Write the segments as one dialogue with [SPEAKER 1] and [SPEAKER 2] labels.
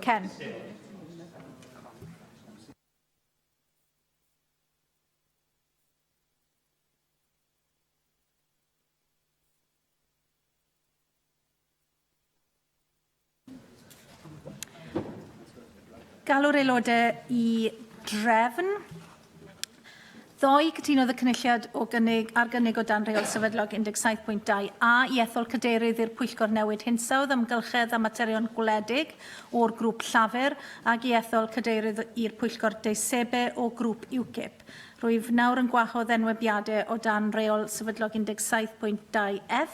[SPEAKER 1] Ken. Galw'r aelodau i drefn. Ddoi cytunodd y cynulliad o gynnig o dan reol sefydlog 17.2 a i ethol cadeirydd i'r pwyllgor newid hinsawdd amgylchedd a materion gwledig o'r grŵp llafur ac i ethol cadeirydd i'r pwyllgor deisebe o grŵp UKIP. Rwyf nawr yn gwahodd enwebiadau o dan reol sefydlog 17.2F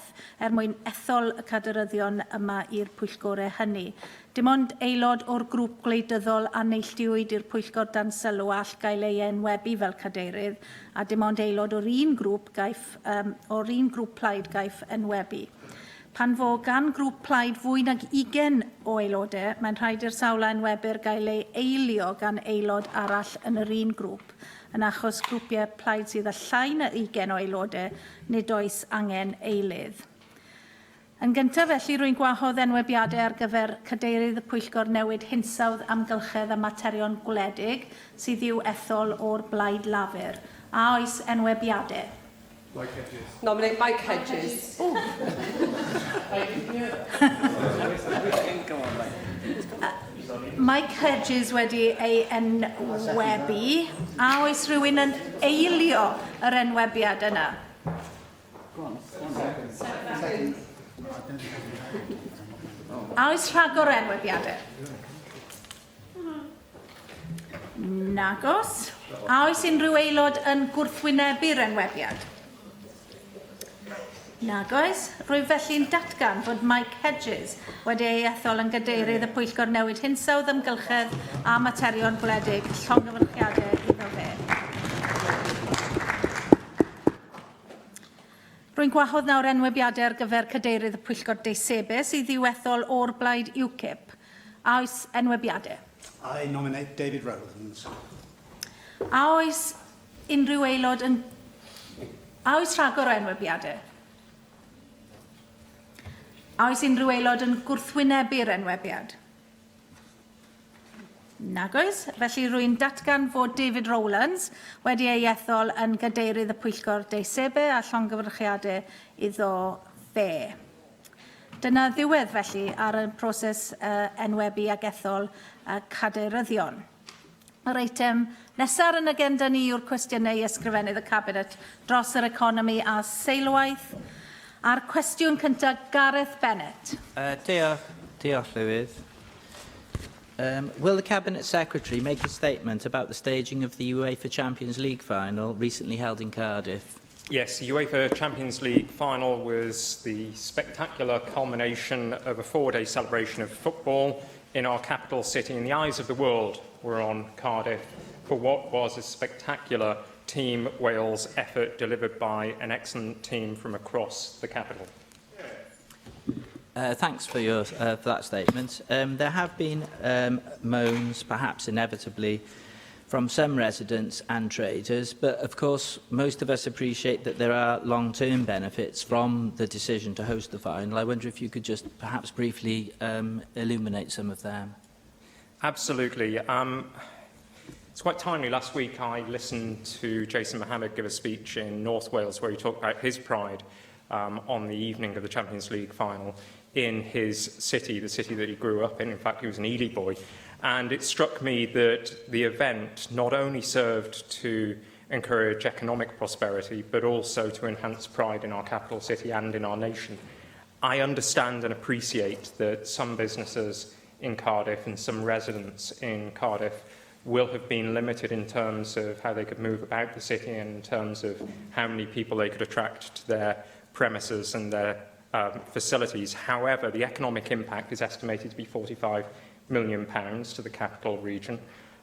[SPEAKER 1] mwyn ethol y caderyddion yma i'r pwyllgorau hynny. Dim ond aelod o'r grŵp gwleidyddol a neilltuwyd i'r pwyllgor dan sylw all gael ei enwebu fel cadeirydd, a dim ond aelod o'r un grŵp plaid gaiff enwebu. Pan fo gan grŵp plaid fwy nag 20 o aelodau, mae'n rhaid i'r sawl enwebu'r gael ei eilio gan aelod arall yn yr un grŵp, yn achos grwpiau plaid sydd â llai na 20 o aelodau, nid oes angen eilydd. Yn gyntaf, felly, rwy'n gwahodd enwebiadau ar gyfer cadeirydd y pwyllgor newid hinsawdd amgylchedd a materion gwledig sydd i'w ethol o'r blaid lafur. A oes enwebiadau?
[SPEAKER 2] Mike Hedges.
[SPEAKER 3] Nominate Mike Hedges.
[SPEAKER 1] Mike Hedges wedi ei enwebu. A oes rhywun yn eilio yr enwebiad yna? A oes rhagor enwebiadau? Nagos. A oes unrhyw aelod yn gwrthwynebu'r enwebiad? Nagoes. Rwyf felly'n datgan fod Mike Hedges wedi ei ethol yn gadeirydd y pwyllgor newid hinsawdd amgylchedd a materion gwledig llongyfarchiadau iddo fe. Rwy'n gwahodd nawr enwebiadau ar gyfer cadeirydd y pwyllgor deisebe sydd i'w ethol o'r blaid UKIP. A oes enwebiadau?
[SPEAKER 2] I nominate David Rowlands.
[SPEAKER 1] A oes unrhyw aelod yn... A oes rhagor o enwebiadau? A oes unrhyw aelod yn gwrthwynebu'r enwebiad? Nagoes. Felly rwy'n datgan fod David Rowlands wedi ei ethol yn gadeirydd y pwyllgor deisebe a llongyfarchiadau iddo fe. Dyna ddiwedd felly ar y proses enwebu ag ethol cadeiryddion. Yr eitem nesaf yn agenda ni yw'r cwestiynau i ysgrifennydd y Cabinet dros yr economi a seilwaith. A'r cwestiwn cyntaf, Gareth Bennett.
[SPEAKER 4] Diolch, Llywydd. Will the Cabinet Secretary make a statement about the staging of the UEFA Champions League final recently held in Cardiff?
[SPEAKER 5] Yes, the UEFA Champions League final was the spectacular culmination of a 4-day celebration of football in our capital city, and the eyes of the world were on Cardiff for what was a spectacular Team Wales effort delivered by an excellent team from across the capital.
[SPEAKER 4] Thanks for that statement. There have been moans, perhaps inevitably, from some residents and traders, but of course most of us appreciate that there are long-term benefits from the decision to host the final. I wonder if you could just perhaps briefly illuminate some of them.
[SPEAKER 5] Absolutely. It's quite timely. Last week I listened to Jason Mohammed give a speech in North Wales where he talked about his pride on the evening of the Champions League final in his city, the city that he grew up in. In fact, he was an Ely boy. And it struck me that the event not only served to encourage economic prosperity, but also to enhance pride in our capital city and in our nation. I understand and appreciate that some businesses in Cardiff and some residents in Cardiff will have been limited in terms of how they could move about the city and in terms of how many people they could attract to their premises and their facilities. However, the economic impact is estimated to be £45 million to the capital region.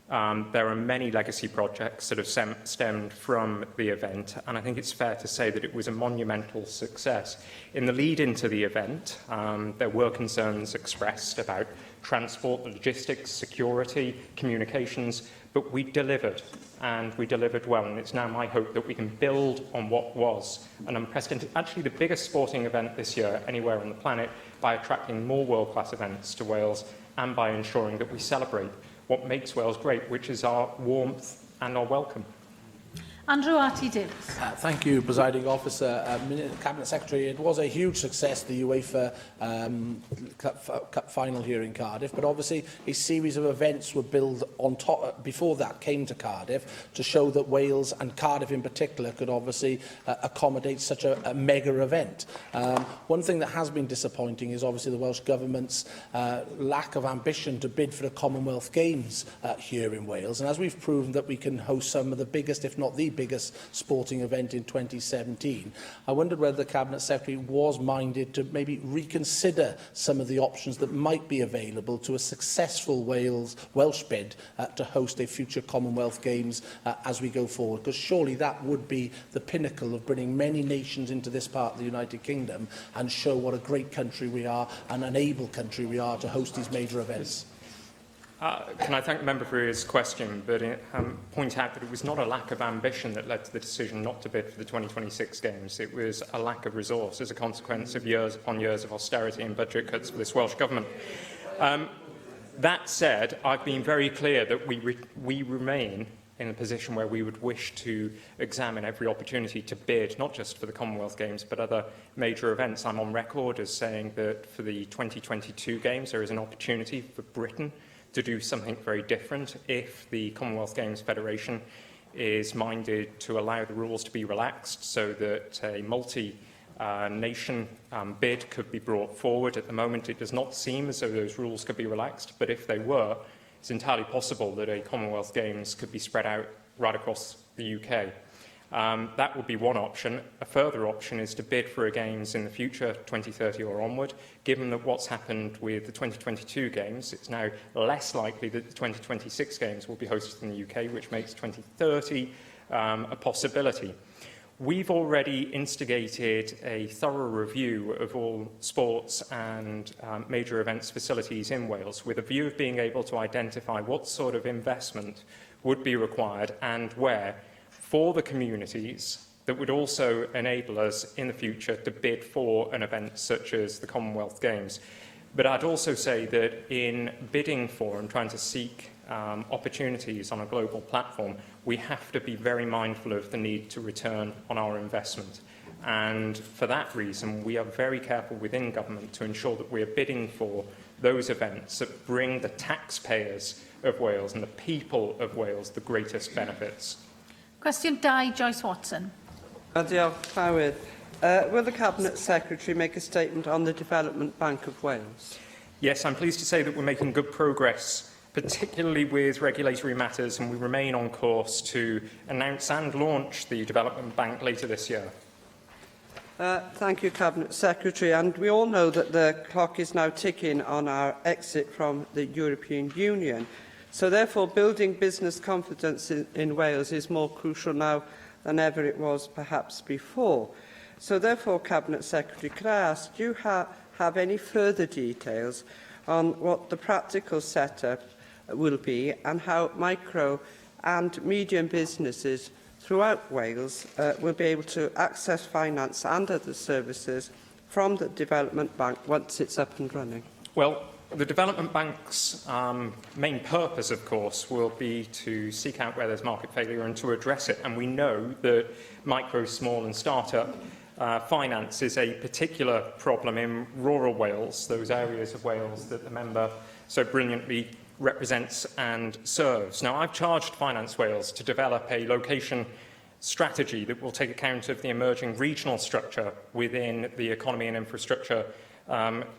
[SPEAKER 5] There are many legacy projects that have stemmed from the event, and I think it's fair to say that it was a monumental success. In the lead into the event, there were concerns expressed about transport, logistics, security, communications, but we delivered, and we delivered well, and it's now my hope that we can build on what was an unprecedented, actually the biggest sporting event this year anywhere on the planet, by attracting more world-class events to Wales and by ensuring that we celebrate what makes Wales great, which is our warmth and our welcome.
[SPEAKER 1] Andrew Davies.
[SPEAKER 3] Thank you, Presiding Officer. Cabinet Secretary, it was a huge success, the UEFA Cup final here in Cardiff, but obviously a series of events were built on top before that came to Cardiff to show that Wales and Cardiff in particular could obviously accommodate such a mega event. One thing that has been disappointing is obviously the Welsh Government's lack of ambition to bid for the Commonwealth Games here in Wales, and as we've proven that we can host some of the biggest, if not the biggest sporting event in 2017. I wondered whether the Cabinet Secretary was minded to maybe reconsider some of the options that might be available to a successful Welsh bid to host a future Commonwealth Games as we go forward, because surely that would be the pinnacle of bringing many nations into this part of the United Kingdom and show what a great country we are and an able country we are to host these major events.
[SPEAKER 5] Can I thank the member for his question, but point out that it was not a lack of ambition that led to the decision not to bid for the 2026 Games. It was a lack of resource as a consequence of years upon years of austerity and budget cuts for this Welsh Government. That said, I've been very clear that we remain in a position where we would wish to examine every opportunity to bid, not just for the Commonwealth Games, but other major events. I'm on record as saying that for the 2022 Games, there is an opportunity for Britain to do something very different if the Commonwealth Games Federation is minded to allow the rules to be relaxed so that a multi-nation bid could be brought forward. At the moment, it does not seem as though those rules could be relaxed, but if they were, it's entirely possible that a Commonwealth Games could be spread out right across the UK. That would be one option. A further option is to bid for a Games in the future, 2030 or onward. Given that what's happened with the 2022 Games, it's now less likely that the 2026 Games will be hosted in the UK, which makes 2030 a possibility. We've already instigated a thorough review of all sports and major events facilities in Wales with a view of being able to identify what sort of investment would be required and where for the communities that would also enable us in the future to bid for an event such as the Commonwealth Games. But I'd also say that in bidding for and trying to seek opportunities on a global platform, we have to be very mindful of the need to return on our investment. And for that reason, we are very careful within government to ensure that we are bidding for those events that bring the taxpayers of Wales and the people of Wales the greatest benefits.
[SPEAKER 1] Question 2, Joyce Watson.
[SPEAKER 6] Diolch, Llywydd. Will the Cabinet Secretary make a statement on the Development Bank of Wales?
[SPEAKER 5] Yes, I'm pleased to say that we're making good progress, particularly with regulatory matters, and we remain on course to announce and launch the Development Bank later this year.
[SPEAKER 6] Thank you, Cabinet Secretary. And we all know that the clock is now ticking on our exit from the European Union. So therefore, building business confidence in Wales is more crucial now than ever it was perhaps before. So therefore, Cabinet Secretary, could I ask, do you have any further details on what the practical setup will be and how micro and medium businesses throughout Wales will be able to access finance and other services from the Development Bank once it's up and running?
[SPEAKER 5] Well, the Development Bank's main purpose, of course, will be to seek out where there's market failure and to address it. And we know that micro, small and start-up finance is a particular problem in rural Wales, those areas of Wales that the member so brilliantly represents and serves. Now, I've charged Finance Wales to develop a location strategy that will take account of the emerging regional structure within the economy and infrastructure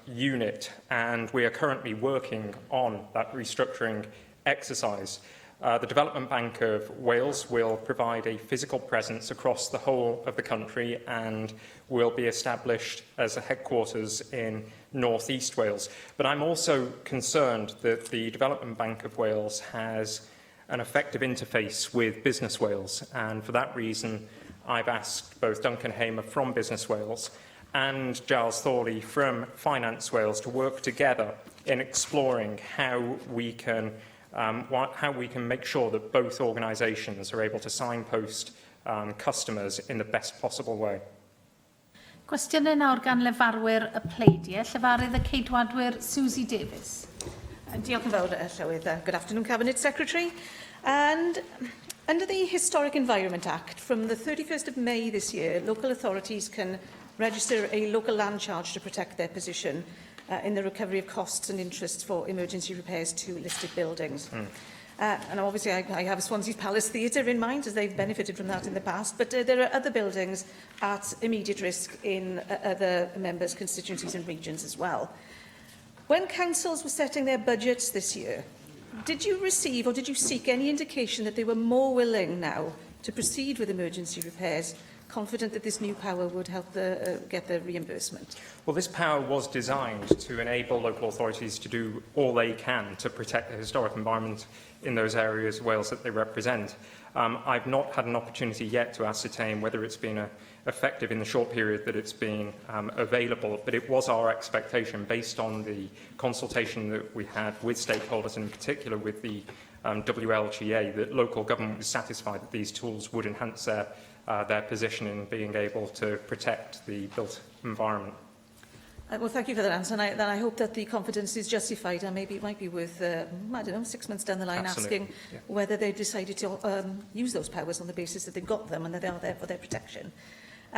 [SPEAKER 5] unit, and we are currently working on that restructuring exercise. The Development Bank of Wales will provide a physical presence across the whole of the country and will be established as a headquarters in North East Wales. But I'm also concerned that the Development Bank of Wales has an effective interface with Business Wales, and for that reason I've asked both Duncan Hamer from Business Wales and Giles Thorley from Finance Wales to work together in exploring how we can make sure that both organisations are able to signpost customers in the best possible way.
[SPEAKER 1] Cwestiynau nawr gan lefarwyr y pleidiau. Llefarydd y ceidwadwyr Susie Davies.
[SPEAKER 7] Diolch yn fawr, Llywydd. Good afternoon, Cabinet Secretary. And under the Historic Environment Act, from the 31st of May this year, local authorities can register a local land charge to protect their position in the recovery of costs and interests for emergency repairs to listed buildings. And obviously I have Swansea Palace Theatre in mind, as they've benefited from that in the past, but there are other buildings at immediate risk in other members' constituencies and regions as well. When councils were setting their budgets this year, did you receive or did you seek any indication that they were more willing now to proceed with emergency repairs, confident that this new power would help get the reimbursement?
[SPEAKER 5] Well, this power was designed to enable local authorities to do all they can to protect the historic environment in those areas of Wales that they represent. I've not had an opportunity yet to ascertain whether it's been effective in the short period that it's been available, but it was our expectation, based on the consultation that we had with stakeholders, and in particular with the WLGA, that local government was satisfied that these tools would enhance their position in being able to protect the built environment.
[SPEAKER 7] Well, thank you for that answer, and I hope that the confidence is justified, and maybe it might be worth, I don't know, 6 months down the line, asking whether they've decided to use those powers on the basis that they've got them and that they are there for their protection.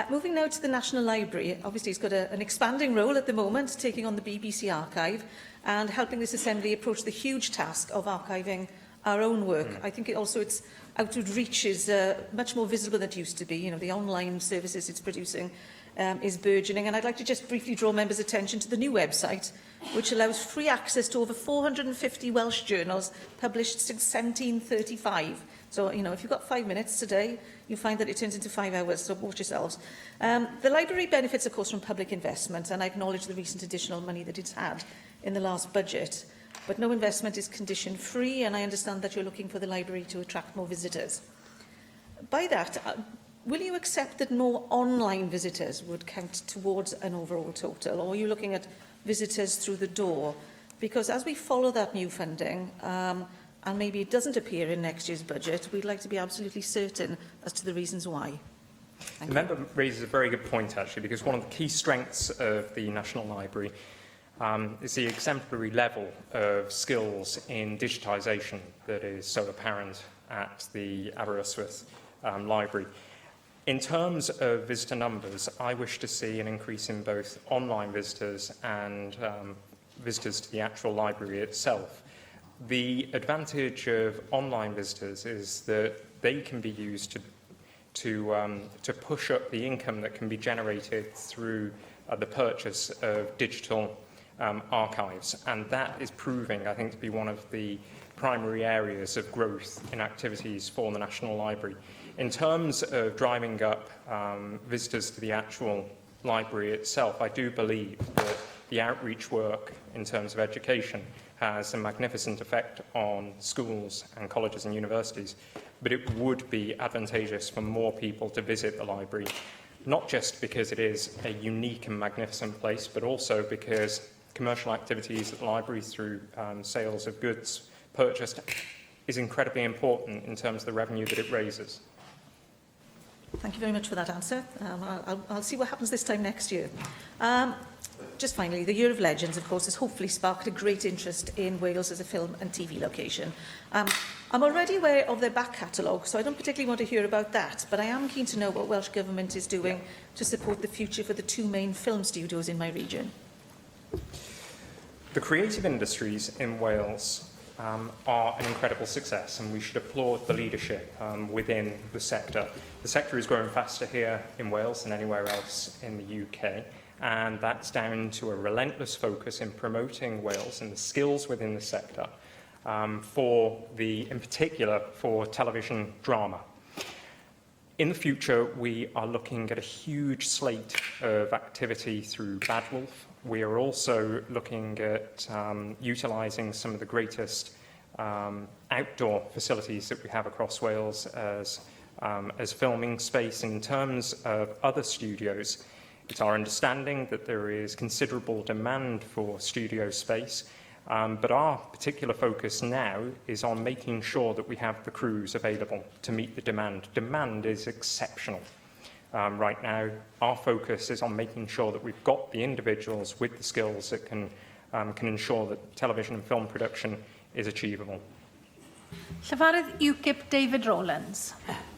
[SPEAKER 7] Moving now to the National Library, obviously it's got an expanding role at the moment, taking on the BBC archive and helping this Assembly approach the huge task of archiving our own work. I think its outward reach is much more visible than it used to be. You know, the online services it's producing is burgeoning, and I'd like to just briefly draw members' attention to the new website, which allows free access to over 450 Welsh journals published since 1735. So, you know, if you've got 5 minutes today, you find that it turns into 5 hours, so watch yourselves. The library benefits, of course, from public investment, and I acknowledge the recent additional money that it's had in the last budget. But no investment is condition-free, and I understand that you're looking for the library to attract more visitors. By that, will you accept that more online visitors would count towards an overall total, or are you looking at visitors through the door? Because as we follow that new funding, and maybe it doesn't appear in next year's budget, we'd like to be absolutely certain as to the reasons why.
[SPEAKER 5] The member raises a very good point, actually, because one of the key strengths of the National Library is the exemplary level of skills in digitisation that is so apparent at the Aberystwyth Library. In terms of visitor numbers, I wish to see an increase in both online visitors and visitors to the actual library itself. The advantage of online visitors is that they can be used to push up the income that can be generated through the purchase of digital archives, and that is proving, I think, to be one of the primary areas of growth in activities for the National Library. In terms of driving up visitors to the actual library itself, I do believe that the outreach work in terms of education has a magnificent effect on schools and colleges and universities, but it would be advantageous for more people to visit the library, not just because it is a unique and magnificent place, but also because commercial activities at the library through sales of goods purchased is incredibly important in terms of the revenue that it raises.
[SPEAKER 7] Thank you very much for that answer. I'll see what happens this time next year. Just finally, the Year of Legends, of course, has hopefully sparked a great interest in Wales as a film and TV location. I'm already aware of their back catalogue, so I don't particularly want to hear about that, but I am keen to know what Welsh Government is doing to support the future for the 2 main film studios in my region.
[SPEAKER 5] The creative industries in Wales are an incredible success, and we should applaud the leadership within the sector. The sector is growing faster here in Wales than anywhere else in the UK, and that's down to a relentless focus in promoting Wales and the skills within the sector in particular for television drama. In the future, we are looking at a huge slate of activity through Bad Wolf. We are also looking at utilising some of the greatest outdoor facilities that we have across Wales as filming space. In terms of other studios, it's our understanding that there is considerable demand for studio space, but our particular focus now is on making sure that we have the crews available to meet the demand. Demand is exceptional. Right now, our focus is on making sure that we've got the individuals with the skills that can can ensure that television and film production is achievable.
[SPEAKER 1] Llyfarydd UKIP David Rowlands.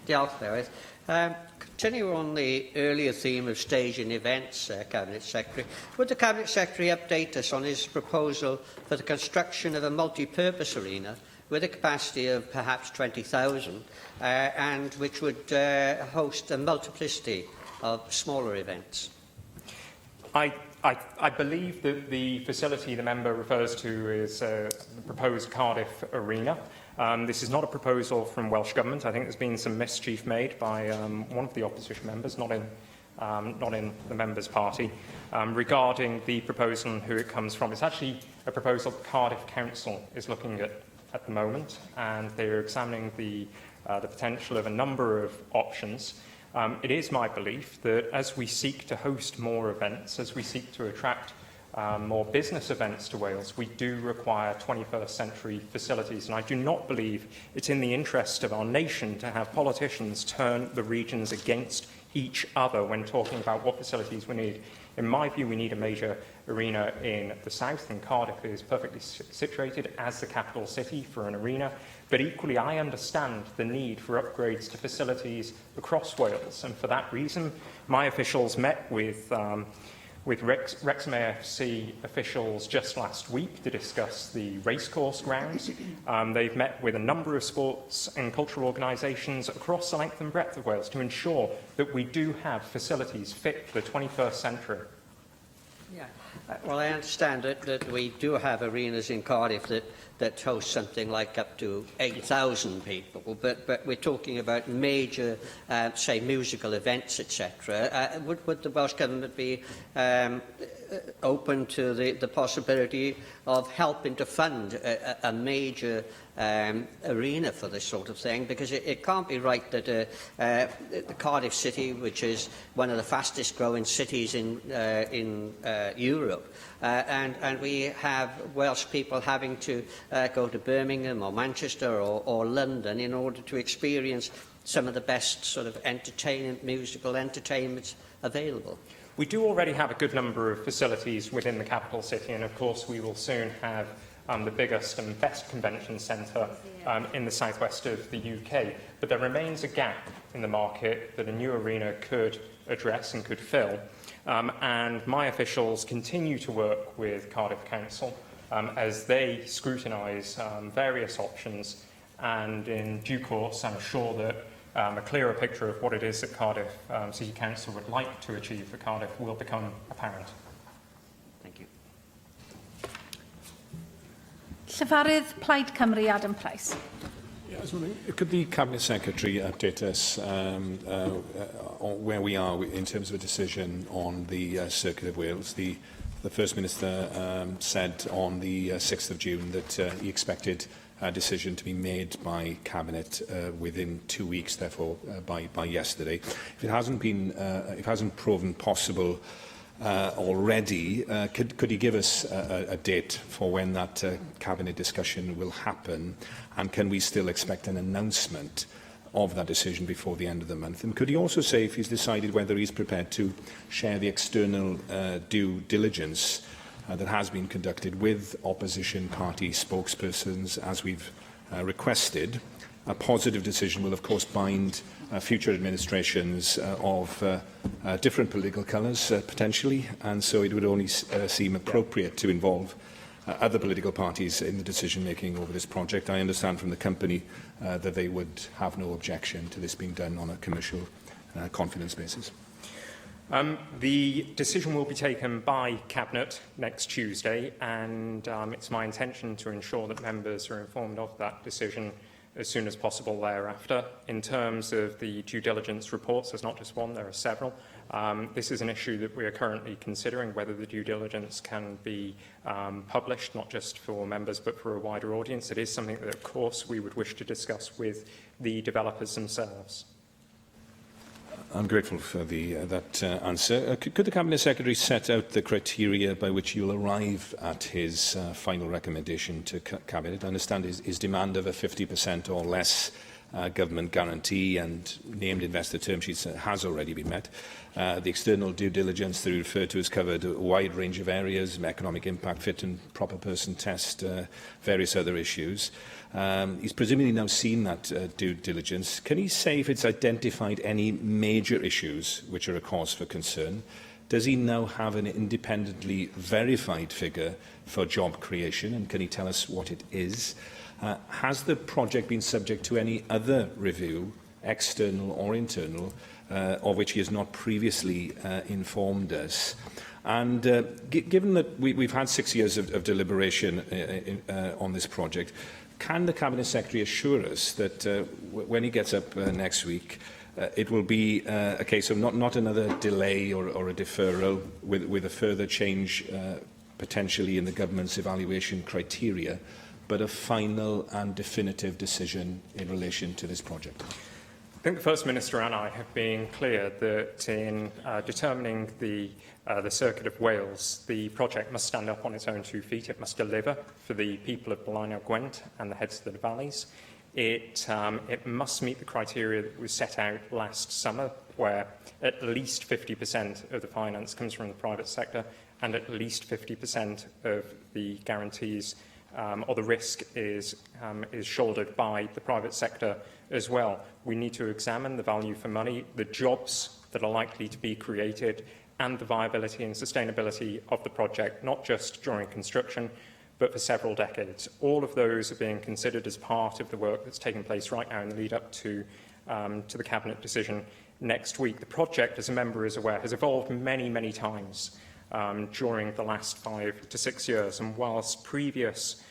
[SPEAKER 8] Diolch, Llywydd. Continue on the earlier theme of staging events, Cabinet Secretary. Would the Cabinet Secretary update us on his proposal for the construction of a multi-purpose arena with a capacity of perhaps 20,000 and which would host a multiplicity of smaller events?
[SPEAKER 5] I believe that the facility the member refers to is the proposed Cardiff Arena. This is not a proposal from Welsh Government. I think there's been some mischief made by one of the opposition members, not in the member's party, regarding the proposal and who it comes from. It's actually a proposal that Cardiff Council is looking at the moment, and they're examining the potential of a number of options. It is my belief that as we seek to host more events, as we seek to attract more business events to Wales, we do require 21st century facilities. And I do not believe it's in the interest of our nation to have politicians turn the regions against each other when talking about what facilities we need. In my view, we need a major arena in the south, and Cardiff is perfectly situated as the capital city for an arena. But equally, I understand the need for upgrades to facilities across Wales, and for that reason, my officials met with Wrexham AFC officials just last week to discuss the racecourse grounds. They've met with a number of sports and cultural organisations across the length and breadth of Wales to ensure that we do have facilities fit for the 21st century.
[SPEAKER 8] Yeah. Well, I understand that we do have arenas in Cardiff that host something like up to 8,000 people, but we're talking about major, say, musical events, etc. Would the Welsh Government be open to the possibility of helping to fund a major arena for this sort of thing? Because it can't be right that the Cardiff city, which is one of the fastest growing cities in Europe, and we have Welsh people having to go to Birmingham or Manchester or London in order to experience some of the best sort of musical entertainments available.
[SPEAKER 5] We do already have a good number of facilities within the capital city, and of course we will soon have the biggest and best convention centre in the southwest of the UK. But there remains a gap in the market that a new arena could address and could fill. And my officials continue to work with Cardiff Council as they scrutinise various options, and in due course I'm sure that a clearer picture of what it is that Cardiff City Council would like to achieve for Cardiff will become apparent.
[SPEAKER 8] Thank you.
[SPEAKER 1] Llyfarydd Plaid Cymru Adam Price.
[SPEAKER 9] Yeah, I was wondering, could the Cabinet Secretary update us on where we are in terms of a decision on the Circuit of Wales? The First Minister said on the 6th of June that he expected a decision to be made by Cabinet within 2 weeks, therefore by yesterday. If it hasn't proven possible already, could he give us a date for when that Cabinet discussion will happen, and can we still expect an announcement of that decision before the end of the month? And could he also say if he's decided whether he's prepared to share the external due diligence that has been conducted with opposition party spokespersons as we've requested? A positive decision will of course bind future administrations of different political colours potentially, and so it would only seem appropriate to involve other political parties in the decision making over this project. I understand from the company that they would have no objection to this being done on a commercial confidence basis.
[SPEAKER 5] The decision will be taken by Cabinet next Tuesday, and it's my intention to ensure that members are informed of that decision as soon as possible thereafter. In terms of the due diligence reports, there's not just one, there are several. This is an issue that we are currently considering, whether the due diligence can be published, not just for members but for a wider audience. It is something that, of course, we would wish to discuss with the developers themselves.
[SPEAKER 9] I'm grateful for that answer. Could the Cabinet Secretary set out the criteria by which you'll arrive at his final recommendation to Cabinet? I understand his demand of a 50% or less government guarantee and named investor term sheets has already been met. The external due diligence that we refer to has covered a wide range of areas, economic impact, fit and proper person test, various other issues. He's presumably now seen that due diligence. Can he say if it's identified any major issues which are a cause for concern? Does he now have an independently verified figure for job creation, and can he tell us what it is? Has the project been subject to any other review, external or internal, of which he has not previously informed us? And given that we've had 6 years of deliberation on this project, can the Cabinet Secretary assure us that when he gets up next week, it will be a case of not another delay or a deferral with a further change potentially in the government's evaluation criteria, but a final and definitive decision in relation to this project?
[SPEAKER 5] I think the First Minister and I have been clear that in determining the Circuit of Wales, the project must stand up on its own 2 feet. It must deliver for the people of Blaenau Gwent and the heads of the valleys. It must meet the criteria that was set out last summer, where at least 50% of the finance comes from the private sector and at least 50% of the guarantees or the risk is shouldered by the private sector as well. We need to examine the value for money, the jobs that are likely to be created, and the viability and sustainability of the project, not just during construction, but for several decades. All of those are being considered as part of the work that's taking place right now in the lead up to the Cabinet decision next week. The project, as a member is aware, has evolved many, many times during the last 5 to 6 years, and whilst previous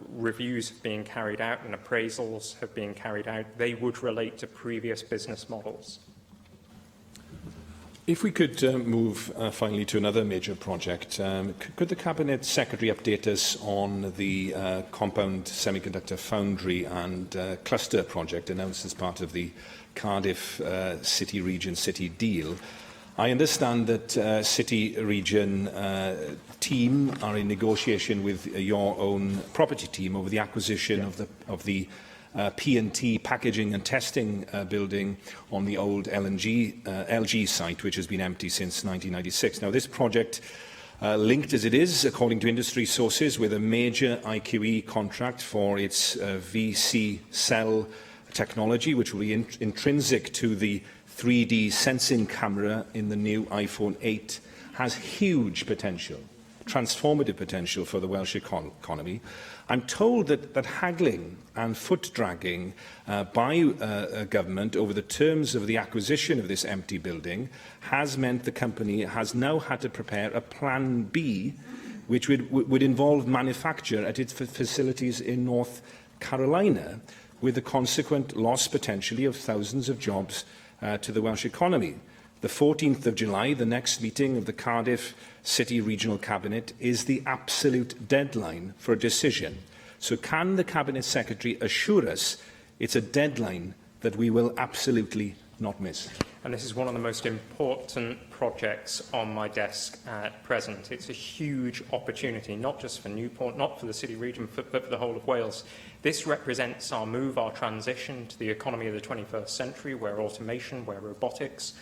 [SPEAKER 5] reviews have been carried out and appraisals have been carried out, they would relate to previous business models.
[SPEAKER 9] If we could move finally to another major project, could the Cabinet Secretary update us on the compound semiconductor foundry and cluster project announced as part of the Cardiff City Region City deal? I understand that City Region team are in negotiation with your own property team over the acquisition of the P&T packaging and testing building on the old LG site, which has been empty since 1996. Now, this project, linked as it is, according to industry sources, with a major IQE contract for its VC cell technology, which will be intrinsic to the 3D sensing camera in the new iPhone 8, has huge potential, transformative potential for the Welsh economy. I'm told that haggling and foot-dragging by government over the terms of the acquisition of this empty building has meant the company has now had to prepare a plan B, which would involve manufacture at its facilities in North Carolina, with the consequent loss potentially of thousands of jobs to the Welsh economy. The 14th of July, the next meeting of the Cardiff City Regional Cabinet, is the absolute deadline for a decision. So can the Cabinet Secretary assure us it's a deadline that we will absolutely not miss?
[SPEAKER 5] And this is one of the most important projects on my desk at present. It's a huge opportunity, not just for Newport, not for the City Region, but for the whole of Wales. This represents our move, our transition to the economy of the 21st century, where automation, where robotics,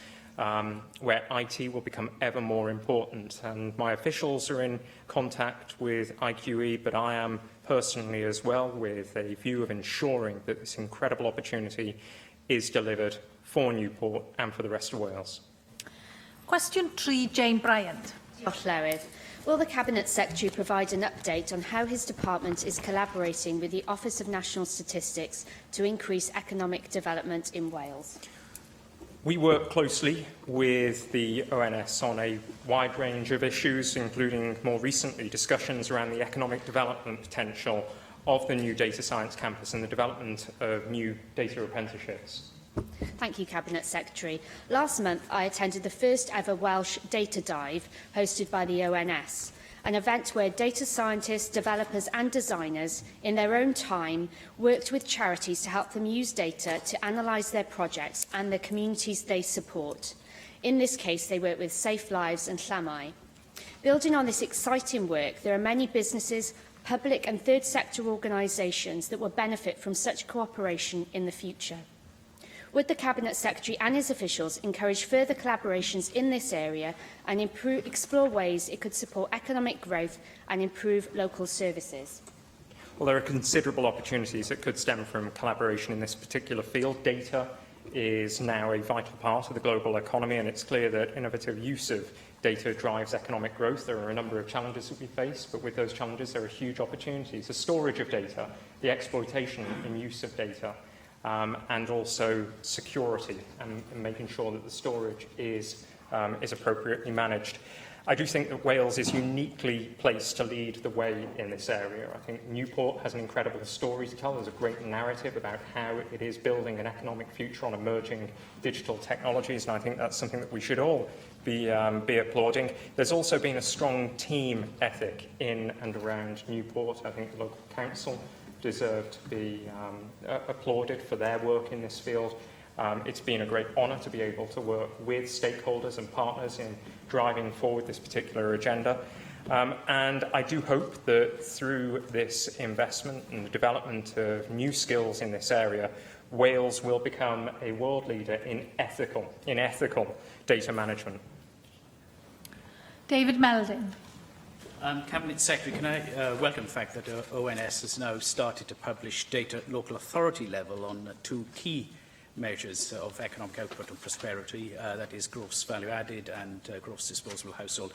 [SPEAKER 5] where IT will become ever more important. And my officials are in contact with IQE, but I am personally as well, with a view of ensuring that this incredible opportunity is delivered for Newport and for the rest of Wales.
[SPEAKER 1] Question 3, Jane Bryant.
[SPEAKER 10] Llywydd. Will the Cabinet Secretary provide an update on how his department is collaborating with the Office of National Statistics to increase economic development in Wales?
[SPEAKER 5] We work closely with the ONS on a wide range of issues, including more recently discussions around the economic development potential of the new data science campus and the development of new data apprenticeships.
[SPEAKER 10] Thank you, Cabinet Secretary. Last month, I attended the first ever Welsh Data Dive hosted by the ONS, an event where data scientists, developers and designers, in their own time, worked with charities to help them use data to analyse their projects and the communities they support. In this case, they worked with Safe Lives and Llamau. Building on this exciting work, there are many businesses, public and third sector organisations that will benefit from such cooperation in the future. Would the Cabinet Secretary and his officials encourage further collaborations in this area and explore ways it could support economic growth and improve local services?
[SPEAKER 5] Well, there are considerable opportunities that could stem from collaboration in this particular field. Data is now a vital part of the global economy, and it's clear that innovative use of data drives economic growth. There are a number of challenges that we face, but with those challenges there are huge opportunities. The storage of data, the exploitation and use of data, and also security and making sure that the storage is appropriately managed. I do think that Wales is uniquely placed to lead the way in this area. I think Newport has an incredible story to tell. There's a great narrative about how it is building an economic future on emerging digital technologies, and I think that's something that we should all be applauding. There's also been a strong team ethic in and around Newport. I think the local council deserve to be applauded for their work in this field. It's been a great honour to be able to work with stakeholders and partners in driving forward this particular agenda. And I do hope that through this investment and the development of new skills in this area, Wales will become a world leader in ethical data management.
[SPEAKER 1] David Melding.
[SPEAKER 11] Cabinet Secretary, can I welcome the fact that ONS has now started to publish data at local authority level on two key measures of economic output and prosperity, that is gross value added and gross disposable household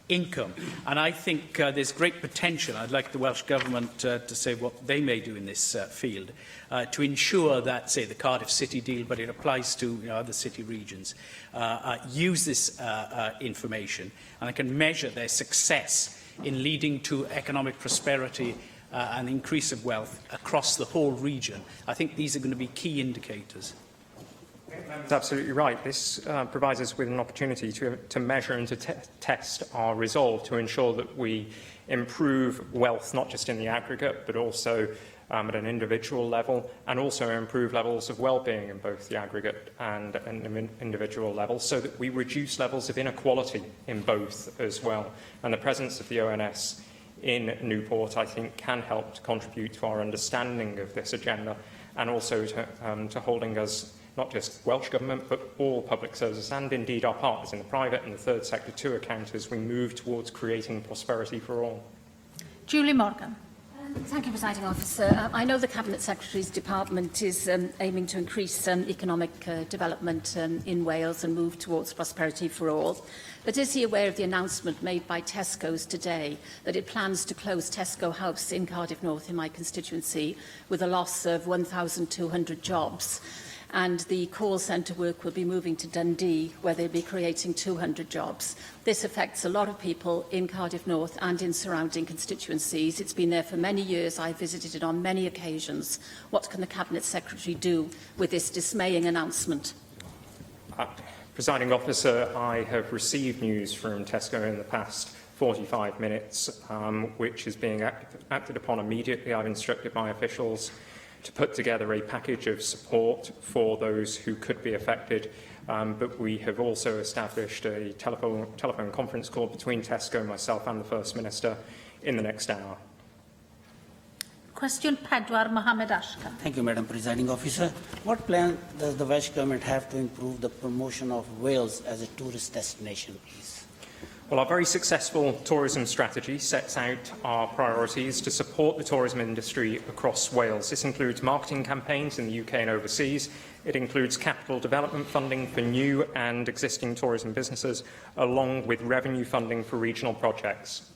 [SPEAKER 11] income. And I think there's great potential. I'd like the Welsh Government to say what they may do in this field to ensure that, say, the Cardiff City deal, but it applies to other city regions, use this information and can measure their success in leading to economic prosperity and increase of wealth across the whole region. I think these are going to be key indicators.
[SPEAKER 5] That's absolutely right. This provides us with an opportunity to measure and to test our resolve to ensure that we improve wealth, not just in the aggregate, but also at an individual level, and also improve levels of well-being in both the aggregate and an individual level, so that we reduce levels of inequality in both as well. And the presence of the ONS in Newport, I think, can help to contribute to our understanding of this agenda, and also to holding us, not just Welsh Government, but all public services, and indeed our partners in the private and the third sector, to account as we move towards creating prosperity for all.
[SPEAKER 1] Julie Morgan.
[SPEAKER 12] Thank you, Presiding Officer. I know the Cabinet Secretary's department is aiming to increase economic development in Wales and move towards prosperity for all. But is he aware of the announcement made by Tesco's today that it plans to close Tesco House in Cardiff North, in my constituency, with a loss of 1,200 jobs? And the call centre work will be moving to Dundee, where they'll be creating 200 jobs. This affects a lot of people in Cardiff North and in surrounding constituencies. It's been there for many years. I visited it on many occasions. What can the Cabinet Secretary do with this dismaying announcement?
[SPEAKER 5] Presiding Officer, I have received news from Tesco in the past 45 minutes, which is being acted upon immediately. I've instructed my officials to put together a package of support for those who could be affected, but we have also established a telephone conference call between Tesco, myself and the First Minister in the next hour.
[SPEAKER 1] Question 4, Mohammed Ashkan.
[SPEAKER 13] Thank you, Madam Presiding Officer. What plan does the Welsh Government have to improve the promotion of Wales as a tourist destination, please?
[SPEAKER 5] Well, our very successful tourism strategy sets out our priorities to support the tourism industry across Wales. This includes marketing campaigns in the UK and overseas. It includes capital development funding for new and existing tourism businesses, along with revenue funding for regional projects.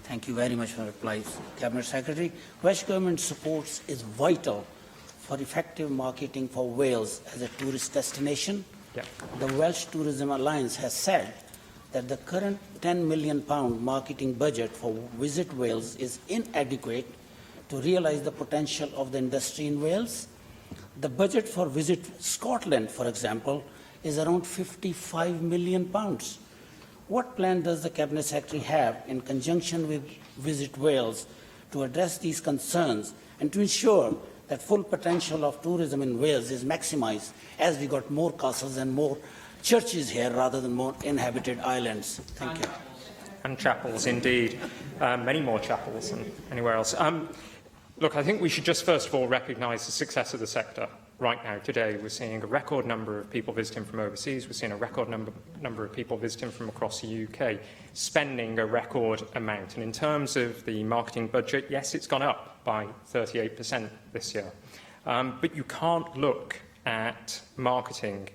[SPEAKER 13] Thank you very much for the replies, Cabinet Secretary. Welsh Government support is vital for effective marketing for Wales as a tourist destination.
[SPEAKER 5] Yep.
[SPEAKER 13] The Welsh Tourism Alliance has said that the current £10 million marketing budget for Visit Wales is inadequate to realise the potential of the industry in Wales. The budget for Visit Scotland, for example, is around £55 million. What plan does the Cabinet Secretary have in conjunction with Visit Wales to address these concerns and to ensure that full potential of tourism in Wales is maximised as we got more castles and more churches here rather than more inhabited islands? Thank you.
[SPEAKER 5] and chapels, indeed. Many more chapels than anywhere else. Look, I think we should just first of all recognise the success of the sector. Right now, today, we're seeing a record number of people visiting from overseas. We're seeing a record number of people visiting from across the UK, spending a record amount. And in terms of the marketing budget, yes, it's gone up by 38% this year. But you can't look at marketing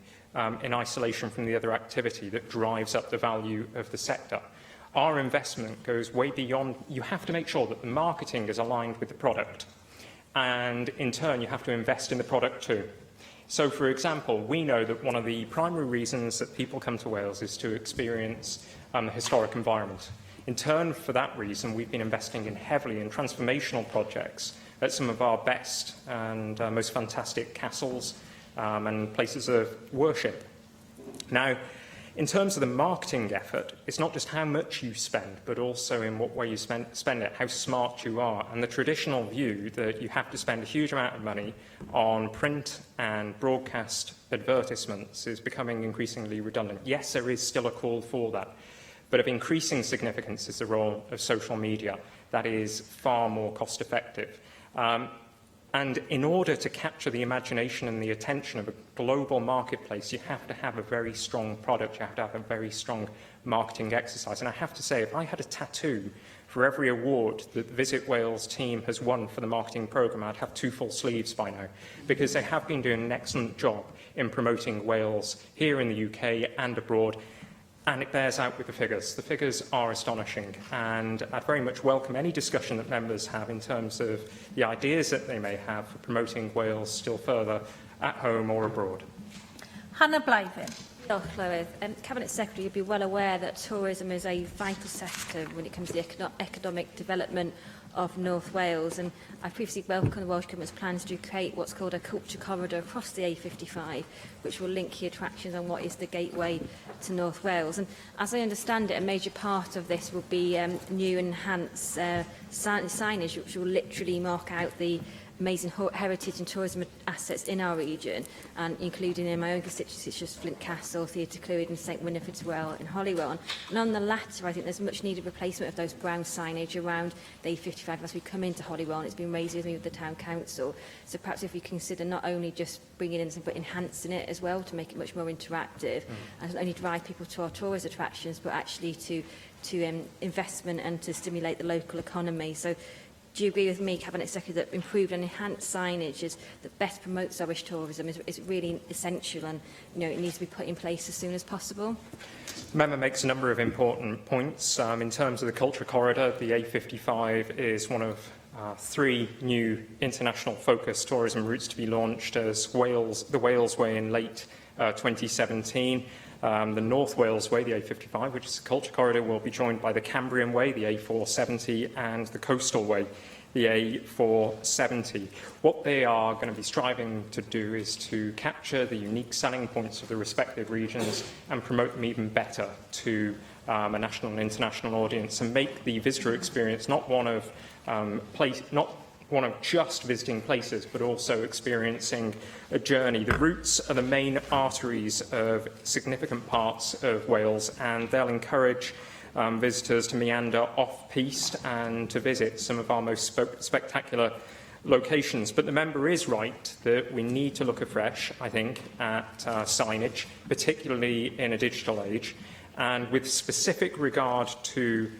[SPEAKER 5] in isolation from the other activity that drives up the value of the sector. Our investment goes way beyond. You have to make sure that the marketing is aligned with the product. And in turn, you have to invest in the product too. So, for example, we know that one of the primary reasons that people come to Wales is to experience the historic environment. In turn, for that reason, we've been investing heavily in transformational projects at some of our best and most fantastic castles and places of worship. Now, in terms of the marketing effort, it's not just how much you spend, but also in what way you spend it, how smart you are. And the traditional view that you have to spend a huge amount of money on print and broadcast advertisements is becoming increasingly redundant. Yes, there is still a call for that, but of increasing significance is the role of social media. That is far more cost-effective. And in order to capture the imagination and the attention of a global marketplace, you have to have a very strong product. You have to have a very strong marketing exercise. And I have to say, if I had a tattoo for every award that the Visit Wales team has won for the marketing programme, I'd have 2 full sleeves by now, because they have been doing an excellent job in promoting Wales here in the UK and abroad. And it bears out with the figures. The figures are astonishing, and I'd very much welcome any discussion that members have in terms of the ideas that they may have for promoting Wales still further at home or abroad.
[SPEAKER 1] Hannah Blythen.
[SPEAKER 14] Diolch, Llywydd. Cabinet Secretary, you'd be well aware that tourism is a vital sector when it comes to the economic development of North Wales, and I previously welcomed the Welsh Government's plans to create what's called a culture corridor across the A55, which will link key attractions on what is the gateway to North Wales. And as I understand it, a major part of this will be new enhanced signage, which will literally mark out the amazing heritage and tourism assets in our region, and including in my own constituencies such as Flint Castle, Theatr Clwyd and St Winifred's Well and Holywell. And on the latter, I think there's much needed replacement of those brown signage around the A55 as we come into Holywell, and it's been raised with me with the Town Council. So perhaps if we consider not only just bringing in something but enhancing it as well to make it much more interactive, and not only drive people to our tourist attractions, but actually to investment and to stimulate the local economy. So do you agree with me, Cabinet Secretary, that improved and enhanced signage that best promotes Irish tourism is really essential, and it needs to be put in place as soon as possible?
[SPEAKER 5] The member makes a number of important points. In terms of the culture corridor, the A55 is one of 3 new international focused tourism routes to be launched as the Wales Way in late 2017. The North Wales Way, the A55, which is a culture corridor, will be joined by the Cambrian Way, the A470, and the Coastal Way, the A470. What they are going to be striving to do is to capture the unique selling points of the respective regions and promote them even better to a national and international audience, and make the visitor experience not one of just visiting places, but also experiencing a journey. The routes are the main arteries of significant parts of Wales, and they'll encourage visitors to meander off-piste and to visit some of our most spectacular locations. But the member is right that we need to look afresh, I think, at signage, particularly in a digital age. And with specific regard to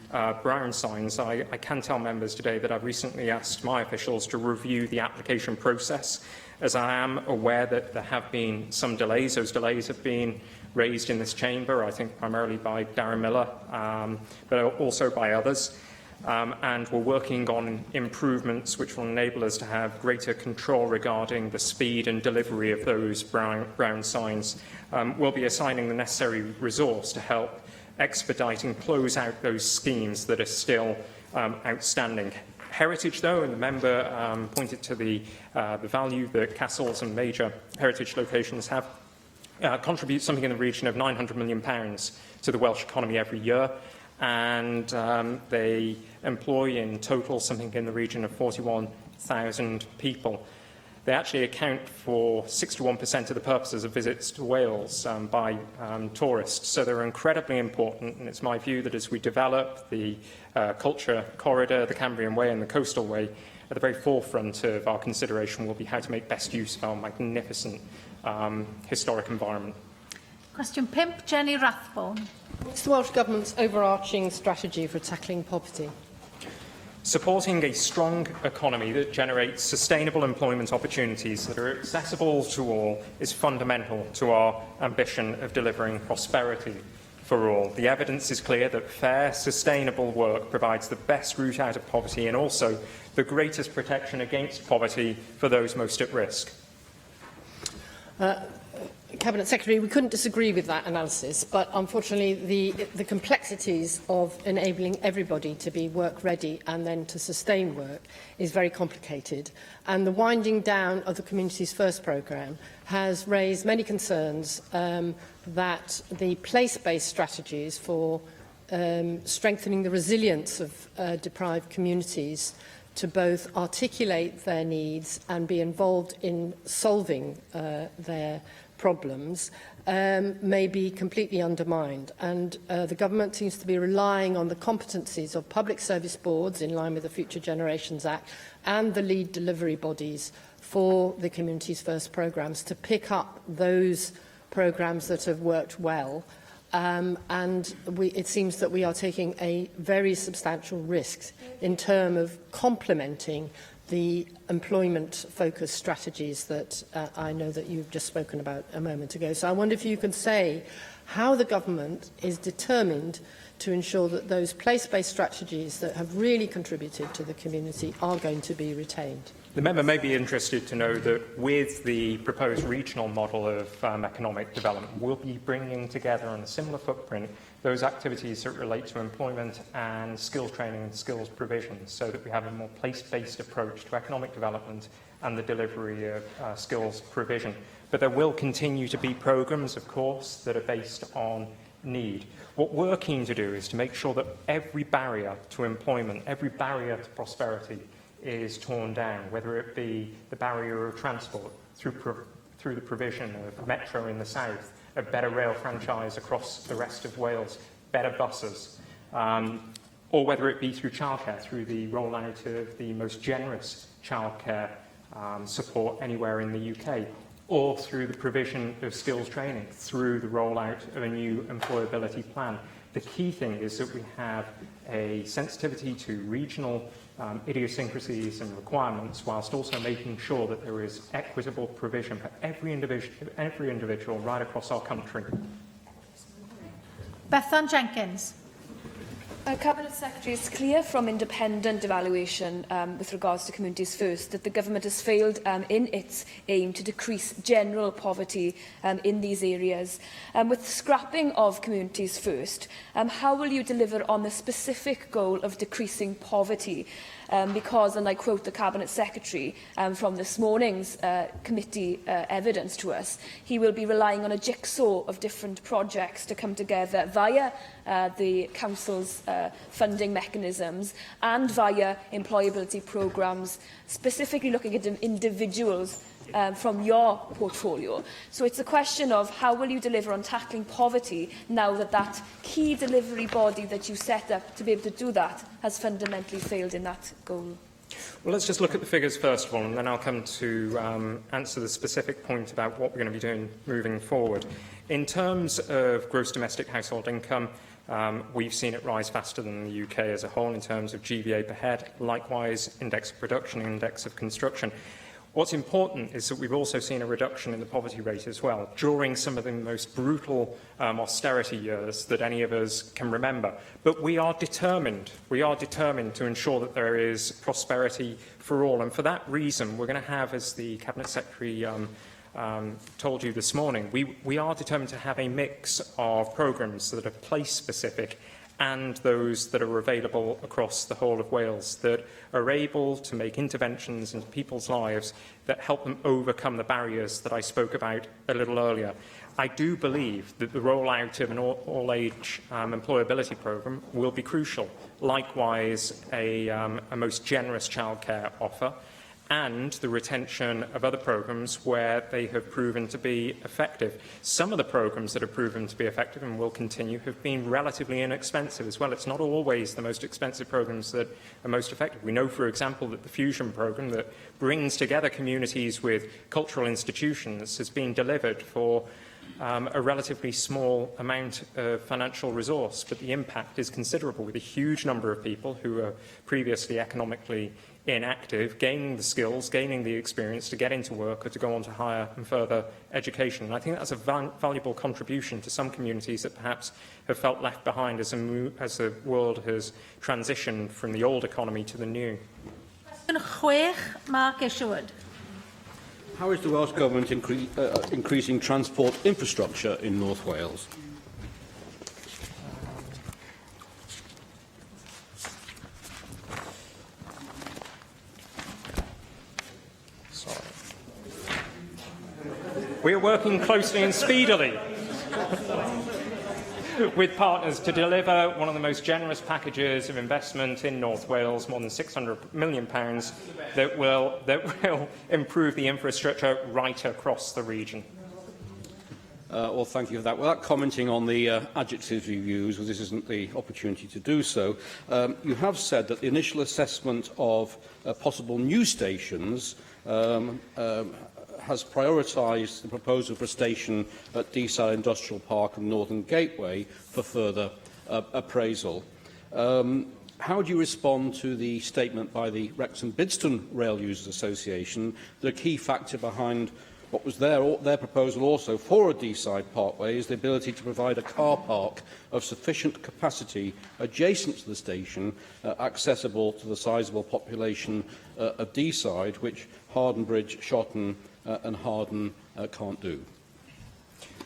[SPEAKER 5] brown signs, I can tell members today that I've recently asked my officials to review the application process, as I am aware that there have been some delays. Those delays have been raised in this chamber, I think primarily by Darren Miller, but also by others. And we're working on improvements which will enable us to have greater control regarding the speed and delivery of those brown signs. We'll be assigning the necessary resource to help expedite and close out those schemes that are still outstanding. Heritage, though, and the member pointed to the value that castles and major heritage locations have, contribute something in the region of £900 million to the Welsh economy every year. And they employ in total something in the region of 41,000 people. They actually account for 61% of the purposes of visits to Wales by tourists. So they're incredibly important, and it's my view that as we develop the culture corridor, the Cambrian Way and the Coastal Way, at the very forefront of our consideration will be how to make best use of our magnificent historic environment.
[SPEAKER 1] Question 5, Jenny Rathbone.
[SPEAKER 15] What's the Welsh Government's overarching strategy for tackling poverty?
[SPEAKER 5] Supporting a strong economy that generates sustainable employment opportunities that are accessible to all is fundamental to our ambition of delivering prosperity for all. The evidence is clear that fair, sustainable work provides the best route out of poverty and also the greatest protection against poverty for those most at risk.
[SPEAKER 15] Cabinet Secretary, we couldn't disagree with that analysis, but unfortunately the complexities of enabling everybody to be work ready and then to sustain work is very complicated. And the winding down of the Communities First programme has raised many concerns that the place-based strategies for strengthening the resilience of deprived communities to both articulate their needs and be involved in solving their problems may be completely undermined. And the government seems to be relying on the competencies of public service boards in line with the Future Generations Act and the lead delivery bodies for the Communities First programmes to pick up those programmes that have worked well. It seems that we are taking a very substantial risk in terms of complementing the employment-focused strategies that I know that you've just spoken about a moment ago. So I wonder if you could say how the government is determined to ensure that those place-based strategies that have really contributed to the community are going to be retained.
[SPEAKER 5] The member may be interested to know that with the proposed regional model of economic development, we'll be bringing together on a similar footprint those activities that relate to employment and skills training and skills provision, so that we have a more place-based approach to economic development and the delivery of skills provision. But there will continue to be programmes, of course, that are based on need. What we're keen to do is to make sure that every barrier to employment, every barrier to prosperity is torn down, whether it be the barrier of transport through the provision of metro in the south, a better rail franchise across the rest of Wales, better buses, or whether it be through childcare, through the rollout of the most generous childcare support anywhere in the UK, or through the provision of skills training, through the rollout of a new employability plan. The key thing is that we have a sensitivity to regional idiosyncrasies and requirements, whilst also making sure that there is equitable provision for every individual right across our country.
[SPEAKER 1] Bethan Jenkins.
[SPEAKER 16] Cabinet Secretary, it's clear from independent evaluation with regards to Communities First that the Government has failed in its aim to decrease general poverty in these areas. With scrapping of Communities First, how will you deliver on the specific goal of decreasing poverty? Because, and I quote the Cabinet Secretary from this morning's committee evidence to us, he will be relying on a jigsaw of different projects to come together via the Council's funding mechanisms and via employability programmes, specifically looking at individuals from your portfolio. So it's a question of how will you deliver on tackling poverty now that that key delivery body that you set up to be able to do that has fundamentally failed in that goal?
[SPEAKER 5] Well, let's just look at the figures first of all, and then I'll come to answer the specific point about what we're going to be doing moving forward. In terms of gross domestic household income, we've seen it rise faster than the UK as a whole in terms of GVA per head, likewise index of production, index of construction. What's important is that we've also seen a reduction in the poverty rate as well during some of the most brutal austerity years that any of us can remember. But we are determined to ensure that there is prosperity for all. And for that reason, we're going to have, as the Cabinet Secretary told you this morning, we are determined to have a mix of programmes that are place-specific and those that are available across the whole of Wales, that are able to make interventions in people's lives that help them overcome the barriers that I spoke about a little earlier. I do believe that the rollout of an all-age employability programme will be crucial. Likewise, a most generous childcare offer and the retention of other programmes where they have proven to be effective. Some of the programmes that have proven to be effective and will continue have been relatively inexpensive as well. It's not always the most expensive programmes that are most effective. We know, for example, that the Fusion programme that brings together communities with cultural institutions has been delivered for a relatively small amount of financial resource, but the impact is considerable, with a huge number of people who are previously economically inactive, gaining the skills, gaining the experience to get into work or to go on to higher and further education. And I think that's a valuable contribution to some communities that perhaps have felt left behind as the world has transitioned from the old economy to the new.
[SPEAKER 1] Question 6, Mark Isherwood.
[SPEAKER 17] How is the Welsh Government increasing transport infrastructure in North Wales?
[SPEAKER 5] We are working closely and speedily with partners to deliver one of the most generous packages of investment in North Wales, more than £600 million, that will improve the infrastructure right across the region.
[SPEAKER 17] Well, thank you for that. Without commenting on the adjectives you use, because this isn't the opportunity to do so, you have said that the initial assessment of possible new stations has prioritised the proposal for a station at Deeside Industrial Park and Northern Gateway for further appraisal. How do you respond to the statement by the Wrexham Bidston Rail Users Association that a key factor behind what was their proposal also for a Deeside Parkway is the ability to provide a car park of sufficient capacity adjacent to the station, accessible to the sizeable population of Deeside, which Harden Bridge, Shotton and Harden can't do?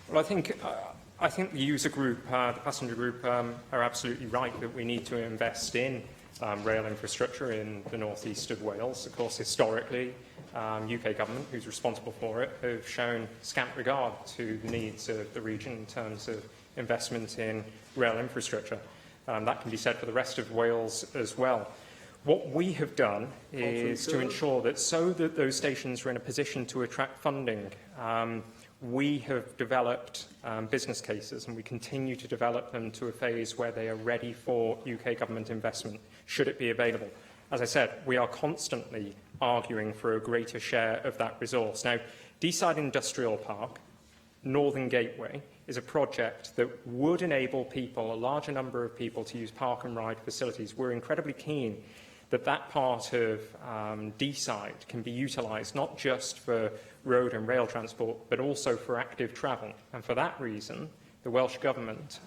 [SPEAKER 5] Well, I think the user group, the passenger group, are absolutely right that we need to invest in rail infrastructure in the northeast of Wales. Of course, historically, UK government, who's responsible for it, have shown scant regard to the needs of the region in terms of investment in rail infrastructure. That can be said for the rest of Wales as well. What we have done is to ensure that so that those stations are in a position to attract funding, we have developed business cases, and we continue to develop them to a phase where they are ready for UK government investment, should it be available. As I said, we are constantly arguing for a greater share of that resource. Now, Deeside Industrial Park, Northern Gateway, is a project that would enable people, a larger number of people, to use park and ride facilities. We're incredibly keen that that part of Deeside can be utilised not just for road and rail transport, but also for active travel. And for that reason, the Welsh Government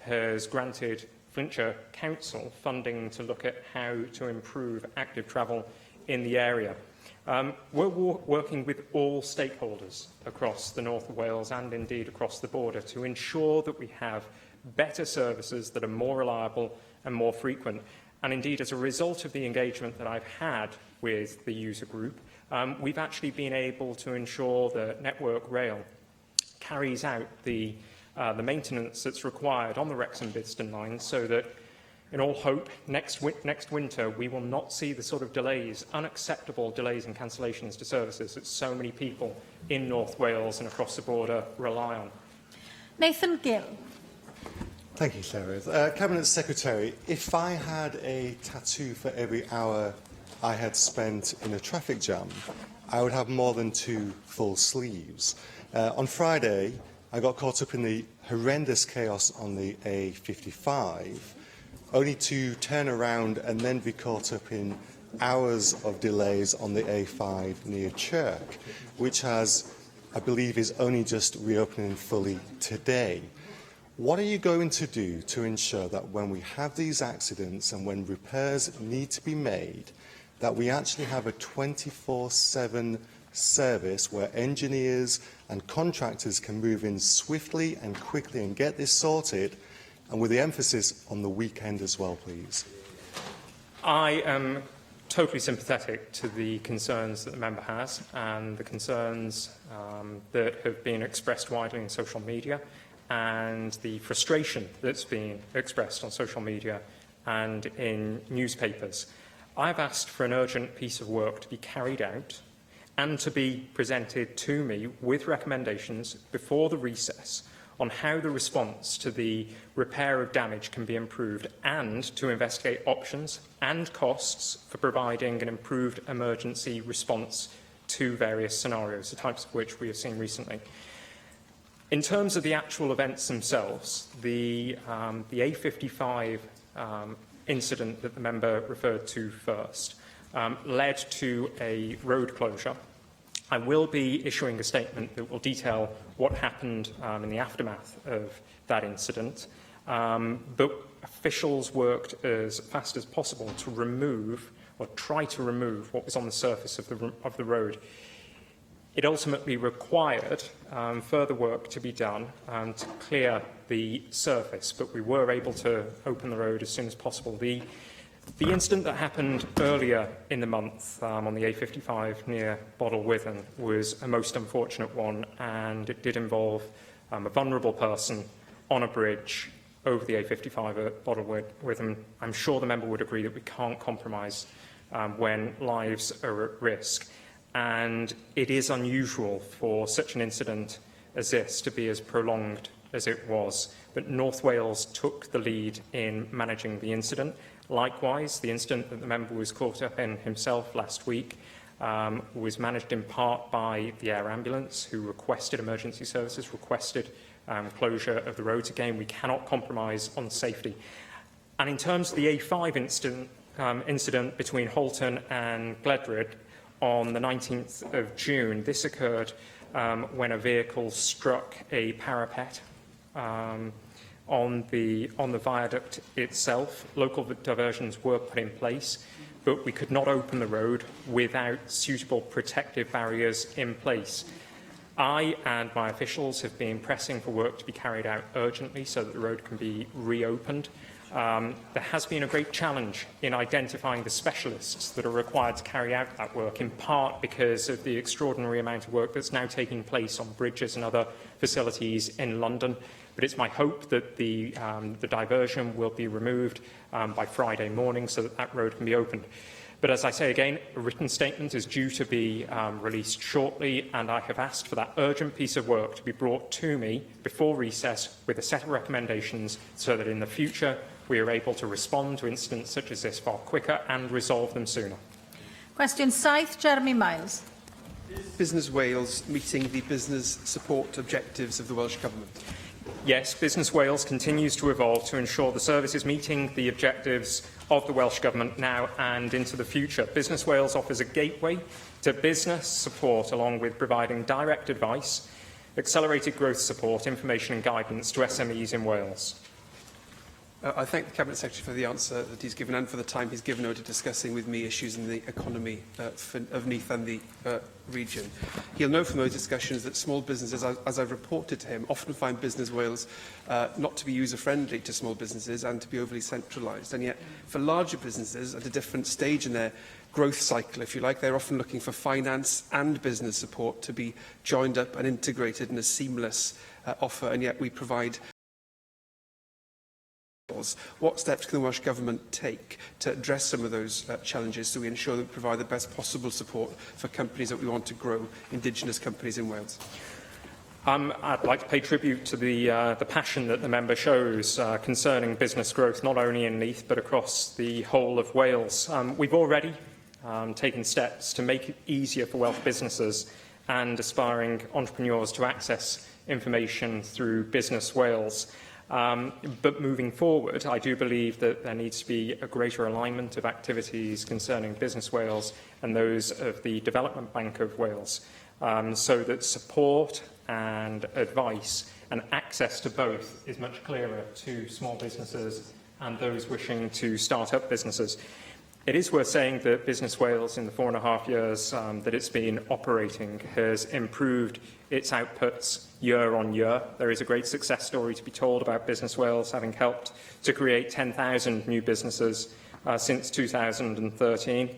[SPEAKER 5] has granted Flintshire Council funding to look at how to improve active travel in the area. We're working with all stakeholders across the north of Wales and indeed across the border to ensure that we have better services that are more reliable and more frequent. And indeed, as a result of the engagement that I've had with the user group, we've actually been able to ensure that Network Rail carries out the maintenance that's required on the Wrexham Bidston line, so that, in all hope, next winter we will not see the sort of delays, unacceptable delays and cancellations to services that so many people in North Wales and across the border rely on.
[SPEAKER 1] Nathan Gill.
[SPEAKER 18] Thank you, Sarah. Cabinet Secretary, if I had a tattoo for every hour I had spent in a traffic jam, I would have more than 2 full sleeves. On Friday, I got caught up in the horrendous chaos on the A55, only to turn around and then be caught up in hours of delays on the A5 near Chirk, which has, I believe, is only just reopening fully today. What are you going to do to ensure that when we have these accidents and when repairs need to be made, that we actually have a 24/7 service where engineers and contractors can move in swiftly and quickly and get this sorted, and with the emphasis on the weekend as well, please?
[SPEAKER 5] I am totally sympathetic to the concerns that the member has and the concerns that have been expressed widely in social media, and the frustration that's been expressed on social media and in newspapers. I've asked for an urgent piece of work to be carried out and to be presented to me with recommendations before the recess on how the response to the repair of damage can be improved, and to investigate options and costs for providing an improved emergency response to various scenarios, the types of which we have seen recently. In terms of the actual events themselves, the A55 incident that the member referred to first led to a road closure. I will be issuing a statement that will detail what happened in the aftermath of that incident, but officials worked as fast as possible to remove, or try to remove, what was on the surface of the road. It ultimately required further work to be done to clear the surface, but we were able to open the road as soon as possible. The incident that happened earlier in the month on the A55 near Bodlewyddan was a most unfortunate one, and it did involve a vulnerable person on a bridge over the A55 at Bodlewyddan. I'm sure the member would agree that we can't compromise when lives are at risk, and it is unusual for such an incident as this to be as prolonged as it was. But North Wales took the lead in managing the incident. Likewise, the incident that the member was caught up in himself last week was managed in part by the air ambulance, who requested emergency services, requested closure of the roads. Again, we cannot compromise on safety. And in terms of the A5 incident between Halton and Gledrid on the 19th of June, this occurred when a vehicle struck a parapet on the viaduct itself. Local diversions were put in place, but we could not open the road without suitable protective barriers in place. I and my officials have been pressing for work to be carried out urgently so that the road can be reopened. There has been a great challenge in identifying the specialists that are required to carry out that work, in part because of the extraordinary amount of work that's now taking place on bridges and other facilities in London. But it's my hope that the diversion will be removed by Friday morning so that that road can be opened. But as I say again, a written statement is due to be released shortly, and I have asked for that urgent piece of work to be brought to me before recess with a set of recommendations so that in the future we are able to respond to incidents such as this far quicker and resolve them sooner.
[SPEAKER 1] Question 7, Jeremy Miles.
[SPEAKER 2] Business Wales meeting the business support objectives of the Welsh Government?
[SPEAKER 5] Yes, Business Wales continues to evolve to ensure the service is meeting the objectives of the Welsh Government now and into the future. Business Wales offers a gateway to business support, along with providing direct advice, accelerated growth support, information and guidance to SMEs in Wales.
[SPEAKER 2] I thank the Cabinet Secretary for the answer that he's given and for the time he's given over to discussing with me issues in the economy of Neath and the region. He'll know from those discussions that small businesses, as I've reported to him, often find Business Wales not to be user-friendly to small businesses and to be overly centralised. And yet, for larger businesses at a different stage in their growth cycle, if you like, they're often looking for finance and business support to be joined up and integrated in a seamless offer, and yet we provide. What steps can the Welsh Government take to address some of those challenges so we ensure that we provide the best possible support for companies that we want to grow, indigenous companies in Wales?
[SPEAKER 5] I'd like to pay tribute to the passion that the member shows concerning business growth, not only in Neath but across the whole of Wales. We've already taken steps to make it easier for Welsh businesses and aspiring entrepreneurs to access information through Business Wales. But moving forward, I do believe that there needs to be a greater alignment of activities concerning Business Wales and those of the Development Bank of Wales, so that support and advice and access to both is much clearer to small businesses and those wishing to start up businesses. It is worth saying that Business Wales, in the 4.5 years that it's been operating, has improved its outputs year on year. There is a great success story to be told about Business Wales, having helped to create 10,000 new businesses since 2013.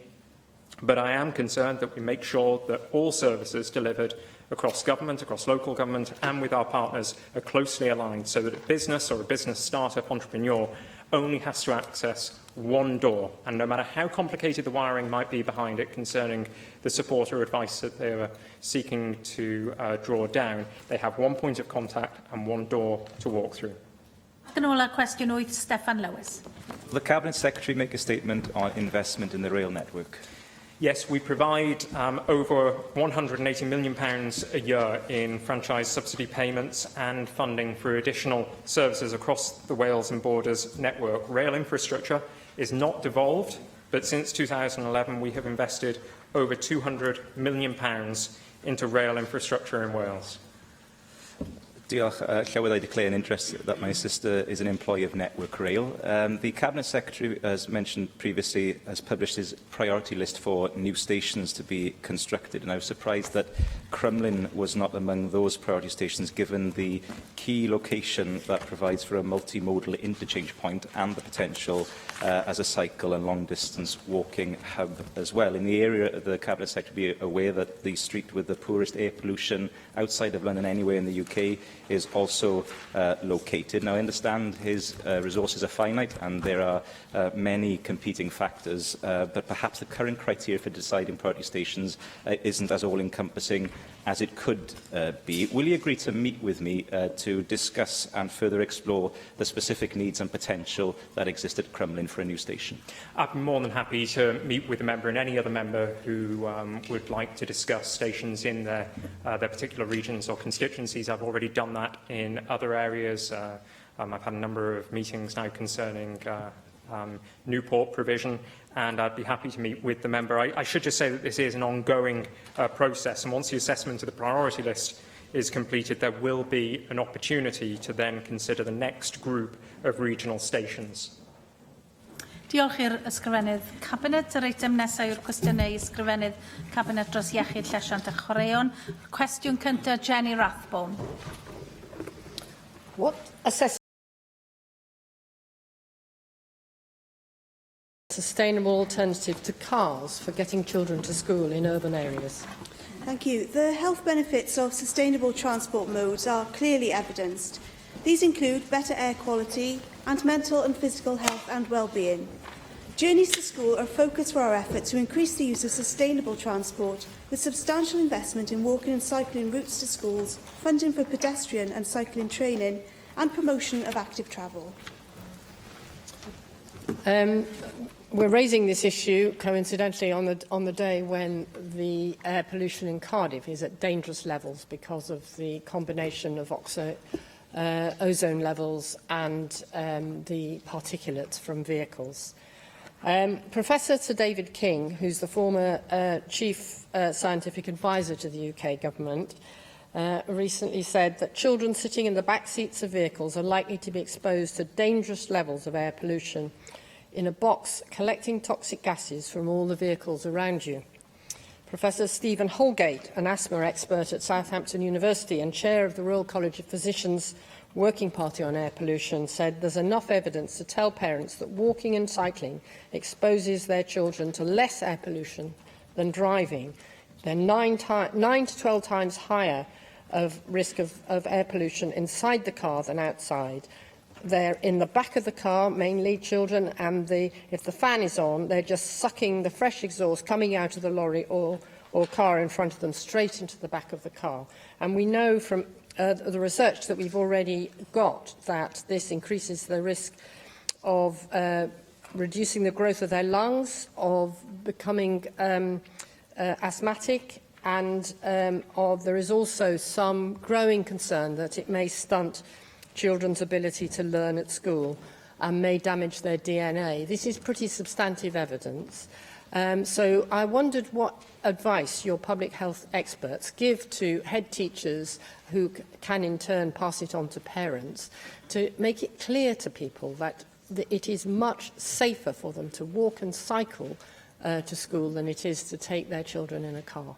[SPEAKER 5] But I am concerned that we make sure that all services delivered across government, across local government and with our partners are closely aligned, so that a business or a business start-up entrepreneur only has to access one door, and no matter how complicated the wiring might be behind it concerning the support or advice that they are seeking to draw down, they have one point of contact and one door to walk through.
[SPEAKER 1] Yn ôl ar cwestiwn 8, Steffan Lewis.
[SPEAKER 19] Will the Cabinet Secretary make a statement on investment in the rail network?
[SPEAKER 5] Yes, we provide over £180 million a year in franchise subsidy payments and funding for additional services across the Wales and Borders network. Rail infrastructure is not devolved, but since 2011 we have invested over £200 million into rail infrastructure in Wales.
[SPEAKER 19] Diolch. Llywydd, I declare an interest that my sister is an employee of Network Rail. The Cabinet Secretary, as mentioned previously, has published his priority list for new stations to be constructed, and I was surprised that Crumlin was not among those priority stations, given the key location that provides for a multimodal interchange point and the potential as a cycle and long-distance walking hub as well. In the area, the Cabinet Secretary be aware that the street with the poorest air pollution outside of London anywhere in the UK is also located. Now, I understand his resources are finite and there are many competing factors, but perhaps the current criteria for deciding priority stations isn't as all-encompassing as it could be. Will you agree to meet with me to discuss and further explore the specific needs and potential that exist at Crumlin for a new station?
[SPEAKER 5] I'd be more than happy to meet with the member and any other member who would like to discuss stations in their particular regions or constituencies. I've already done that in other areas. I've had a number of meetings now concerning Newport provision, and I'd be happy to meet with the member. I should just say that this is an ongoing process, and once the assessment of the priority list is completed, there will be an opportunity to then consider the next group of regional stations.
[SPEAKER 1] Diolch i'r ysgrifennydd Cabinet. Yr eitem nesaf yw'r cwestiynau ysgrifennydd Cabinet dros iechyd, llesiant a chwaraeon. Cwestiwn cyntaf, Jenny Rathbone.
[SPEAKER 15] What sustainable alternative to cars for getting children to school in urban areas?
[SPEAKER 20] Thank you. The health benefits of sustainable transport modes are clearly evidenced. These include better air quality and mental and physical health and well-being. Journeys to school are a focus for our effort to increase the use of sustainable transport, with substantial investment in walking and cycling routes to schools, funding for pedestrian and cycling training, and promotion of active travel.
[SPEAKER 15] We're raising this issue, coincidentally, on the day when the air pollution in Cardiff is at dangerous levels because of the combination of ozone levels and the particulates from vehicles. Professor Sir David King, who's the former Chief Scientific Advisor to the UK Government, recently said that children sitting in the back seats of vehicles are likely to be exposed to dangerous levels of air pollution in a box collecting toxic gases from all the vehicles around you. Professor Stephen Holgate, an asthma expert at Southampton University and chair of the Royal College of Physicians Working Party on Air Pollution, said there's enough evidence to tell parents that walking and cycling exposes their children to less air pollution than driving. They're 9 to 12 times higher of risk of air pollution inside the car than outside. They're in the back of the car, mainly children, and if the fan is on, they're just sucking the fresh exhaust coming out of the lorry or car in front of them straight into the back of the car. And we know from the research that we've already got that this increases the risk of reducing the growth of their lungs, of becoming asthmatic, and there is also some growing concern that it may stunt children's ability to learn at school and may damage their DNA. This is pretty substantive evidence. So I wondered what advice your public health experts give to head teachers who can in turn pass it on to parents to make it clear to people that it is much safer for them to walk and cycle to school than it is to take their children in a car.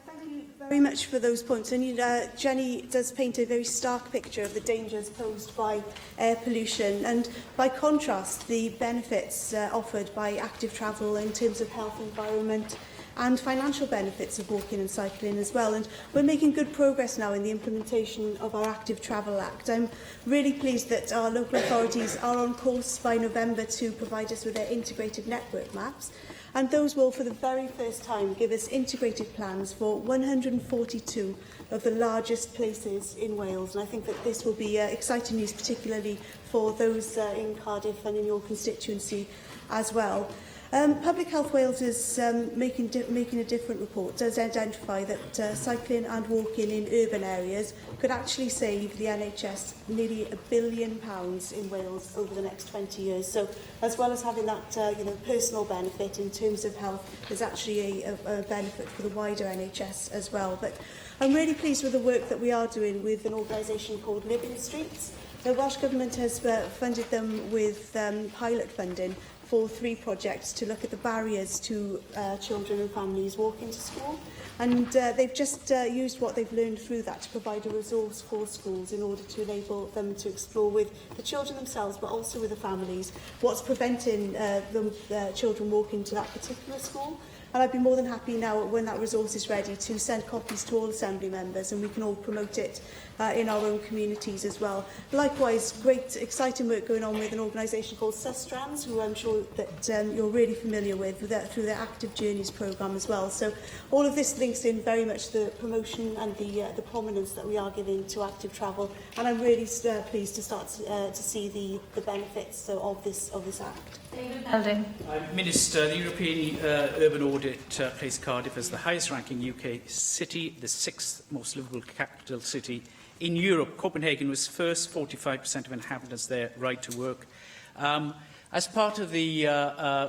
[SPEAKER 20] Thank you very much for those points. And Jenny does paint a very stark picture of the dangers posed by air pollution and, by contrast, the benefits offered by active travel in terms of health, environment and financial benefits of walking and cycling as well. And we're making good progress now in the implementation of our Active Travel Act. I'm really pleased that our local authorities are on course by November to provide us with their integrated network maps. And those will, for the very first time, give us integrated plans for 142 of the largest places in Wales. And I think that this will be exciting news, particularly for those in Cardiff and in your constituency as well. Public Health Wales is making a different report, does identify that cycling and walking in urban areas could actually save the NHS nearly £1 billion in Wales over the next 20 years. So as well as having that personal benefit in terms of health, there's actually a benefit for the wider NHS as well. But I'm really pleased with the work that we are doing with an organisation called Living Streets. The Welsh Government has funded them with pilot funding for 3 projects to look at the barriers to children and families walking to school. And they've just used what they've learned through that to provide a resource for schools in order to enable them to explore with the children themselves, but also with the families, what's preventing the children walking to that particular school. And I'd be more than happy now, when that resource is ready, to send copies to all Assembly members, and we can all promote it in our own communities as well. Likewise, great exciting work going on with an organisation called Sustrans, who I'm sure that you're really familiar with through their Active Journeys programme as well. So all of this links in very much the promotion and the prominence that we are giving to active travel, and I'm really pleased to start to see the benefits of this Act.
[SPEAKER 1] David Melding.
[SPEAKER 11] Minister, the European Urban Audit placed Cardiff as the highest-ranking UK city, the 6th most livable capital city in Europe. Copenhagen was first, 45% of inhabitants there right to work. As part of the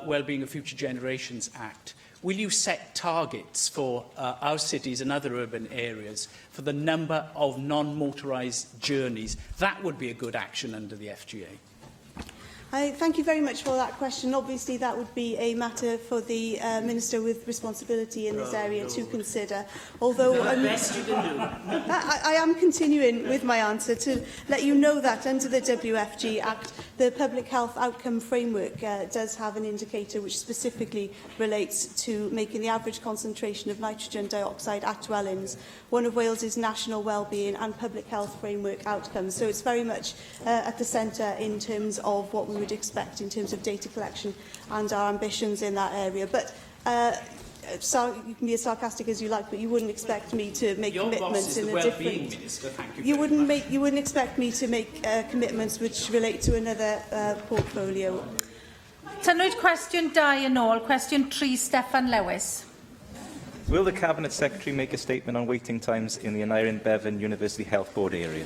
[SPEAKER 11] Wellbeing of Future Generations Act, will you set targets for our cities and other urban areas for the number of non-motorised journeys? That would be a good action under the FGA.
[SPEAKER 20] Thank you very much for that question. Obviously, that would be a matter for the Minister with responsibility in this area to consider. Although I am continuing with my answer to let you know that under the WFG Act, the Public Health Outcome Framework does have an indicator which specifically relates to making the average concentration of nitrogen dioxide at dwellings one of Wales's national wellbeing and public health framework outcomes. So it's very much at the centre in terms of what we would expect in terms of data collection and our ambitions in that area. But you can be as sarcastic as you like, but you wouldn't expect me to make commitments in a different.
[SPEAKER 11] Minister,
[SPEAKER 20] you wouldn't expect me to make commitments which relate to another portfolio.
[SPEAKER 1] Tynwyd cwestiwn 2 yn ôl, cwestiwn 3, Steffan Lewis.
[SPEAKER 19] Will the Cabinet Secretary make a statement on waiting times in the Aneurin Bevan University Health Board area?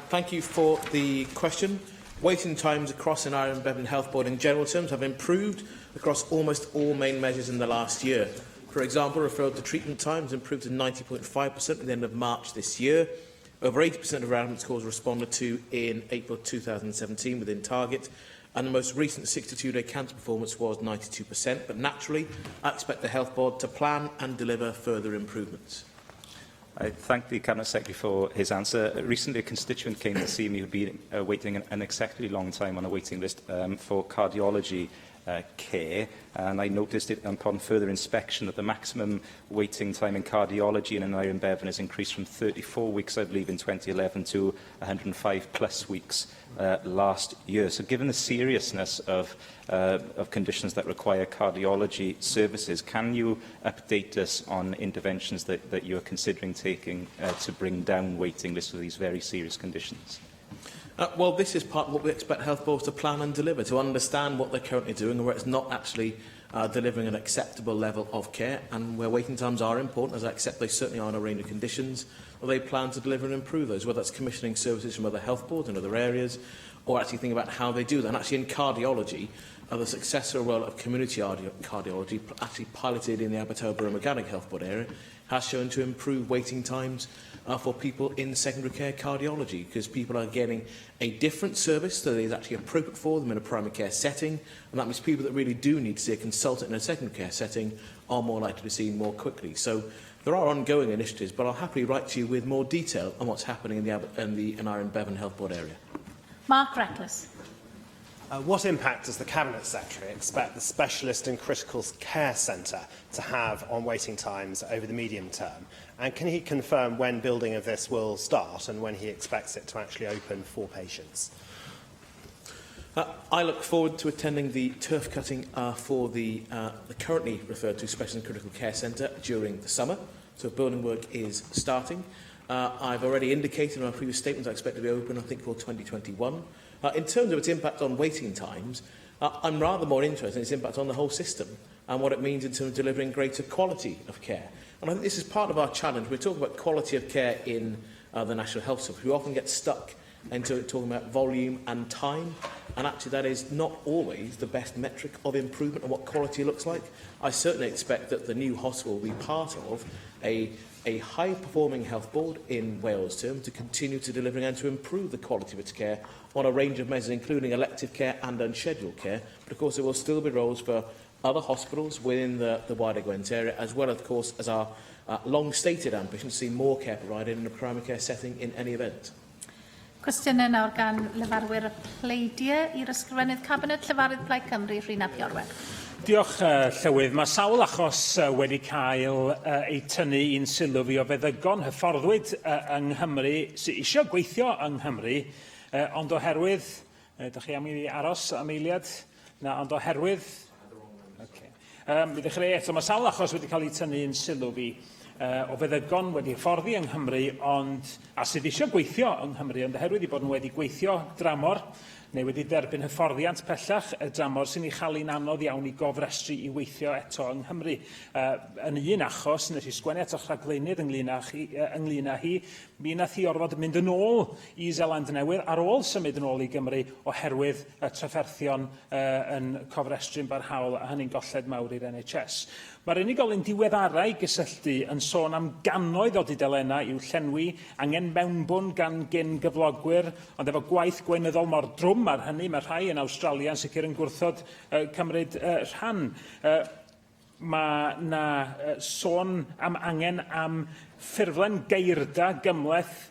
[SPEAKER 3] Thank you for the question. Waiting times across Aneurin Bevan Health Board in general terms have improved across almost all main measures in the last year. For example, referral to treatment times improved to 90.5% at the end of March this year. Over 80% of relevant scores responded to in April 2017 within target, and the most recent 62-day cancer performance was 92%. But naturally, I expect the Health Board to plan and deliver further improvements.
[SPEAKER 19] I thank the Cabinet Secretary for his answer. Recently, a constituent came to see me who'd been waiting an unacceptably long time on a waiting list for cardiology care, and I noticed it upon further inspection that the maximum waiting time in cardiology in Aneurin Bevan has increased from 34 weeks, I believe, in 2011 to 105 plus weeks last year. So given the seriousness of conditions that require cardiology services, can you update us on interventions that you are considering taking to bring down waiting lists for these very serious conditions?
[SPEAKER 3] Well, this is part of what we expect health boards to plan and deliver, to understand what they're currently doing and where it's not actually delivering an acceptable level of care, and where waiting times are important, as I accept they certainly are in a range of conditions, or they plan to deliver and improve those, whether that's commissioning services from other health boards and other areas, or actually think about how they do that. And actually in cardiology, the successful role of community cardiology, actually piloted in the Abertawe Organic Health Board area, has shown to improve waiting times for people in secondary care cardiology, because people are getting a different service that is actually appropriate for them in a primary care setting, and that means people that really do need to see a consultant in a secondary care setting are more likely to be seen more quickly. So there are ongoing initiatives, but I'll happily write to you with more detail on what's happening in the Aneurin Bevan Health Board area.
[SPEAKER 1] Mark Reckless.
[SPEAKER 21] What impact does the Cabinet Secretary expect the Specialist and Critical Care Centre to have on waiting times over the medium term? And can he confirm when building of this will start and when he expects it to actually open for patients?
[SPEAKER 3] I look forward to attending the turf cutting for the currently referred to Specialist and Critical Care Centre during the summer. So building work is starting. I've already indicated in my previous statements I expect to be open, I think, for 2021. In terms of its impact on waiting times, I'm rather more interested in its impact on the whole system and what it means in terms of delivering greater quality of care. And I think this is part of our challenge. We talk about quality of care in the National Health Service. We often get stuck into talking about volume and time, and actually that is not always the best metric of improvement of what quality looks like. I certainly expect that the new hospital will be part of a high-performing health board in Wales terms to continue to deliver and to improve the quality of its care on a range of measures, including elective care and unscheduled care. But of course, there will still be roles for other hospitals within the wider Gwent area, as well, of course, as our long-stated ambition to see more care provided in a primary care setting in any event.
[SPEAKER 1] Cwestiynau nawr gan Lefarwyr y Pleidiau i'r ysgrifennydd Cabinet, Llyfarydd Plaid Cymru, Rhina Piorwen.
[SPEAKER 22] Diolch, Llywydd. Mae sawl achos wedi cael eu tynnu i'n sylw fi o feddygon hyfforddwyd yng Nghymru sydd eisiau gweithio yng Nghymru, ond oherwydd, ydych chi am i aros am eiliad? Na, ond oherwydd... Mi ddechrau eto, mae sawl achos wedi cael eu tynnu i'n sylw fi o feddygon wedi hyfforddi yng Nghymru, a sydd eisiau gweithio yng Nghymru, ond oherwydd i bod nhw wedi gweithio dramor, neu wedi derbyn hyfforddiant pellach y dramor sy'n ei chael anodd iawn i gofrestru i weithio eto yng Nghymru. Yn un achos, nes i sgwennu eto rhaglennydd ynglyn â hi, mi nath hi orfod mynd yn ôl i Zeland Newydd ar ôl symud yn ôl i Gymru oherwydd y trafferthion yn cofrestru'n barhaol, a hynny'n golled mawr i'r NHS. Mae'r unigolyn diweddarau gysylltu yn sôn am gannoedd o dudalennau i'w llenwi, angen mewnbwn gan gyflogwyr, ond efo gwaith gweinyddol mor drwm ar hynny, mae rhai yn Awstralia yn sicr yn gwrthod cymryd rhan. Mae na sôn am angen am ffurflen geirda gymleth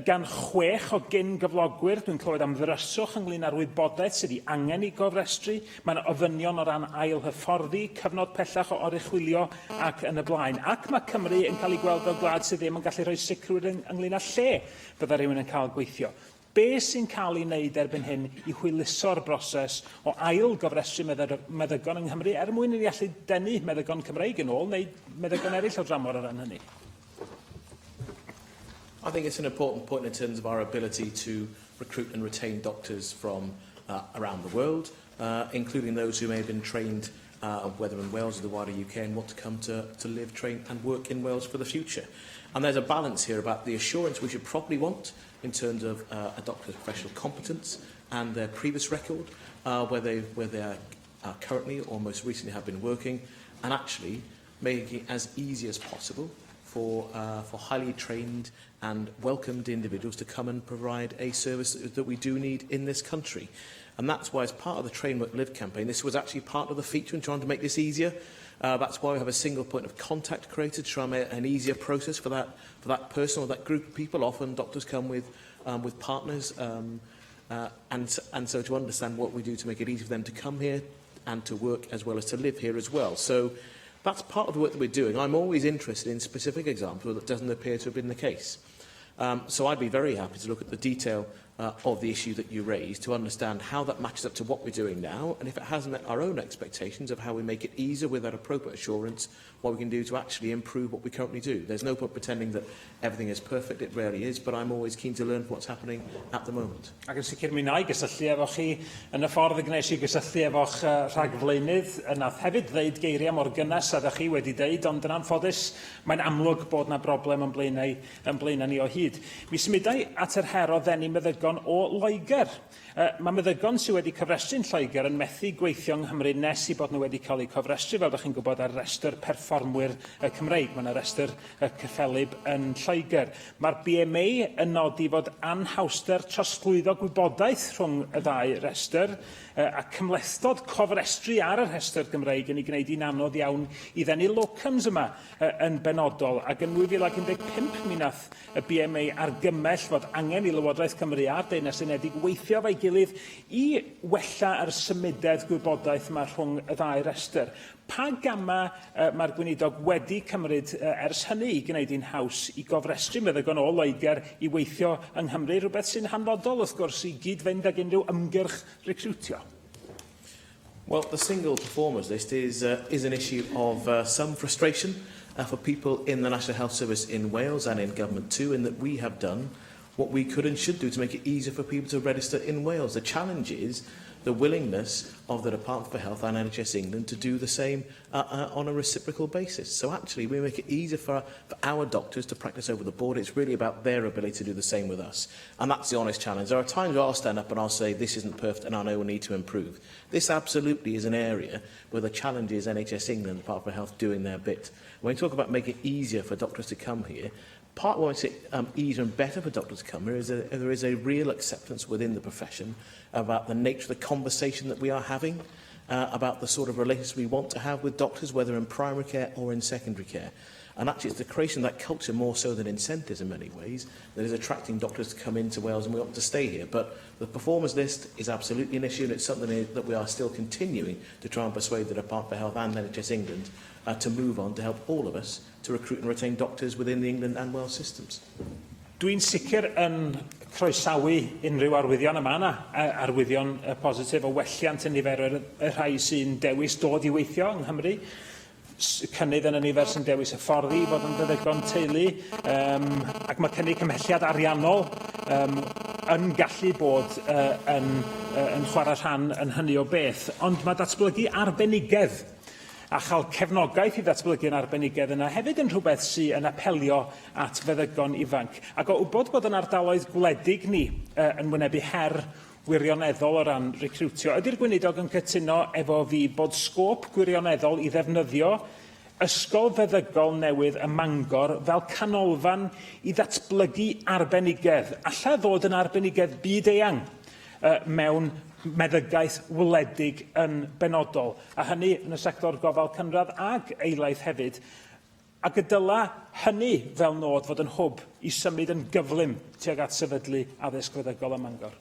[SPEAKER 22] gan 6 o gyflogwyr. Dwi'n clywed am ddryswch ynglyn â'r wybodaeth sydd wedi angen i gofrestru. Mae'n ofynion o ran ail hyfforddi, cyfnod pellach o oruchwylio ac yn y blaen. Ac mae Cymru yn cael ei gweld fel gwlad sydd ddim yn gallu rhoi sicrwydd ynglyn â lle bydda rhywun yn cael gweithio. Be sy'n cael ei wneud erbyn hyn i hwyluso'r broses o ail gofrestru meddygon yng Nghymru mwyn i ni allu denu meddygon Cymreig yn ôl neu meddygon eraill o dramor o ran hynny?
[SPEAKER 3] I think it's an important point in terms of our ability to recruit and retain doctors from around the world, including those who may have been trained, whether in Wales or the wider UK, and want to come to live, train and work in Wales for the future. And there's a balance here about the assurance we should probably want in terms of a doctor's professional competence and their previous record, where they are currently or most recently have been working, and actually making it as easy as possible for highly trained and welcomed individuals to come and provide a service that we do need in this country. And that's why, as part of the Train, Work, Live campaign, this was actually part of the feature in trying to make this easier. That's why we have a single point of contact created to try and make an easier process for that person or that group of people. Often doctors come with partners, and so to understand what we do to make it easy for them to come here and to work as well as to live here as well. So that's part of the work that we're doing. I'm always interested in specific examples where that doesn't appear to have been the case. So I'd be very happy to look at the detail of the issue that you raised to understand how that matches up to what we're doing now, and if it hasn't met our own expectations of how we make it easier with that appropriate assurance, what we can do to actually improve what we currently do. There's no point pretending that everything is perfect, it rarely is, but I'm always keen to learn what's happening at the moment.
[SPEAKER 22] Ac yn sicr mi na i gysylltu efo chi yn y ffordd y gwnes i gysylltu efo'ch rhagflaenydd, nath hefyd ddeud geiriau mor gynnes a ddech chi wedi deud, ond yn anffodus mae'n amlwg bod na broblem yn blaenau ni o hyd. Mi symudai at yr her o ddenu meddygon o Loegr. Mae meddygon sydd wedi cofrestru'n Lloegr yn methu gweithio yng Nghymru nes i bod nhw wedi cael eu cofrestru, fel ydych chi'n gwybod, ar restr perfformwyr Cymreig. Mae yna restr cyffelib yn Lloegr. Mae'r BMA yn nodi fod anhawster trosglwyddo gwybodaeth rhwng y ddau restr, a cymlethdod cofrestru ar y restr Gymreig yn ei gwneud i'n anodd iawn i ddenu locums yma yn benodol. Ac yn 2015 mi nath y BMA argymell fod angen i Lywodraeth Cymru a'r Deyrnas Unedig weithio efo'i gilydd i wella yr symudedd gwybodaeth yma rhwng y ddau restr. Pa gama mae'r gweinidog wedi cymryd ers hynny i gwneud i'n haws i gofrestru meddygon o Loegr i weithio yng Nghymru, rhywbeth sy'n hanfodol, wrth gwrs, i gyd-fynd ag unrhyw ymgyrch recrwtio?
[SPEAKER 4] Well, the single performers list is an issue of some frustration for people in the National Health Service in Wales and in government too, in that we have done what we could and should do to make it easier for people to register in Wales. The challenge is the willingness of the Department for Health and NHS England to do the same on a reciprocal basis. So actually, we make it easier for our doctors to practice over the border. It's really about their ability to do the same with us. And that's the honest challenge. There are times where I'll stand up and I'll say, this isn't perfect and I know we need to improve. This absolutely is an area where the challenge is NHS England and the Department for Health doing their bit. When we talk about making it easier for doctors to come here, part of what makes it easier and better for doctors to come here is that there is a real acceptance within the profession about the nature of the conversation that we are having, about the sort of relations we want to have with doctors, whether in primary care or in secondary care. And actually, it's the creation of that culture more so than incentives in many ways that is attracting doctors to come into Wales and we want to stay here. But the performers list is absolutely an issue, and it's something that we are still continuing to try and persuade the Department for Health and NHS England to move on to help all of us to recruit and retain doctors within the England and Wales systems.
[SPEAKER 22] Dwi'n sicr yn croesawu unrhyw arwyddion yma yna, arwyddion positif o welliant yn nifer y rhai sy'n dewis dod i weithio yng Nghymru, cynnydd yn y nifer sy'n dewis y ffordd i fod yn feddygon teulu, ac mae cynnig cymhelliad ariannol yn gallu bod yn chwarae rhan yn hynny o beth, ond mae datblygu arbenigedd a chael cefnogaeth i ddatblygu yn arbenigedd yna hefyd yn rhywbeth sy'n apelio at feddygon ifanc. Ac o wybod bod yn ardaloedd gwledig ni yn wynebu her gwirioneddol o ran recrwtio, ydy'r gweinidog yn cytuno efo fi bod sgôp gwirioneddol i ddefnyddio ysgol feddygol newydd ym Mangor fel canolfan i ddatblygu arbenigedd, alla ddod yn arbenigedd byd-eang mewn meddygaeth wledig yn benodol, a hynny yn y sector gofal cynradd ag eilaidd hefyd. Ac y dyla hynny fel nod fod yn hwb i symud yn gyflym tuag at sefydlu addysg feddygol ym Mangor.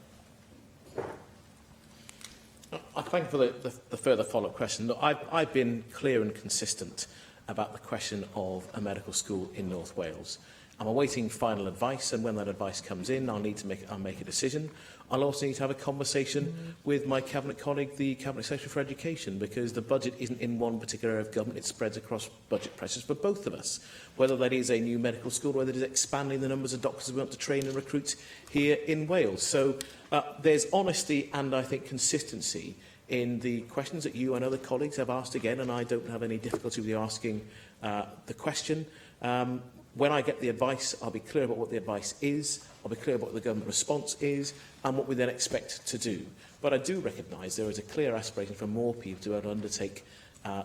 [SPEAKER 4] I thank you for the further follow-up question. Look, I've been clear and consistent about the question of a medical school in North Wales. I'm awaiting final advice, and when that advice comes in, I'll make a decision. I'll also need to have a conversation with my Cabinet colleague, the Cabinet Secretary for Education, because the budget isn't in one particular area of government, it spreads across budget pressures for both of us. Whether that is a new medical school, or whether it is expanding the numbers of doctors we want to train and recruit here in Wales. So there's honesty and, I think, consistency in the questions that you and other colleagues have asked again, and I don't have any difficulty with you asking the question. When I get the advice, I'll be clear about what the advice is, I'll be clear about what the government response is, and what we then expect to do. But I do recognise there is a clear aspiration for more people to be able to undertake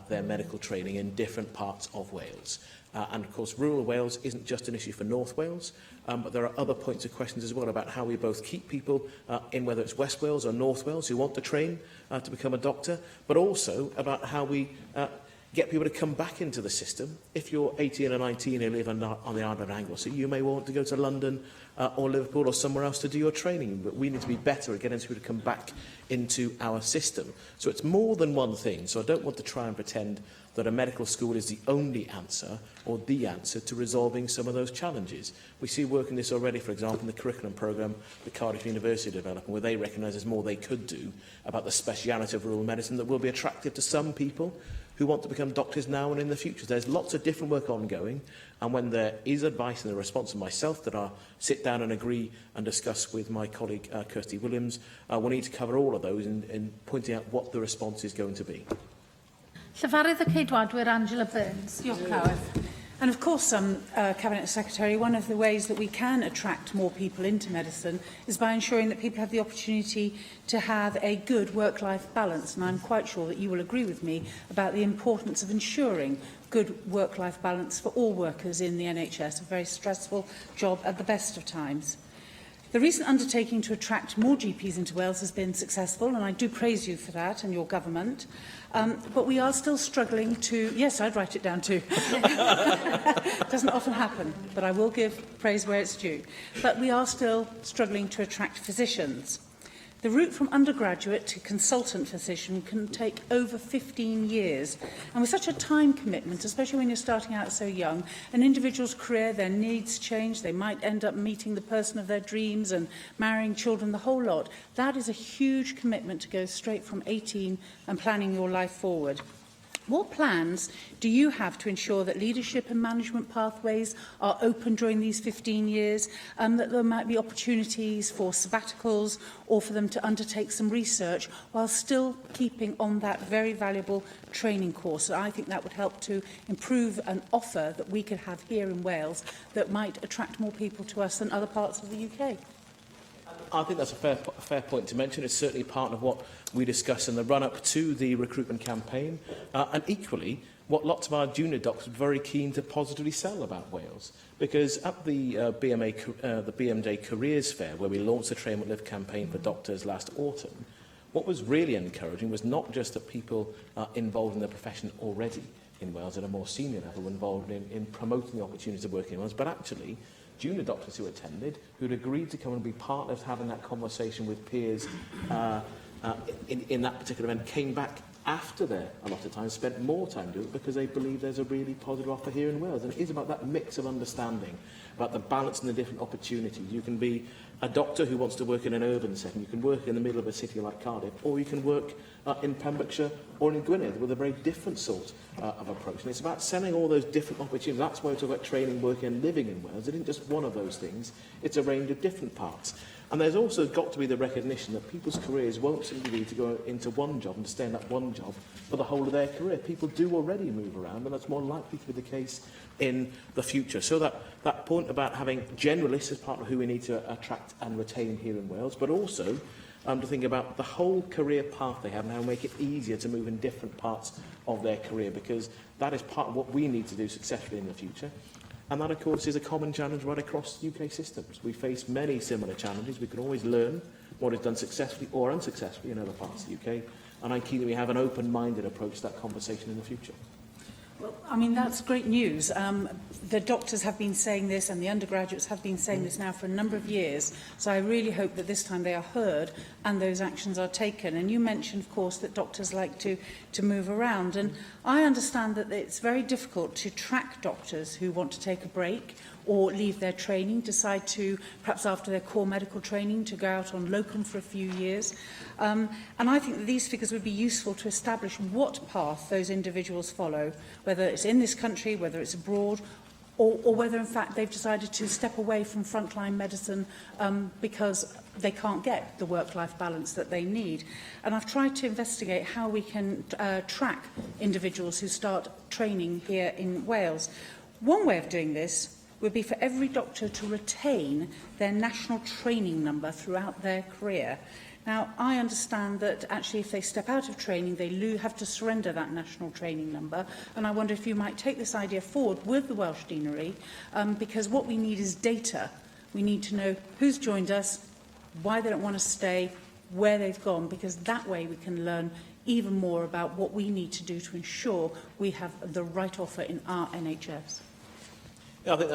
[SPEAKER 4] their medical training in different parts of Wales. And of course, rural Wales isn't just an issue for North Wales, but there are other points of questions as well about how we both keep people in whether it's West Wales or North Wales who want to train to become a doctor, but also about how we get people to come back into the system. If you're 18 or 19 and live on the island of Anglesey, you may want to go to London or Liverpool or somewhere else to do your training, but we need to be better at getting people to come back into our system. So it's more than one thing, so I don't want to try and pretend that a medical school is the only answer or the answer to resolving some of those challenges. We see work in this already, for example, in the curriculum programme the Cardiff University developing, where they recognise there's more they could do about the speciality of rural medicine that will be attractive to some people who want to become doctors now and in the future. There's lots of different work ongoing, and when there is advice and a response from myself that I'll sit down and agree and discuss with my colleague Kirsty Williams, we'll need to cover all of those in pointing out what the response is going to be.
[SPEAKER 1] Llyfarydd y Ceidwadwyr Angela Burns.
[SPEAKER 6] Diolch, Cawith. And of course, Cabinet Secretary, one of the ways that we can attract more people into medicine is by ensuring that people have the opportunity to have a good work-life balance. And I'm quite sure that you will agree with me about the importance of ensuring good work-life balance for all workers in the NHS, a very stressful job at the best of times. The recent undertaking to attract more GPs into Wales has been successful, and I do praise you for that and your government. But we are still struggling to... Yes, I'd write it down too. It doesn't often happen, but I will give praise where it's due. But we are still struggling to attract physicians. The route from undergraduate to consultant physician can take over 15 years. And with such a time commitment, especially when you're starting out so young, an individual's career, their needs change. They might end up meeting the person of their dreams and marrying children, the whole lot. That is a huge commitment to go straight from 18 and planning your life forward. What plans do you have to ensure that leadership and management pathways are open during these 15 years, that there might be opportunities for sabbaticals or for them to undertake some research while still keeping on that very valuable training course? So I think that would help to improve an offer that we could have here in Wales that might attract more people to us than other parts of the UK.
[SPEAKER 4] I think that's a fair point to mention. It's certainly part of what we discuss in the run-up to the recruitment campaign. And equally, what lots of our junior doctors are very keen to positively sell about Wales. Because at the BMJ Careers Fair, where we launched the Train What Live campaign for doctors last autumn, what was really encouraging was not just that people are involved in the profession already in Wales at a more senior level, involved in promoting the opportunities of working in Wales, but actually junior doctors who attended, who'd agreed to come and be part of having that conversation with peers in that particular event, came back after their allotted time, spent more time doing it because they believe there's a really positive offer here in Wales. And it is about that mix of understanding, about the balance and the different opportunities. You can be a doctor who wants to work in an urban setting, you can work in the middle of a city like Cardiff, or you can work in Pembrokeshire or in Gwynedd with a very different sort of approach. And it's about selling all those different opportunities. That's why we talk about training, working and living in Wales. It isn't just one of those things, it's a range of different parts. And there's also got to be the recognition that people's careers won't simply be to go into one job and to stay in that one job for the whole of their career. People do already move around, and that's more likely to be the case in the future. So that point about having generalists as part of who we need to attract and retain here in Wales, but also to think about the whole career path they have and how to make it easier to move in different parts of their career, because that is part of what we need to do successfully in the future. And that, of course, is a common challenge right across UK systems. We face many similar challenges. We can always learn what is done successfully or unsuccessfully in other parts of the UK. And I'm keen that we have an open-minded approach to that conversation in the future.
[SPEAKER 6] Well, I mean, that's great news. The doctors have been saying this and the undergraduates have been saying this now for a number of years. So I really hope that this time they are heard and those actions are taken. And you mentioned, of course, that doctors like to move around. And I understand that it's very difficult to track doctors who want to take a break or leave their training, decide to, perhaps after their core medical training, to go out on locum for a few years. And I think that these figures would be useful to establish what path those individuals follow, whether it's in this country, whether it's abroad, or whether, in fact, they've decided to step away from frontline medicine because they can't get the work-life balance that they need. And I've tried to investigate how we can track individuals who start training here in Wales. One way of doing this would be for every doctor to retain their national training number throughout their career. Now, I understand that actually if they step out of training, they have to surrender that national training number. And I wonder if you might take this idea forward with the Welsh Deanery, because what we need is data. We need to know who's joined us, why they don't want to stay, where they've gone, because that way we can learn even more about what we need to do to ensure we have the right offer in our NHS.
[SPEAKER 4] Yeah, I think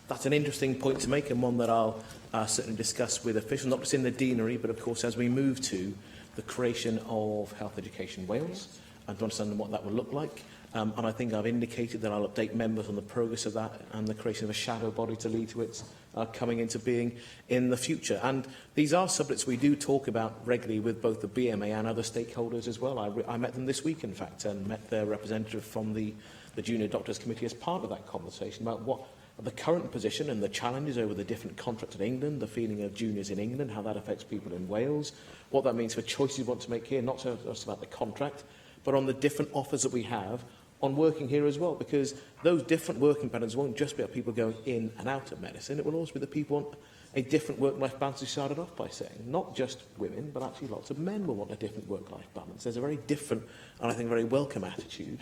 [SPEAKER 4] that's an interesting point to make, and one that I'll certainly discuss with officials, not just in the deanery, but of course as we move to the creation of Health Education Wales, and to understand what that will look like. And I think I've indicated that I'll update members on the progress of that and the creation of a shadow body to lead to its coming into being in the future. And these are subjects we do talk about regularly with both the BMA and other stakeholders as well. I met them this week, in fact, and met their representative from the Junior Doctors Committee as part of that conversation about what the current position and the challenges over the different contracts in England, the feeling of juniors in England, how that affects people in Wales, what that means for choices we want to make here, not just about the contract, but on the different offers that we have on working here as well, because those different working patterns won't just be about people going in and out of medicine, it will also be the people want a different work-life balance we started off by saying. Not just women, but actually lots of men will want a different work-life balance. There's a very different, and I think very welcome attitude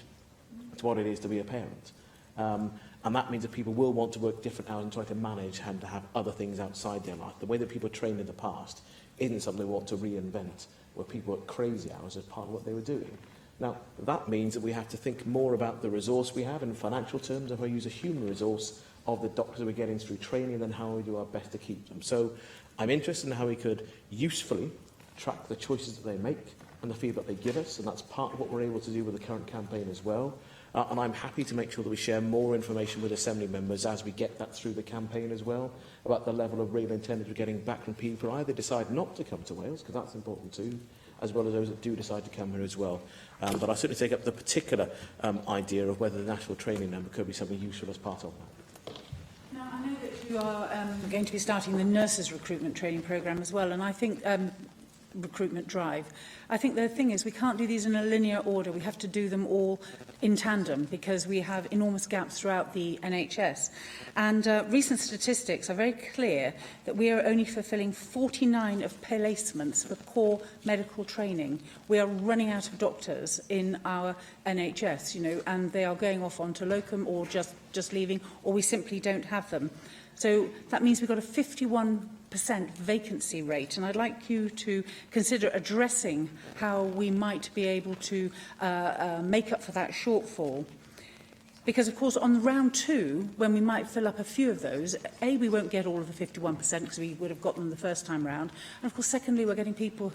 [SPEAKER 4] to what it is to be a parent. And that means that people will want to work different hours and try to manage and to have other things outside their life. The way that people trained in the past isn't something we want to reinvent, where people work crazy hours as part of what they were doing. Now, that means that we have to think more about the resource we have in financial terms, if I use a human resource of the doctors we're getting through training and then how we do our best to keep them. So I'm interested in how we could usefully track the choices that they make and the feedback they give us, and that's part of what we're able to do with the current campaign as well. And I'm happy to make sure that we share more information with Assembly members as we get that through the campaign as well, about the level of real attendance we're getting back from people who either decide not to come to Wales, because that's important too, as well as those that do decide to come here as well. But I certainly take up the particular idea of whether the national training number could be something useful as part of that.
[SPEAKER 6] Now, I know that you are going to be starting the nurses recruitment training programme as well, and I think recruitment drive. I think the thing is we can't do these in a linear order. We have to do them all in tandem because we have enormous gaps throughout the NHS. And recent statistics are very clear that we are only fulfilling 49 of placements for core medical training. We are running out of doctors in our NHS, you know, and they are going off onto locum or just leaving, or we simply don't have them. So that means we've got a 51% vacancy rate, and I'd like you to consider addressing how we might be able to make up for that shortfall. Because, of course, on round 2, when we might fill up a few of those, A, we won't get all of the 51% because we would have got them the first time round. And, of course, secondly, we're getting people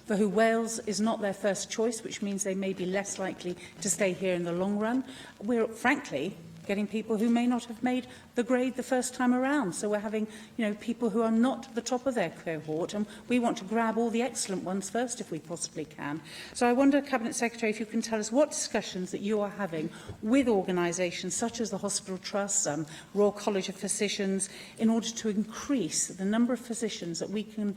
[SPEAKER 6] for who Wales is not their first choice, which means they may be less likely to stay here in the long run. We're, frankly, getting people who may not have made the grade the first time around. So we're having, you know, people who are not the top of their cohort, and we want to grab all the excellent ones first if we possibly can. So I wonder, Cabinet Secretary, if you can tell us what discussions that you are having with organisations such as the Hospital Trust, Royal College of Physicians, in order to increase the number of physicians that we can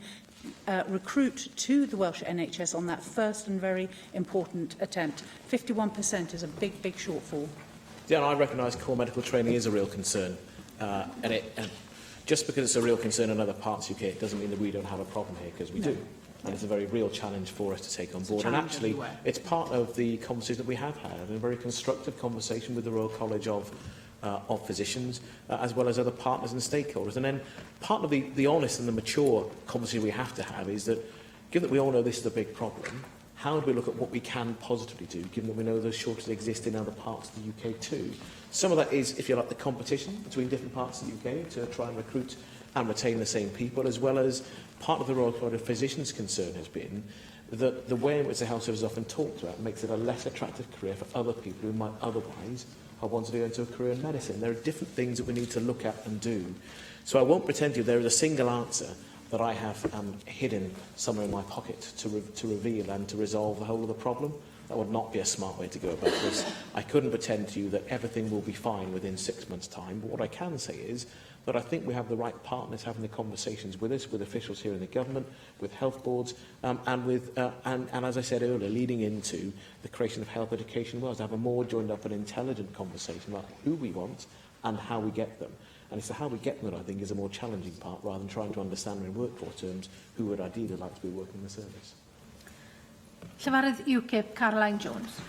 [SPEAKER 6] recruit to the Welsh NHS on that first and very important attempt. 51% is a big, big shortfall.
[SPEAKER 4] Yeah, and I recognise core medical training is a real concern. And just because it's a real concern in other parts of the UK, it doesn't mean that we don't have a problem here, because we do. And it's a very real challenge for us to take on board. And actually, it's part of the conversation that we have had, a very constructive conversation with the Royal College of Physicians, as well as other partners and stakeholders. And then part of the honest and the mature conversation we have to have is that, given that we all know this is a big problem, how do we look at what we can positively do, given that we know those shortages exist in other parts of the UK too? Some of that is, if you like, the competition between different parts of the UK to try and recruit and retain the same people, as well as part of the Royal College of Physicians' concern has been that the way in which the Health Service is often talked about makes it a less attractive career for other people who might otherwise have wanted to go into a career in medicine. There are different things that we need to look at and do. So I won't pretend to you there is a single answer that I have hidden somewhere in my pocket to reveal and to resolve the whole of the problem. That would not be a smart way to go about this. I couldn't pretend to you that everything will be fine within 6 months' time, but what I can say is that I think we have the right partners having the conversations with us, with officials here in the government, with health boards, and as I said earlier, leading into the creation of health education Wales, to have a more joined up and intelligent conversation about who we want and how we get them. And it's how we get them that I think is a more challenging part, rather than trying to understand in workforce terms who would ideally like to be working in the service.
[SPEAKER 1] Llywydd UKIP, Caroline Jones.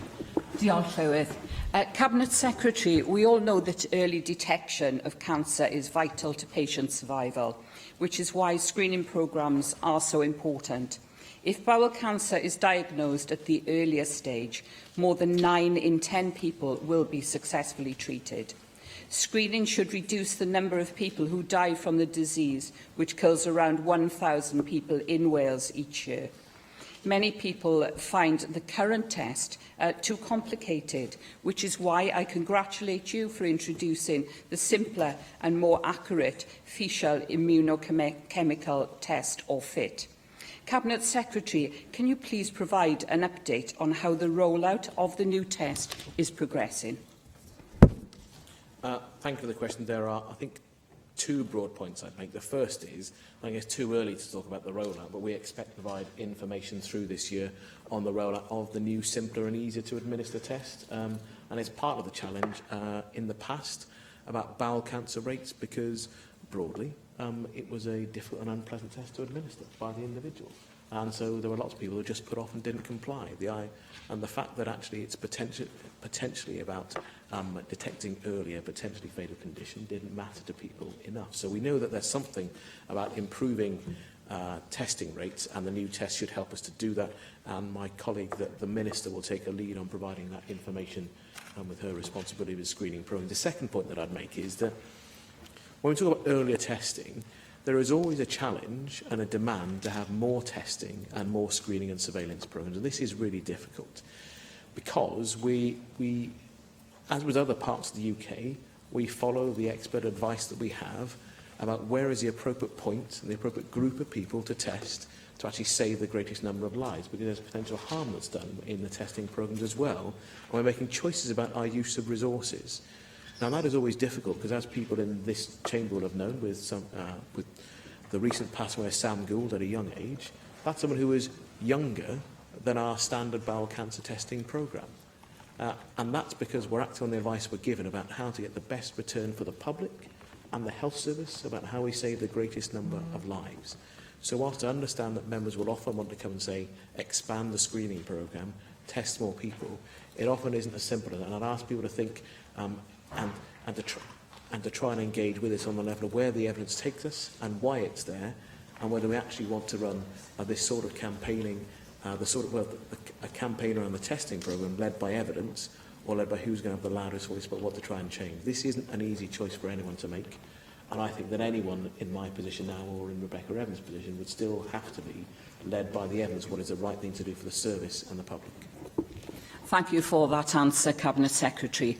[SPEAKER 7] Diolch, Llywydd. Cabinet Secretary, we all know that early detection of cancer is vital to patient survival, which is why screening programmes are so important. If bowel cancer is diagnosed at the earliest stage, more than 9 in 10 people will be successfully treated. Screening should reduce the number of people who die from the disease, which kills around 1,000 people in Wales each year. Many people find the current test too complicated, which is why I congratulate you for introducing the simpler and more accurate facial immunochemical test, or FIT. Cabinet Secretary, can you please provide an update on how the rollout of the new test is progressing?
[SPEAKER 4] Thank you for the question. There are, I think, 2 broad points I'd make. The first is, I think it's too early to talk about the rollout, but we expect to provide information through this year on the rollout of the new, simpler and easier to administer test. And it's part of the challenge in the past about bowel cancer rates, because broadly it was a difficult and unpleasant test to administer by the individual. And so there were lots of people who just put off and didn't comply. And the fact that actually it's potentially about detecting earlier potentially fatal condition didn't matter to people enough. So we know that there's something about improving testing rates, and the new test should help us to do that. And my colleague, the Minister, will take a lead on providing that information with her responsibility with screening programme. The second point that I'd make is that When we talk about earlier testing, there is always a challenge and a demand to have more testing and more screening and surveillance programs. And this is really difficult because we as with other parts of the UK, we follow the expert advice that we have about where is the appropriate point and the appropriate group of people to test to actually save the greatest number of lives, because there's potential harm that's done in the testing programs as well. And we're making choices about our use of resources. Now, that is always difficult, because as people in this chamber will have known, with the recent passing away of Sam Gould at a young age, that's someone who is younger than our standard bowel cancer testing programme. And that's because we're acting on the advice we're given about how to get the best return for the public and the health service, about how we save the greatest number of lives. So whilst I understand that members will often want to come and say, expand the screening programme, test more people, it often isn't as simple as that. And I'd ask people to think and to try and engage with us on the level of where the evidence takes us and why it's there, and whether we actually want to run this sort of campaigning, a campaign around the testing programme led by evidence, or led by who's going to have the loudest voice about what to try and change. This isn't an easy choice for anyone to make. And I think that anyone in my position now, or in Rebecca Evans' position, would still have to be led by the evidence what is the right thing to do for the service and the public.
[SPEAKER 7] Thank you for that answer, Cabinet Secretary.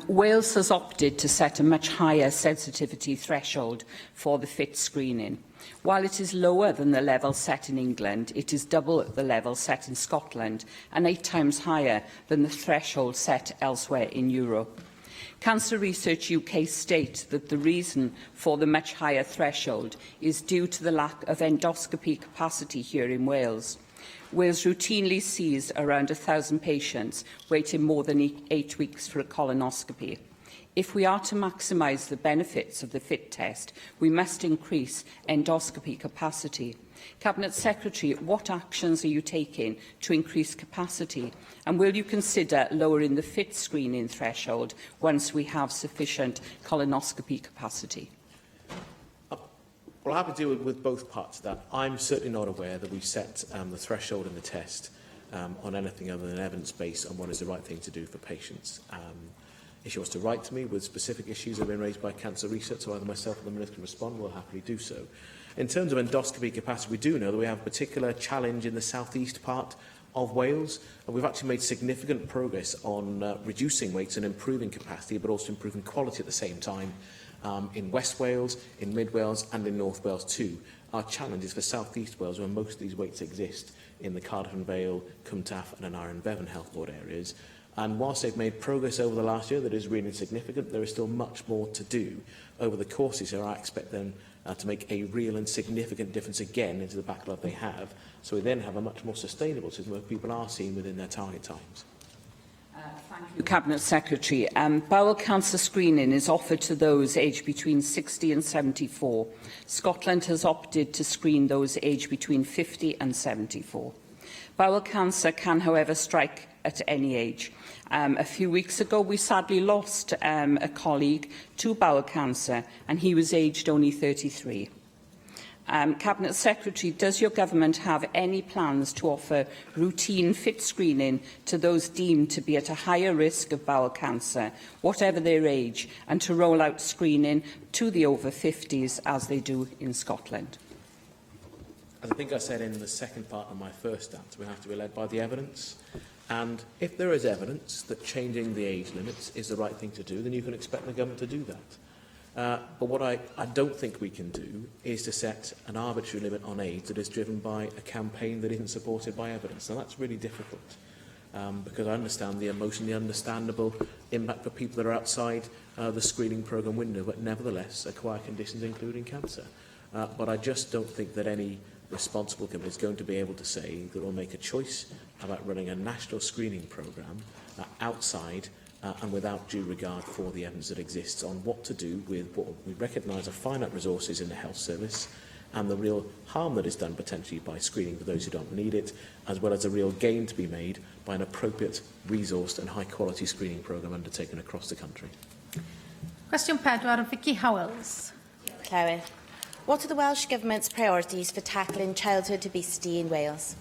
[SPEAKER 7] Wales has opted to set a much higher sensitivity threshold for the FIT screening. While it is lower than the level set in England, it is double the level set in Scotland and 8 times higher than the threshold set elsewhere in Europe. Cancer Research UK states that the reason for the much higher threshold is due to the lack of endoscopy capacity here in Wales. Wales routinely sees around 1,000 patients waiting more than 8 weeks for a colonoscopy. If we are to maximise the benefits of the FIT test, we must increase endoscopy capacity. Cabinet Secretary, what actions are you taking to increase capacity? And will you consider lowering the FIT screening threshold once we have sufficient colonoscopy capacity?
[SPEAKER 4] Well, I have to deal with both parts of that. I'm certainly not aware that we've set the threshold in the test on anything other than evidence-based on what is the right thing to do for patients. If she wants to write to me with specific issues that have been raised by Cancer Research, so either myself or the Minister can respond, we'll happily do so. In terms of endoscopy capacity, we do know that we have a particular challenge in the southeast part of Wales, and we've actually made significant progress on reducing waits and improving capacity, but also improving quality at the same time in West Wales, in Mid Wales and in North Wales too. Our challenge is for South East Wales, where most of these waits exist, in the Cardiff and Vale, Cwmtaf and Aneurin Bevan Health Board areas. And whilst they've made progress over the last year that is really significant, there is still much more to do over the course of this year. I expect them to make a real and significant difference again into the backlog they have, so we then have a much more sustainable system where people are seen within their target times.
[SPEAKER 7] Thank you, Cabinet Secretary. Bowel cancer screening is offered to those aged between 60 and 74. Scotland has opted to screen those aged between 50 and 74. Bowel cancer can, however, strike at any age. A few weeks ago, we sadly lost a colleague to bowel cancer, and he was aged only 33. Cabinet Secretary, does your government have any plans to offer routine FIT screening to those deemed to be at a higher risk of bowel cancer, whatever their age, and to roll out screening to the over 50s as they do in Scotland?
[SPEAKER 4] As I think I said in the second part of my first answer, we have to be led by the evidence. And if there is evidence that changing the age limits is the right thing to do, then you can expect the government to do that. But what I don't think we can do is to set an arbitrary limit on age that is driven by a campaign that isn't supported by evidence. And that's really difficult, because I understand the emotionally understandable impact for people that are outside the screening programme window, but nevertheless acquire conditions including cancer. But I just don't think that any responsible company is going to be able to say that we'll make a choice about running a national screening programme outside and without due regard for the evidence that exists on what to do with what we recognise are finite resources in the health service and the real harm that is done potentially by screening for those who don't need it, as well as a real gain to be made by an appropriate, resourced and high-quality screening programme undertaken across the country.
[SPEAKER 1] Cwestiwn 4, Vicky Howells.
[SPEAKER 8] Llywydd. What are the Welsh Government's priorities for tackling childhood obesity in Wales?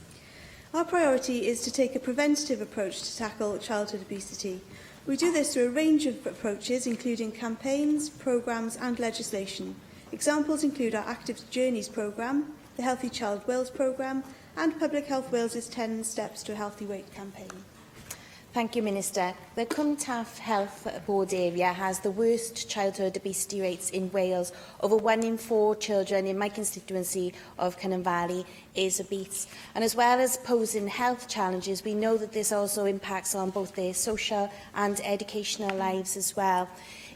[SPEAKER 20] Our priority is to take a preventative approach to tackle childhood obesity. We do this through a range of approaches, including campaigns, programmes and legislation. Examples include our Active Journeys programme, the Healthy Child Wales programme and Public Health Wales' 10 Steps to a Healthy Weight campaign.
[SPEAKER 8] Thank you, Minister. The Cwmtaf Health Board area has the worst childhood obesity rates in Wales. Over 1 in 4 children in my constituency of Cynon Valley is obese. And as well as posing health challenges, we know that this also impacts on both their social and educational lives as well.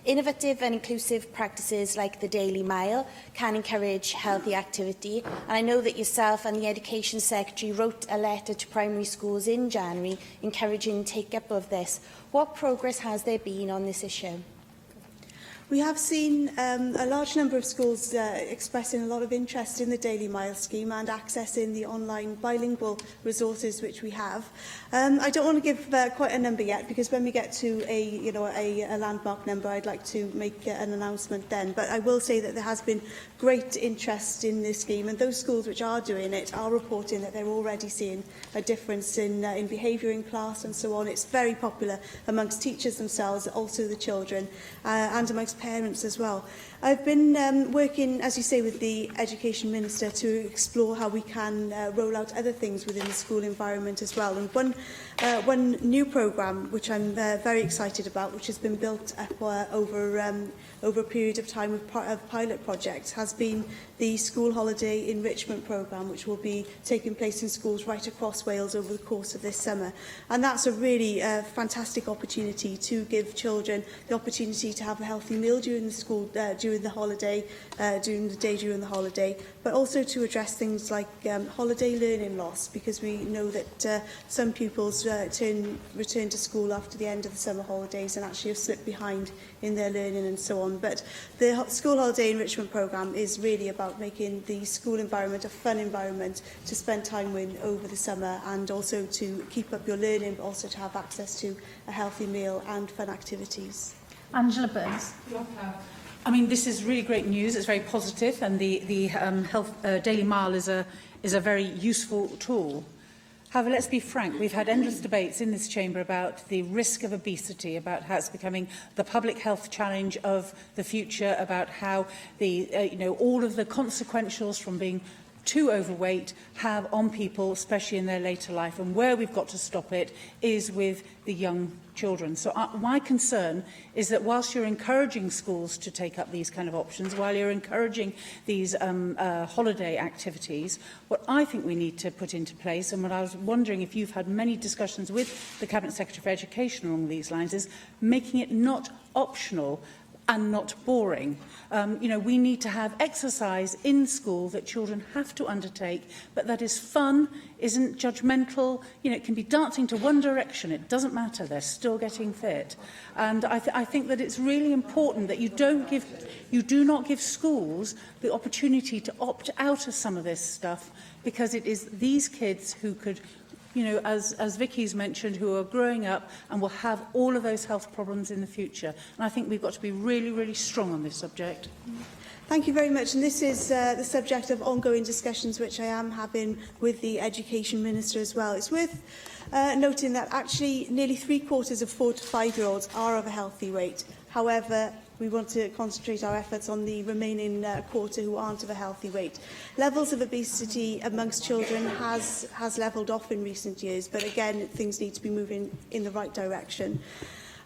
[SPEAKER 8] Innovative and inclusive practices like the Daily Mile can encourage healthy activity. And I know that yourself and the Education Secretary wrote a letter to primary schools in January encouraging take-up of this. What progress has there been on this issue?
[SPEAKER 20] We have seen a large number of schools expressing a lot of interest in the Daily Mile scheme and accessing the online bilingual resources which we have. I don't want to give quite a number yet, because when we get to a landmark number, I'd like to make an announcement then. But I will say that there has been great interest in this scheme, and those schools which are doing it are reporting that they're already seeing a difference in behaviour in class and so on. It's very popular amongst teachers themselves, also the children, and amongst parents as well. I've been working, as you say, with the Education Minister to explore how we can roll out other things within the school environment as well. And one new programme, which I'm very excited about, which has been built up over a period of time of pilot projects, has been the School Holiday Enrichment Programme, which will be taking place in schools right across Wales over the course of this summer. And that's a really fantastic opportunity to give children the opportunity to have a healthy meal during the school, during the holiday, during the holiday, but also to address things like holiday learning loss, because we know that some pupils return to school after the end of the summer holidays and actually have slipped behind in their learning and so on. But the School Holiday Enrichment Programme is really about making the school environment a fun environment to spend time with over the summer, and also to keep up your learning, but also to have access to a healthy meal and fun activities.
[SPEAKER 1] Angela Burns.
[SPEAKER 6] I mean, this is really great news. It's very positive, and the Daily Mile is a very useful tool. However, let's be frank, we've had endless debates in this chamber about the risk of obesity, about how it's becoming the public health challenge of the future, about how all of the consequentials from being too overweight have on people, especially in their later life, and where we've got to stop it is with the young children. So my concern is that whilst you're encouraging schools to take up these kind of options, while you're encouraging these holiday activities, what I think we need to put into place, and what I was wondering if you've had many discussions with the Cabinet Secretary for Education along these lines, is making it not optional and not boring. We need to have exercise in school that children have to undertake, but that is fun, isn't judgmental. It can be dancing to one direction. It doesn't matter. They're still getting fit. And I think that it's really important that you do not give schools the opportunity to opt out of some of this stuff, because it is these kids who could, as Vicky's mentioned, who are growing up and will have all of those health problems in the future. And I think we've got to be really, really strong on this subject.
[SPEAKER 20] Thank you very much. And this is the subject of ongoing discussions which I am having with the Education Minister as well. It's worth noting that actually nearly 3/4 of 4 to 5-year-olds are of a healthy weight. However, we want to concentrate our efforts on the remaining quarter who aren't of a healthy weight. Levels of obesity amongst children has levelled off in recent years, but again, things need to be moving in the right direction.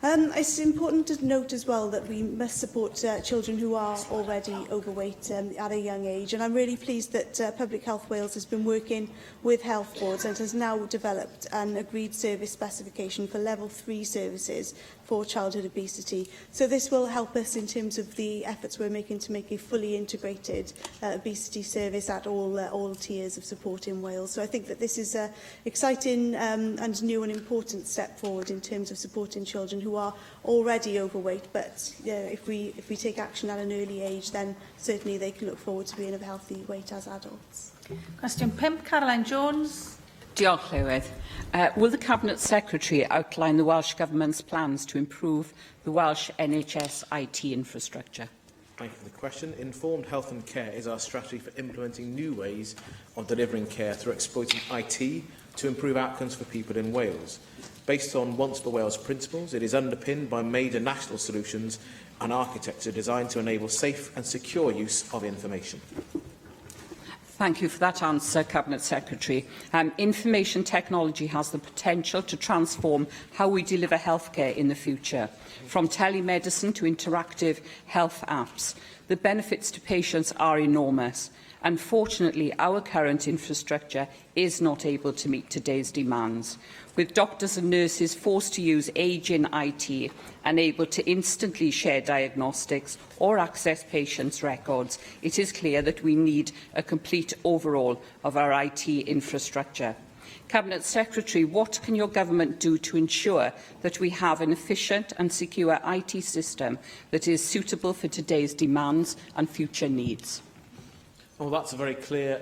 [SPEAKER 20] It's important to note as well that we must support children who are already overweight at a young age, and I'm really pleased that Public Health Wales has been working with health boards and has now developed an agreed service specification for level 3 services for childhood obesity. So this will help us in terms of the efforts we're making to make a fully integrated obesity service at all tiers of support in Wales. So I think that this is an exciting and new and important step forward in terms of supporting children who are already overweight, but if we take action at an early age, then certainly they can look forward to being of a healthy weight as adults.
[SPEAKER 1] Question 5, Caroline Jones.
[SPEAKER 7] Diolch, Llywydd. Will the Cabinet Secretary outline the Welsh Government's plans to improve the Welsh NHS IT infrastructure?
[SPEAKER 4] Thank you for the question. Informed health and care is our strategy for implementing new ways of delivering care through exploiting IT to improve outcomes for people in Wales. Based on Once for Wales principles, it is underpinned by major national solutions and architecture designed to enable safe and secure use of information.
[SPEAKER 7] Thank you for that answer, Cabinet Secretary. Information technology has the potential to transform how we deliver healthcare in the future, from telemedicine to interactive health apps. The benefits to patients are enormous. Unfortunately, our current infrastructure is not able to meet today's demands. With doctors and nurses forced to use age-in IT, unable to instantly share diagnostics or access patients' records, it is clear that we need a complete overhaul of our IT infrastructure. Cabinet Secretary, what can your government do to ensure that we have an efficient and secure IT system that is suitable for today's demands and future needs?
[SPEAKER 4] Well, that's a very clear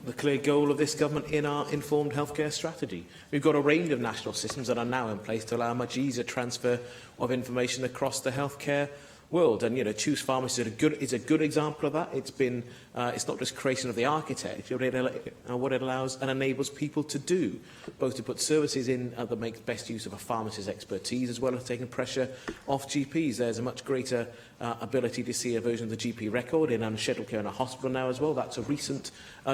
[SPEAKER 4] the clear goal of this government in our informed healthcare strategy. We've got a range of national systems that are now in place to allow a much easier transfer of information across the healthcare world. And, Choose Pharmacy is a good example of that. It's not just creation of the architecture, but what it allows and enables people to do, both to put services in that make best use of a pharmacist's expertise, as well as taking pressure off GPs. There's a much greater ability to see a version of the GP record in unscheduled care in a hospital now as well. That's a recent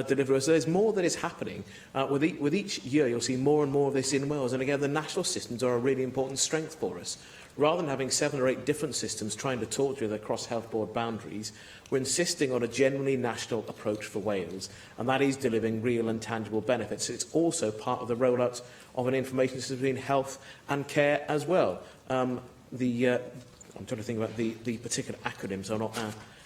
[SPEAKER 4] delivery. So there's more that is happening. With each year, you'll see more and more of this in Wales. And again, the national systems are a really important strength for us. Rather than having 7 or 8 different systems trying to talk to each other across health board boundaries, we're insisting on a genuinely national approach for Wales, and that is delivering real and tangible benefits. It's also part of the rollout of an information system between health and care as well. I'm trying to think about the particular acronyms.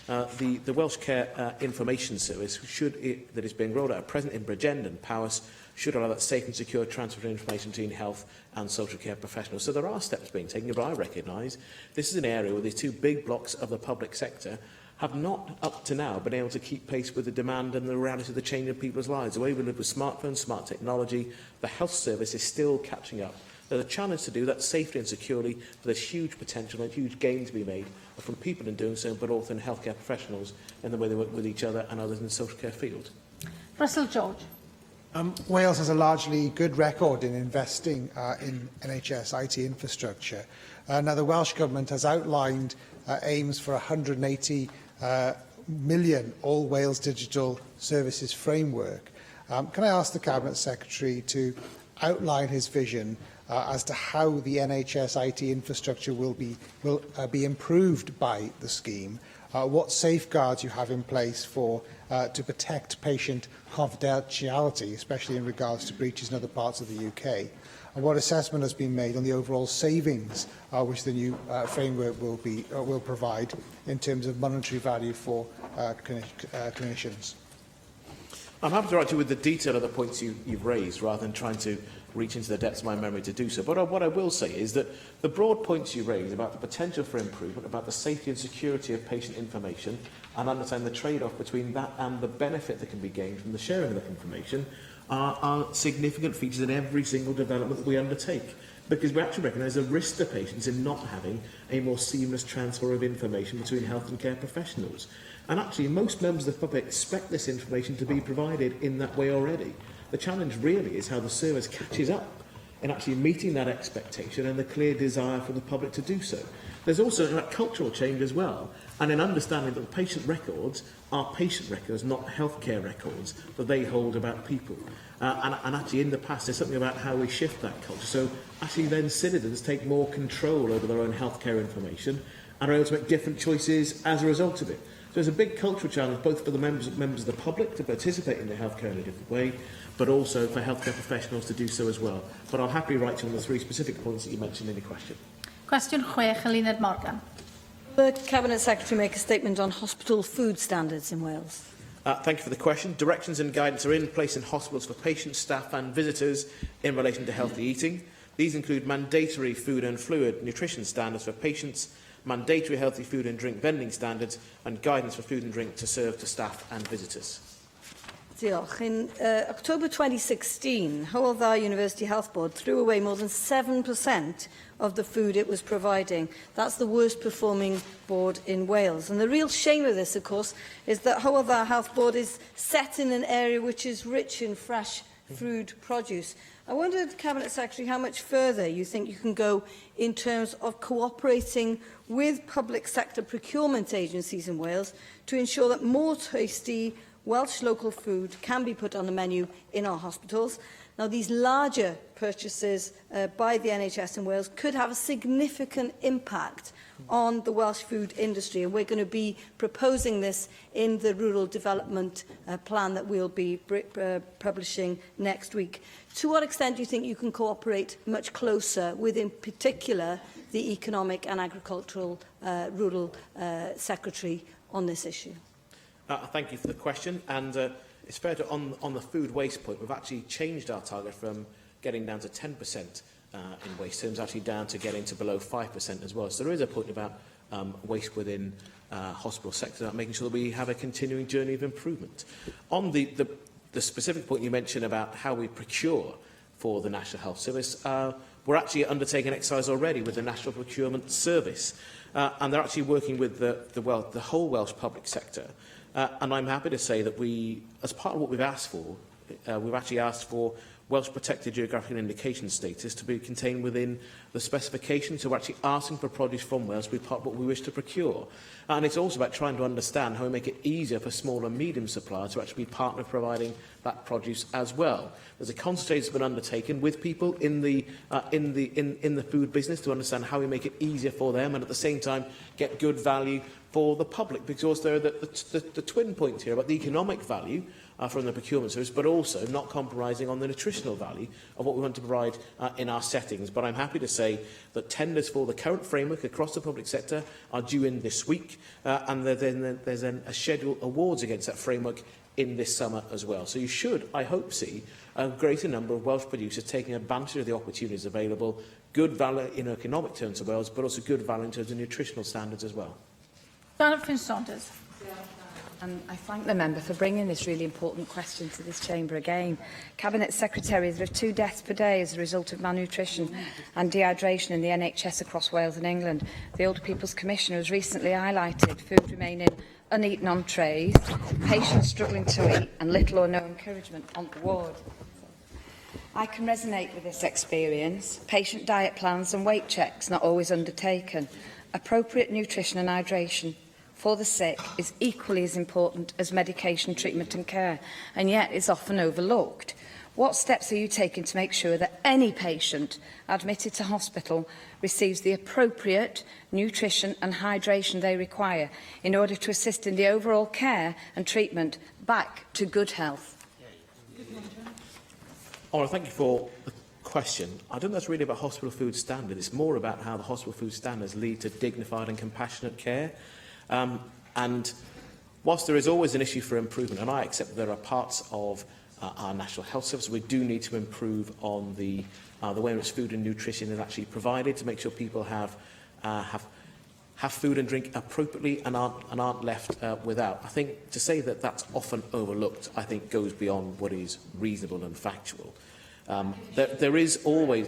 [SPEAKER 4] The Welsh Care Information Service, that is being rolled out at present in Bridgend and Powys, should allow that safe and secure transfer of information between health and social care professionals. So there are steps being taken, but I recognise this is an area where these 2 big blocks of the public sector have not, up to now, been able to keep pace with the demand and the reality of the change in people's lives. The way we live with smartphones, smart technology, the health service is still catching up. There's a challenge to do that safely and securely, but there's huge potential and huge gain to be made from people in doing so, but also in healthcare professionals in the way they work with each other and others in the social care field.
[SPEAKER 1] Russell George.
[SPEAKER 9] Wales has a largely good record in investing in NHS IT infrastructure. Now, the Welsh Government has outlined aims for 180 million All Wales Digital Services Framework. Can I ask the Cabinet Secretary to outline his vision as to how the NHS IT infrastructure will be improved by the scheme, what safeguards you have in place to protect patient confidentiality, especially in regards to breaches in other parts of the UK, and what assessment has been made on the overall savings which the new framework will provide in terms of monetary value for clinicians.
[SPEAKER 4] I'm happy to write you with the detail of the points you've raised, rather than trying to reach into the depths of my memory to do so. But what I will say is that the broad points you raised about the potential for improvement, about the safety and security of patient information, and understand the trade-off between that and the benefit that can be gained from the sharing of that information, are significant features in every single development that we undertake. Because we actually recognise a risk to patients in not having a more seamless transfer of information between health and care professionals. And actually, most members of the public expect this information to be provided in that way already. The challenge really is how the service catches up in actually meeting that expectation and the clear desire for the public to do so. There's also a cultural change as well, and in understanding that the patient records are patient records, not healthcare records that they hold about people. And actually, in the past, there's something about how we shift that culture. So actually, then citizens take more control over their own healthcare information and are able to make different choices as a result of it. So there's a big cultural challenge both for the members of the public to participate in the healthcare in a different way, but also for healthcare professionals to do so as well. But I'll happily write you on the 3 specific points that you mentioned in the question.
[SPEAKER 1] Question 6, Llywydd Morgan.
[SPEAKER 10] Will the Cabinet Secretary make a statement on hospital food standards in Wales?
[SPEAKER 4] Thank you for the question. Directions and guidance are in place in hospitals for patients, staff and visitors in relation to healthy eating. These include mandatory food and fluid nutrition standards for patients, mandatory healthy food and drink vending standards and guidance for food and drink to serve to staff and visitors.
[SPEAKER 10] Diolch. In October 2016, Hywel Dda University Health Board threw away more than 7% of the food it was providing. That's the worst performing board in Wales. And the real shame of this, of course, is that Hywel Dda Health Board is set in an area which is rich in fresh food produce. I wondered, Cabinet Secretary, how much further you think you can go in terms of cooperating with public sector procurement agencies in Wales to ensure that more tasty Welsh local food can be put on the menu in our hospitals. Now, these larger purchases by the NHS in Wales could have a significant impact on the Welsh food industry, and we're going to be proposing this in the rural development plan that we'll be publishing next week. To what extent do you think you can cooperate much closer with, in particular, the Economic and Agricultural Rural Secretary on this issue?
[SPEAKER 4] Thank you for the question. And it's fair to, on the food waste point, we've actually changed our target from getting down to 10% in waste terms, actually down to getting to below 5% as well. So there is a point about waste within hospital sector, about making sure that we have a continuing journey of improvement. On the specific point you mentioned about how we procure for the National Health Service, we're actually undertaking an exercise already with the National Procurement Service, and they're actually working with the whole Welsh public sector. And I'm happy to say that we, as part of what we've asked for, we've actually asked for Welsh Protected Geographical Indication status to be contained within the specification. So we're actually asking for produce from Wales to be part of what we wish to procure. And it's also about trying to understand how we make it easier for small and medium suppliers to actually be part of providing that produce as well. There's a consultation that's been undertaken with people in the food business to understand how we make it easier for them and at the same time get good value for the public, because there are the twin points here about the economic value from the procurement service, but also not compromising on the nutritional value of what we want to provide in our settings. But I'm happy to say that tenders for the current framework across the public sector are due in this week, and there's a scheduled awards against that framework in this summer as well. So you should, I hope, see a greater number of Welsh producers taking advantage of the opportunities available, good value in economic terms of Wales, but also good value in terms of nutritional standards as well.
[SPEAKER 1] Jonathan Saunders.
[SPEAKER 12] And I thank the member for bringing this really important question to this chamber again. Cabinet Secretary, there are 2 deaths per day as a result of malnutrition and dehydration in the NHS across Wales and England. The Older People's Commissioner has recently highlighted food remaining uneaten on trays, patients struggling to eat, and little or no encouragement on the ward. I can resonate with this experience. Patient diet plans and weight checks not always undertaken. Appropriate nutrition and hydration for the sick is equally as important as medication, treatment and care, and yet is often overlooked. What steps are you taking to make sure that any patient admitted to hospital receives the appropriate nutrition and hydration they require in order to assist in the overall care and treatment back to good health?
[SPEAKER 4] Thank you for the question. I don't think that's really about hospital food standards. It's more about how the hospital food standards lead to dignified and compassionate care. And whilst there is always an issue for improvement, and I accept that there are parts of our National Health Service we do need to improve on the way in which food and nutrition is actually provided to make sure people have food and drink appropriately and aren't left without. I think to say that that's often overlooked, I think goes beyond what is reasonable and factual. There is always,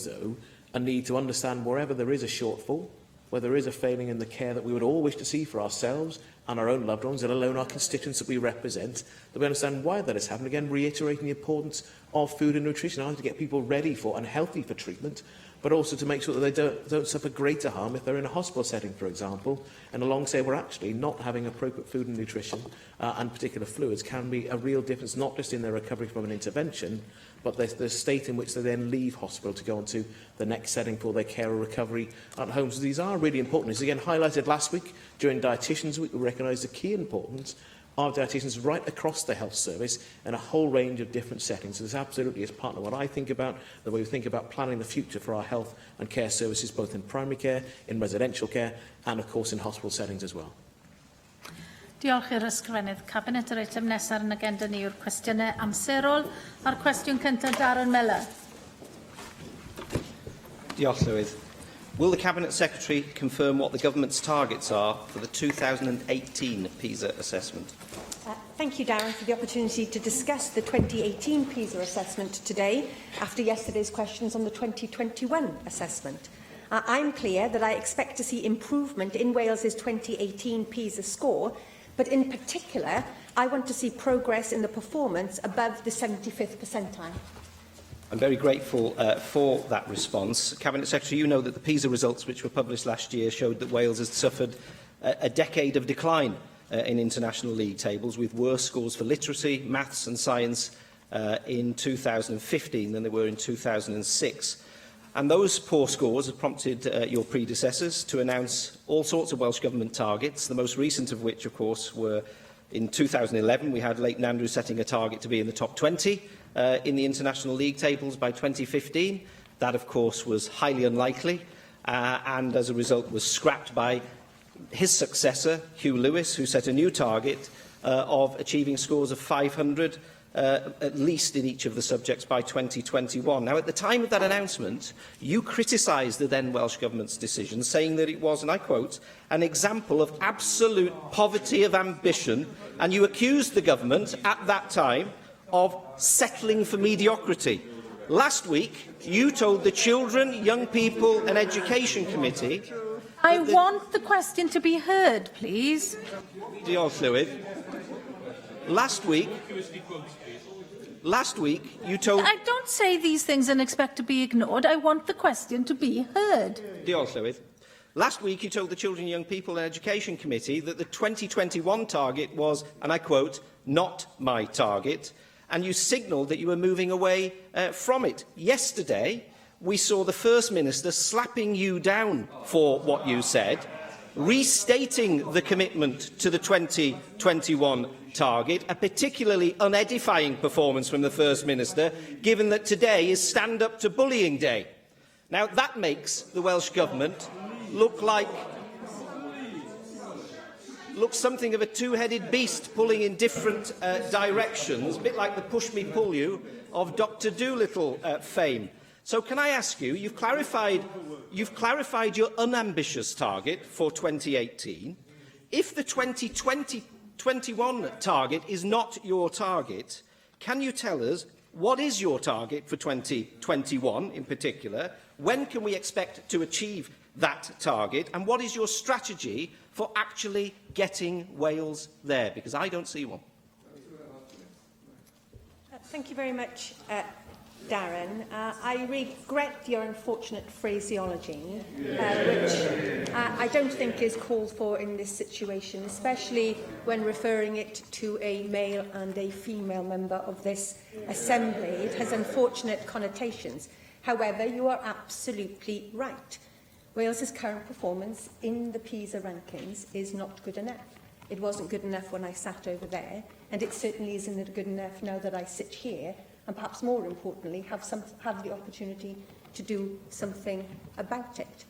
[SPEAKER 4] though, a need to understand wherever there is a shortfall, where there is a failing in the care that we would all wish to see for ourselves and our own loved ones, and alone our constituents that we represent, that we understand why that has happened. Again, reiterating the importance of food and nutrition, either to get people ready for and healthy for treatment, but also to make sure that they don't suffer greater harm if they're in a hospital setting, for example. And alongside, we're actually not having appropriate food and nutrition and particular fluids can be a real difference, not just in their recovery from an intervention, but the state in which they then leave hospital to go on to the next setting for their care or recovery at home. So these are really important. As again highlighted last week during Dietitians Week, we recognised the key importance of dietitians right across the health service in a whole range of different settings. So this absolutely is part of what I think about, the way we think about planning the future for our health and care services, both in primary care, in residential care, and of course in hospital settings as well.
[SPEAKER 1] Diolch i'r ysgrifennydd Cabinet. Yr eitem nesaf yn agenda ni yw'r cwestiynau amserol. A'r cwestiwn cyntaf, Darren Miller.
[SPEAKER 13] Diolch, Llywydd. Will the Cabinet Secretary confirm what the Government's targets are for the 2018 PISA assessment?
[SPEAKER 23] Thank you, Darren, for the opportunity to discuss the 2018 PISA assessment today, after yesterday's questions on the 2021 assessment. I'm clear that I expect to see improvement in Wales's 2018 PISA score, but in particular I want to see progress in the performance above the 75th percentile.
[SPEAKER 13] I'm very grateful for that response. Cabinet Secretary, you know that the PISA results which were published last year showed that Wales has suffered a decade of decline in international league tables, with worse scores for literacy, maths and science in 2015 than they were in 2006. And those poor scores have prompted your predecessors to announce all sorts of Welsh Government targets, the most recent of which, of course, were in 2011. We had Leighton Andrews setting a target to be in the top 20 in the international league tables by 2015. That, of course, was highly unlikely and, as a result, was scrapped by his successor, Hugh Lewis, who set a new target of achieving scores of 500 at least in each of the subjects by 2021. Now, at the time of that announcement, you criticised the then Welsh Government's decision, saying that it was, and I quote, an example of absolute poverty of ambition, and you accused the government at that time of settling for mediocrity. Last week, you told the Children, Young People and Education Committee...
[SPEAKER 1] I want the question to be heard, please.
[SPEAKER 13] Diolch, Llywydd. Last week, you told...
[SPEAKER 1] I don't say these things and expect to be ignored. I want the question to be heard.
[SPEAKER 13] Diolch, Llywydd. Last week, you told the Children, Young People and Education Committee that the 2021 target was, and I quote, not my target, and you signalled that you were moving away from it. Yesterday, we saw the First Minister slapping you down for what you said, restating the commitment to the 2021 target, a particularly unedifying performance from the First Minister, given that today is Stand Up to Bullying Day. Now, that makes the Welsh Government look something of a two-headed beast pulling in different directions, a bit like the push-me-pull-you of Dr. Dolittle fame. So can I ask you, you've clarified your unambitious target for 2018. If the 2021 target is not your target, can you tell us what is your target for 2021 in particular? When can we expect to achieve that target? And what is your strategy for actually getting Wales there? Because I don't see one.
[SPEAKER 23] Thank you very much, Darren. I regret your unfortunate phraseology, which I don't think is called for in this situation, especially when referring it to a male and a female member of this Assembly. It has unfortunate connotations. However, you are absolutely right. Wales's current performance in the PISA rankings is not good enough. It wasn't good enough when I sat over there, and it certainly isn't good enough now that I sit here, and perhaps more importantly, have the opportunity to do something about it.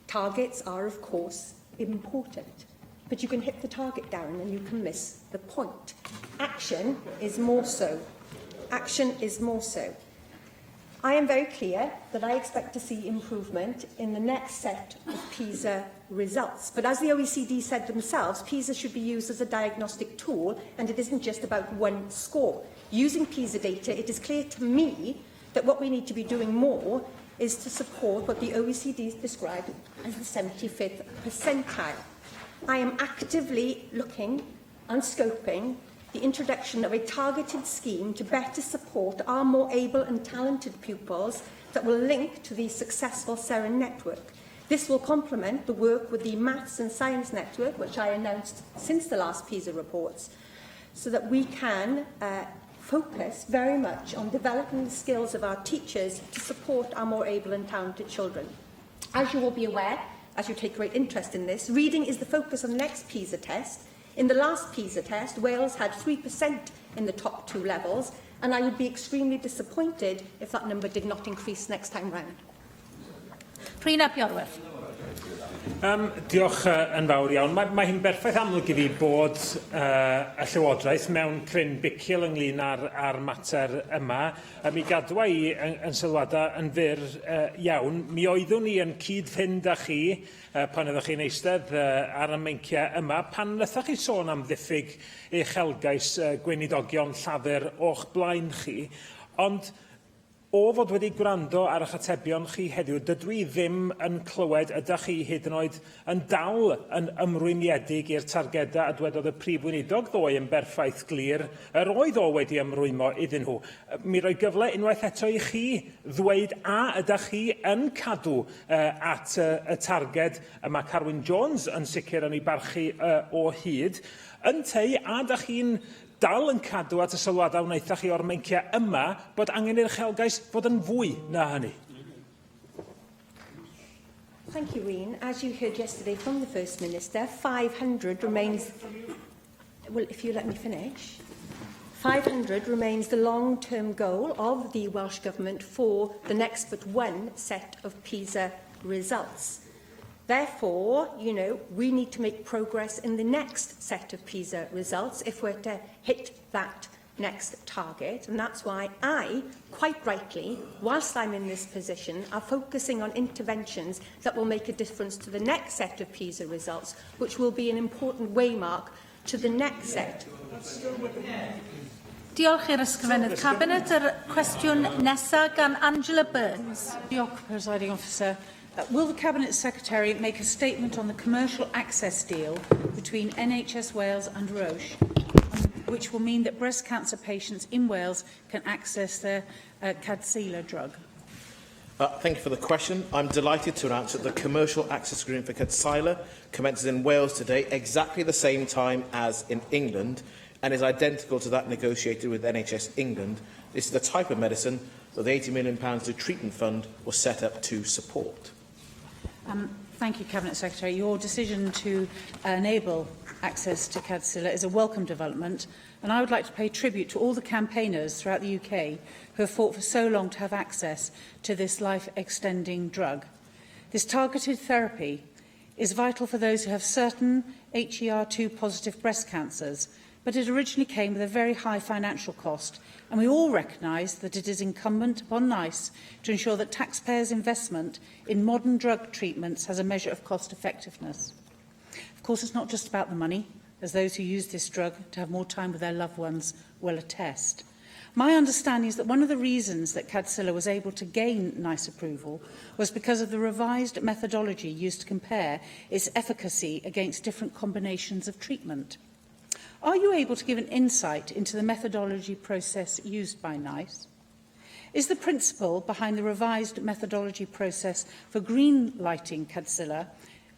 [SPEAKER 23] Targets are, of course, important, but you can hit the target, Darren, and you can miss the point. Action is more so. Action is more so. I am very clear that I expect to see improvement in the next set of PISA results. But as the OECD said themselves, PISA should be used as a diagnostic tool, and it isn't just about one score. Using PISA data, it is clear to me that what we need to be doing more is to support what the OECD described as the 75th percentile. I am actively looking and scoping the introduction of a targeted scheme to better support our more able and talented pupils that will link to the successful SEREN network. This will complement the work with the Maths and Science Network, which I announced since the last PISA reports, so that we can focus very much on developing the skills of our teachers to support our more able and talented children. As you will be aware, as you take great interest in this, reading is the focus of the next PISA test. In the last PISA test, Wales had 3% in the top two levels, and I would be extremely disappointed if that number did not increase next time round.
[SPEAKER 1] Prif Iorwerth.
[SPEAKER 22] Diolch yn fawr iawn. Mae hyn berffaith amlwg i fi bod y Llywodraeth mewn cryn bicil ynglyn â'r mater yma. Mi gadwa i yn sylwadau yn fyr iawn. Mi oeddwn ni yn cyd-fynd â chi pan ydych chi'n eistedd ar y meinciau yma. Pan ydych chi sôn am ddiffyg uchelgais gweinidogion llafur o'ch blaen chi. Ond O fod wedi gwrando ar eich atebion chi heddiw, dydw i ddim yn clywed ydych chi hyd yn oed yn dal yn ymrwymiedig i'r targedau a dwedodd y prif weinidog ddoe yn berffaith glir yr oedd o wedi ymrwymo iddyn nhw. Mi roi gyfle unwaith eto i chi ddweud a ydych chi yn cadw at y targed yma Carwyn Jones yn sicr yn ei barchu o hyd. Yn tei, a ydych chi'n dal yn cadw at y sylwadau wnaethach chi o'r meinciau yma bod angen i'r uchelgais fod yn fwy na hynny?
[SPEAKER 23] Thank you, Wyn. As you heard yesterday from the First Minister, 500 remains... Well, if you let me finish. 500 remains the long-term goal of the Welsh Government for the next but one set of PISA results. Therefore, we need to make progress in the next set of PISA results if we're to hit that next target. And that's why I, quite rightly, whilst I'm in this position, are focusing on interventions that will make a difference to the next set of PISA results, which will be an important waymark to the next set.
[SPEAKER 1] Diolch i'r ysgrifennydd Cabinet. Yr cwestiwn nesaf gan Angela Burns.
[SPEAKER 6] Diolch, Presiding Officer. Will the Cabinet Secretary make a statement on the commercial access deal between NHS Wales and Roche, which will mean that breast cancer patients in Wales can access their cadeirio'r drug?
[SPEAKER 4] Thank you for the question. I'm delighted to announce that the commercial access agreement for cadeirio'r commences in Wales today, exactly the same time as in England, and is identical to that negotiated with NHS England. This is the type of medicine that the £80 million treatment fund was set up to support.
[SPEAKER 6] Thank you, Cabinet Secretary. Your decision to enable access to cadeirio'r is a welcome development, and I would like to pay tribute to all the campaigners throughout the UK who have fought for so long to have access to this life-extending drug. This targeted therapy is vital for those who have certain HER2 positive breast cancers, but it originally came with a very high financial cost, and we all recognise that it is incumbent upon NICE to ensure that taxpayers' investment in modern drug treatments has a measure of cost effectiveness. Of course, it's not just about the money, as those who use this drug to have more time with their loved ones will attest. My understanding is that one of the reasons that cadeirio'r was able to gain NICE approval was because of the revised methodology used to compare its efficacy against different combinations of treatment. Are you able to give an insight into the methodology process used by NICE? Is the principle behind the revised methodology process for green lighting cadeirio'r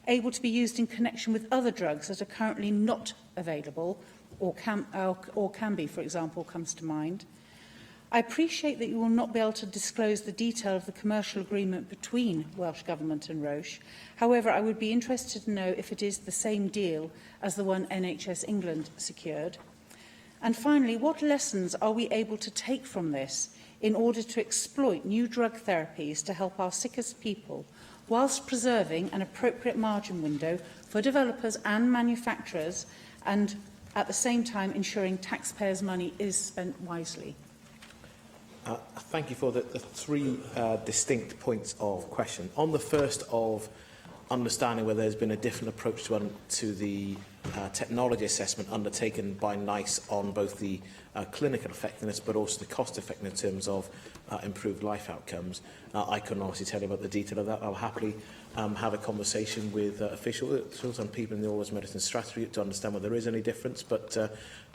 [SPEAKER 6] able to be used in connection with other drugs that are currently not available or can be, for example, comes to mind? I appreciate that you will not be able to disclose the detail of the commercial agreement between Welsh Government and Roche. However, I would be interested to know if it is the same deal as the one NHS England secured. And finally, what lessons are we able to take from this in order to exploit new drug therapies to help our sickest people, whilst preserving an appropriate margin window for developers and manufacturers, and at the same time ensuring taxpayers' money is spent wisely?
[SPEAKER 4] Thank you for the three distinct points of question. On the first of understanding whether there's been a different approach to the technology assessment undertaken by NICE on both the clinical effectiveness but also the cost effectiveness in terms of improved life outcomes. I couldn't obviously tell you about the detail of that. I'll happily have a conversation with officials and people in the Always Medicine strategy to understand whether there is any difference, but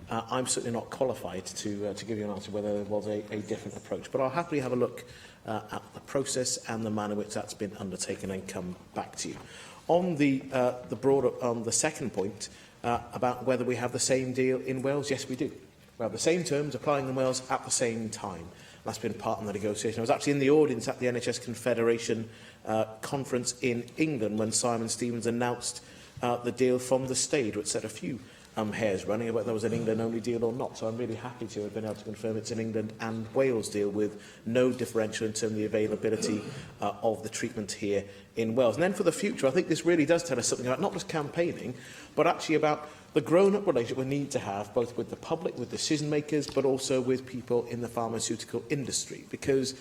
[SPEAKER 4] I'm certainly not qualified to give you an answer whether there was a different approach. But I'll happily have a look at the process and the manner in which that's been undertaken and come back to you. On the second point about whether we have the same deal in Wales, yes, we do. We have the same terms applying in Wales at the same time. That's been part of the negotiation. I was actually in the audience at the NHS Confederation conference in England when Simon Stevens announced the deal from the stage, which set a few hairs running about whether there was an England-only deal or not. So I'm really happy to have been able to confirm it's an England and Wales deal with no differential in terms of the availability of the treatment here in Wales. And then for the future, I think this really does tell us something about not just campaigning, but actually about the grown-up relationship we need to have, both with the public, with decision makers, but also with people in the pharmaceutical industry. Because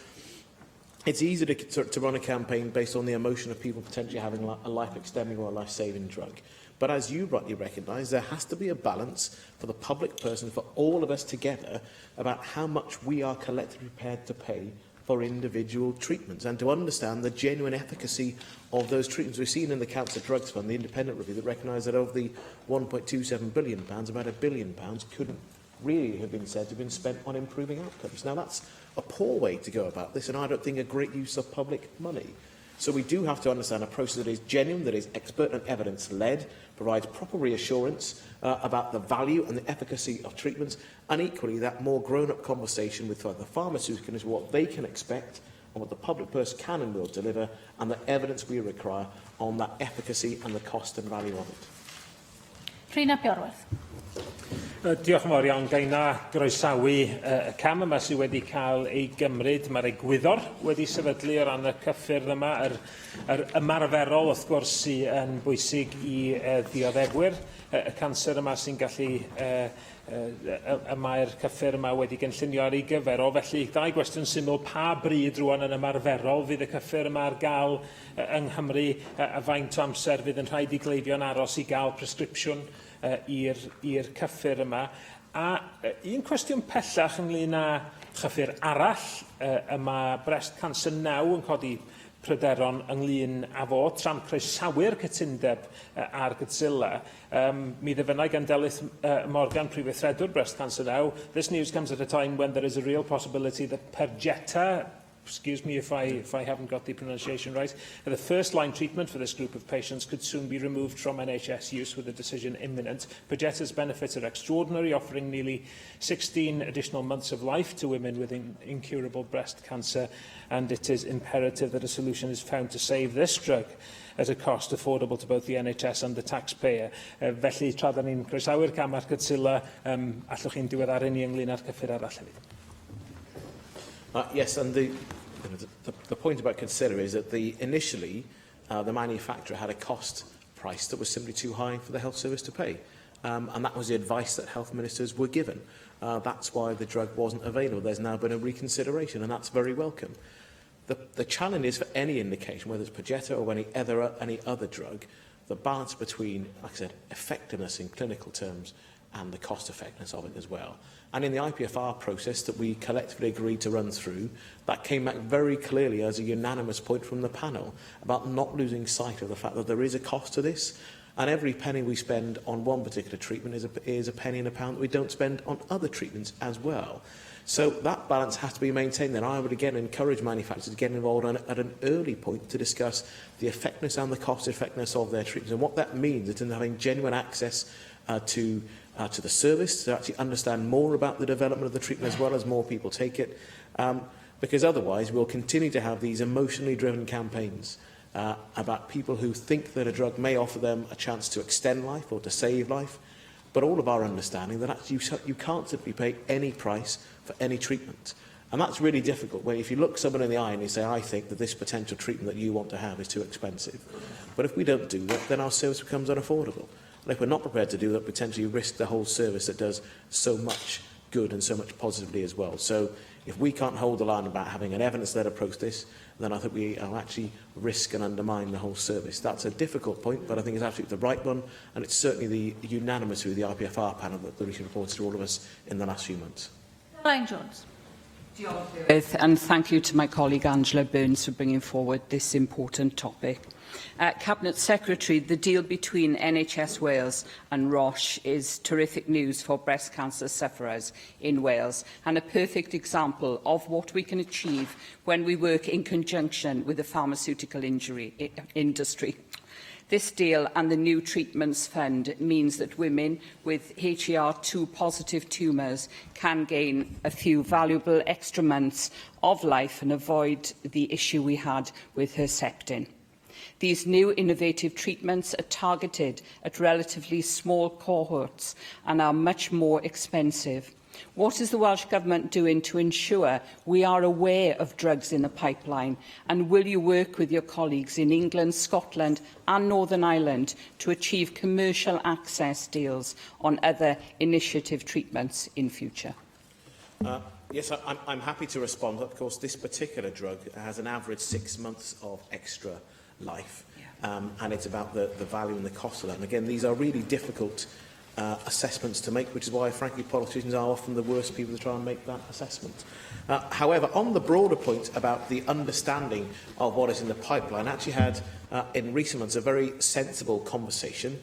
[SPEAKER 4] it's easy to run a campaign based on the emotion of people potentially having a life-extending or a life-saving drug. But as you rightly recognise, there has to be a balance for the public person, for all of us together, about how much we are collectively prepared to pay for individual treatments and to understand the genuine efficacy of those treatments. We've seen in the Cancer Drugs Fund, the independent review, that recognised that of the £1.27 billion, about £1 billion couldn't really have been said to have been spent on improving outcomes. Now, that's a poor way to go about this, and I don't think a great use of public money. So we do have to understand a process that is genuine, that is expert and evidence-led, provides proper reassurance about the value and the efficacy of treatments, and equally that more grown-up conversation with the pharmaceutical industry, what they can expect and what the public purse can and will deliver, and the evidence we require on that efficacy and the cost and value of it.
[SPEAKER 1] Rhina Biorwerth.
[SPEAKER 22] Diolch yn fawr iawn. Gai na groesawu y cam yma sydd wedi cael ei gymryd. Mae'r egwyddor wedi sefydlu o ran y cyffyrdd yma. Yr ymarferol, wrth gwrs, sydd yn bwysig i ddioddefwyr y canser yma sy'n gallu mae'r cyffur yma wedi gynllunio ar ei gyfer o. Felly, dau gwestiwn syml, pa bryd rwan yn ymarferol fydd y cyffur yma ar gael yng Nghymru a faint o amser fydd yn rhaid i gleifion aros i gael presgripsiwn i'r cyffur yma. A un cwestiwn pellach ynglyn â chyffur arall, yma breast cancer 9 yn codi pryderon ynglyn â fo, tra'n croesawu'r cytundeb ar Godzilla. Mi ddyfynnau gan Delyth Morgan, Prif Breast Cancer 9. This news comes at a time when there is a real possibility that Perjeta, excuse me if I haven't got the pronunciation right, the first-line treatment for this group of patients could soon be removed from NHS use with a decision imminent. Perjeta's benefits are extraordinary, offering nearly 16 additional months of life to women with incurable breast cancer, and it is imperative that a solution is found to save this drug at a cost affordable to both the NHS and the taxpayer. Felly, tra da ni'n croesawu'r cam ar Godzilla, allwch chi'n diweddaru ni ynglyn â'r cyffur arall hefyd.
[SPEAKER 4] Yes, and the point about Consider is that initially the manufacturer had a cost price that was simply too high for the health service to pay. And that was the advice that health ministers were given. That's why the drug wasn't available. There's now been a reconsideration, and that's very welcome. The challenge is for any indication, whether it's Perjeta or any other drug, the balance between, like I said, effectiveness in clinical terms and the cost effectiveness of it as well. And in the IPFR process that we collectively agreed to run through, that came back very clearly as a unanimous point from the panel about not losing sight of the fact that there is a cost to this, and every penny we spend on one particular treatment is a penny in a pound that we don't spend on other treatments as well. So that balance has to be maintained. And I would again encourage manufacturers to get involved at an early point to discuss the effectiveness and the cost effectiveness of their treatments. And what that means is in having genuine access to the service, to actually understand more about the development of the treatment as well as more people take it. Because otherwise we'll continue to have these emotionally driven campaigns about people who think that a drug may offer them a chance to extend life or to save life. But all of our understanding that actually you can't simply pay any price for any treatment. And that's really difficult, where if you look someone in the eye and you say, I think that this potential treatment that you want to have is too expensive. But if we don't do that, then our service becomes unaffordable. And if we're not prepared to do that, potentially risk the whole service that does so much good and so much positively as well. So if we can't hold the line about having an evidence-led approach to this, then I think we actually risk and undermine the whole service. That's a difficult point, but I think it's absolutely the right one, and it's certainly the unanimous with the IPFR panel that the recent reports to all of us in the last few months.
[SPEAKER 1] Elaine Jones.
[SPEAKER 7] And thank you to my colleague Angela Burns for bringing forward this important topic. Cabinet Secretary, the deal between NHS Wales and Roche is terrific news for breast cancer sufferers in Wales and a perfect example of what we can achieve when we work in conjunction with the pharmaceutical industry. This deal and the new treatments fund means that women with HER2 positive tumours can gain a few valuable extra months of life and avoid the issue we had with Herceptin. These new innovative treatments are targeted at relatively small cohorts and are much more expensive. What is the Welsh Government doing to ensure we are aware of drugs in the pipeline? And will you work with your colleagues in England, Scotland and Northern Ireland to achieve commercial access deals on other initiative treatments in future?
[SPEAKER 4] Yes, I'm happy to respond. Of course, this particular drug has an average 6 months of extra life. And it's about the value and the cost of that. And again, these are really difficult assessments to make, which is why, frankly, politicians are often the worst people to try and make that assessment. However, on the broader point about the understanding of what is in the pipeline, I actually had, in recent months, a very sensible conversation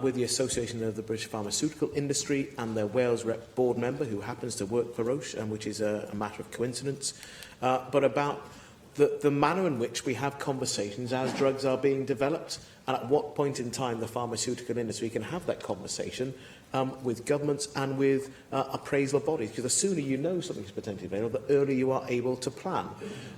[SPEAKER 4] with the Association of the British Pharmaceutical Industry and their Wales Rep board member, who happens to work for Roche, and which is a matter of coincidence, but about the manner in which we have conversations as drugs are being developed, and at what point in time the pharmaceutical industry can have that conversation with governments and with appraisal bodies. Because the sooner you know something is potentially available, the earlier you are able to plan.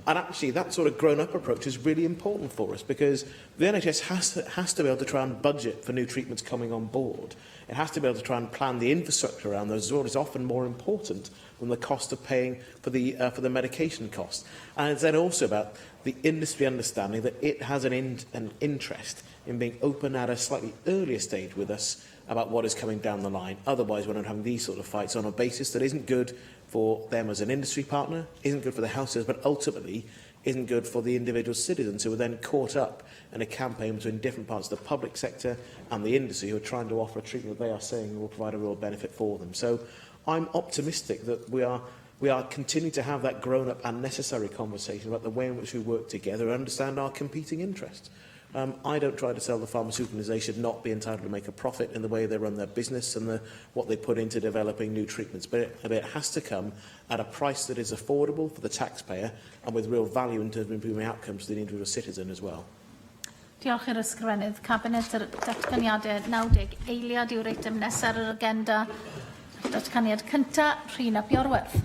[SPEAKER 4] And actually, that sort of grown-up approach is really important for us, because the NHS has to be able to try and budget for new treatments coming on board. It has to be able to try and plan the infrastructure around those, as often more important than the cost of paying for the medication cost. And it's then also about the industry understanding that it has an interest in being open at a slightly earlier stage with us about what is coming down the line. Otherwise, we're not having these sort of fights on a basis that isn't good for them as an industry partner, isn't good for the health service, but ultimately isn't good for the individual citizens who are then caught up in a campaign between different parts of the public sector and the industry who are trying to offer a treatment that they are saying will provide a real benefit for them. So I'm optimistic that we are continuing to have that grown-up and necessary conversation about the way in which we work together and understand our competing interests. I don't try to sell the pharmaceutical industry. They should not be entitled to make a profit in the way they run their business and what they put into developing new treatments. But it has to come at a price that is affordable for the taxpayer and with real value in terms of improving outcomes for the individual citizen as well.
[SPEAKER 1] Diolch i'r ysgrifennydd. Cabinet yr datganiadau 90. Eiliad yw'r eitem nesaf ar yr agenda. Datganiad cyntaf, Rhina Piorwerth.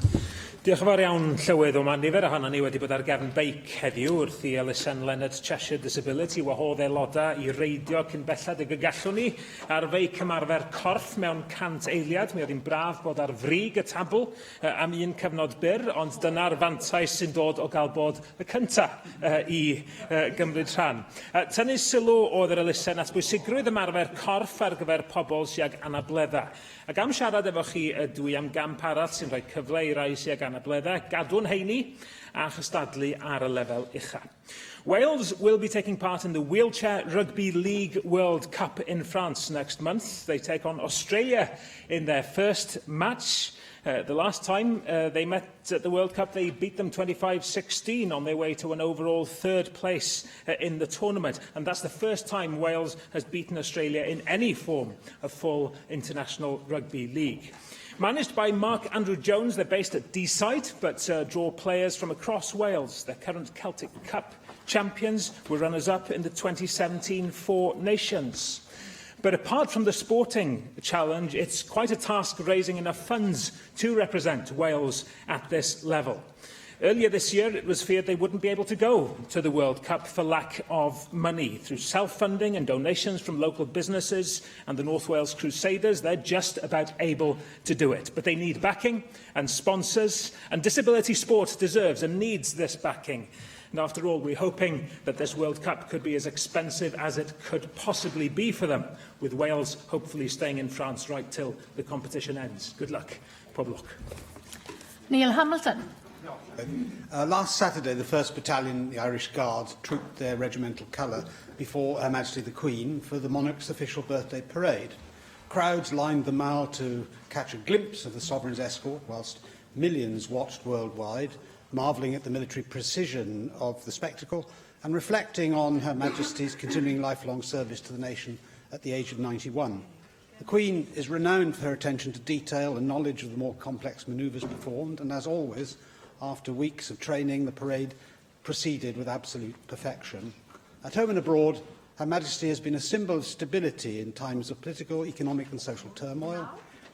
[SPEAKER 22] Diolch yn fawr iawn, Llywydd. Mae nifer ohono ni wedi bod ar gefn beic heddiw wrth i elusen Leonard Cheshire Disability wahodd aelodau i reidio cyn bellad y gygallwn ni ar feic ymarfer corff mewn 100 eiliad. Mi oedd hi'n braf bod ar frig y tabl am un cyfnod byr, ond dyna'r fantais sy'n dod o gael bod y cyntaf i gymryd rhan. Tynnu sylw oedd yr elusen at bwysigrwydd ymarfer corff ar gyfer pobl sy'n ag anabledda. Ac am siarad efo chi ydw i am gamp arall sy'n rhoi cyfle i rai sy'n ag anabledda, gadw'n heini a chystadlu ar y lefel ucha. Wales will be taking part in the Wheelchair Rugby League World Cup in France next month. They take on Australia in their first match. The last time they met at the World Cup, they beat them 25-16 on their way to an overall third place in the tournament. And that's the first time Wales has beaten Australia in any form of full international rugby league. Managed by Mark Andrew Jones, they're based at Deeside, but draw players from across Wales. Their current Celtic Cup champions were runners-up in the 2017 Four Nations. But apart from the sporting challenge, it's quite a task raising enough funds to represent Wales at this level. Earlier this year, it was feared they wouldn't be able to go to the World Cup for lack of money. Through self-funding and donations from local businesses and the North Wales Crusaders, they're just about able to do it. But they need backing and sponsors, and disability sport deserves and needs this backing. And after all, we're hoping that this World Cup could be as expensive as it could possibly be for them, with Wales hopefully staying in France right till the competition ends. Good luck. Pob lwc.
[SPEAKER 1] Neil Hamilton.
[SPEAKER 14] Last Saturday, the 1st Battalion, the Irish Guards, trooped their regimental colour before Her Majesty the Queen for the monarch's official birthday parade. Crowds lined the Mall to catch a glimpse of the sovereign's escort, whilst millions watched worldwide, marvelling at the military precision of the spectacle and reflecting on Her Majesty's continuing lifelong service to the nation at the age of 91. The Queen is renowned for her attention to detail and knowledge of the more complex manoeuvres performed, and as always, after weeks of training, the parade proceeded with absolute perfection. At home and abroad, Her Majesty has been a symbol of stability in times of political, economic and social turmoil.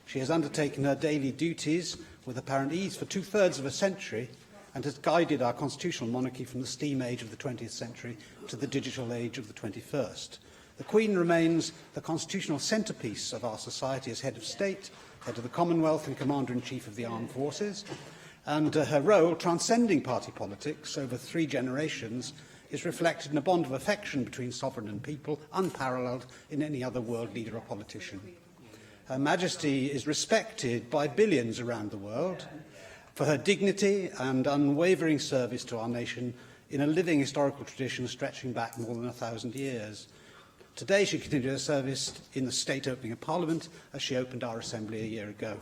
[SPEAKER 14] She has undertaken her daily duties with apparent ease for 2/3 of a century and has guided our constitutional monarchy from the steam age of the 20th century to the digital age of the 21st. The Queen remains the constitutional centrepiece of our society as head of state, head of the Commonwealth and Commander-in-Chief of the Armed Forces, and her role, transcending party politics over 3 generations, is reflected in a bond of affection between sovereign and people, unparalleled in any other world leader or politician. Her Majesty is respected by billions around the world for her dignity and unwavering service to our nation in a living historical tradition stretching back more than 1,000 years. Today, she continued her service in the state opening of Parliament as she opened our Assembly a year ago.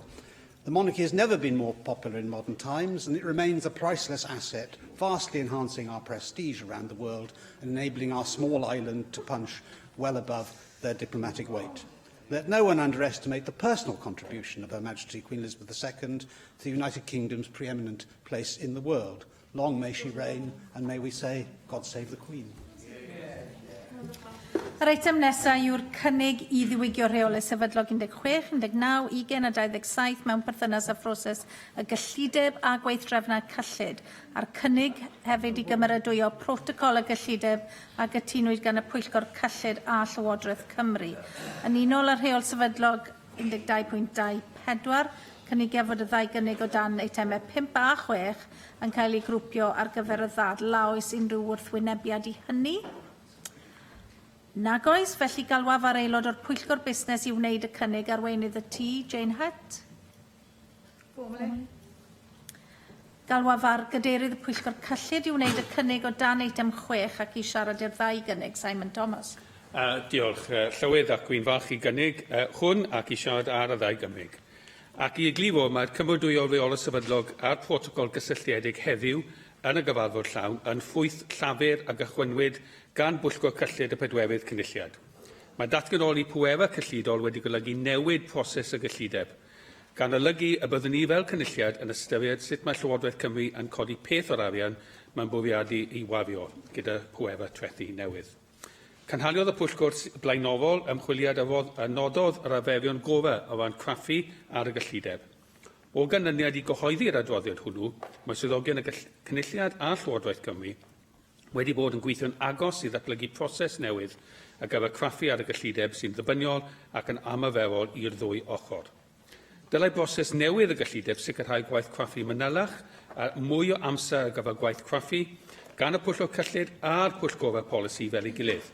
[SPEAKER 14] The monarchy has never been more popular in modern times, and it remains a priceless asset, vastly enhancing our prestige around the world and enabling our small island to punch well above their diplomatic weight. Let no one underestimate the personal contribution of Her Majesty Queen Elizabeth II to the United Kingdom's preeminent place in the world. Long may she reign, and may we say, God save the Queen.
[SPEAKER 1] Yr eitem nesaf yw'r cynnig I ddiwygio rheolau sefydlog 16, 19, 20 a 27 mewn perthynas â phroses y gyllideb a gweithdrefnau cyllid, a'r cynnig hefyd I gymeradwyo protocol y gyllideb a gytunwyd gan y Pwyllgor Cyllid a Llywodraeth Cymru. Yn unol â'r rheol sefydlog 12.24, cynnigiafod y ddau gynnig o dan eitemau 5 a 6 yn cael ei grwpio ar gyfer y ddadl. Oes unrhyw wrthwynebiad I hynny? Nag oes, felly galwaf ar aelod o'r Pwyllgor Busnes I wneud y cynnig arweinydd y tŷ, Jane Hutt. Galwaf ar gadeirydd y Pwyllgor Cyllid I wneud y cynnig o dan eitem 6 ac I siarad i'r ddau gynnig, Simon Thomas.
[SPEAKER 16] Diolch, Llywydd, ac wy'n falch I gynnig hwn ac I siarad ar y ddau gynnig. Ac I eglifo, mae'r cymrydwyo reol y sefydlog a'r protocol gysylltiedig heddiw yn y gyfarfod llawn yn ffwyth llafur a gychwynnwyd gan Bwyllgor Cyllid y Pedwerydd Cynulliad. Mae datganoli pwerau cyllidol wedi golygu newid proses y gyllideb, gan olygu y byddwn ni fel Cynulliad yn ystyried sut mae Llywodraeth Cymru yn codi peth o'r arian mae'n bwriadu I wario gyda pwerau trethu newydd. Canhaliodd y Pwyllgor blaenorol ymchwiliad a nododd yr arferion gorau o ran craffu ar y gyllideb. O ganlyniad I gyhoeddi'r adroddiad hwnnw, mae swyddogion y Cynulliad a Llywodraeth Cymru wedi bod yn gweithio'n agos I ddatblygu proses newydd ar gyfer craffu ar y gyllideb sy'n ddibyniol ac yn ymarferol i'r ddwy ochr. Dylai broses newydd y gyllideb sicrhau gwaith craffu manylach a mwy o amser ar gyfer gwaith craffu gan y Pwyllgor Cyllid a'r Pwyllgorau Polisi fel ei gilydd.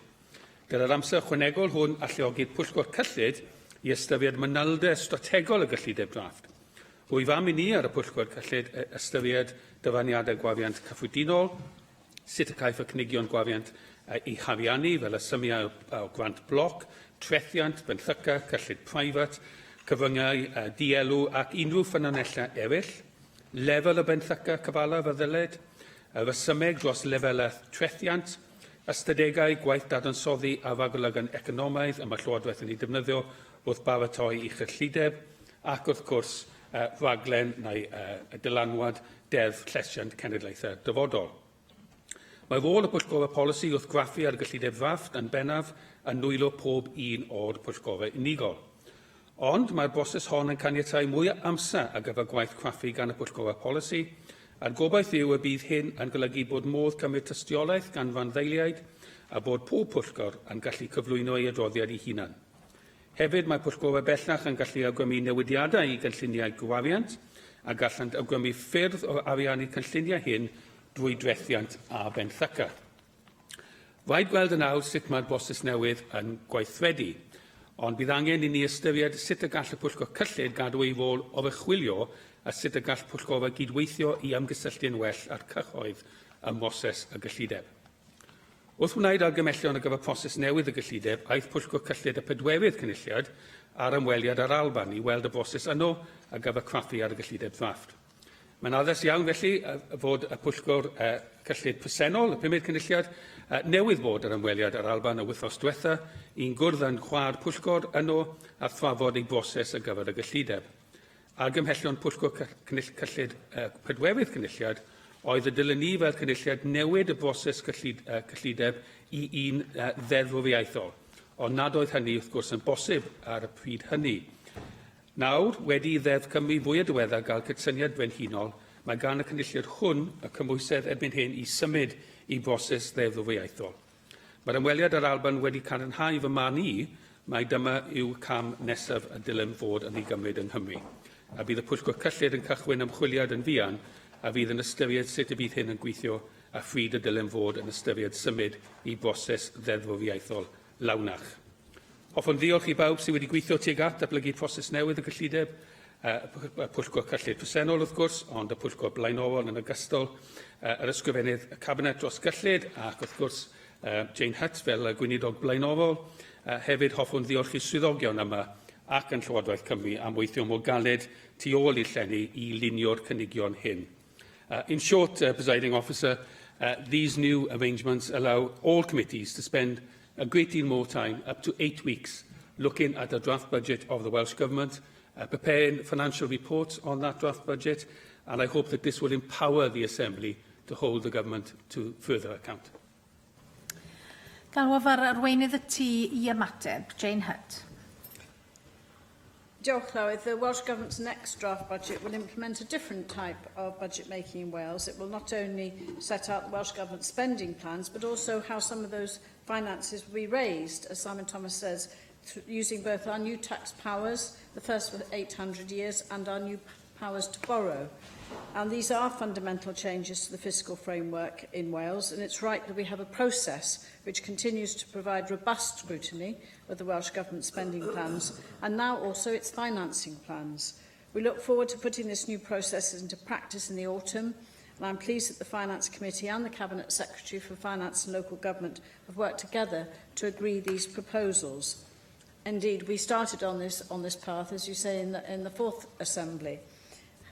[SPEAKER 16] Dylai'r amser ychwanegol hwn alluogi'r Pwyllgor Cyllid I ystyried manylder strategol y gyllideb drafft. Rwyf am I ni ar y Pwyllgor Cyllid ystyried dyfaniadau gwafiant cyffredinol, sut y caiff y cynigion gwafiant I hariannu fel y symiau o grant bloc, trethiant, benthyca, cyllid prifat, cyfyngau dielw ac unrhyw ffynonellau eraill, lefel y benthyca cyfalaf y ddyled, y resymeg dros lefel y trethiant, ystadegau gwaith dadansoddi a fagolygon economaidd y mae Llywodraeth yn ei defnyddio wrth baratoi I chyllideb, ac wrth gwrs raglen neu dylanwad deddf llesiant cenedlaethau dyfodol. Mae rôl y Pwyllgorau Polisi wrth graffu ar gyllideb drafft yn bennaf yn nwylo pob un o'r Pwyllgorau unigol. Ond mae'r broses hon yn caniatáu mwy o amser ar gyfer gwaith craffu gan y Pwyllgorau Polisi, a'r gobaith yw y bydd hyn yn golygu bod modd cymryd tystiolaeth gan fanddeiliaid a bod pob pwyllgor yn gallu cyflwyno ei adroddiad ei hunan. Hefyd mae pwyllgorau bellach yn gallu awgrymu newidiadau I gynlluniau gwariant a gallant awgrymu ffyrdd o ariannu cynlluniau hyn drwy drethiant a benthyca. Rhaid gweld yn awr sut mae'r broses newydd yn gweithredu, ond bydd angen I ni ystyried sut y gall y Pwyllgor Cyllid gadw ei rôl o ddychwilio a sut y gall pwyllgorau gydweithio I ymgysylltu'n well ar cyhoedd ym mhroses y gyllideb. Wrth wneud argymellion ar gyfer proses newydd y gyllideb, aeth Pwyllgor Cyllid y Pedwerydd Cynulliad ar ymweliad ar Alban I weld y broses yno ar gyfer craffu ar y gyllideb drafft. Mae'n addas iawn felly fod y Pwyllgor Cyllid Presennol, y 5yd Cynulliad, newydd bod yr ymweliad ar Alban y wythnos diwetha I'n gwrdd yn chwa'r Pwyllgor yno a thrafod ei broses ar gyfer y gyllideb. Argymhellion Pwyllgor Cyllid Pedwerydd Cynulliad oedd y dylen ni fel Cynulliad newid y broses cyllideb I un ddeddfwriaethol, ond nad oedd hynny wrth gwrs yn bosib ar y pryd hynny. Nawr, wedi I Ddeddf Cymru fwy o diweddar gael cysyniad brenhinol, mae gan y cynulliad hwn y cymwysedd erbyn hyn I symud I broses ddeddfwriaethol. Mae'r ymweliad ar Alban wedi cadarnhau fy marn I, mae dyma yw cam nesaf y dylem fod yn ei gymryd yng Nghymru. A bydd y Pwyllgor Cyllid yn cychwyn ymchwiliad yn fuan a fydd yn ystyried sut y bydd hyn yn gweithio a phryd y dylem fod yn ystyried symud I broses ddeddfwriaethol lawnach. Hoffwn ddiolch I bawb sydd wedi gweithio tuag at datblygu proses newydd y gyllideb, y Pwyllgor Cyllid Presennol wrth gwrs, ond y Pwyllgor blaenorol yn ogystal, yr ysgrifennydd y Cabinet dros gyllid ac wrth gwrs Jane Hutt fel gweinidog blaenorol. Hefyd hoffwn ddiolch i'r swyddogion yma ac yn Llywodraeth Cymru am weithio mor galed tu ôl i'r llenni I lunio'r cynigion hyn. In short, Presiding Officer, these new arrangements allow all committees to spend a great deal more time, up to 8 weeks, looking at the draft budget of the Welsh Government, preparing financial reports on that draft budget, and I hope that this will empower the Assembly to hold the Government to further account.
[SPEAKER 1] Galwaf ar arweinydd y tŷ I ymateb, Jane Hutt.
[SPEAKER 10] Diolch, Llywydd. The Welsh Government's next draft budget will implement a different type of budget making in Wales. It will not only set out the Welsh Government's spending plans, but also how some of those finances will be raised, as Simon Thomas says, using both our new tax powers, the first for 800 years, and our new powers to borrow. And these are fundamental changes to the fiscal framework in Wales, and it's right that we have a process which continues to provide robust scrutiny of the Welsh Government spending plans, and now also its financing plans. We look forward to putting this new process into practice in the autumn, and I'm pleased that the Finance Committee and the Cabinet Secretary for Finance and Local Government have worked together to agree these proposals. Indeed, we started on this path, as you say, in the Fourth Assembly.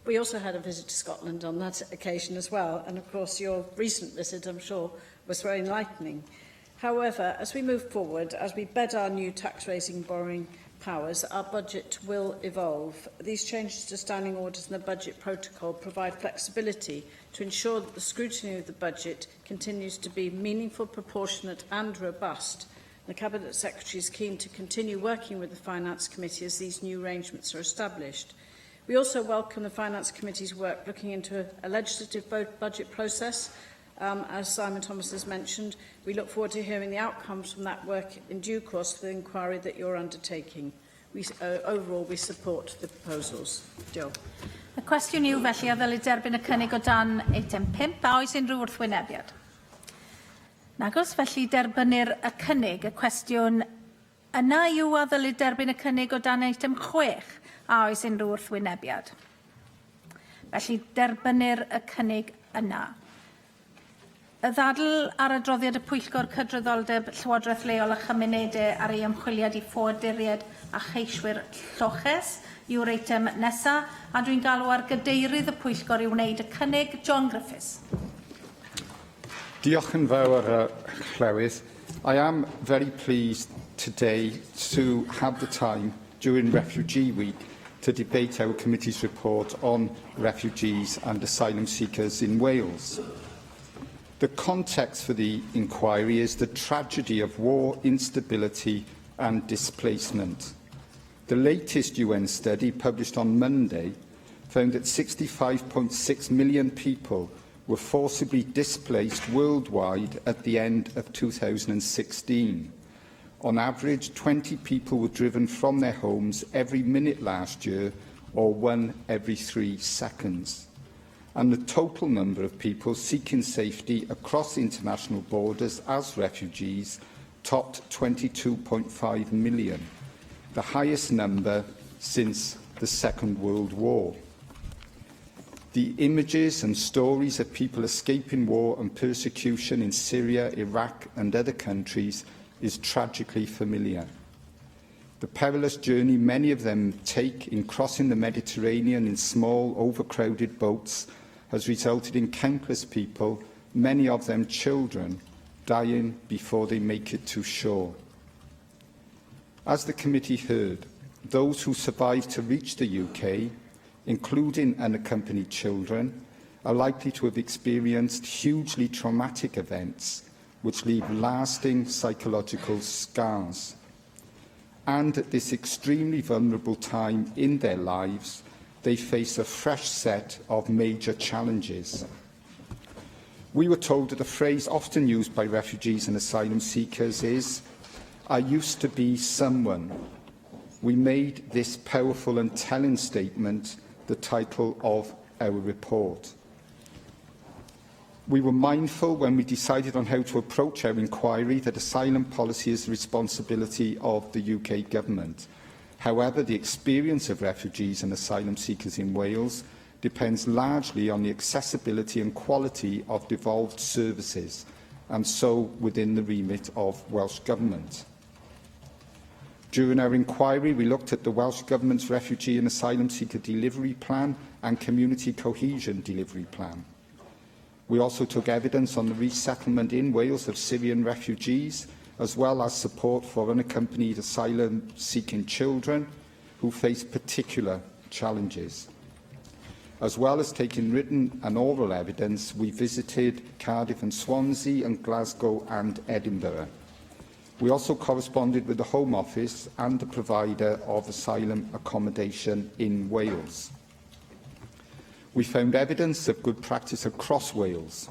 [SPEAKER 10] We also had a visit to Scotland on that occasion as well, and of course your recent visit, I'm sure, was very enlightening. However, as we move forward, as we bed our new tax-raising borrowing powers, our budget will evolve. These changes to standing orders and the budget protocol provide flexibility to ensure that the scrutiny of the budget continues to be meaningful, proportionate and robust. The Cabinet Secretary is keen to continue working with the Finance Committee as these new arrangements are established. We also welcome the Finance Committee's work looking into a legislative budget process. As Simon Thomas has mentioned, we look forward to hearing the outcomes from that work in due course for the inquiry that you're undertaking. Overall, we support the proposals. Diolch.
[SPEAKER 1] Y cwestiwn yw felly a ddylid derbyn y cynnig o dan eitem 5, a oes unrhyw wrthwynebiad? Nagos, felly derbynir y cynnig. Y cwestiwn yna yw a ddylid derbyn y cynnig o dan eitem 6, a oes unrhyw wrthwynebiad? Felly derbynir y cynnig yna. Y ddadl ar adroddiad y Pwyllgor Cydraddoldeb Llywodraeth Leol a chymunedau ar ei ymchwiliad I fforduriad a cheiswyr lloches yw'r eitem nesaf, a dwi'n galw ar gadeirydd y Pwyllgor I wneud y cynnig. John Griffiths.
[SPEAKER 2] Diolch yn fawr, Llywydd. I am very pleased today to have the time during Refugee Week to debate our committee's report on refugees and asylum seekers in Wales. The context for the inquiry is the tragedy of war, instability and displacement. The latest UN study, published on Monday, found that 65.6 million people were forcibly displaced worldwide at the end of 2016. On average, 20 people were driven from their homes every minute last year, or 1 every 3 seconds. And the total number of people seeking safety across international borders as refugees topped 22.5 million, the highest number since the Second World War. The images and stories of people escaping war and persecution in Syria, Iraq and other countries is tragically familiar. The perilous journey many of them take in crossing the Mediterranean in small, overcrowded boats has resulted in countless people, many of them children, dying before they make it to shore. As the committee heard, those who survive to reach the UK, including unaccompanied children, are likely to have experienced hugely traumatic events which leave lasting psychological scars. And at this extremely vulnerable time in their lives, they face a fresh set of major challenges. We were told that a phrase often used by refugees and asylum seekers is, "I used to be someone." We made this powerful and telling statement the title of our report. We were mindful when we decided on how to approach our inquiry that asylum policy is the responsibility of the UK Government. However, the experience of refugees and asylum seekers in Wales depends largely on the accessibility and quality of devolved services, and so within the remit of Welsh Government. During our inquiry, we looked at the Welsh Government's Refugee and Asylum Seeker Delivery Plan and Community Cohesion Delivery Plan. We also took evidence on the resettlement in Wales of Syrian refugees, as well as support for unaccompanied asylum-seeking children who face particular challenges. As well as taking written and oral evidence, we visited Cardiff and Swansea and Glasgow and Edinburgh. We also corresponded with the Home Office and the provider of asylum accommodation in Wales. We found evidence of good practice across Wales.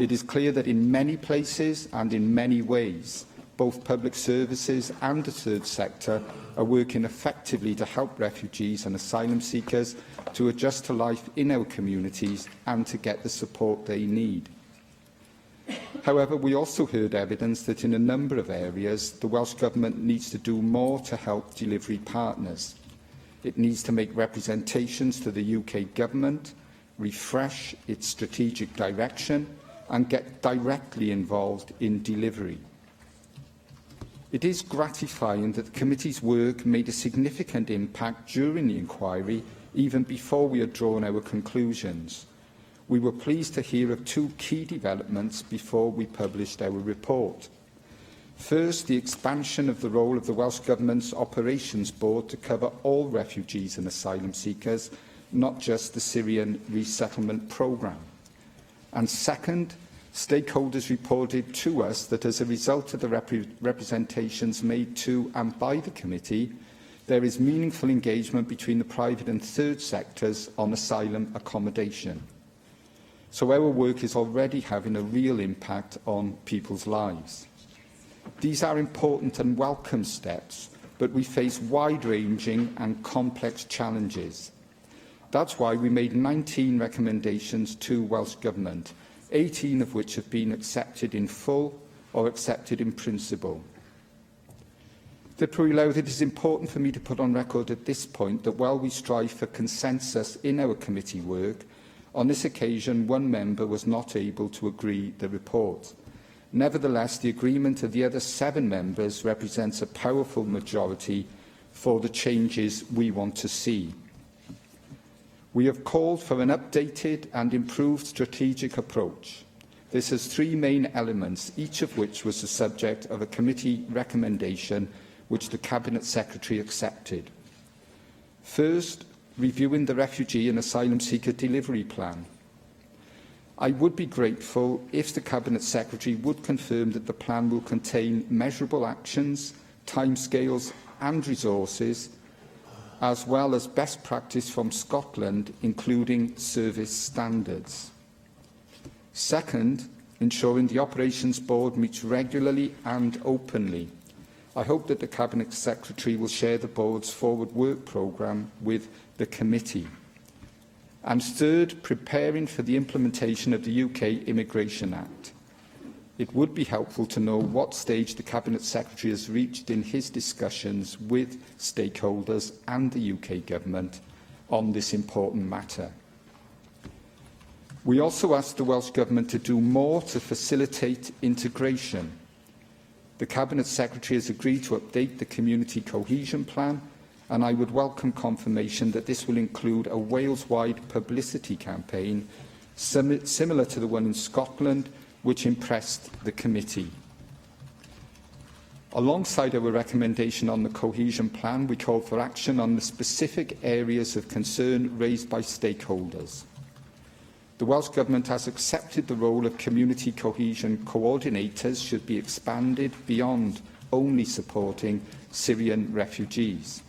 [SPEAKER 2] It is clear that in many places and in many ways, both public services and the third sector are working effectively to help refugees and asylum seekers to adjust to life in our communities and to get the support they need. However, we also heard evidence that in a number of areas, the Welsh Government needs to do more to help delivery partners. It needs to make representations to the UK Government, refresh its strategic direction, and get directly involved in delivery. It is gratifying that the committee's work made a significant impact during the inquiry, even before we had drawn our conclusions. We were pleased to hear of two key developments before we published our report. First, the expansion of the role of the Welsh Government's Operations Board to cover all refugees and asylum seekers, not just the Syrian resettlement programme. And second, stakeholders reported to us that as a result of the representations made to and by the committee, there is meaningful engagement between the private and third sectors on asylum accommodation. So our work is already having a real impact on people's lives. These are important and welcome steps, but we face wide-ranging and complex challenges. That's why we made 19 recommendations to Welsh Government, 18 of which have been accepted in full or accepted in principle. Therefore, it is important for me to put on record at this point that while we strive for consensus in our committee work, on this occasion one member was not able to agree the report. Nevertheless, the agreement of the other 7 members represents a powerful majority for the changes we want to see. We have called for an updated and improved strategic approach. This has 3 main elements, each of which was the subject of a committee recommendation which the Cabinet Secretary accepted. First, reviewing the Refugee and Asylum Seeker Delivery Plan. I would be grateful if the Cabinet Secretary would confirm that the plan will contain measurable actions, timescales and resources, as well as best practice from Scotland, including service standards. Second, ensuring the Operations Board meets regularly and openly. I hope that the Cabinet Secretary will share the Board's forward work programme with the committee. And third, preparing for the implementation of the UK Immigration Act. It would be helpful to know what stage the Cabinet Secretary has reached in his discussions with stakeholders and the UK Government on this important matter. We also asked the Welsh Government to do more to facilitate integration. The Cabinet Secretary has agreed to update the Community Cohesion Plan, and I would welcome confirmation that this will include a Wales-wide publicity campaign similar to the one in Scotland, which impressed the committee. Alongside our recommendation on the Cohesion Plan, we called for action on the specific areas of concern raised by stakeholders. The Welsh Government has accepted the role of community cohesion coordinators should be expanded beyond only supporting Syrian refugees.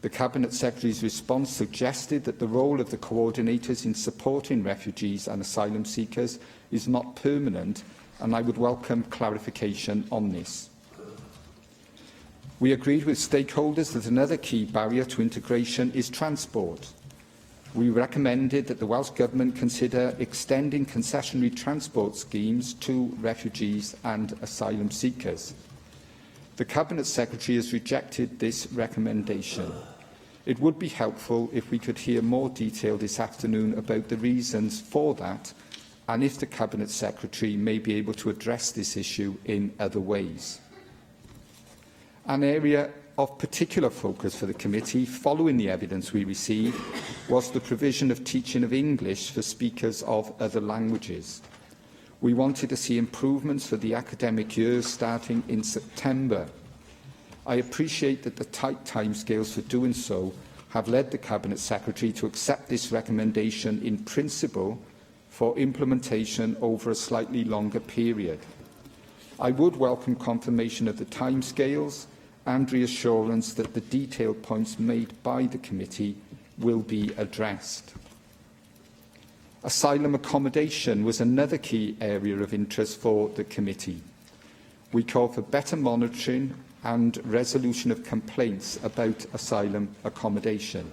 [SPEAKER 2] The Cabinet Secretary's response suggested that the role of the coordinators in supporting refugees and asylum seekers is not permanent, and I would welcome clarification on this. We agreed with stakeholders that another key barrier to integration is transport. We recommended that the Welsh Government consider extending concessionary transport schemes to refugees and asylum seekers. The Cabinet Secretary has rejected this recommendation. It would be helpful if we could hear more detail this afternoon about the reasons for that and if the Cabinet Secretary may be able to address this issue in other ways. An area of particular focus for the committee, following the evidence we received, was the provision of teaching of English for speakers of other languages. We wanted to see improvements for the academic year starting in September. I appreciate that the tight timescales for doing so have led the Cabinet Secretary to accept this recommendation in principle for implementation over a slightly longer period. I would welcome confirmation of the timescales and reassurance that the detailed points made by the committee will be addressed. Asylum accommodation was another key area of interest for the committee. We call for better monitoring and resolution of complaints about asylum accommodation.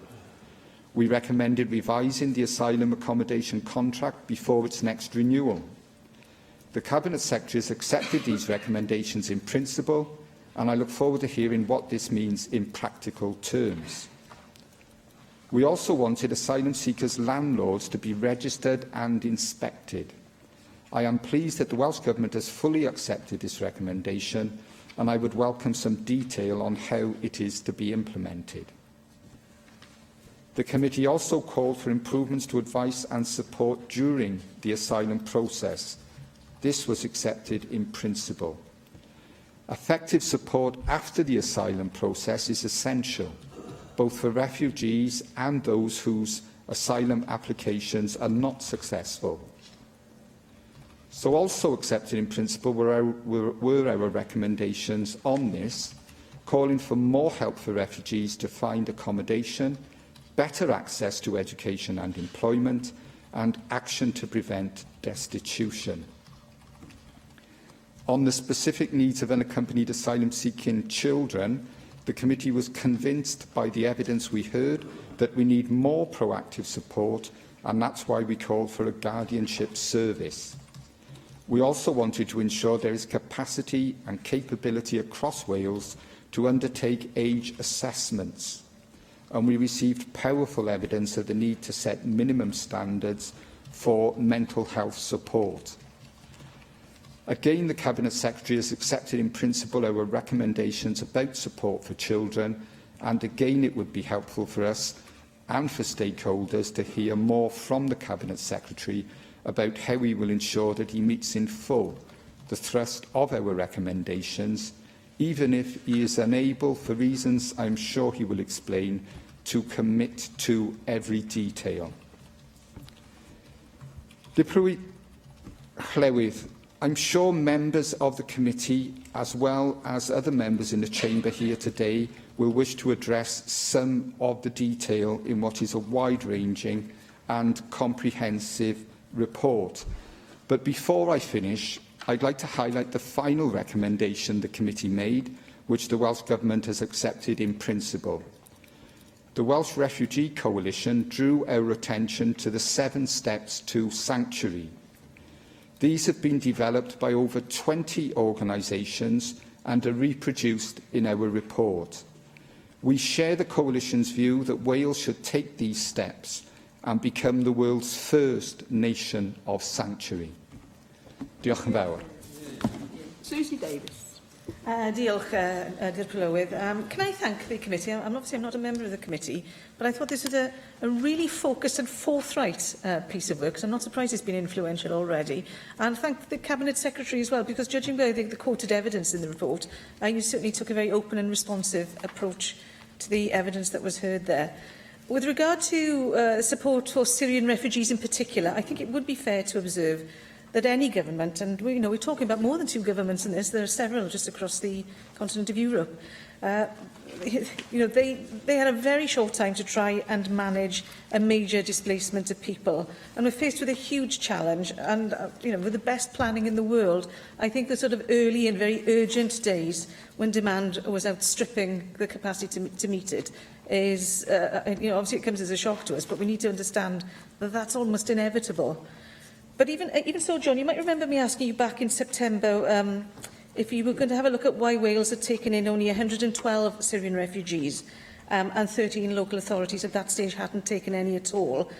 [SPEAKER 2] We recommended revising the asylum accommodation contract before its next renewal. The Cabinet Secretary has accepted these recommendations in principle, and I look forward to hearing what this means in practical terms. We also wanted asylum seekers' landlords to be registered and inspected. I am pleased that the Welsh Government has fully accepted this recommendation, and I would welcome some detail on how it is to be implemented. The committee also called for improvements to advice and support during the asylum process. This was accepted in principle. Effective support after the asylum process is essential, both for refugees and those whose asylum applications are not successful. So also accepted in principle were our recommendations on this, calling for more help for refugees to find accommodation, better access to education and employment, and action to prevent destitution. On the specific needs of unaccompanied asylum-seeking children, the committee was convinced by the evidence we heard that we need more proactive support, and that's why we called for a guardianship service. We also wanted to ensure there is capacity and capability across Wales to undertake age assessments, and we received powerful evidence of the need to set minimum standards for mental health support. Again, the Cabinet Secretary has accepted in principle our recommendations about support for children, and again it would be helpful for us and for stakeholders to hear more from the Cabinet Secretary about how he will ensure that he meets in full the thrust of our recommendations, even if he is unable, for reasons I am sure he will explain, to commit to every detail. Llywydd, I'm sure members of the committee, as well as other members in the chamber here today, will wish to address some of the detail in what is a wide-ranging and comprehensive report. But before I finish, I'd like to highlight the final recommendation the committee made, which the Welsh Government has accepted in principle. The Welsh Refugee Coalition drew our attention to the 7 steps to sanctuary. These have been developed by over 20 organisations and are reproduced in our report. We share the Coalition's view that Wales should take these steps and become the world's first nation of sanctuary. Diolch yn fawr.
[SPEAKER 5] Susie Davis. Diolch, Llywydd. Can I thank the committee? Obviously I'm not a member of the committee, but I thought this was a really focused and forthright piece of work, because I'm not surprised it's been influential already. And thank the Cabinet Secretary as well, because judging by the quoted evidence in the report, you certainly took a very open and responsive approach to the evidence that was heard there. With regard to support for Syrian refugees in particular, I think it would be fair to observe that any government, and we're talking about more than 2 governments in this, there are several just across the continent of Europe, they had a very short time to try and manage a major displacement of people, and we're faced with a huge challenge. And with the best planning in the world, I think the sort of early and very urgent days when demand was outstripping the capacity to meet it is, obviously it comes as a shock to us, but we need to understand that that's almost inevitable. But even so, John, you might remember me asking you back in September if you were going to have a look at why Wales had taken in only 112 Syrian refugees and 13 local authorities at that stage hadn't taken any at all.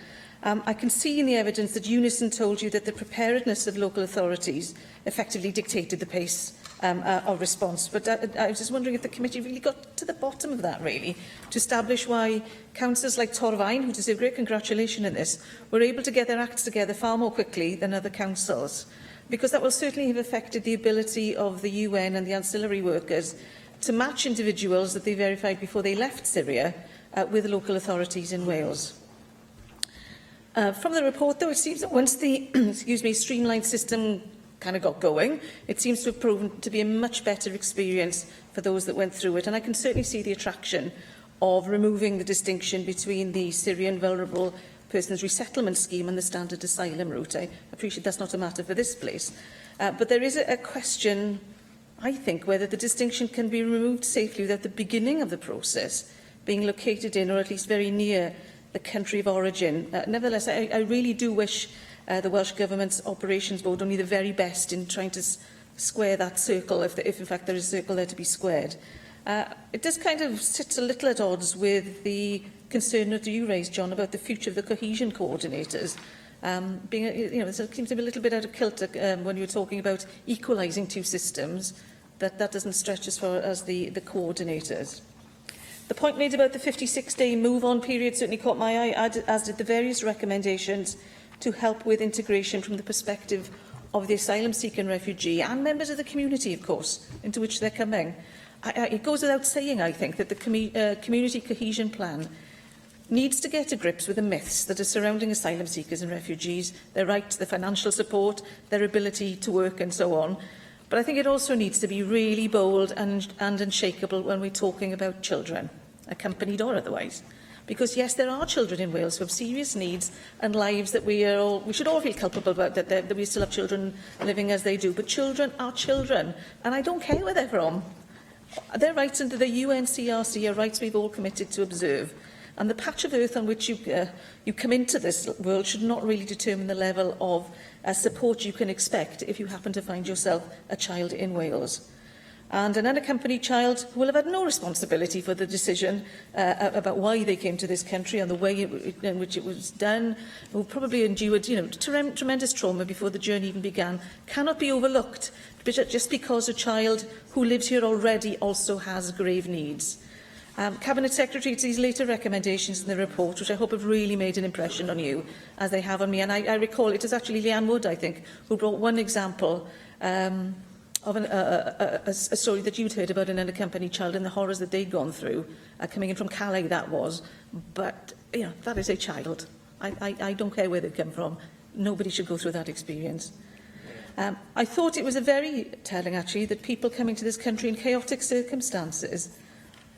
[SPEAKER 5] I can see in the evidence that Unison told you that the preparedness of local authorities effectively dictated the pace of response. But I was just wondering if the committee really got to the bottom of that, really, to establish why councillors like Torfaen, who deserve great congratulation in this, were able to get their acts together far more quickly than other councils. Because that will certainly have affected the ability of the UN and the ancillary workers to match individuals that they verified before they left Syria with the local authorities in Wales. From the report, though, it seems that once the streamlined system kind of got going, it seems to have proven to be a much better experience for those that went through it. And I can certainly see the attraction of removing the distinction between the Syrian Vulnerable Persons Resettlement Scheme and the Standard Asylum Route. I appreciate that's not a matter for this place. But there is a question, I think, whether the distinction can be removed safely without the beginning of the process being located in, or at least very near, the country of origin. Nevertheless, I really do wish the Welsh Government's Operations Board only the very best in trying to square that circle, if in fact there is a circle there to be squared. It does kind of sit a little at odds with the concern that you raised, John, about the future of the cohesion coordinators. There seems to be a little bit out of kilter when you were talking about equalising two systems. That doesn't stretch as far as the coordinators. The point made about the 56-day move-on period certainly caught my eye, as did the various recommendations to help with integration from the perspective of the asylum seeker and refugee, and members of the community, of course, into which they're coming. It goes without saying, I think, that the community cohesion plan needs to get to grips with the myths that are surrounding asylum seekers and refugees, their right to the financial support, their ability to work and so on. But I think it also needs to be really bold and unshakable when we're talking about children, accompanied or otherwise. Because, yes, there are children in Wales who have serious needs and lives that we should all feel culpable about, that we still have children living as they do. But children are children, and I don't care where they're from. Their rights under the UNCRC are rights we've all committed to observe. And the patch of earth on which you come into this world should not really determine the level of support you can expect if you happen to find yourself a child in Wales. And an unaccompanied child who will have had no responsibility for the decision about why they came to this country and the way in which it was done, who probably endured tremendous trauma before the journey even began, cannot be overlooked just because a child who lives here already also has grave needs. Cabinet Secretary, it's these later recommendations in the report, which I hope have really made an impression on you, as they have on me. And I recall it was actually Leanne Wood, I think, who brought one example of a story that you'd heard about an unaccompanied child and the horrors that they'd gone through, coming in from Calais, that was. But, that is a child. I don't care where they come from. Nobody should go through that experience. I thought it was very telling, actually, that people coming to this country in chaotic circumstances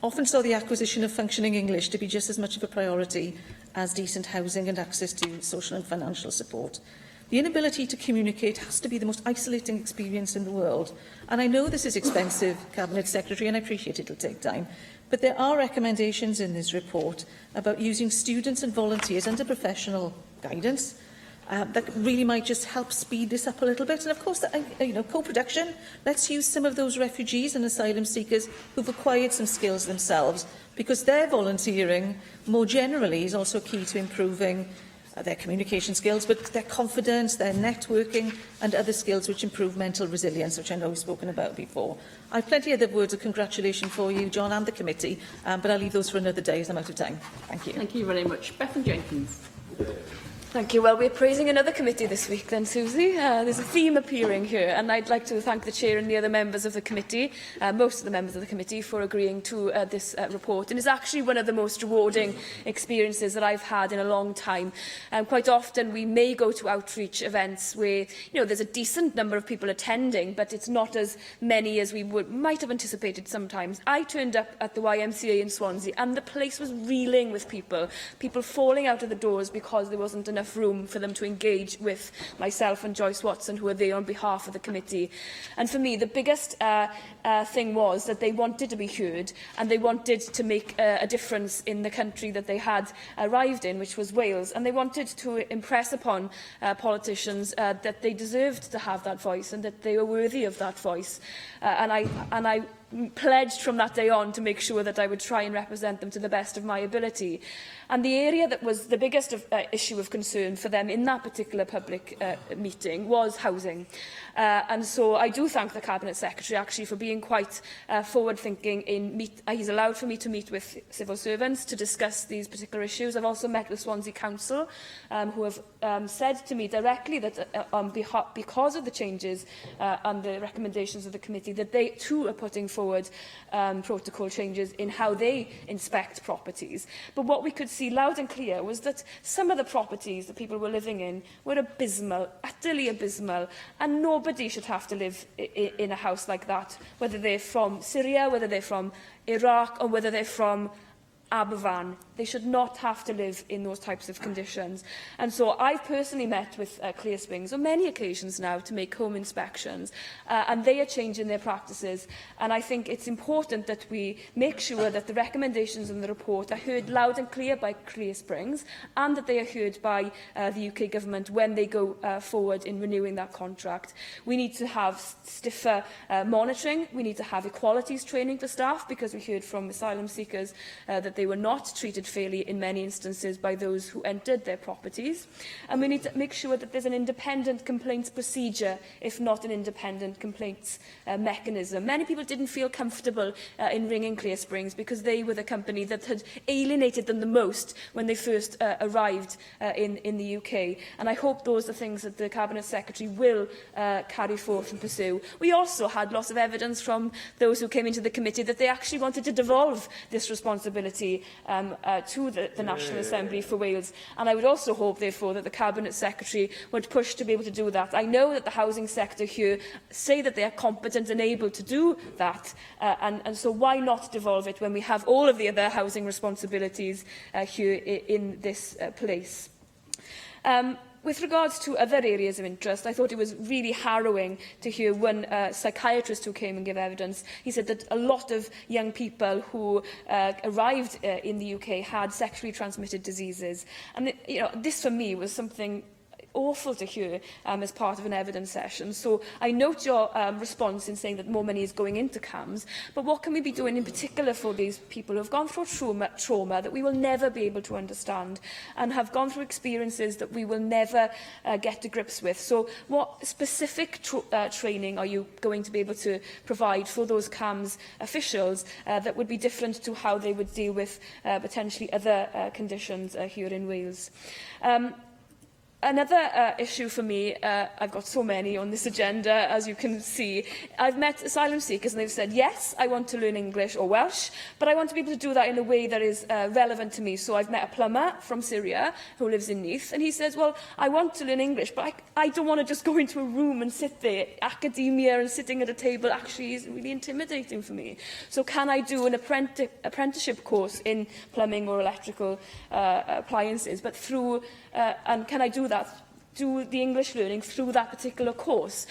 [SPEAKER 5] often saw the acquisition of functioning English to be just as much of a priority as decent housing and access to social and financial support. The inability to communicate has to be the most isolating experience in the world. And I know this is expensive, Cabinet Secretary, and I appreciate it'll take time. But there are recommendations in this report about using students and volunteers under professional guidance that really might just help speed this up a little bit. And of course, co-production. Let's use some of those refugees and asylum seekers who've acquired some skills themselves, because their volunteering, more generally, is also key to improving their communication skills, but their confidence, their networking and other skills which improve mental resilience, which I know we've spoken about before. I have plenty of other words of congratulation for you, John, and the committee, but I'll leave those for another day as I'm out of time. Thank you.
[SPEAKER 15] Thank you very much. Bethan Jenkins. Thank you. Well, we're praising another committee this week then, Susie. There's a theme appearing here, and I'd like to thank the Chair and the other members of the committee, most of the members of the committee, for agreeing to this report. And it's actually one of the most rewarding experiences that I've had in a long time. Quite often we may go to outreach events where there's a decent number of people attending, but it's not as many as we might have anticipated sometimes. I turned up at the YMCA in Swansea, and the place was reeling with people falling out of the doors because there wasn't enough room for them to engage with myself and Joyce Watson, who are there on behalf of the committee. And for me, the biggest thing was that they wanted to be heard, and they wanted to make a difference in the country that they had arrived in, which was Wales. And they wanted to impress upon politicians that they deserved to have that voice and that they were worthy of that voice. And I pledged from that day on to make sure that I would try and represent them to the best of my ability. And the area that was the biggest issue of concern for them in that particular public meeting was housing. And so I do thank the Cabinet Secretary actually for being quite forward-thinking. He's allowed for me to meet with civil servants to discuss these particular issues. I've also met with Swansea Council, who have said to me directly that because of the changes and the recommendations of the committee, that they too are putting forward protocol changes in how they inspect properties. But what we could see loud and clear was that some of the properties that people were living in were abysmal, utterly abysmal, and nobody should have to live in a house like that, whether they're from Syria, whether they're from Iraq, or whether they're from Aberfan. They should not have to live in those types of conditions. And so I've personally met with Clear Springs on many occasions now to make home inspections, and they are changing their practices. And I think it's important that we make sure that the recommendations in the report are heard loud and clear by Clear Springs, and that they are heard by the UK Government when they go forward in renewing that contract. We need to have stiffer monitoring. We need to have equalities training for staff, because we heard from asylum seekers that they were not treated fairly in many instances by those who entered their properties. And we need to make sure that there's an independent complaints procedure, if not an independent complaints mechanism. Many people didn't feel comfortable in ringing Clear Springs because they were the company that had alienated them the most when they first arrived in the UK. And I hope those are things that the Cabinet Secretary will carry forth and pursue. We also had lots of evidence from those who came into the committee that they actually wanted to devolve this responsibility to the National Assembly for Wales. And I would also hope, therefore, that the Cabinet Secretary would push to be able to do that. I know that the housing sector here say that they are competent and able to do that, and so why not devolve it when we have all of the other housing responsibilities here in this place? With regards to other areas of interest, I thought it was really harrowing to hear one psychiatrist who came and gave evidence. He said that a lot of young people who arrived in the UK had sexually transmitted diseases. And this for me was something awful to hear as part of an evidence session. So I note your response in saying that more money is going into CAMS, but what can we be doing in particular for these people who have gone through trauma that we will never be able to understand, and have gone through experiences that we will never get to grips with? So what specific training are you going to be able to provide for those CAMS officials that would be different to how they would deal with potentially other conditions here in Wales? Another issue for me, I've got so many on this agenda, as you can see. I've met asylum seekers and they've said, yes, I want to learn English or Welsh, but I want to be able to do that in a way that is relevant to me. So I've met a plumber from Syria who lives in Neath, and he says, well, I want to learn English, but I don't want to just go into a room and sit there. Academia and sitting at a table actually is really intimidating for me. So can I do an apprenticeship course in plumbing or electrical appliances, but through, and can I do the English learning through that particular course,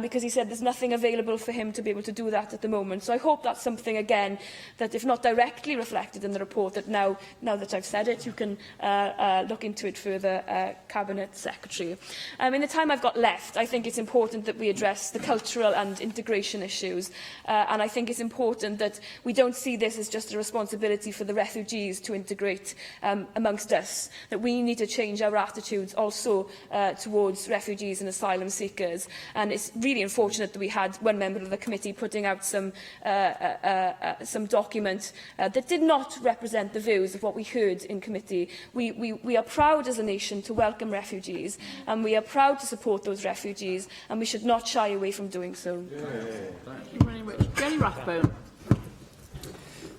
[SPEAKER 15] because he said there's nothing available for him to be able to do that at the moment. So I hope that's something, again, that if not directly reflected in the report, that now that I've said it, you can look into it further, Cabinet Secretary. In the time I've got left, I think it's important that we address the cultural and integration issues, and I think it's important that we don't see this as just a responsibility for the refugees to integrate amongst us, that we need to change our attitudes also towards refugees and asylum seekers. And it's really unfortunate that we had one member of the committee putting out some document that did not represent the views of what we heard in committee. We are proud as a nation to welcome refugees, and we are proud to support those refugees, and we should not shy away from doing so.
[SPEAKER 11] Thank you very much. Jenny Rathbone.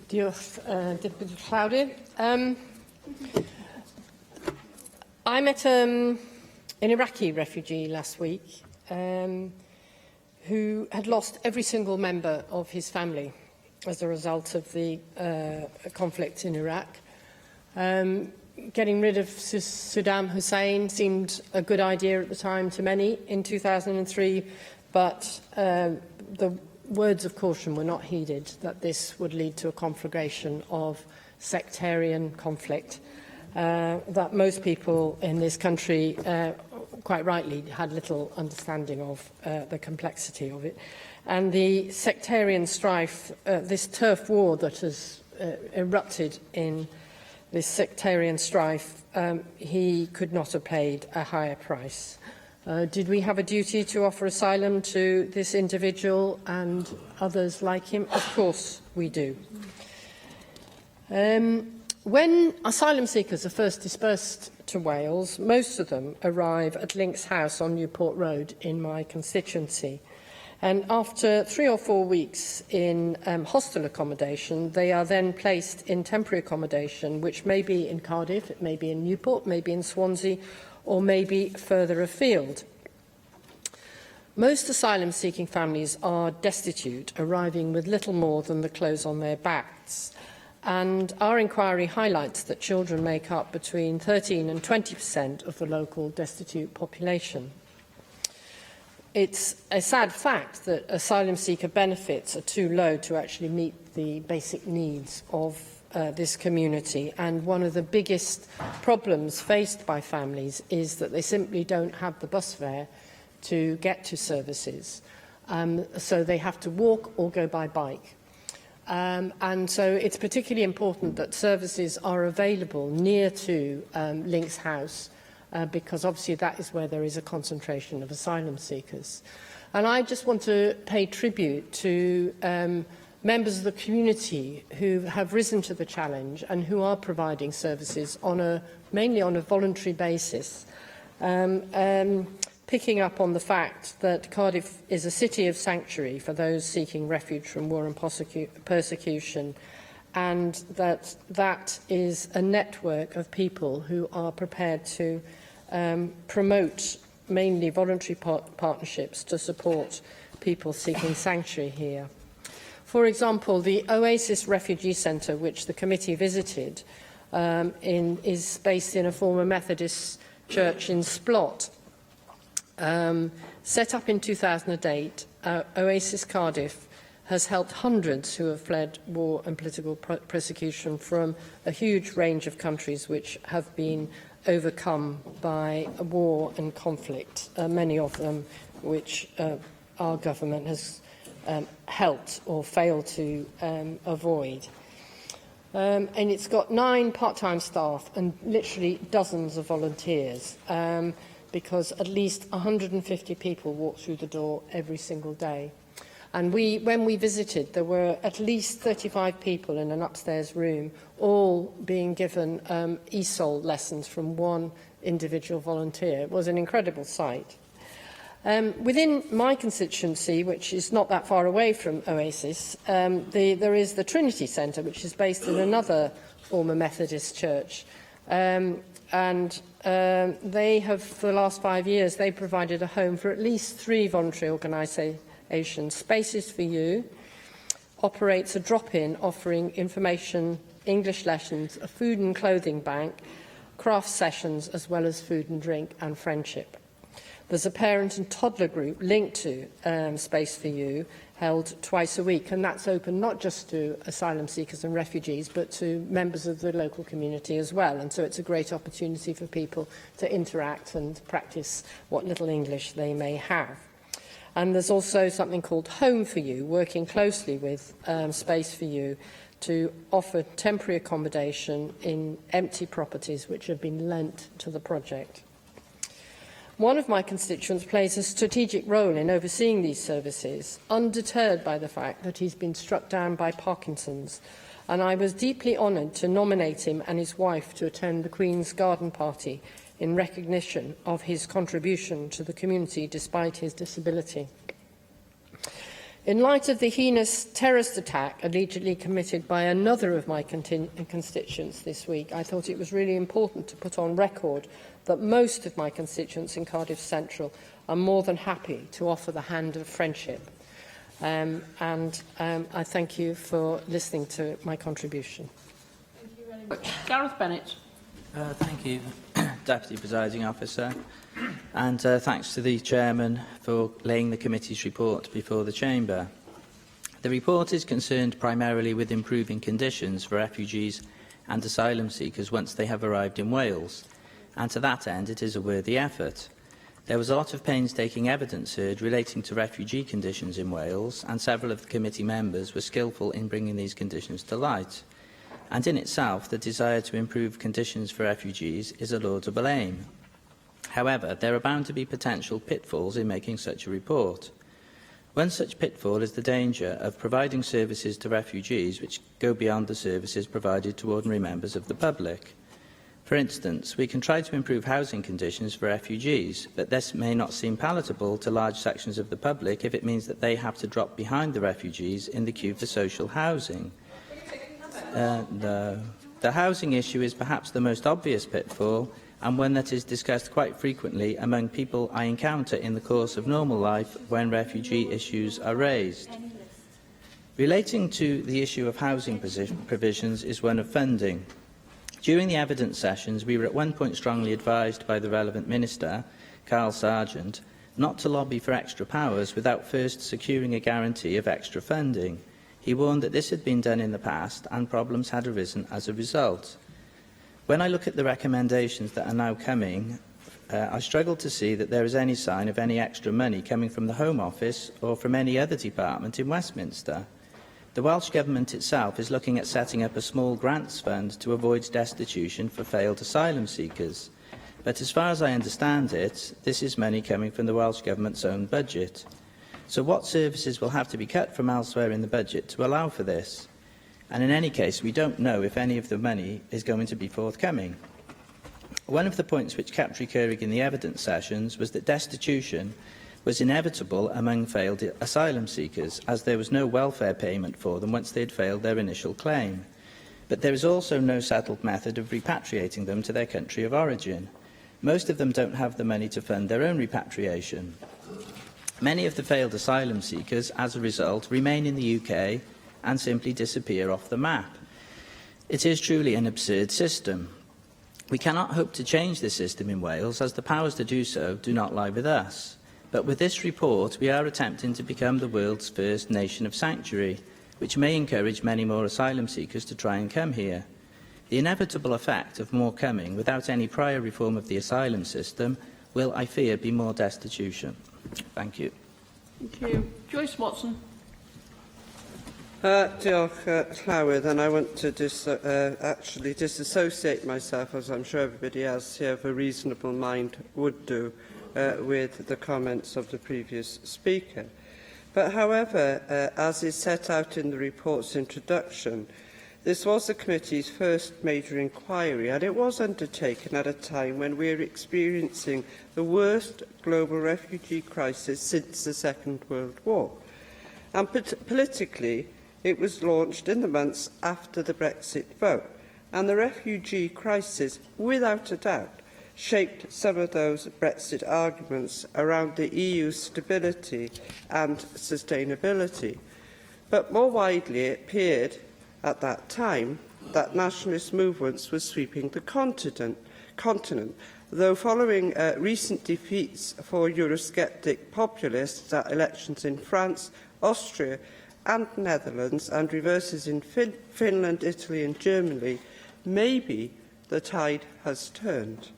[SPEAKER 17] Diolch, Deputy Llawrydd. I met an Iraqi refugee last week who had lost every single member of his family as a result of the conflict in Iraq. Getting rid of Saddam Hussein seemed a good idea at the time to many in 2003, but the words of caution were not heeded that this would lead to a conflagration of sectarian conflict that most people in this country quite rightly had little understanding of the complexity of it. And the sectarian strife, this turf war that has erupted in this sectarian strife, he could not have paid a higher price. Did we have a duty to offer asylum to this individual and others like him? Of course we do. When asylum seekers are first dispersed to Wales, most of them arrive at Links House on Newport Road in my constituency. And after 3 or 4 weeks in hostel accommodation, they are then placed in temporary accommodation, which may be in Cardiff, it may be in Newport, maybe in Swansea, or maybe further afield. Most asylum-seeking families are destitute, arriving with little more than the clothes on their backs. And our inquiry highlights that children make up between 13% and 20% of the local destitute population. It's a sad fact that asylum seeker benefits are too low to actually meet the basic needs of this community, and one of the biggest problems faced by families is that they simply don't have the bus fare to get to services, so they have to walk or go by bike. And so it's particularly important that services are available near to Links House, because obviously that is where there is a concentration of asylum seekers. And I just want to pay tribute to members of the community who have risen to the challenge and who are providing services on mainly on a voluntary basis, picking up on the fact that Cardiff is a city of sanctuary for those seeking refuge from war and persecution, and that is a network of people who are prepared to promote mainly voluntary partnerships to support people seeking sanctuary here. For example, the Oasis Refugee Centre, which the committee visited, is based in a former Methodist church in Splot. Set up in 2008, Oasis Cardiff has helped hundreds who have fled war and political persecution from a huge range of countries which have been overcome by war and conflict, many of them which our government has helped or failed to avoid. And it's got 9 part-time staff and literally dozens of volunteers, because at least 150 people walk through the door every single day. And when we visited, there were at least 35 people in an upstairs room, all being given ESOL lessons from one individual volunteer. It was an incredible sight. Within my constituency, which is not that far away from Oasis, there is the Trinity Centre, which is based in another former Methodist church. They have, for the last 5 years, they provided a home for at least 3 voluntary organisations. Spaces for You operates a drop-in offering information, English lessons, a food and clothing bank, craft sessions, as well as food and drink and friendship. There's a parent and toddler group linked to Space for You, held twice a week, and that's open not just to asylum seekers and refugees, but to members of the local community as well. And so it's a great opportunity for people to interact and practice what little English they may have. And there's also something called Home for You, working closely with Space for You to offer temporary accommodation in empty properties which have been lent to the project. One of my constituents plays a strategic role in overseeing these services, undeterred by the fact that he's been struck down by Parkinson's, and I was deeply honoured to nominate him and his wife to attend the Queen's Garden Party in recognition of his contribution to the community despite his disability. In light of the heinous terrorist attack allegedly committed by another of my constituents this week, I thought it was really important to put on record that most of my constituents in Cardiff Central are more than happy to offer the hand of friendship. I thank you for listening to my contribution.
[SPEAKER 11] Thank you very much. Gareth Bennett.
[SPEAKER 18] Thank you, Deputy Presiding Officer, and thanks to the Chairman for laying the committee's report before the Chamber. The report is concerned primarily with improving conditions for refugees and asylum seekers once they have arrived in Wales, and to that end it is a worthy effort. There was a lot of painstaking evidence heard relating to refugee conditions in Wales, and several of the committee members were skillful in bringing these conditions to light. And in itself, the desire to improve conditions for refugees is a laudable aim. However, there are bound to be potential pitfalls in making such a report. One such pitfall is the danger of providing services to refugees which go beyond the services provided to ordinary members of the public. For instance, we can try to improve housing conditions for refugees, but this may not seem palatable to large sections of the public if it means that they have to drop behind the refugees in the queue for social housing. The housing issue is perhaps the most obvious pitfall, and one that is discussed quite frequently among people I encounter in the course of normal life when refugee issues are raised. Relating to the issue of housing provisions is one of funding. During the evidence sessions, we were at one point strongly advised by the relevant Minister, Carl Sargent, not to lobby for extra powers without first securing a guarantee of extra funding. He warned that this had been done in the past and problems had arisen as a result. When I look at the recommendations that are now coming, I struggle to see that there is any sign of any extra money coming from the Home Office or from any other department in Westminster. The Welsh Government itself is looking at setting up a small grants fund to avoid destitution for failed asylum seekers. But as far as I understand it, this is money coming from the Welsh Government's own budget. So what services will have to be cut from elsewhere in the budget to allow for this? And in any case, we don't know if any of the money is going to be forthcoming. One of the points which kept recurring in the evidence sessions was that destitution was inevitable among failed asylum seekers, as there was no welfare payment for them once they had failed their initial claim. But there is also no settled method of repatriating them to their country of origin. Most of them don't have the money to fund their own repatriation. Many of the failed asylum seekers, as a result, remain in the UK and simply disappear off the map. It is truly an absurd system. We cannot hope to change this system in Wales, as the powers to do so do not lie with us. But with this report, we are attempting to become the world's first nation of sanctuary, which may encourage many more asylum seekers to try and come here. The inevitable effect of more coming without any prior reform of the asylum system will, I fear, be more destitution. Thank you.
[SPEAKER 11] Thank you. Joyce Watson.
[SPEAKER 3] Diolch, Llywydd, and I want to actually disassociate myself, as I'm sure everybody else here of a reasonable mind would do, with the comments of the previous speaker. But however, as is set out in the report's introduction, this was the committee's first major inquiry, and it was undertaken at a time when we are experiencing the worst global refugee crisis since the Second World War. And politically, it was launched in the months after the Brexit vote, and the refugee crisis, without a doubt, shaped some of those Brexit arguments around the EU's stability and sustainability. But more widely, it appeared at that time that nationalist movements were sweeping the continent, though following recent defeats for Eurosceptic populists at elections in France, Austria and Netherlands, and reverses in Finland, Italy and Germany, maybe the tide has turned.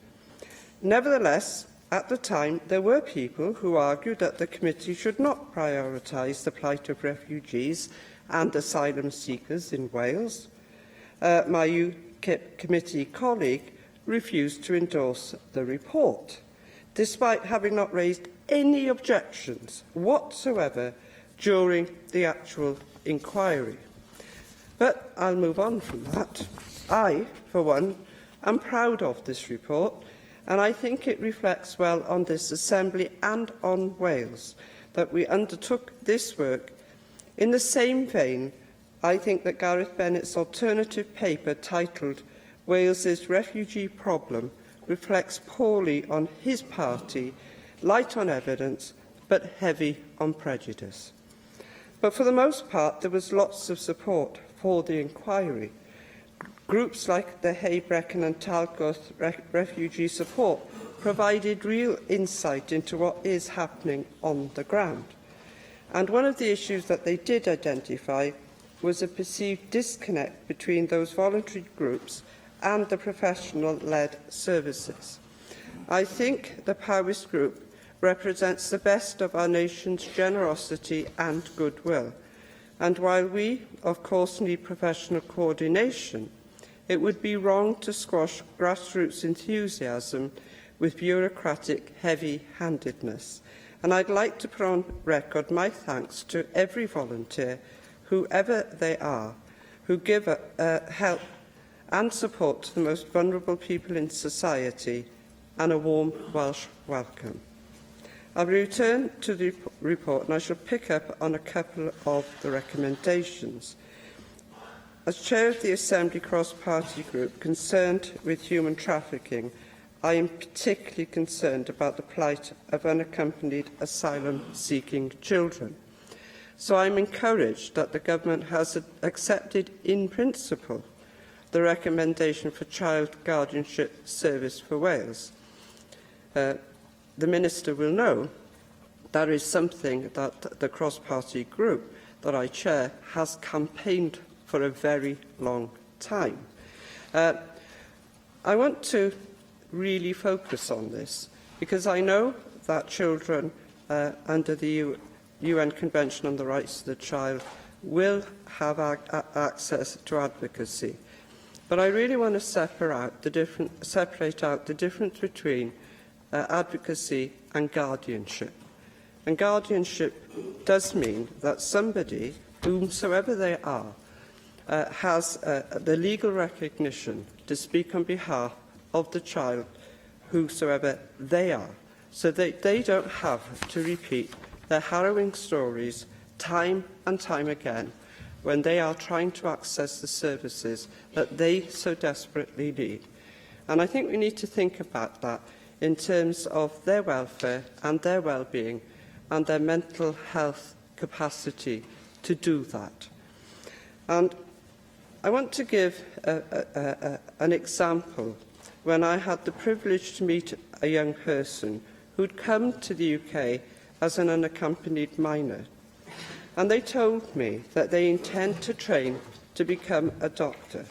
[SPEAKER 3] Nevertheless, at the time, there were people who argued that the committee should not prioritise the plight of refugees and asylum seekers in Wales. My UKIP committee colleague refused to endorse the report, despite having not raised any objections whatsoever during the actual inquiry. But I'll move on from that. I, for one, am proud of this report, and I think it reflects well on this Assembly and on Wales that we undertook this work. In the same vein, I think that Gareth Bennett's alternative paper titled Wales's Refugee Problem reflects poorly on his party, light on evidence, but heavy on prejudice. But for the most part, there was lots of support for the inquiry. Groups like the Hay, Brecon and Talgoth Refugee Support provided real insight into what is happening on the ground. And one of the issues that they did identify was a perceived disconnect between those voluntary groups and the professional-led services. I think the Powys Group represents the best of our nation's generosity and goodwill. And while we, of course, need professional coordination, it would be wrong to squash grassroots enthusiasm with bureaucratic heavy-handedness. And I'd like to put on record my thanks to every volunteer, whoever they are, who give help and support to the most vulnerable people in society, and a warm Welsh welcome. I'll return to the report and I shall pick up on a couple of the recommendations. As Chair of the Assembly Cross-Party Group concerned with human trafficking, I am particularly concerned about the plight of unaccompanied asylum-seeking children. So I am encouraged that the Government has accepted in principle the recommendation for Child Guardianship Service for Wales. The Minister will know that is something that the cross-party group that I chair has campaigned for a very long time. I want to really focus on this because I know that children under the UN Convention on the Rights of the Child will have access to advocacy. But I really want to separate out the difference between advocacy and guardianship. And guardianship does mean that somebody, whomsoever they are, has the legal recognition to speak on behalf of the child, whosoever they are, so that they don't have to repeat their harrowing stories time and time again when they are trying to access the services that they so desperately need. And I think we need to think about that in terms of their welfare and their well-being and their mental health capacity to do that. And I want to give an example when I had the privilege to meet a young person who'd come to the UK as an unaccompanied minor. And they told me that they intend to train to become a doctor.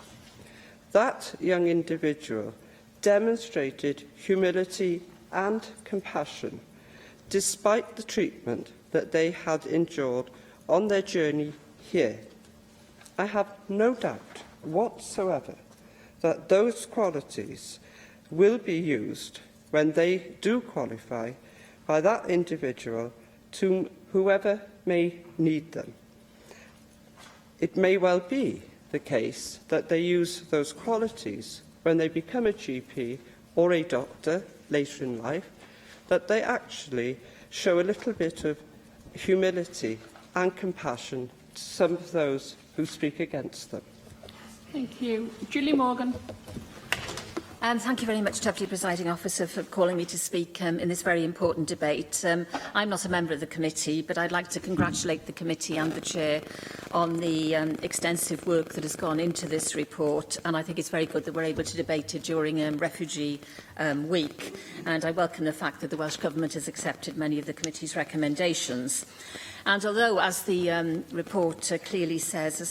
[SPEAKER 3] That young individual demonstrated humility and compassion despite the treatment that they had endured on their journey here. I have no doubt whatsoever that those qualities will be used when they do qualify by that individual to whoever may need them. It may well be the case that they use those qualities when they become a GP or a doctor later in life, that they actually show a little bit of humility and compassion to some of those who speak against them.
[SPEAKER 11] Thank you. Julie Morgan.
[SPEAKER 8] Thank you very much, Deputy Presiding Officer, for calling me to speak in this very important debate. I'm not a member of the committee, but I'd like to congratulate the committee and the Chair on the extensive work that has gone into this report, and I think it's very good that we're able to debate it during Refugee Week, and I welcome the fact that the Welsh Government has accepted many of the committee's recommendations. And although, as the report clearly says,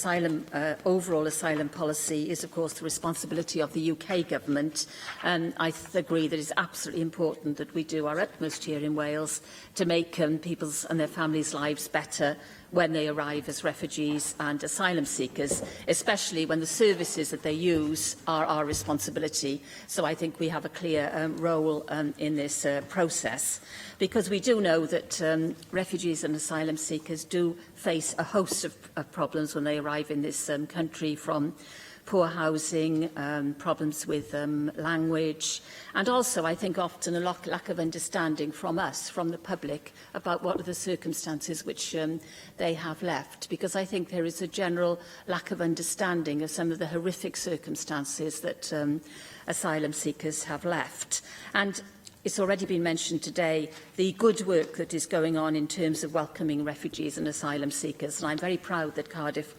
[SPEAKER 8] overall asylum policy is, of course, the responsibility of the UK Government, I agree that it's absolutely important that we do our utmost here in Wales to make people's and their families' lives better when they arrive as refugees and asylum seekers, especially when the services that they use are our responsibility. So I think we have a clear role in this process, because we do know that refugees and asylum seekers do face a host of problems when they arrive in this country, from poor housing, problems with language, and also, I think, often a lack of understanding from us, from the public, about what are the circumstances which they have left. Because I think there is a general lack of understanding of some of the horrific circumstances that asylum seekers have left. And it's already been mentioned today, the good work that is going on in terms of welcoming refugees and asylum seekers. And I'm very proud that Cardiff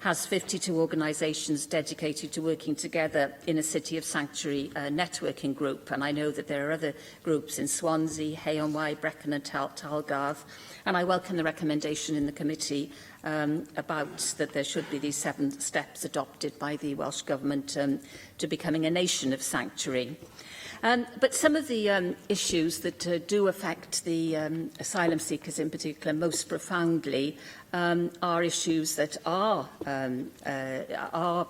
[SPEAKER 8] has 52 organisations dedicated to working together in a City of Sanctuary networking group. And I know that there are other groups in Swansea, Hay-on-Wye, Brecon and Talgarth. And I welcome the recommendation in the committee about that there should be these 7 steps adopted by the Welsh Government to becoming a nation of sanctuary. But some of the issues that do affect the asylum seekers in particular most profoundly are issues that are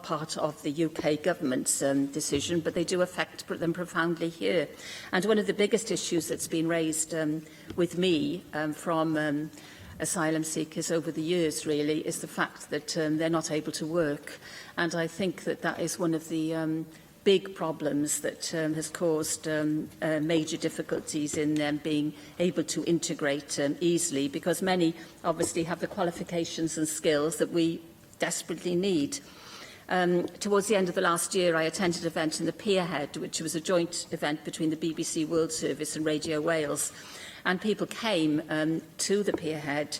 [SPEAKER 8] part of the UK government's decision, but they do affect them profoundly here. And one of the biggest issues that's been raised with me from asylum seekers over the years, really, is the fact that they're not able to work. And I think that that is one of the big problems that has caused major difficulties in them being able to integrate easily, because many obviously have the qualifications and skills that we desperately need. Towards the end of the last year, I attended an event in the Pierhead, which was a joint event between the BBC World Service and Radio Wales. And people came to the Pierhead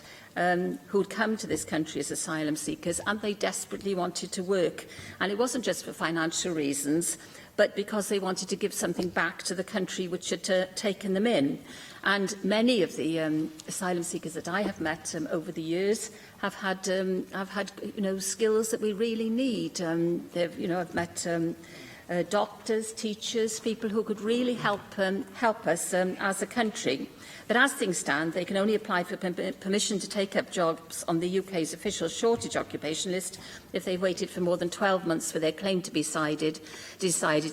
[SPEAKER 8] who'd come to this country as asylum seekers, and they desperately wanted to work. And it wasn't just for financial reasons, but because they wanted to give something back to the country which had taken them in. And many of the asylum seekers that I have met over the years have had skills that we really need. I've met doctors, teachers, people who could really help us as a country. But as things stand, they can only apply for permission to take up jobs on the UK's official shortage occupation list if they've waited for more than 12 months for their claim to be decided,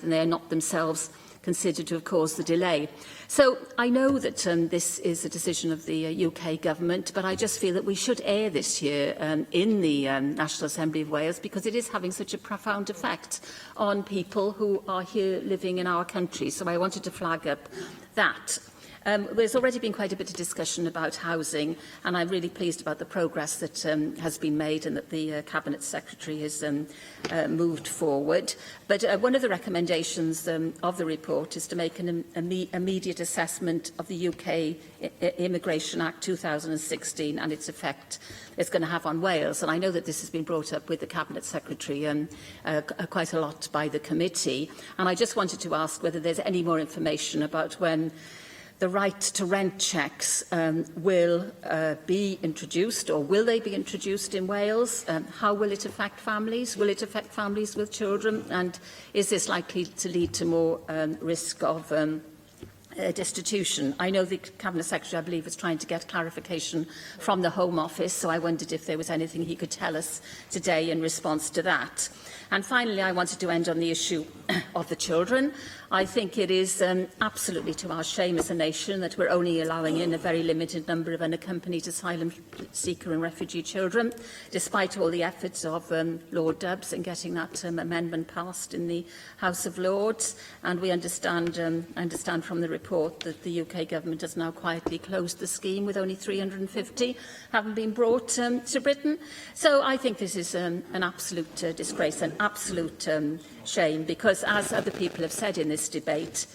[SPEAKER 8] and they are not themselves considered to have caused the delay. So I know that this is a decision of the UK government, but I just feel that we should air this here in the National Assembly of Wales, because it is having such a profound effect on people who are here living in our country. So I wanted to flag up that. There's already been quite a bit of discussion about housing, and I'm really pleased about the progress that has been made and that the Cabinet Secretary has moved forward. But one of the recommendations of the report is to make an immediate assessment of the UK Immigration Act 2016 and its effect it's going to have on Wales. And I know that this has been brought up with the Cabinet Secretary quite a lot by the committee. And I just wanted to ask whether there's any more information about when the right to rent checks will be introduced, or will they be introduced in Wales? How will it affect families? Will it affect families with children? And is this likely to lead to more risk of destitution? I know the Cabinet Secretary, I believe, is trying to get clarification from the Home Office, so I wondered if there was anything he could tell us today in response to that. And finally, I wanted to end on the issue of the children. I think it is absolutely to our shame as a nation that we're only allowing in a very limited number of unaccompanied asylum seeker and refugee children, despite all the efforts of Lord Dubs in getting that amendment passed in the House of Lords. And we understand from the report that the UK government has now quietly closed the scheme, with only 350 having been brought to Britain. So I think this is an absolute disgrace, an absolute shame, because as other people have said in this debate,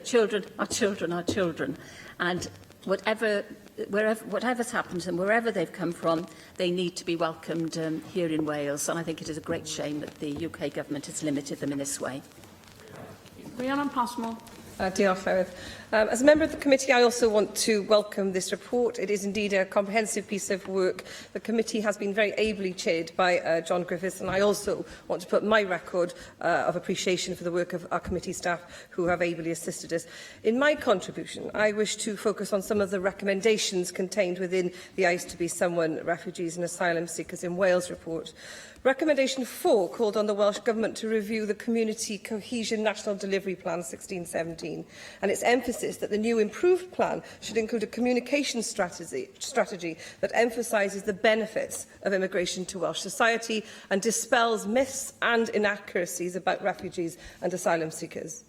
[SPEAKER 8] children are children are children, and whatever's happened to them, wherever they've come from, they need to be welcomed here in Wales. And I think it is a great shame that the UK government has limited them in this way.
[SPEAKER 11] Rhiannon Passmore.
[SPEAKER 19] Diolch, Llywydd. As a member of the committee, I also want to welcome this report. It is indeed a comprehensive piece of work. The committee has been very ably chaired by John Griffiths, and I also want to put my record of appreciation for the work of our committee staff who have ably assisted us. In my contribution, I wish to focus on some of the recommendations contained within the Ice to Be Someone Refugees and Asylum Seekers in Wales report. Recommendation 4 called on the Welsh Government to review the Community Cohesion National Delivery Plan 16-17, and its emphasis that the new improved plan should include a communication strategy that emphasises the benefits of immigration to Welsh society and dispels myths and inaccuracies about refugees and asylum seekers.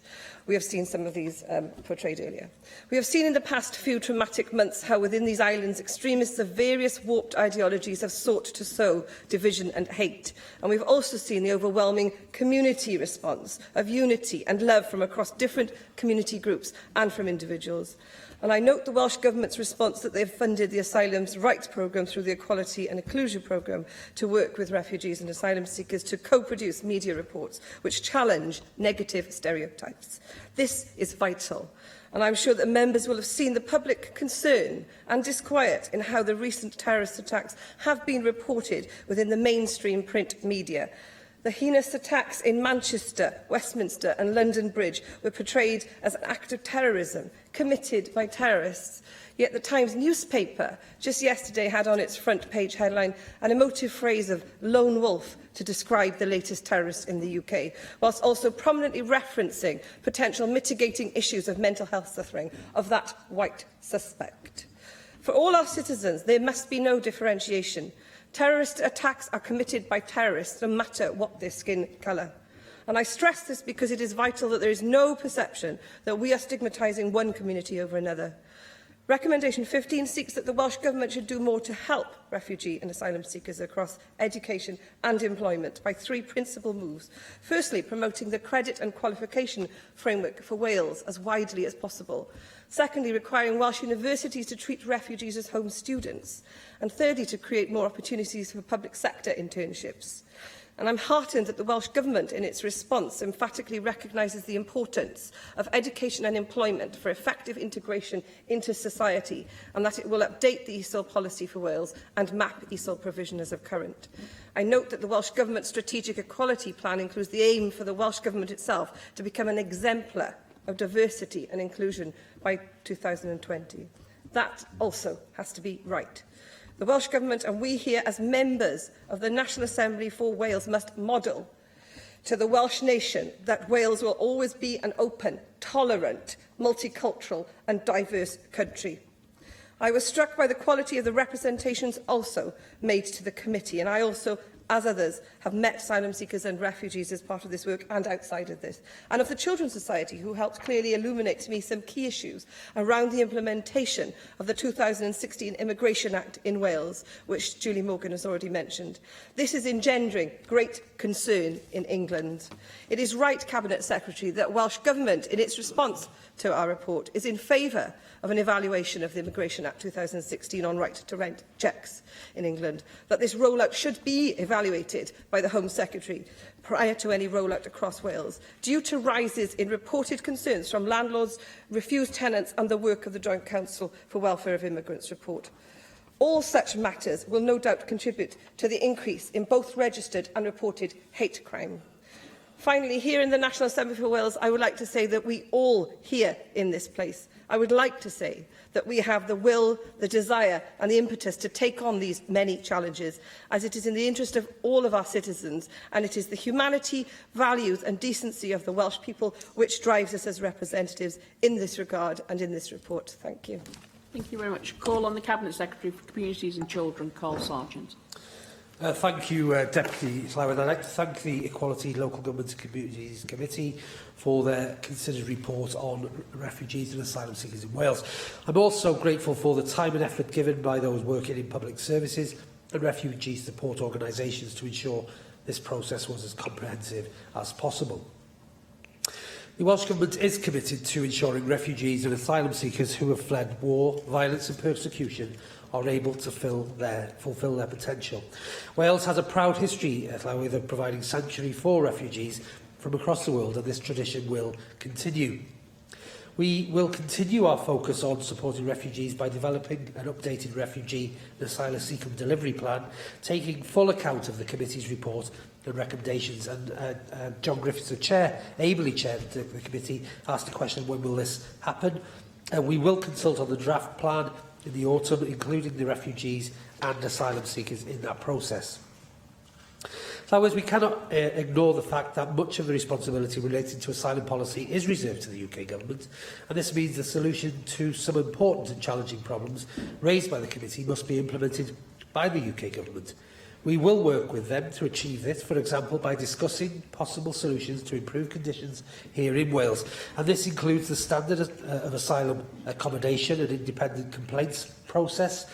[SPEAKER 19] We have seen some of these portrayed earlier. We have seen in the past few traumatic months how within these islands extremists of various warped ideologies have sought to sow division and hate. And we've also seen the overwhelming community response of unity and love from across different community groups and from individuals. And I note the Welsh Government's response that they've funded the Asylum's Rights Programme through the Equality and Inclusion Programme to work with refugees and asylum seekers to co-produce media reports which challenge negative stereotypes. This is vital. And I'm sure that members will have seen the public concern and disquiet in how the recent terrorist attacks have been reported within the mainstream print media. The heinous attacks in Manchester, Westminster and London Bridge were portrayed as an act of terrorism committed by terrorists. Yet the Times newspaper just yesterday had on its front page headline an emotive phrase of lone wolf to describe the latest terrorists in the UK, whilst also prominently referencing potential mitigating issues of mental health suffering of that white suspect. For all our citizens, there must be no differentiation. Terrorist attacks are committed by terrorists, no matter what their skin colour. And I stress this because it is vital that there is no perception that we are stigmatising one community over another. Recommendation 15 seeks that the Welsh Government should do more to help refugee and asylum seekers across education and employment by three principal moves. Firstly, promoting the credit and qualification framework for Wales as widely as possible. Secondly, requiring Welsh universities to treat refugees as home students. And thirdly, to create more opportunities for public sector internships. And I'm heartened that the Welsh Government, in its response, emphatically recognises the importance of education and employment for effective integration into society, and that it will update the ESOL policy for Wales and map ESOL provision as of current. I note that the Welsh Government Strategic Equality Plan includes the aim for the Welsh Government itself to become an exemplar of diversity and inclusion by 2020. That also has to be right. The Welsh Government and we here as members of the National Assembly for Wales must model to the Welsh nation that Wales will always be an open, tolerant, multicultural and diverse country. I was struck by the quality of the representations also made to the committee, and I also, as others, have met asylum seekers and refugees as part of this work and outside of this, and of the Children's Society, who helped clearly illuminate to me some key issues around the implementation of the 2016 Immigration Act in Wales, which Julie Morgan has already mentioned. This is engendering great concern in England. It is right, Cabinet Secretary, that Welsh Government, in its response to our report, is in favour of an evaluation of the Immigration Act 2016 on right to rent checks in England, that this rollout should be evaluated by the Home Secretary prior to any rollout across Wales, due to rises in reported concerns from landlords, refused tenants and the work of the Joint Council for Welfare of Immigrants report. All such matters will no doubt contribute to the increase in both registered and reported hate crime. Finally, here in the National Assembly for Wales, I would like to say that we all here in this place, I would like to say that we have the will, the desire and the impetus to take on these many challenges, as it is in the interest of all of our citizens, and it is the humanity, values and decency of the Welsh people which drives us as representatives in this regard and in this report. Thank you.
[SPEAKER 11] Thank you very much. Call on the Cabinet Secretary for Communities and Children, Carl Sargent.
[SPEAKER 9] Thank you, Deputy Llywydd. I'd like to thank the Equality, Local Government and Communities Committee for their considered report on refugees and asylum seekers in Wales. I'm also grateful for the time and effort given by those working in public services and refugee support organisations to ensure this process was as comprehensive as possible. The Welsh Government is committed to ensuring refugees and asylum seekers who have fled war, violence and persecution are able to fulfil their potential. Wales has a proud history of providing sanctuary for refugees from across the world, and this tradition will continue. We will continue our focus on supporting refugees by developing an updated refugee and asylum seeker delivery plan, taking full account of the committee's report and recommendations. And John Griffiths, the chair, ably chaired the committee, asked the question, when will this happen? We will consult on the draft plan in the autumn, including the refugees and asylum seekers in that process. So, as we cannot ignore the fact that much of the responsibility relating to asylum policy is reserved to the UK Government, and this means the solution to some important and challenging problems raised by the committee must be implemented by the UK Government. We will work with them to achieve this, for example, by discussing possible solutions to improve conditions here in Wales. And this includes the standard of asylum accommodation and independent complaints process,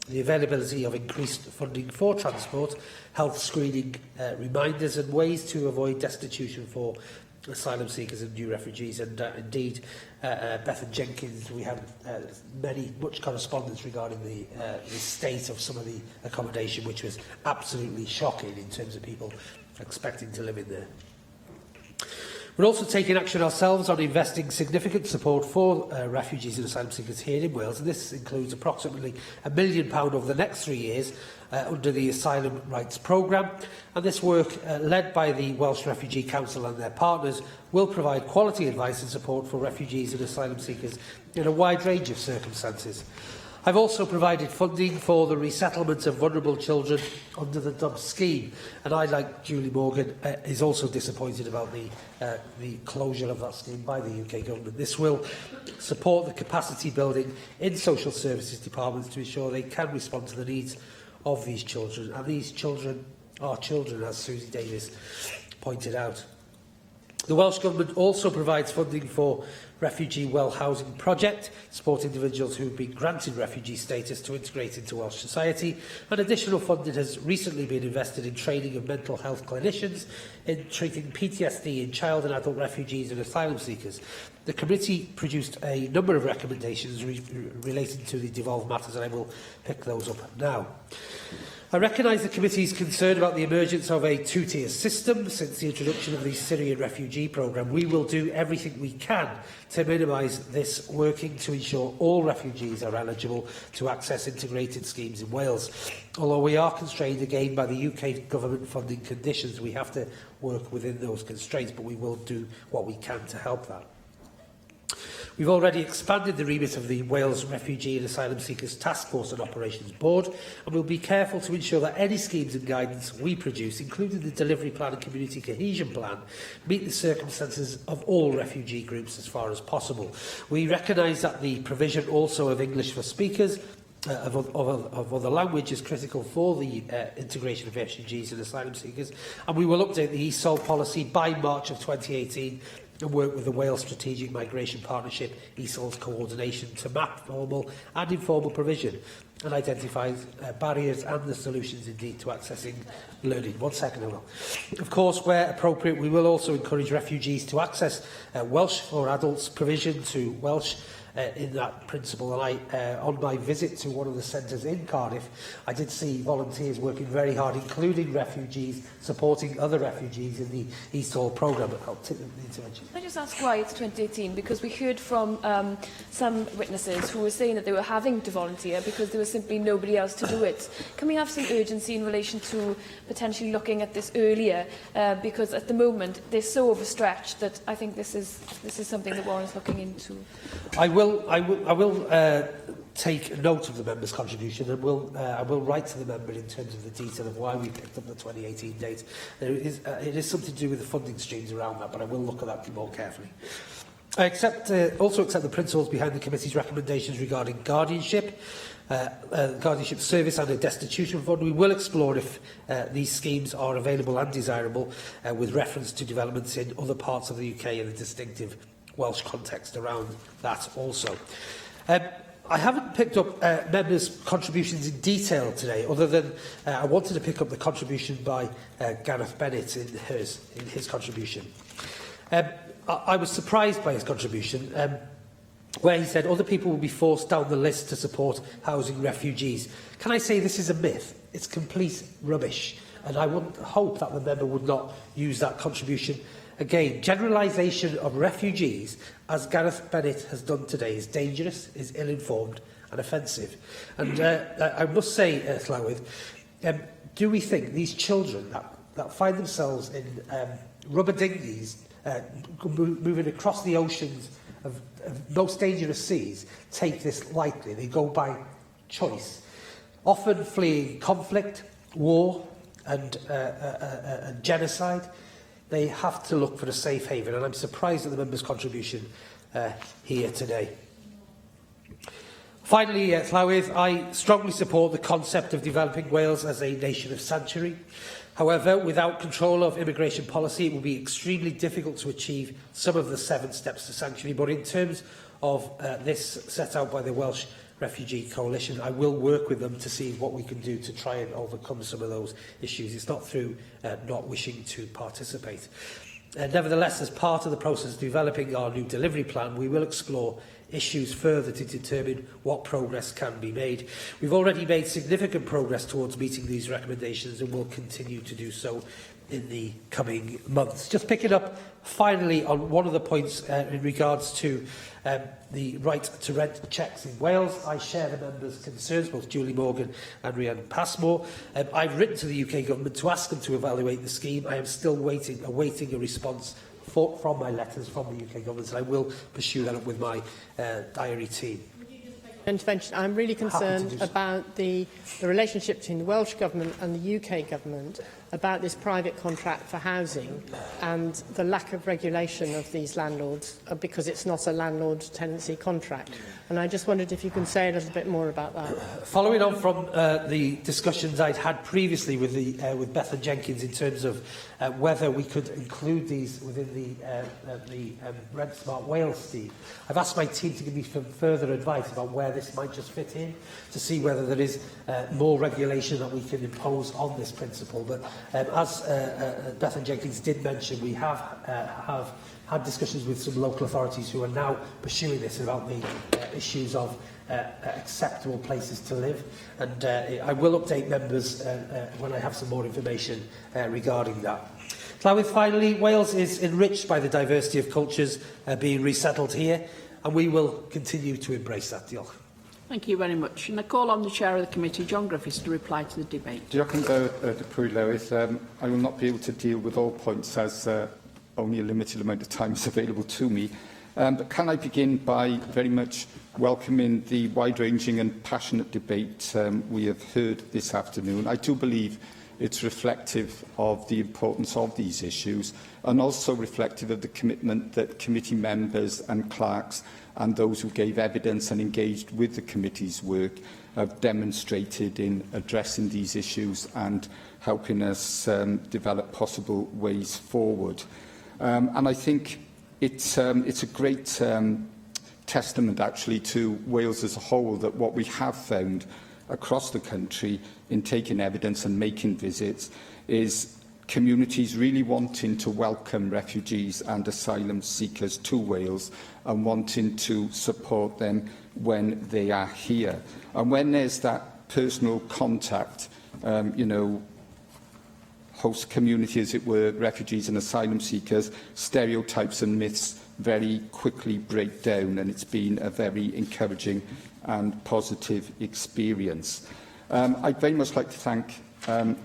[SPEAKER 9] the availability of increased funding for transport, health screening reminders and ways to avoid destitution for asylum seekers and new refugees. And indeed, Bethan Jenkins, we had much correspondence regarding the state of some of the accommodation, which was absolutely shocking in terms of people expecting to live in there. We're also taking action ourselves on investing significant support for refugees and asylum seekers here in Wales, and this includes approximately £1 million over the next 3 years under the Asylum Rights Programme. And this work, led by the Welsh Refugee Council and their partners, will provide quality advice and support for refugees and asylum seekers in a wide range of circumstances. I've also provided funding for the resettlement of vulnerable children under the DUB scheme, and I, like Julie Morgan, is also disappointed about the closure of that scheme by the UK Government. This will support the capacity building in social services departments to ensure they can respond to the needs of these children, and these children are children, as Susie Davis pointed out. The Welsh Government also provides funding for Refugee Well Housing Project, support individuals who have been granted refugee status to integrate into Welsh society, and additional funding has recently been invested in training of mental health clinicians in treating PTSD in child and adult refugees and asylum seekers. The committee produced a number of recommendations relating to the devolved matters, and I will pick those up now. I recognise the committee's concern about the emergence of a two-tier system since the introduction of the Syrian refugee programme. We will do everything we can to minimise this, working to ensure all refugees are eligible to access integrated schemes in Wales. Although we are constrained again by the UK Government funding conditions, we have to work within those constraints, but we will do what we can to help that. We've already expanded the remit of the Wales Refugee and Asylum Seekers Task Force and Operations Board, and we'll be careful to ensure that any schemes and guidance we produce, including the Delivery Plan and Community Cohesion Plan, meet the circumstances of all refugee groups as far as possible. We recognise that the provision also of English for speakers of other language is critical for the integration of refugees and asylum seekers, and we will update the ESOL policy by March of 2018 and work with the Wales Strategic Migration Partnership, ESOL's coordination, to map formal and informal provision and identify barriers and the solutions indeed to accessing learning. 1 second, I will. Of course, where appropriate, we will also encourage refugees to access Welsh for adults provision to Welsh in that principle. And on my visit to one of the centres in Cardiff, I did see volunteers working very hard, including refugees, supporting other refugees in the ESOL programme. I'll take the intervention.
[SPEAKER 15] Can I just ask why it's 2018? Because we heard from some witnesses who were saying that they were having to volunteer because there was simply nobody else to do it. Can we have some urgency in relation to potentially looking at this earlier? Because at the moment they're so overstretched that I think this is something that Warren's looking into. I will take note of the member's contribution, and I will write to the member in terms of the detail of why we picked up the 2018 date. It is something to do with the funding streams around that, but I will look at that more carefully. I also accept the principles behind the committee's recommendations regarding guardianship, guardianship service and a destitution fund. We will explore if these schemes are available and desirable with reference to developments in other parts of the UK and the distinctive Welsh context around that also. I haven't picked up members' contributions in detail today, other than I wanted to pick up the contribution by Gareth Bennett in his contribution. I was surprised by his contribution, where he said other people will be forced down the list to support housing refugees. Can I say this is a myth? It's complete rubbish, and I would hope that the member would not use that contribution again. Generalisation of refugees, as Gareth Bennett has done today, is dangerous, is ill-informed and offensive. And I must say, Llywydd, do we think these children that find themselves in rubber dinghies moving across the oceans of most dangerous seas take this lightly? They go by choice, often fleeing conflict, war and genocide. They have to look for a safe haven, and I'm surprised at the member's contribution here today. Finally, Llywydd, I strongly support the concept of developing Wales as a nation of sanctuary. However, without control of immigration policy, it will be extremely difficult to achieve some of the 7 steps to sanctuary. But in terms of this set out by the Welsh Refugee Coalition, I will work with them to see what we can do to try and overcome some of those issues. It's not through not wishing to participate. Nevertheless, as part of the process of developing our new delivery plan, we will explore issues further to determine what progress can be made. We've already made significant progress towards meeting these recommendations and will continue to do so
[SPEAKER 9] in the coming months. Just picking up finally on one of the points in regards to the right to rent checks in Wales. I share the members' concerns, both Julie Morgan and Rhiannon Passmore. I've written to the UK Government to ask them to evaluate the scheme. I am still awaiting a response from my letters from the UK Government, and I will pursue that up with my diary team.
[SPEAKER 17] Intervention. I'm really concerned about the relationship between the Welsh Government and the UK Government about this private contract for housing and the lack of regulation of these landlords because it's not a landlord-tenancy contract. And I just wondered if you can say a little bit more about that.
[SPEAKER 9] Following on from the discussions I'd had previously with Bethan Jenkins in terms of whether we could include these within the Rent Smart Wales scheme, I've asked my team to give me some further advice about where this might just fit in, to see whether there is more regulation that we can impose on this principle. But as Bethan Jenkins did mention, we have had discussions with some local authorities who are now pursuing this about the issues of acceptable places to live, and I will update members when I have some more information regarding that. Llywydd, finally, Wales is enriched by the diversity of cultures being resettled here, and we will continue to embrace that. Diolch.
[SPEAKER 11] Thank you very much. And I call on the Chair of the Committee, John Griffiths, to reply to the debate.
[SPEAKER 2] Diolch yn fawr, Prif Llywydd. I will not be able to deal with all points as only a limited amount of time is available to me. But can I begin by very much welcoming the wide-ranging and passionate debate we have heard this afternoon. I do believe it's reflective of the importance of these issues and also reflective of the commitment that committee members and clerks and those who gave evidence and engaged with the committee's work have demonstrated in addressing these issues and helping us develop possible ways forward. And I think it's a great testament, actually, to Wales as a whole that what we have found across the country in taking evidence and making visits is communities really wanting to welcome refugees and asylum seekers to Wales and wanting to support them when they are here. And when there's that personal contact, host community, as it were, refugees and asylum seekers, stereotypes and myths very quickly break down, and it's been a very encouraging and positive experience. I'd very much like to thank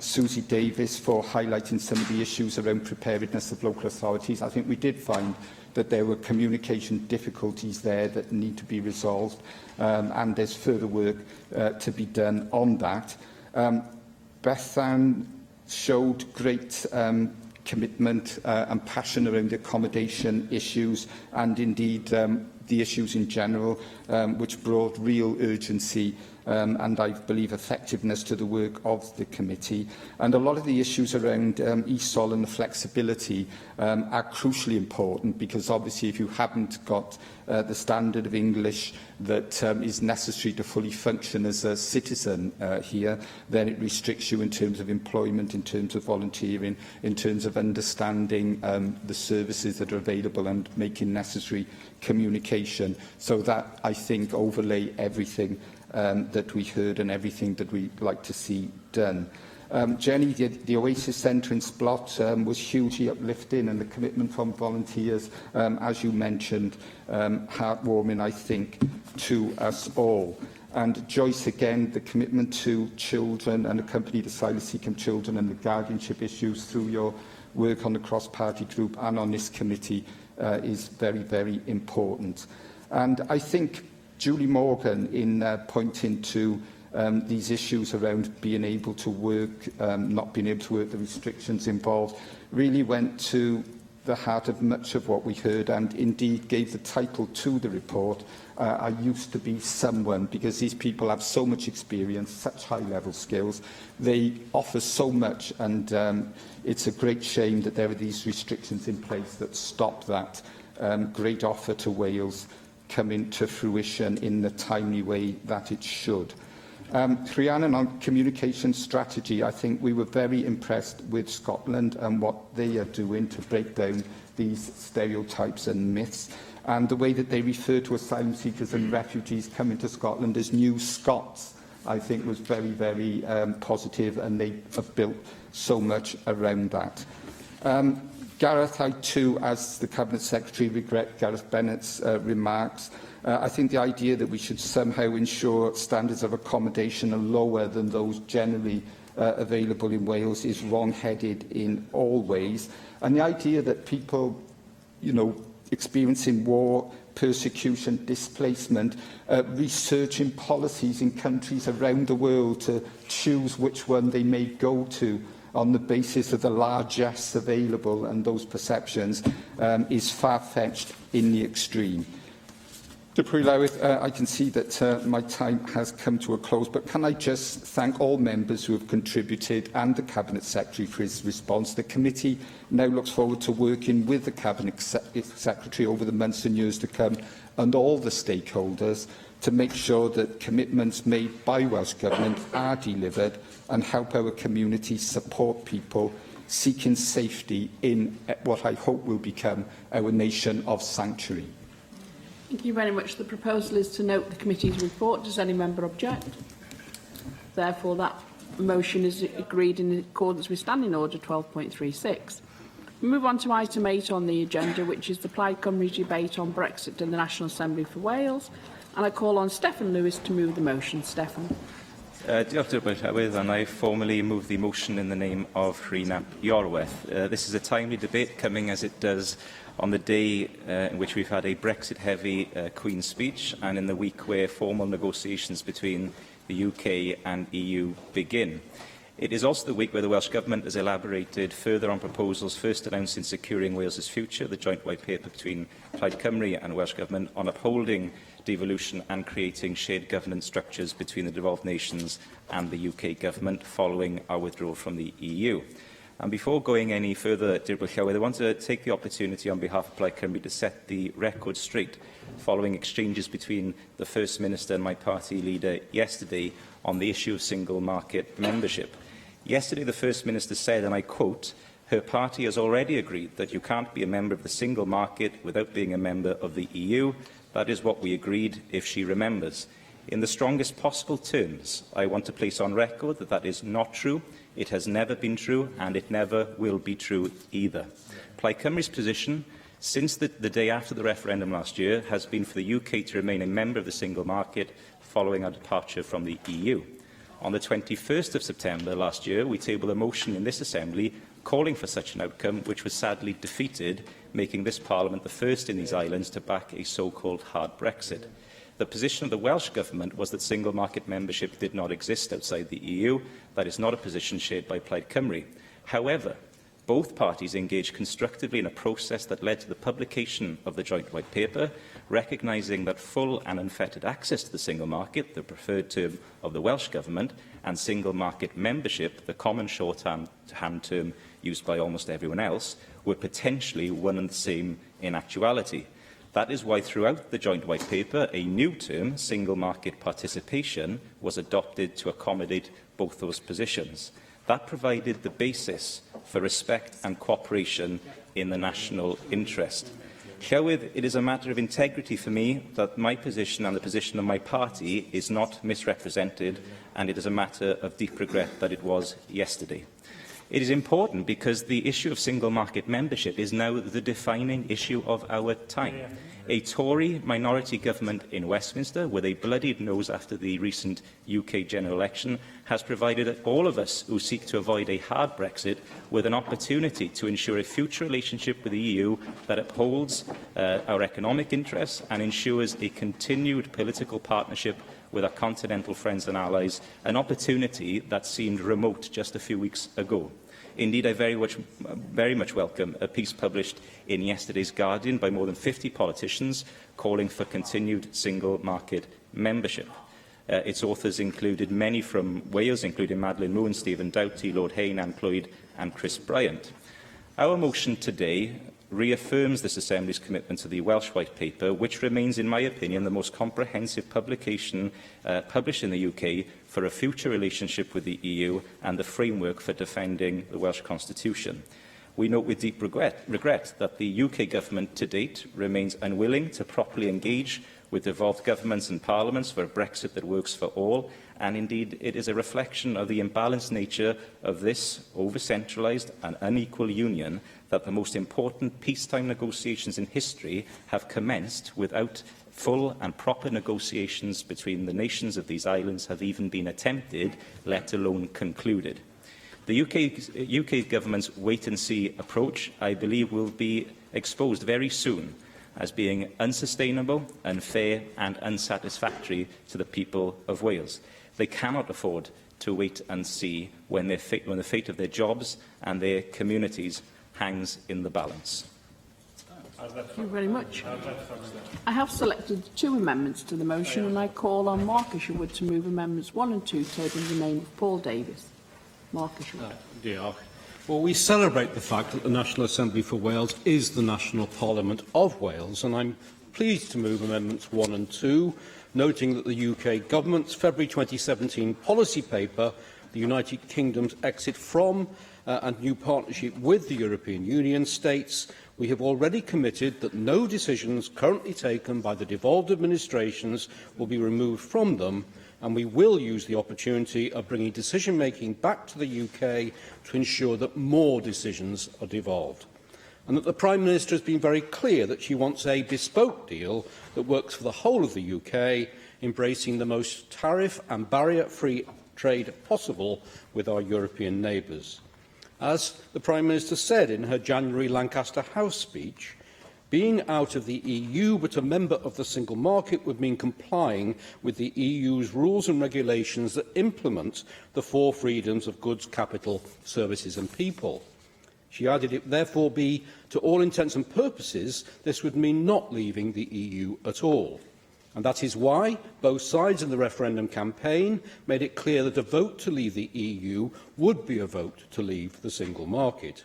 [SPEAKER 2] Susie Davis for highlighting some of the issues around preparedness of local authorities. I think we did find that there were communication difficulties there that need to be resolved, and there's further work to be done on that. Bethan showed great commitment and passion around the accommodation issues and indeed the issues in general, which brought real urgency and I believe effectiveness to the work of the committee. And a lot of the issues around ESOL and the flexibility are crucially important, because obviously if you haven't got the standard of English that is necessary to fully function as a citizen here, then it restricts you in terms of employment, in terms of volunteering, in terms of understanding the services that are available and making necessary communication. So that, I think, overlay everything that we heard and everything that we'd like to see done. Jenny, the Oasis Centre in Splot was hugely uplifting, and the commitment from volunteers, as you mentioned, heartwarming, I think, to us all. And Joyce, again, the commitment to children and accompanied asylum-seeking children and the guardianship issues through your work on the cross-party group and on this committee is very, very important. And I think Julie Morgan, in pointing to these issues around being able to work, not being able to work, the restrictions involved, really went to the heart of much of what we heard and indeed gave the title to the report, I Used to Be Someone, because these people have so much experience, such high-level skills. They offer so much, and it's a great shame that there are these restrictions in place that stop that great offer to Wales coming to fruition in the timely way that it should. Rhiannon, on communication strategy, I think we were very impressed with Scotland and what they are doing to break down these stereotypes and myths, and the way that they refer to asylum seekers and refugees coming to Scotland as new Scots. I think was very, very positive, and they have built so much around that. Gareth, I too, as the Cabinet Secretary, regret Gareth Bennett's remarks. I think the idea that we should somehow ensure standards of accommodation are lower than those generally available in Wales is wrong-headed in all ways. And the idea that people, experiencing war, persecution, displacement, researching policies in countries around the world to choose which one they may go to on the basis of the largesse available and those perceptions is far-fetched in the extreme. Deputy Llywydd, I can see that my time has come to a close, but can I just thank all members who have contributed and the Cabinet Secretary for his response. The committee now looks forward to working with the Cabinet Secretary over the months and years to come and all the stakeholders to make sure that commitments made by Welsh Government are delivered and help our community support people seeking safety in what I hope will become our nation of sanctuary.
[SPEAKER 11] Thank you very much. The proposal is to note the committee's report. Does any member object? Therefore, that motion is agreed in accordance with Standing Order 12.36. We move on to item 8 on the agenda, which is the Plaid Cymru's debate on Brexit in the National Assembly for Wales. And I call on Steffan Lewis to move the motion. Steffan.
[SPEAKER 12] Diolch Deputy Llywydd, and I formally move the motion in the name of Rhynap Iorwerth. This is a timely debate coming as it does on the day in which we've had a Brexit-heavy Queen's speech and in the week where formal negotiations between the UK and EU begin. It is also the week where the Welsh Government has elaborated further on proposals first announced in Securing Wales's Future, the joint white paper between Plaid Cymru and Welsh Government on upholding devolution and creating shared governance structures between the devolved nations and the UK Government following our withdrawal from the EU. And before going any further, Deputy Llywydd, I want to take the opportunity on behalf of Plaid Cymru to set the record straight following exchanges between the First Minister and my party leader yesterday on the issue of single market membership. Yesterday, the First Minister said, and I quote, "Her party has already agreed that you can't be a member of the single market without being a member of the EU. That is what we agreed, if she remembers." In the strongest possible terms, I want to place on record that that is not true. It has never been true, and it never will be true either. Plaid Cymru's position since the day after the referendum last year has been for the UK to remain a member of the single market following our departure from the EU. On the 21st of September last year, we tabled a motion in this Assembly calling for such an outcome, which was sadly defeated, making this Parliament the first in these islands to back a so-called hard Brexit. The position of the Welsh Government was that single market membership did not exist outside the EU. That is not a position shared by Plaid Cymru. However, both parties engaged constructively in a process that led to the publication of the joint white paper, recognising that full and unfettered access to the single market, the preferred term of the Welsh Government, and single market membership, the common shorthand term used by almost everyone else, were potentially one and the same in actuality. That is why throughout the joint white paper, a new term, single market participation, was adopted to accommodate both those positions. That provided the basis for respect and cooperation in the national interest. Llywydd, it is a matter of integrity for me that my position and the position of my party is not misrepresented, and it is a matter of deep regret that it was yesterday. It is important because the issue of single market membership is now the defining issue of our time. A Tory minority government in Westminster, with a bloodied nose after the recent UK general election, has provided all of us who seek to avoid a hard Brexit with an opportunity to ensure a future relationship with the EU that upholds our economic interests and ensures a continued political partnership with our continental friends and allies, an opportunity that seemed remote just a few weeks ago. Indeed, I very much welcome a piece published in yesterday's Guardian by more than 50 politicians calling for continued single market membership. Its authors included many from Wales, including Madeleine Moon, Stephen Doughty, Lord Hayne, Anne Clwyd and Chris Bryant. Our motion today reaffirms this Assembly's commitment to the Welsh White Paper, which remains, in my opinion, the most comprehensive publication published in the UK for a future relationship with the EU and the framework for defending the Welsh Constitution. We note with deep regret that the UK Government to date remains unwilling to properly engage with devolved governments and parliaments for a Brexit that works for all, and indeed it is a reflection of the imbalanced nature of this over-centralised and unequal union that the most important peacetime negotiations in history have commenced without full and proper negotiations between the nations of these islands have even been attempted, let alone concluded. The UK government's wait-and-see approach, I believe, will be exposed very soon as being unsustainable, unfair and unsatisfactory to the people of Wales. They cannot afford to wait and see when the fate of their jobs and their communities hangs in the balance.
[SPEAKER 11] Thank you very much. I have selected 2 amendments to the motion, and I call on Mark Isherwood to move amendments 1 and 2, tabled in the name of Paul Davies. Mark Isherwood.
[SPEAKER 13] Diolch. Well, we celebrate the fact that the National Assembly for Wales is the national parliament of Wales, and I'm pleased to move amendments 1 and 2, noting that the UK government's February 2017 policy paper, the United Kingdom's exit from and new partnership with the European Union, states we have already committed that no decisions currently taken by the devolved administrations will be removed from them, and we will use the opportunity of bringing decision-making back to the UK to ensure that more decisions are devolved. And that the Prime Minister has been very clear that she wants a bespoke deal that works for the whole of the UK, embracing the most tariff and barrier-free trade possible with our European neighbours. As the Prime Minister said in her January Lancaster House speech, being out of the EU but a member of the single market would mean complying with the EU's rules and regulations that implement the 4 freedoms of goods, capital, services and people. She added it would therefore be, to all intents and purposes, this would mean not leaving the EU at all. And that is why both sides in the referendum campaign made it clear that a vote to leave the EU would be a vote to leave the single market.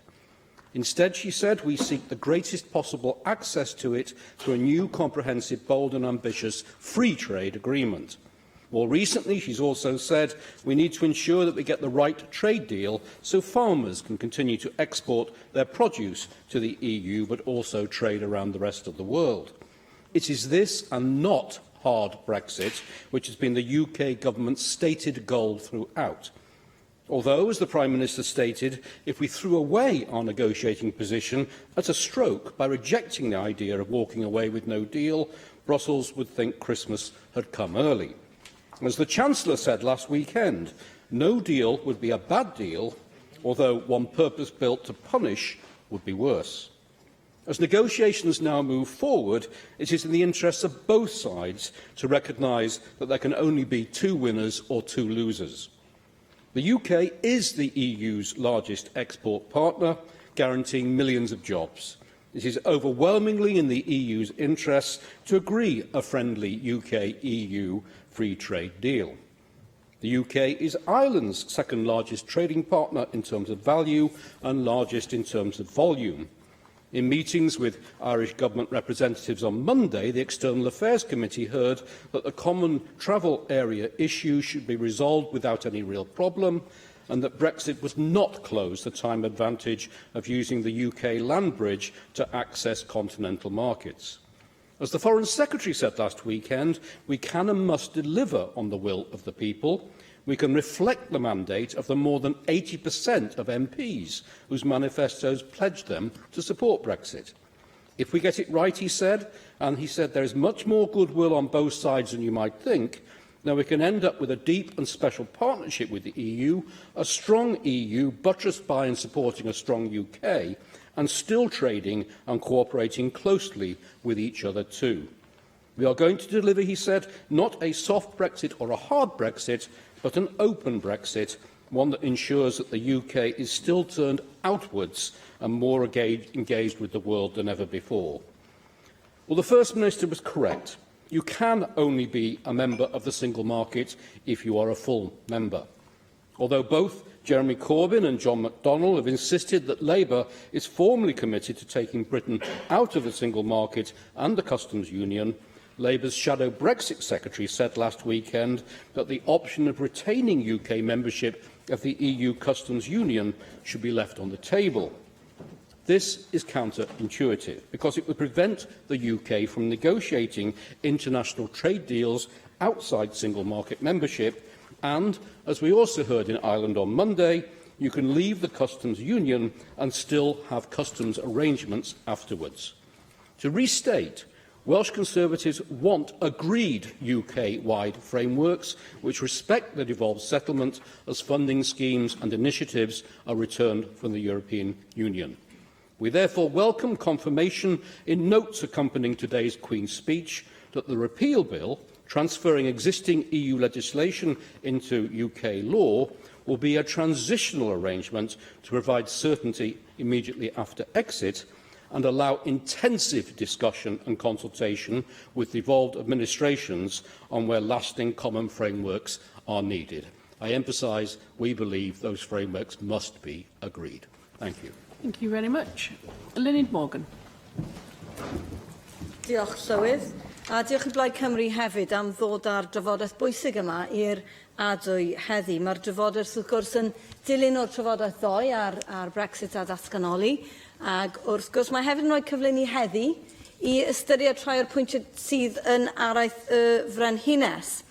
[SPEAKER 13] Instead, she said, we seek the greatest possible access to it through a new, comprehensive, bold and ambitious free trade agreement. More recently, she's also said we need to ensure that we get the right trade deal so farmers can continue to export their produce to the EU but also trade around the rest of the world. It is this and not hard Brexit which has been the UK government's stated goal throughout. Although, as the Prime Minister stated, if we threw away our negotiating position at a stroke by rejecting the idea of walking away with no deal, Brussels would think Christmas had come early. As the Chancellor said last weekend, no deal would be a bad deal, although one purpose-built to punish would be worse. As negotiations now move forward, it is in the interests of both sides to recognise that there can only be 2 winners or 2 losers. The UK is the EU's largest export partner, guaranteeing millions of jobs. It is overwhelmingly in the EU's interests to agree a friendly UK-EU free trade deal. The UK is Ireland's second largest trading partner in terms of value and largest in terms of volume. In meetings with Irish Government representatives on Monday, the External Affairs Committee heard that the common travel area issue should be resolved without any real problem, and that Brexit would not close the time advantage of using the UK land bridge to access continental markets. As the Foreign Secretary said last weekend, we can and must deliver on the will of the people. We can reflect the mandate of the more than 80% of MPs whose manifestos pledged them to support Brexit. If we get it right, he said, and he said there is much more goodwill on both sides than you might think, then we can end up with a deep and special partnership with the EU, a strong EU buttressed by and supporting a strong UK, and still trading and cooperating closely with each other too. We are going to deliver, he said, not a soft Brexit or a hard Brexit, but an open Brexit, one that ensures that the UK is still turned outwards and more engaged with the world than ever before. Well, the First Minister was correct. You can only be a member of the single market if you are a full member. Although both Jeremy Corbyn and John McDonnell have insisted that Labour is formally committed to taking Britain out of the single market and the customs union, Labour's shadow Brexit secretary said last weekend that the option of retaining UK membership of the EU customs union should be left on the table. This is counterintuitive because it would prevent the UK from negotiating international trade deals outside single market membership and, as we also heard in Ireland on Monday, you can leave the customs union and still have customs arrangements afterwards. To restate, Welsh Conservatives want agreed UK-wide frameworks which respect the devolved settlement as funding schemes and initiatives are returned from the European Union. We therefore welcome confirmation in notes accompanying today's Queen's speech that the repeal bill, transferring existing EU legislation into UK law, will be a transitional arrangement to provide certainty immediately after exit and allow intensive discussion and consultation with devolved administrations on where lasting common frameworks are needed. I emphasise we believe those frameworks must be agreed. Thank you.
[SPEAKER 11] Thank you very much. Lynyd Morgan.
[SPEAKER 10] Diolch, Llywydd. A diolch i Blaid Cymru hefyd am ddod â'r drafodaeth bwysig yma i'r adwy heddi. Mae'r drafodaeth wrth gwrs yn dilyn o'r trafodaeth ddoe ar Brexit a datganoli. Ac wrth gwrs mae hefyd yn rhoi cyfle ni heddi i ystyried rhai o'r pwyntiau sydd yn araith y frenhines.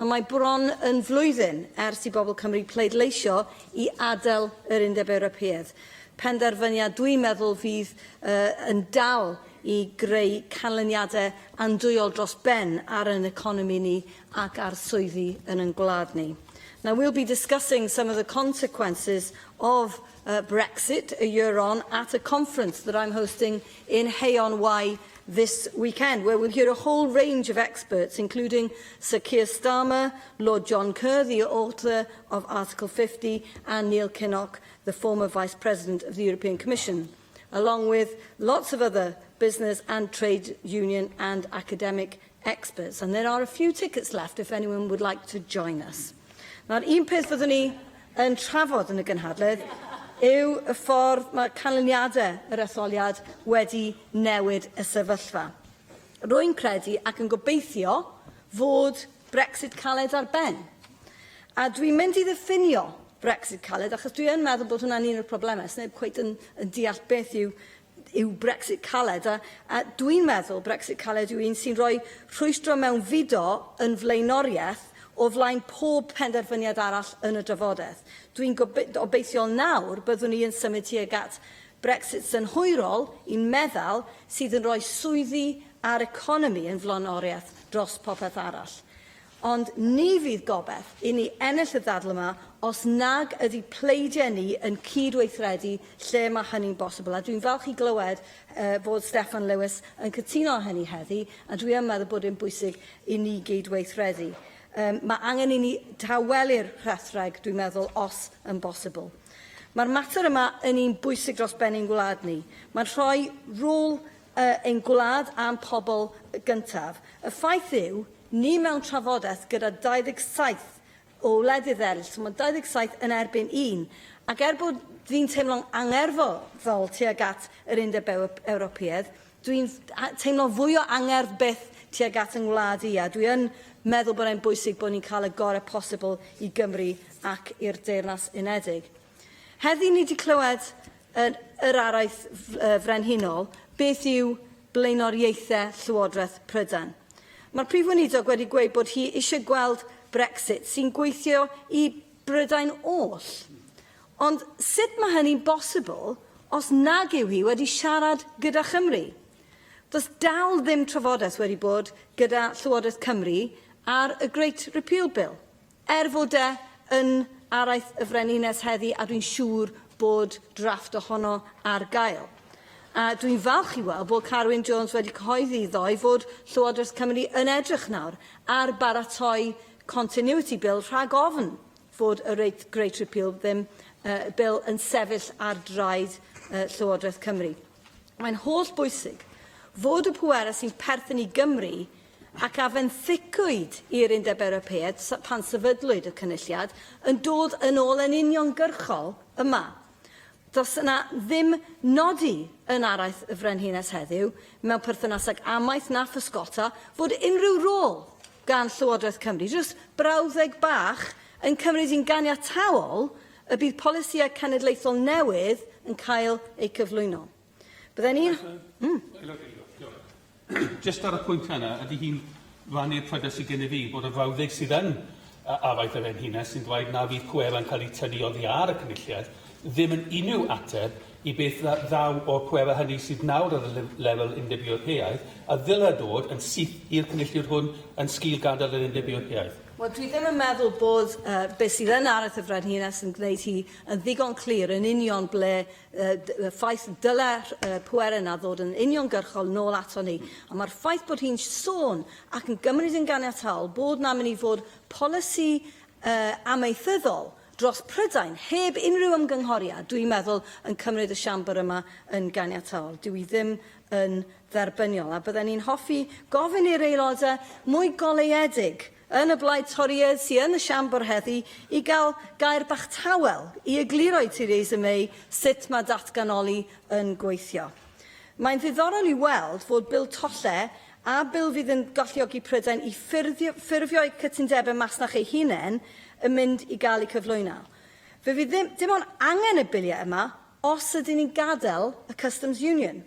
[SPEAKER 10] Mae bron yn flwyddyn ers i bobl Cymru pleidleisio i adael yr Undeb Ewropeaidd. Penderfyniad dwi'n meddwl fydd yn dal i greu canlyniadau andwyol dros ben ar yn economi ni ac ar swyddi yn ein gwlad ni. Now, we'll be discussing some of the consequences of Brexit a year on at a conference that I'm hosting in Hay-on-Wye this weekend, where we'll hear a whole range of experts, including Sir Keir Starmer, Lord John Kerr, the author of Article 50, and Neil Kinnock, the former Vice President of the European Commission, along with lots of other business and trade union and academic experts. And there are a few tickets left if anyone would like to join us. Nawr, un peth fyddwn ni yn trafod yn y gynhadledd yw y ffordd mae canlyniadau yr etholiad wedi newid y sefyllfa. Rwy'n credu ac yn gobeithio fod Brexit caled ar ben. A dwi'n mynd i ddiffinio Brexit caled, achos dwi'n meddwl bod hwnna'n un o'r problemau. Sneb cweit yn deall beth yw Brexit caled. A dwi'n meddwl Brexit caled yw un sy'n rhoi rhwystro mewn fido yn flaenoriaeth o flaen pob penderfyniad arall yn y drafodaeth. Dwi'n obeithiol nawr byddwn ni yn symud tuag at Brexit sy'n hwyrol i'n meddwl sydd yn rhoi swyddi ar economi yn flaenoriaeth dros popeth arall. Ond ni fydd gobeith i ni ennill y ddadl yma os nag ydy pleidiau ni yn cydweithredu lle mae hynny'n bosibl. A dwi'n falch i glywed bod Steffan Lewis yn cytuno hynny heddi, a dwi'n meddwl bod yn bwysig i ni gydweithredu. Mae angen i ni tawelu'r rhethreg, dwi'n meddwl, os yn bosibl. Mae'r mater yma yn un bwysig dros ben ein gwlad ni. Mae'n rhoi rôl ein gwlad a'n pobl gyntaf. Y ffaith yw, ni mewn trafodaeth gyda 27 o wledydd eraill, so mae 27 yn erbyn 1, ac bod fi'n teimlo'n angerddol tuag at yr Undeb Ewropeaidd, dwi'n teimlo fwy o angerdd byth tuag at yng ngwlad i, a dwi'n meddwl bod e'n bwysig bod ni'n cael y gorau posibl i Gymru ac i'r Deyrnas Unedig. Heddi ni wedi clywed yr araith frenhinol beth yw blaenoriaethau Llywodraeth Prydain. Mae'r prif weinidog wedi gweud bod hi eisiau gweld Brexit sy'n gweithio i Brydain oll. Ond sut mae hynny'n bosibl os nag yw hi wedi siarad gyda Chymru? Does dal ddim trafodaeth wedi bod gyda Llywodraeth Cymru ar y Great Repeal Bill, fod yn araith y frenhines heddi, a dwi'n siŵr bod drafft ohono ar gael. A dwi'n falch i weld bod Carwyn Jones wedi cyhoeddi ddoe fod Llywodraeth Cymru yn edrych nawr ar baratoi Continuity Bill rhag ofn fod y Great Repeal Bill yn sefyll ar draed Llywodraeth Cymru. Mae'n holl bwysig fod y pwerau sy'n perthyn i Gymru ac a fenthycwyd i'r Undeb Ewropeaidd pan sefydlwyd y cynulliad yn dod yn ôl yn uniongyrchol yma. Does yna ddim nodi yn araith y frenhines heddiw mewn perthynas ag amaeth na physgota fod unrhyw rôl gan Llywodraeth Cymru, jyst brawddeg bach yn cymryd i'n ganiatawol y bydd polisiau cenedlaethol newydd yn cael eu cyflwyno. Bydden ni'n...
[SPEAKER 16] Just ar y pwynt yna, ydy hi'n rannu'r pryder sydd gen i fi bod y frawddeg sydd yn afaith y frenhines sy'n dweud na fydd pwerau'n cael ei tynnu oddi ar y cynulliad ddim yn unrhyw ateb i beth ddaw o'r pwerau hynny sydd nawr ar y lefel undeb Ewropeaidd a ddylai dod yn syth i'r cynulliad hwn yn sgil gadael yr undeb Ewropeaidd.
[SPEAKER 10] Wel, dwi ddim yn meddwl bod beth sydd yn araith y frenhines yn gwneud hi yn ddigon clir yn union ble ffaith dyle'r pwerau yna ddod yn uniongyrchol nôl ato ni. A mae'r ffaith bod hi'n sôn ac yn gymryd yn ganiataol bod na'n mynd i fod polisi amaethyddol dros Prydain, heb unrhyw ymgynghoriad, dwi'n meddwl yn cymryd y Siambr yma yn ganiataol. Dwi ddim yn dderbyniol. A bydden ni'n hoffi gofyn i'r aelodau mwy goleuedig yn y blaid toriedd sydd yn y Siambr heddi i gael gair bach tawel i egluro i Theresa May sut mae datganoli yn gweithio. Mae'n ddiddorol i weld fod bil tolle a bil fydd yn golluogi Prydain i ffurfio'u cytundebau masnach ei hunain yn mynd i gael eu cyflwyno. Fe fydd dim ond angen y biliau yma os ydyn ni'n gadael y Customs Union.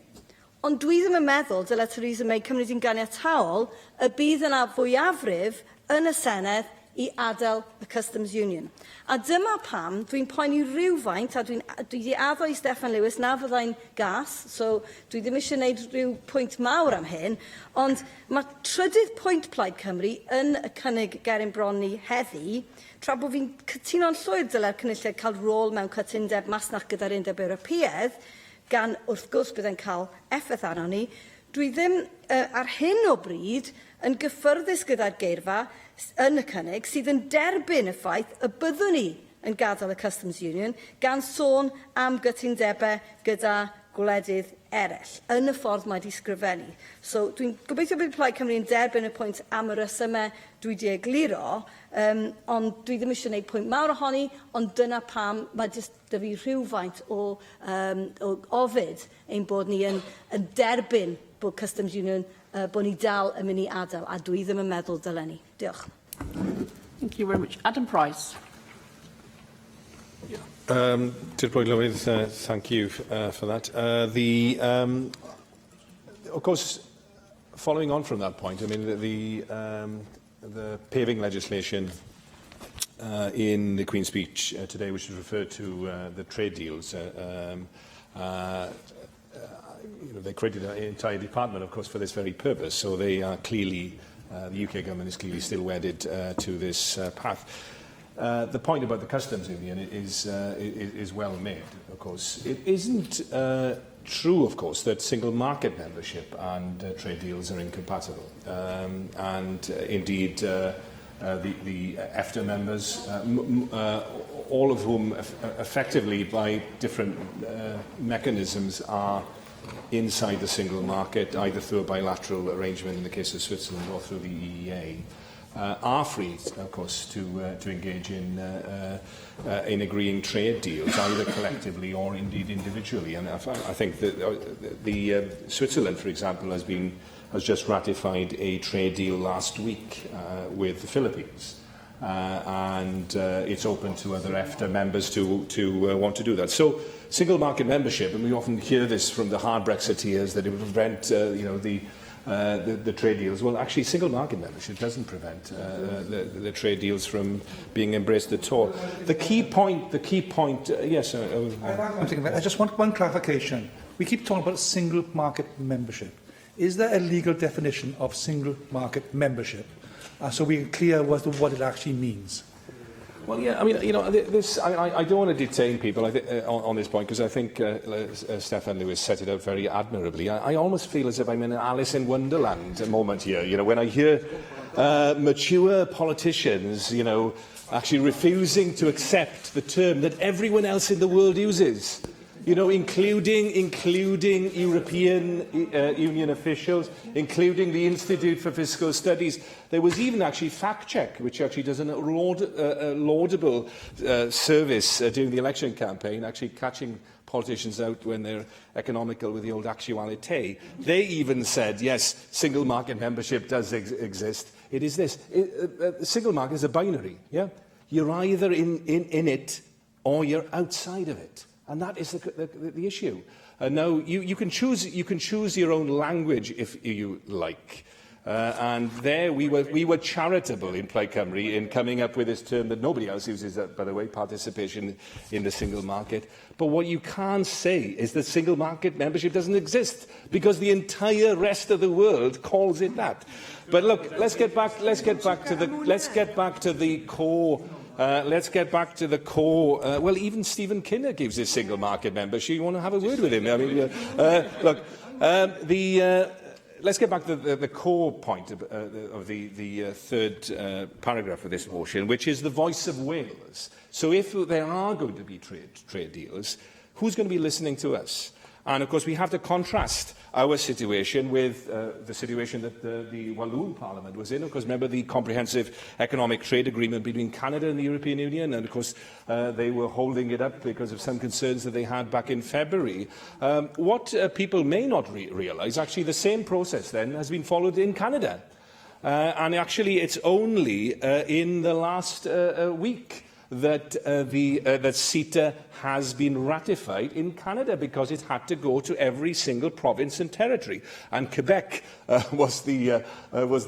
[SPEAKER 10] Ond dwi ddim yn meddwl dyle Theresa May cymryd yn ganiataol y bydd yna fwyafrif yn y Senedd i adael y Customs Union. A dyma pam dwi'n poeni rhywfaint, a dwi wedi addo i Steffan Lewis na fyddai'n gas, so dwi ddim eisiau gwneud rhyw pwynt mawr am hyn, ond mae trydydd pwynt Plaid Cymru yn y cynnig Gerin Bron ni heddi, tra bod fi'n cytuno'n llwyr dyle'r cynulliad cael rôl mewn cytundeb masnach gyda'r Undeb Ewropeaidd, gan wrth gwrs byddai'n cael effaith arno ni, dwi ddim ar hyn o bryd yn gyffyrddus gyda'r geirfa yn y cynnig sydd yn derbyn y ffaith y byddwn ni yn gadael y Customs Union gan sôn am gytundebau gyda gwledydd eraill yn y ffordd mae wedi sgrifennu. So dwi'n gobeithio bydd Plaid Cymru yn derbyn y pwynt am y resymau dwi wedi egluro, ond dwi ddim eisiau gwneud pwynt mawr ohoni, ond dyna pam mae jyst dy fi rhywfaint o ofid ein bod ni yn derbyn bod Customs Union bod ni dal yn mynd i adael, a dwi ddim yn meddwl dylen ni. Diolch.
[SPEAKER 11] Thank you very much. Adam Price.
[SPEAKER 20] Dear Llywydd, thank you for that. Of course, following on from that point, I mean, the paving legislation in the Queen's speech today, which is referred to the trade deals, they created an entire department, of course, for this very purpose. So they are clearly, the UK government is clearly still wedded to this path. The point about the customs union is well made, of course. It isn't true, of course, that single market membership and trade deals are incompatible. Indeed, the EFTA members, all of whom effectively by different mechanisms are inside the single market, either through a bilateral arrangement in the case of Switzerland or through the EEA, are free, of course, to engage in agreeing trade deals, either collectively or indeed individually. And I think that the Switzerland, for example, has just ratified a trade deal last week with the Philippines. And it's open to other EFTA members to want to do that. So, single market membership, and we often hear this from the hard Brexiteers that it would prevent, the trade deals. Well, actually, single market membership doesn't prevent the trade deals from being embraced at all. The key point. Yes.
[SPEAKER 21] I just want one clarification. We keep talking about single market membership. Is there a legal definition of single market membership? So we're clear as to what it actually means.
[SPEAKER 20] Well, yeah, I mean, I don't want to detain people on this point, because I think Steffan Lewis set it out very admirably. I almost feel as if I'm in an Alice in Wonderland moment here, when I hear mature politicians, actually refusing to accept the term that everyone else in the world uses. Including European Union officials, including the Institute for Fiscal Studies. There was even actually Fact Check, which actually does a laudable service during the election campaign, actually catching politicians out when they're economical with the old actualité. They even said, yes, single market membership does exist. It is this. Single market is a binary. Yeah, you're either in it or you're outside of it. And that is the issue. No, you can choose your own language if you like. And there we were charitable in Plaid Cymru in coming up with this term that nobody else uses, by the way, participation in the single market. But what you can't say is that single market membership doesn't exist, because the entire rest of the world calls it that. But look, let's get back to the core. Well, even Stephen Kinnock gives his single market membership. You want to have a word with him? I mean, let's get back to the core point of the third paragraph of this motion, which is the voice of Wales. So if there are going to be trade deals, who's going to be listening to us? And, of course, we have to contrast our situation with the situation that the Walloon Parliament was in. Of course, remember the comprehensive economic trade agreement between Canada and the European Union, and, of course, they were holding it up because of some concerns that they had back in February. What people may not realise, actually, the same process then has been followed in Canada. And actually, it's only in the last week that CETA has been ratified in Canada, because it had to go to every single province and territory, and Quebec was the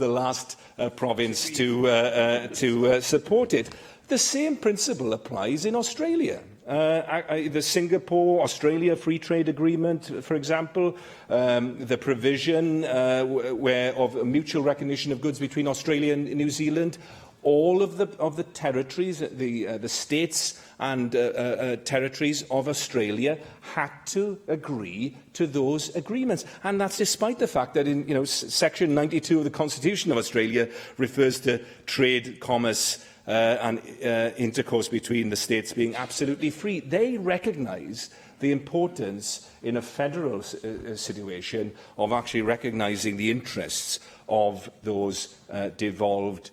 [SPEAKER 20] last province to support it. The same principle applies in Australia. The Singapore-Australia Free Trade Agreement, for example, the provision of mutual recognition of goods between Australia and New Zealand. All of the territories, the states and territories of Australia had to agree to those agreements, and that's despite the fact that in Section 92 of the Constitution of Australia refers to trade, commerce, and intercourse between the states being absolutely free. They recognise the importance in a federal situation of actually recognising the interests of those devolved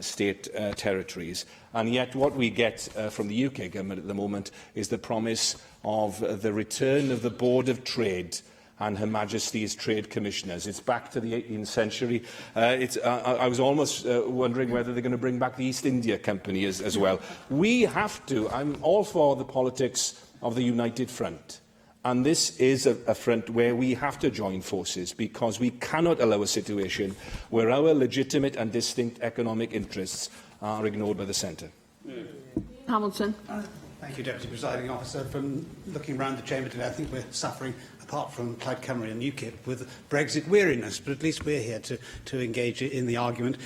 [SPEAKER 20] state territories. And yet what we get from the UK government at the moment is the promise of the return of the Board of Trade and Her Majesty's Trade Commissioners. It's back to the 18th century. I was almost wondering whether they're going to bring back the East India Company as well. We have to. I'm all for the politics of the United Front. And this is a front where we have to join forces, because we cannot allow a situation where our legitimate and distinct economic interests are ignored by the centre.
[SPEAKER 11] Hamilton.
[SPEAKER 14] Thank you, Deputy Presiding Officer. From looking around the chamber today, I think we're suffering, apart from Plaid Cymru and UKIP, with Brexit weariness, but at least we're here to engage in the argument.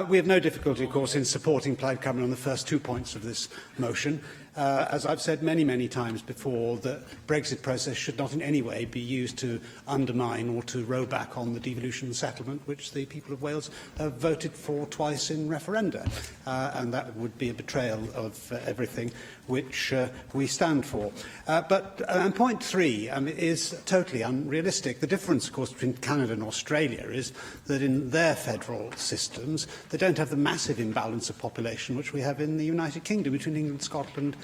[SPEAKER 14] We have no difficulty, of course, in supporting Plaid Cymru on the first 2 points of this motion. As I've said many, many times before, the Brexit process should not in any way be used to undermine or to row back on the devolution settlement which the people of Wales have voted for twice in referenda. And that would be a betrayal of everything which we stand for. But point 3 is totally unrealistic. The difference, of course, between Canada and Australia is that in their federal systems, they don't have the massive imbalance of population which we have in the United Kingdom, between England, Scotland,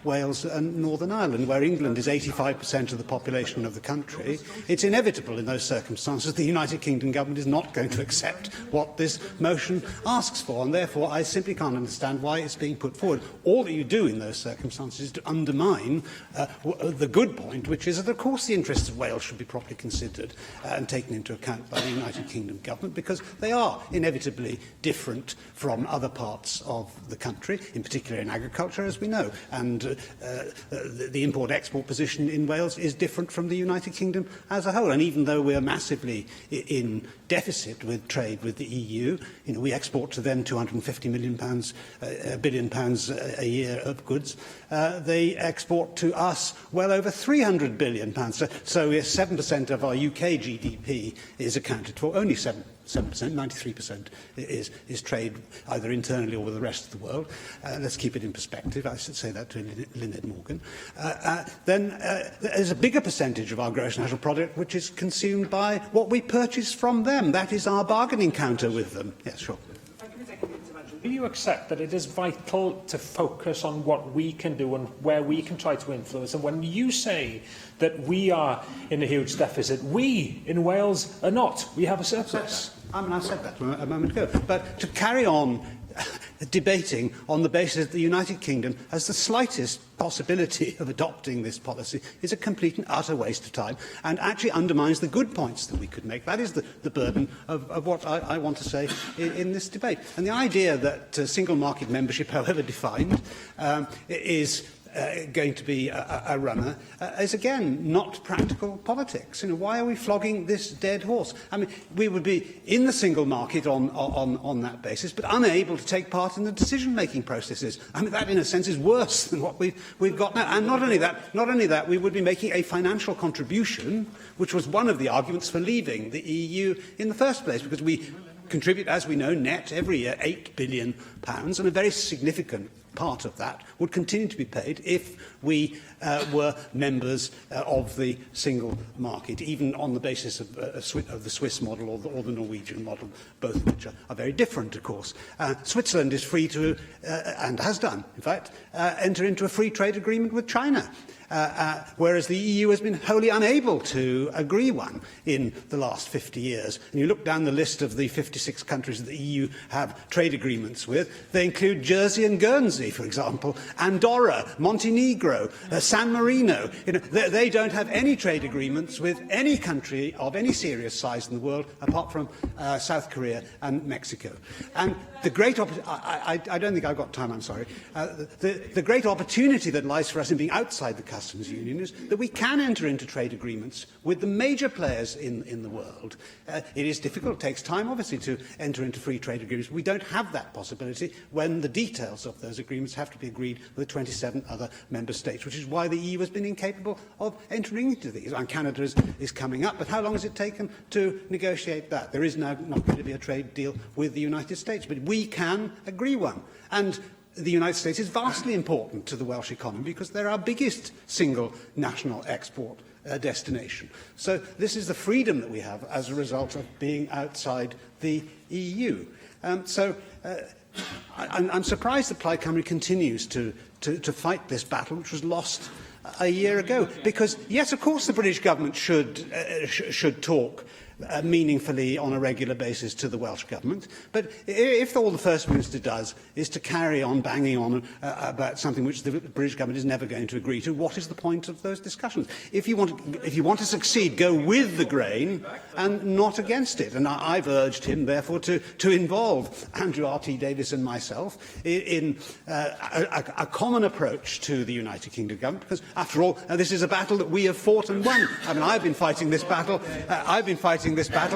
[SPEAKER 14] Wales and Northern Ireland, where England is 85% of the population of the country. It's inevitable in those circumstances the United Kingdom government is not going to accept what this motion asks for, and therefore I simply can't understand why it's being put forward. All that you do in those circumstances is to undermine the good point, which is that, of course, the interests of Wales should be properly considered and taken into account by the United Kingdom government, because they are inevitably different from other parts of the country, in particular in agriculture, as we know. And the import-export position in Wales is different from the United Kingdom as a whole. And even though we are massively in deficit with trade with the EU, we export to them £250 billion a year of goods. They export to us well over £300 billion. So 7% of our UK GDP is accounted for, only 7%, 93% is trade either internally or with the rest of the world. Let's keep it in perspective. I should say that to Lynette Morgan. Then there's a bigger percentage of our gross national product which is consumed by what we purchase from them. That is our bargaining counter with them. Yes, sure.
[SPEAKER 22] Do you accept that it is vital to focus on what we can do and where we can try to influence? And when you say that we are in a huge deficit, we in Wales are not. We have a surplus.
[SPEAKER 14] I said that a moment ago. But to carry on debating on the basis that the United Kingdom has the slightest possibility of adopting this policy is a complete and utter waste of time and actually undermines the good points that we could make. That is the burden of what I want to say in this debate. And the idea that single market membership, however defined, is going to be a runner is again not practical politics. You know, why are we flogging this dead horse? I mean, we would be in the single market on that basis, but unable to take part in the decision-making processes. I mean, that in a sense is worse than what we've got now. And not only that, we would be making a financial contribution, which was one of the arguments for leaving the EU in the first place, because we contribute, as we know, net every year £8 billion, and a very significant part of that would continue to be paid if we were members of the single market, even on the basis of the Swiss model or the Norwegian model, both of which are very different, of course. Switzerland is free to, and has done, in fact, enter into a free trade agreement with China. Whereas the EU has been wholly unable to agree one in the last 50 years. And you look down the list of the 56 countries that the EU have trade agreements with, they include Jersey and Guernsey, for example, Andorra, Montenegro, San Marino. You know, they don't have any trade agreements with any country of any serious size in the world, apart from South Korea and Mexico. And the great I don't think I've got time, I'm sorry. The great opportunity that lies for us in being outside the customs union is that we can enter into trade agreements with the major players in the world. It is difficult, it takes time, obviously, to enter into free trade agreements. We don't have that possibility when the details of those agreements have to be agreed with 27 other member states, which is why the EU has been incapable of entering into these. And Canada is coming up, but how long has it taken to negotiate that? There is now not going to be a trade deal with the United States, but we can agree one. And the United States is vastly important to the Welsh economy because they're our biggest single national export destination. So this is the freedom that we have as a result of being outside the EU. I'm surprised that Plaid Cymru continues to fight this battle, which was lost a year ago. Because, yes, of course, the British government should talk meaningfully on a regular basis to the Welsh Government. But if all the First Minister does is to carry on banging on about something which the British Government is never going to agree to, what is the point of those discussions? If you want to succeed, go with the grain and not against it. And I've urged him, therefore, to involve Andrew R.T. Davies and myself in a common approach to the United Kingdom Government, because, after all, this is a battle that we have fought and won. I mean, I've been fighting this battle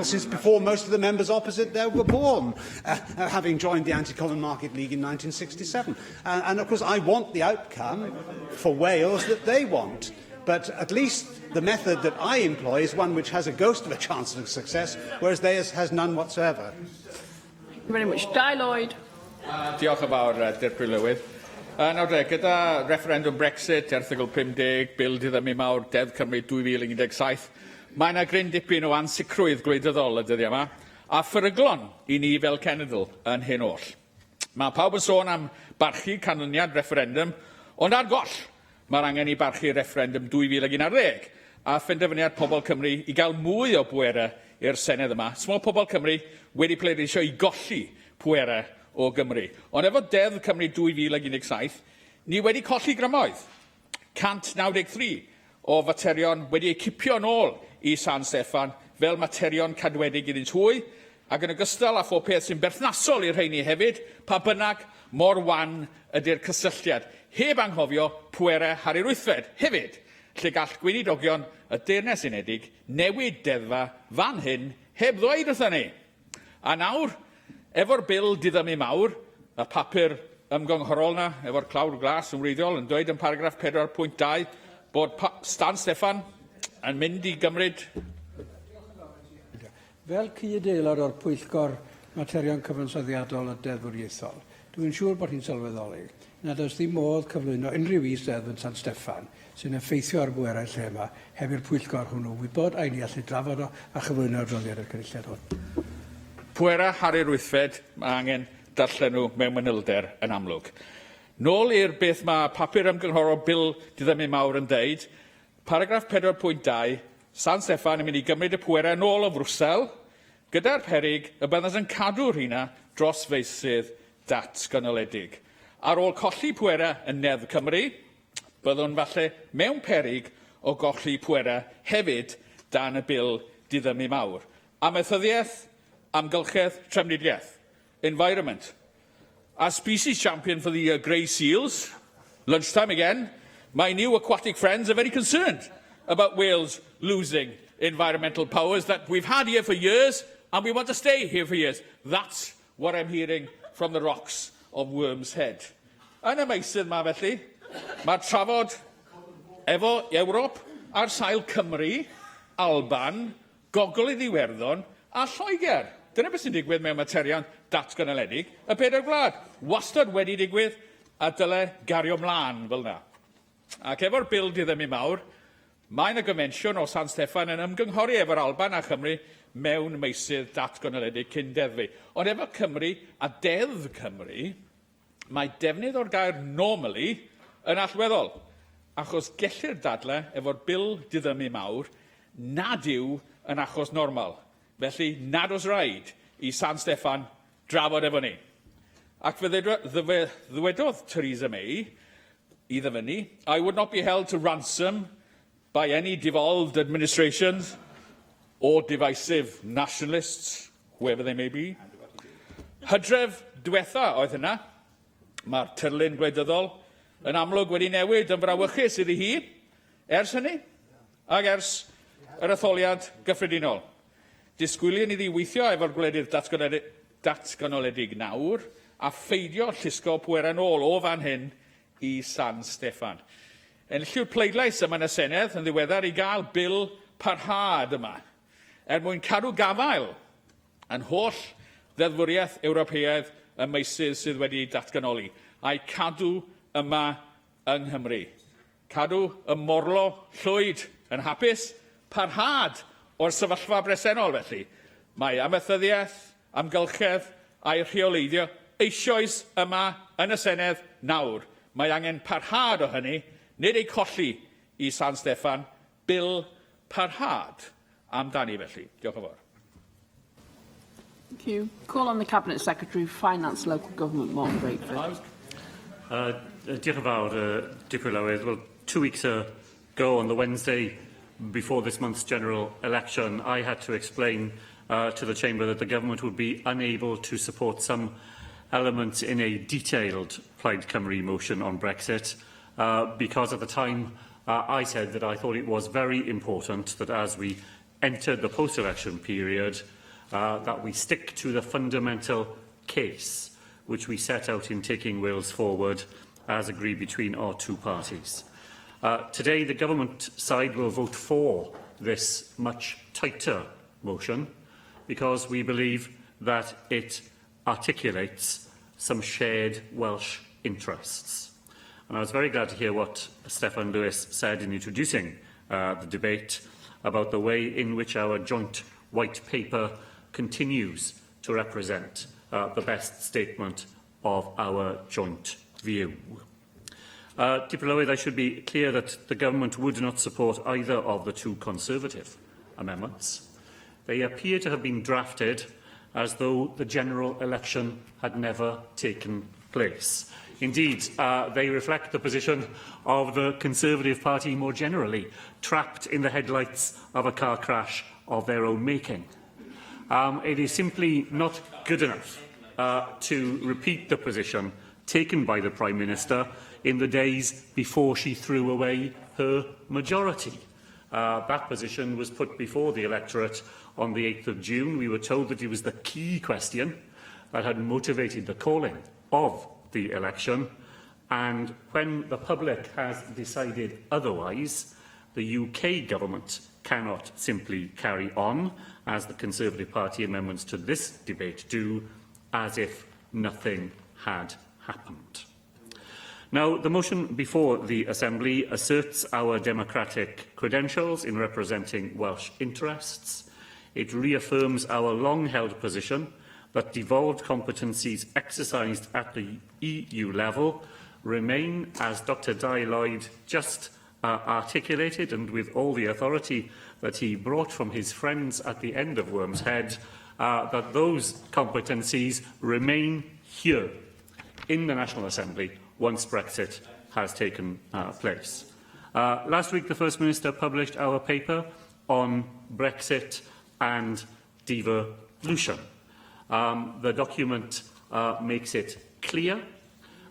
[SPEAKER 14] since before most of the members opposite there were born, having joined the Anti-Common Market League in 1967. And of course, I want the outcome for Wales that they want. But at least the method that I employ is one which has a ghost of a chance of success, whereas theirs has none whatsoever.
[SPEAKER 11] Thank you very much. Dai Lloyd.
[SPEAKER 6] Diolch yn fawr, Dirprwy Llywydd. Nawr gyda referendum Brexit, erthygl 50, bil dyddym i mawr, Deddf Cymru 2017, mae yna gryn dipyn o ansicrwydd gwleidyddol y dyddiau yma, a pheryglon i ni fel cenedl yn hyn oll. Mae pawb yn sôn am barchu canlyniad referendum, ond ar goll, mae'r angen i barchu referendum 2011, a phenderfyniad pobl Cymru i gael mwy o bwerau i'r Senedd yma. Mae pobl Cymru wedi pleidleisio i golli pwerau o Gymru. Ond efo Deddf Cymru 2017, ni wedi colli grymoedd. 193 o faterion wedi eu cipio yn ôl i San Steffan fel materion cadwedig iddynt hwy, ac yn ogystal â phob peth sy'n berthnasol i'r rheini hefyd, pa bynnag mor wan ydy'r cysylltiad, heb anghofio pwerau Harri'r Wythfed hefyd, lle gall gweinidogion y Deyrnas Unedig newid deddfa fan hyn heb ddweud wrthyn ni. A nawr, efo'r bil dyddym i mawr, y papur ymgynghorol na, efo'r clawr glas yn wreiddiol, yn dweud yn paragraff 4.2 bod Stan Steffan yn mynd i gymryd.
[SPEAKER 9] Fel cyd-aelod o'r Pwyllgor Materion Cyfansoddiadol y Deddfwriaethol, dwi'n siŵr bod hi'n sylweddoli nad oes ddim modd cyflwyno unrhyw is-deddf yn San Steffan sy'n effeithio ar bwerau lle yma heb i'r Pwyllgor hwnnw wybod a ni allu drafod o a chyflwyno'r adroddiad y cynulliad hwn.
[SPEAKER 6] Pwerau Harri'r Wythfed, mae angen darllen nhw mewn manylder yn amlwg. Nôl i'r beth mae papur ymgynghorol bil dyddym i mawr yn deud, paragraff 4.2, San Steffan yn mynd i gymryd y pwerau nôl o Frwsel, gyda'r peryg y byddant yn cadw rhywna dros feisydd datganoledig. Ar ôl colli pwerau yn Nedd Cymru, byddwn falle mewn peryg o golli pwerau hefyd dan y bil diddymu mawr. Amaethyddiaeth, amgylchedd, trefnidiaeth, environment. As species champion for the grey seals, lunchtime again, my new aquatic friends are very concerned about Wales losing environmental powers that we've had here for years and we want to stay here for years. That's what I'm hearing from the rocks of Worm's Head. Yn y meysydd yma felly, mae'r trafod efo Ewrop ar sail Cymru, Alban, Gogledd Iwerddon a Lloegr. Dyna beth sy'n digwydd mewn materion datganoledig. Y pedair gwlad, wastad wedi digwydd a dyle gario mlaen fel yna. Ac efo'r bil diddymu mawr, mae'n y gymenshiwn o San Steffan yn ymgynghori efo'r Alban a Chymru mewn meysydd datganoledig cyn deddfu. Ond efo Cymru a Dedd Cymru, mae defnydd o'r gair normally yn allweddol, achos gellir dadle efo'r bil diddymu mawr nad yw yn achos normal. Felly, nad oes rhaid i San Steffan drafod efo ni. Ac fe ddwedodd Theresa May i ddyfynu, I would not be held to ransom by any devolved administrations or divisive nationalists, whoever they may be. Hydref diwetha oedd hynna. Mae'r tyrlun gwleidyddol yn amlwg wedi newid yn frawychus iddi hi, ers hynny, ac ers yr etholiad gyffredinol. Disgwylion iddi weithio efo'r gwledydd datganoledig nawr a pheidio llusgo pwerau nôl o fan hyn i San Steffan. Enillyw'r pleidlais yma yn y Senedd yn ddiweddar i gael bil parhad yma mwyn cadw gafael yn holl ddeddfwriaeth Ewropeaidd y meysydd sydd wedi datganoli a'i cadw yma yng Nghymru. Cadw y morlo llwyd yn hapus, parhad o'r sefyllfa bresennol felly. Mae amaethyddiaeth, amgylchedd a'i rheoleiddio eisoes yma yn y Senedd nawr. Mae angen parhad o hynny, nid ei colli i San Steffan, bil parhad amdani felly. Diolch yn fawr.
[SPEAKER 11] Thank you. Call on the Cabinet Secretary for Finance and Local Government, Mark Breakford.
[SPEAKER 4] Diolch yn fawr, Deputy Llywydd. Well, 2 weeks ago on the Wednesday before this month's general election, I had to explain to the Chamber that the Government would be unable to support some elements in a detailed Plaid Cymru motion on Brexit, because at the time I said that I thought it was very important that as we entered the post-election period, that we stick to the fundamental case which we set out in taking Wales forward as agreed between our two parties. Today, the Government side will vote for this much tighter motion because we believe that it articulates some shared Welsh interests. And I was very glad to hear what Steffan Lewis said in introducing the debate about the way in which our joint white paper continues to represent the best statement of our joint view. Deputy Llywydd, I should be clear that the Government would not support either of the two Conservative amendments. They appear to have been drafted as though the general election had never taken place. Indeed, they reflect the position of the Conservative Party more generally, trapped in the headlights of a car crash of their own making. It is simply not good enough to repeat the position taken by the Prime Minister in the days before she threw away her majority. That position was put before the electorate on the 8th of June. We were told that it was the key question that had motivated the calling of the election, and when the public has decided otherwise, the UK Government cannot simply carry on, as the Conservative Party amendments to this debate do, as if nothing had happened. Now, the motion before the Assembly asserts our democratic credentials in representing Welsh interests. It reaffirms our long-held position that devolved competencies exercised at the EU level remain, as Dr Dai Lloyd just articulated, and with all the authority that he brought from his friends at the end of Worm's Head, that those competencies remain here in the National Assembly once Brexit has taken place. Last week, the First Minister published our paper on Brexit and devolution. The document makes it clear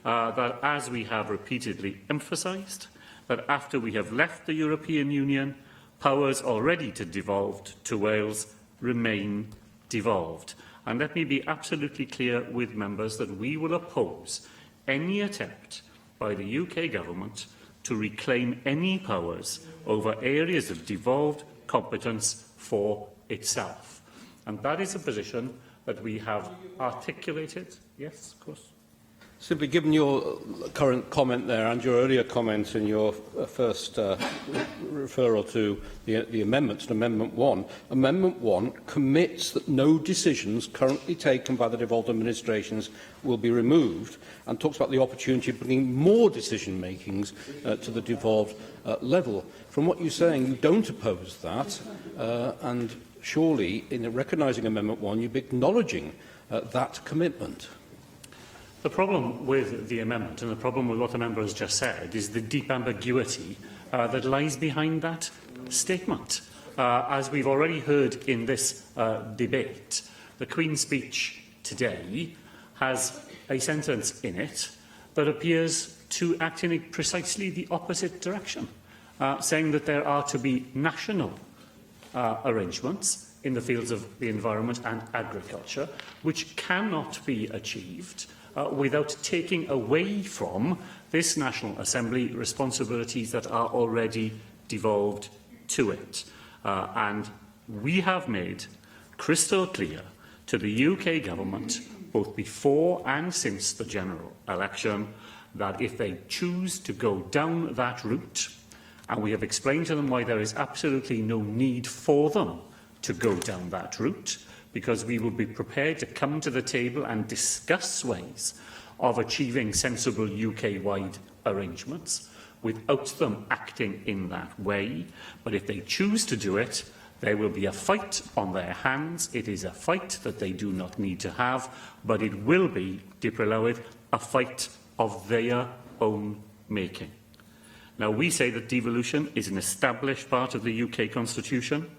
[SPEAKER 4] that, as we have repeatedly emphasised, that after we have left the European Union, powers already devolved to Wales remain devolved. And let me be absolutely clear with members that we will oppose any attempt by the UK Government to reclaim any powers over areas of devolved competence for itself. And that is a position that we have articulated. Yes, of course.
[SPEAKER 13] Simply, given your current comment there and your earlier comment in your first referral to the amendments, Amendment 1, Amendment 1 commits that no decisions currently taken by the devolved administrations will be removed and talks about the opportunity of bringing more decision-makings to the devolved level. From what you're saying, you don't oppose that, and surely, in recognising Amendment 1, you'd be acknowledging that commitment.
[SPEAKER 4] The problem with the amendment, and the problem with what the member has just said, is the deep ambiguity that lies behind that statement. As we've already heard in this debate, the Queen's speech today has a sentence in it that appears to act in precisely the opposite direction, saying that there are to be national arrangements in the fields of the environment and agriculture, which cannot be achieved without taking away from this National Assembly responsibilities that are already devolved to it. And we have made crystal clear to the UK Government, both before and since the general election, that if they choose to go down that route, and we have explained to them why there is absolutely no need for them to go down that route, because we will be prepared to come to the table and discuss ways of achieving sensible UK-wide arrangements without them acting in that way. But if they choose to do it, there will be a fight on their hands. It is a fight that they do not need to have, but it will be, dyma'r Llywydd, a fight of their own making. Now, we say that devolution is an established part of the UK Constitution,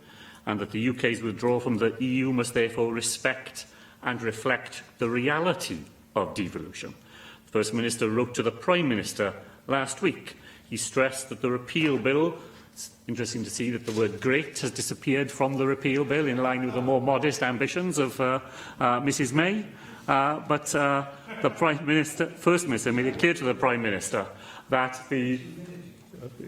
[SPEAKER 4] and that the UK's withdrawal from the EU must therefore respect and reflect the reality of devolution. The First Minister wrote to the Prime Minister last week. He stressed that the repeal bill, it's interesting to see that the word great has disappeared from the repeal bill, in line with the more modest ambitions of Mrs May, but the First Minister made it clear to the Prime Minister that the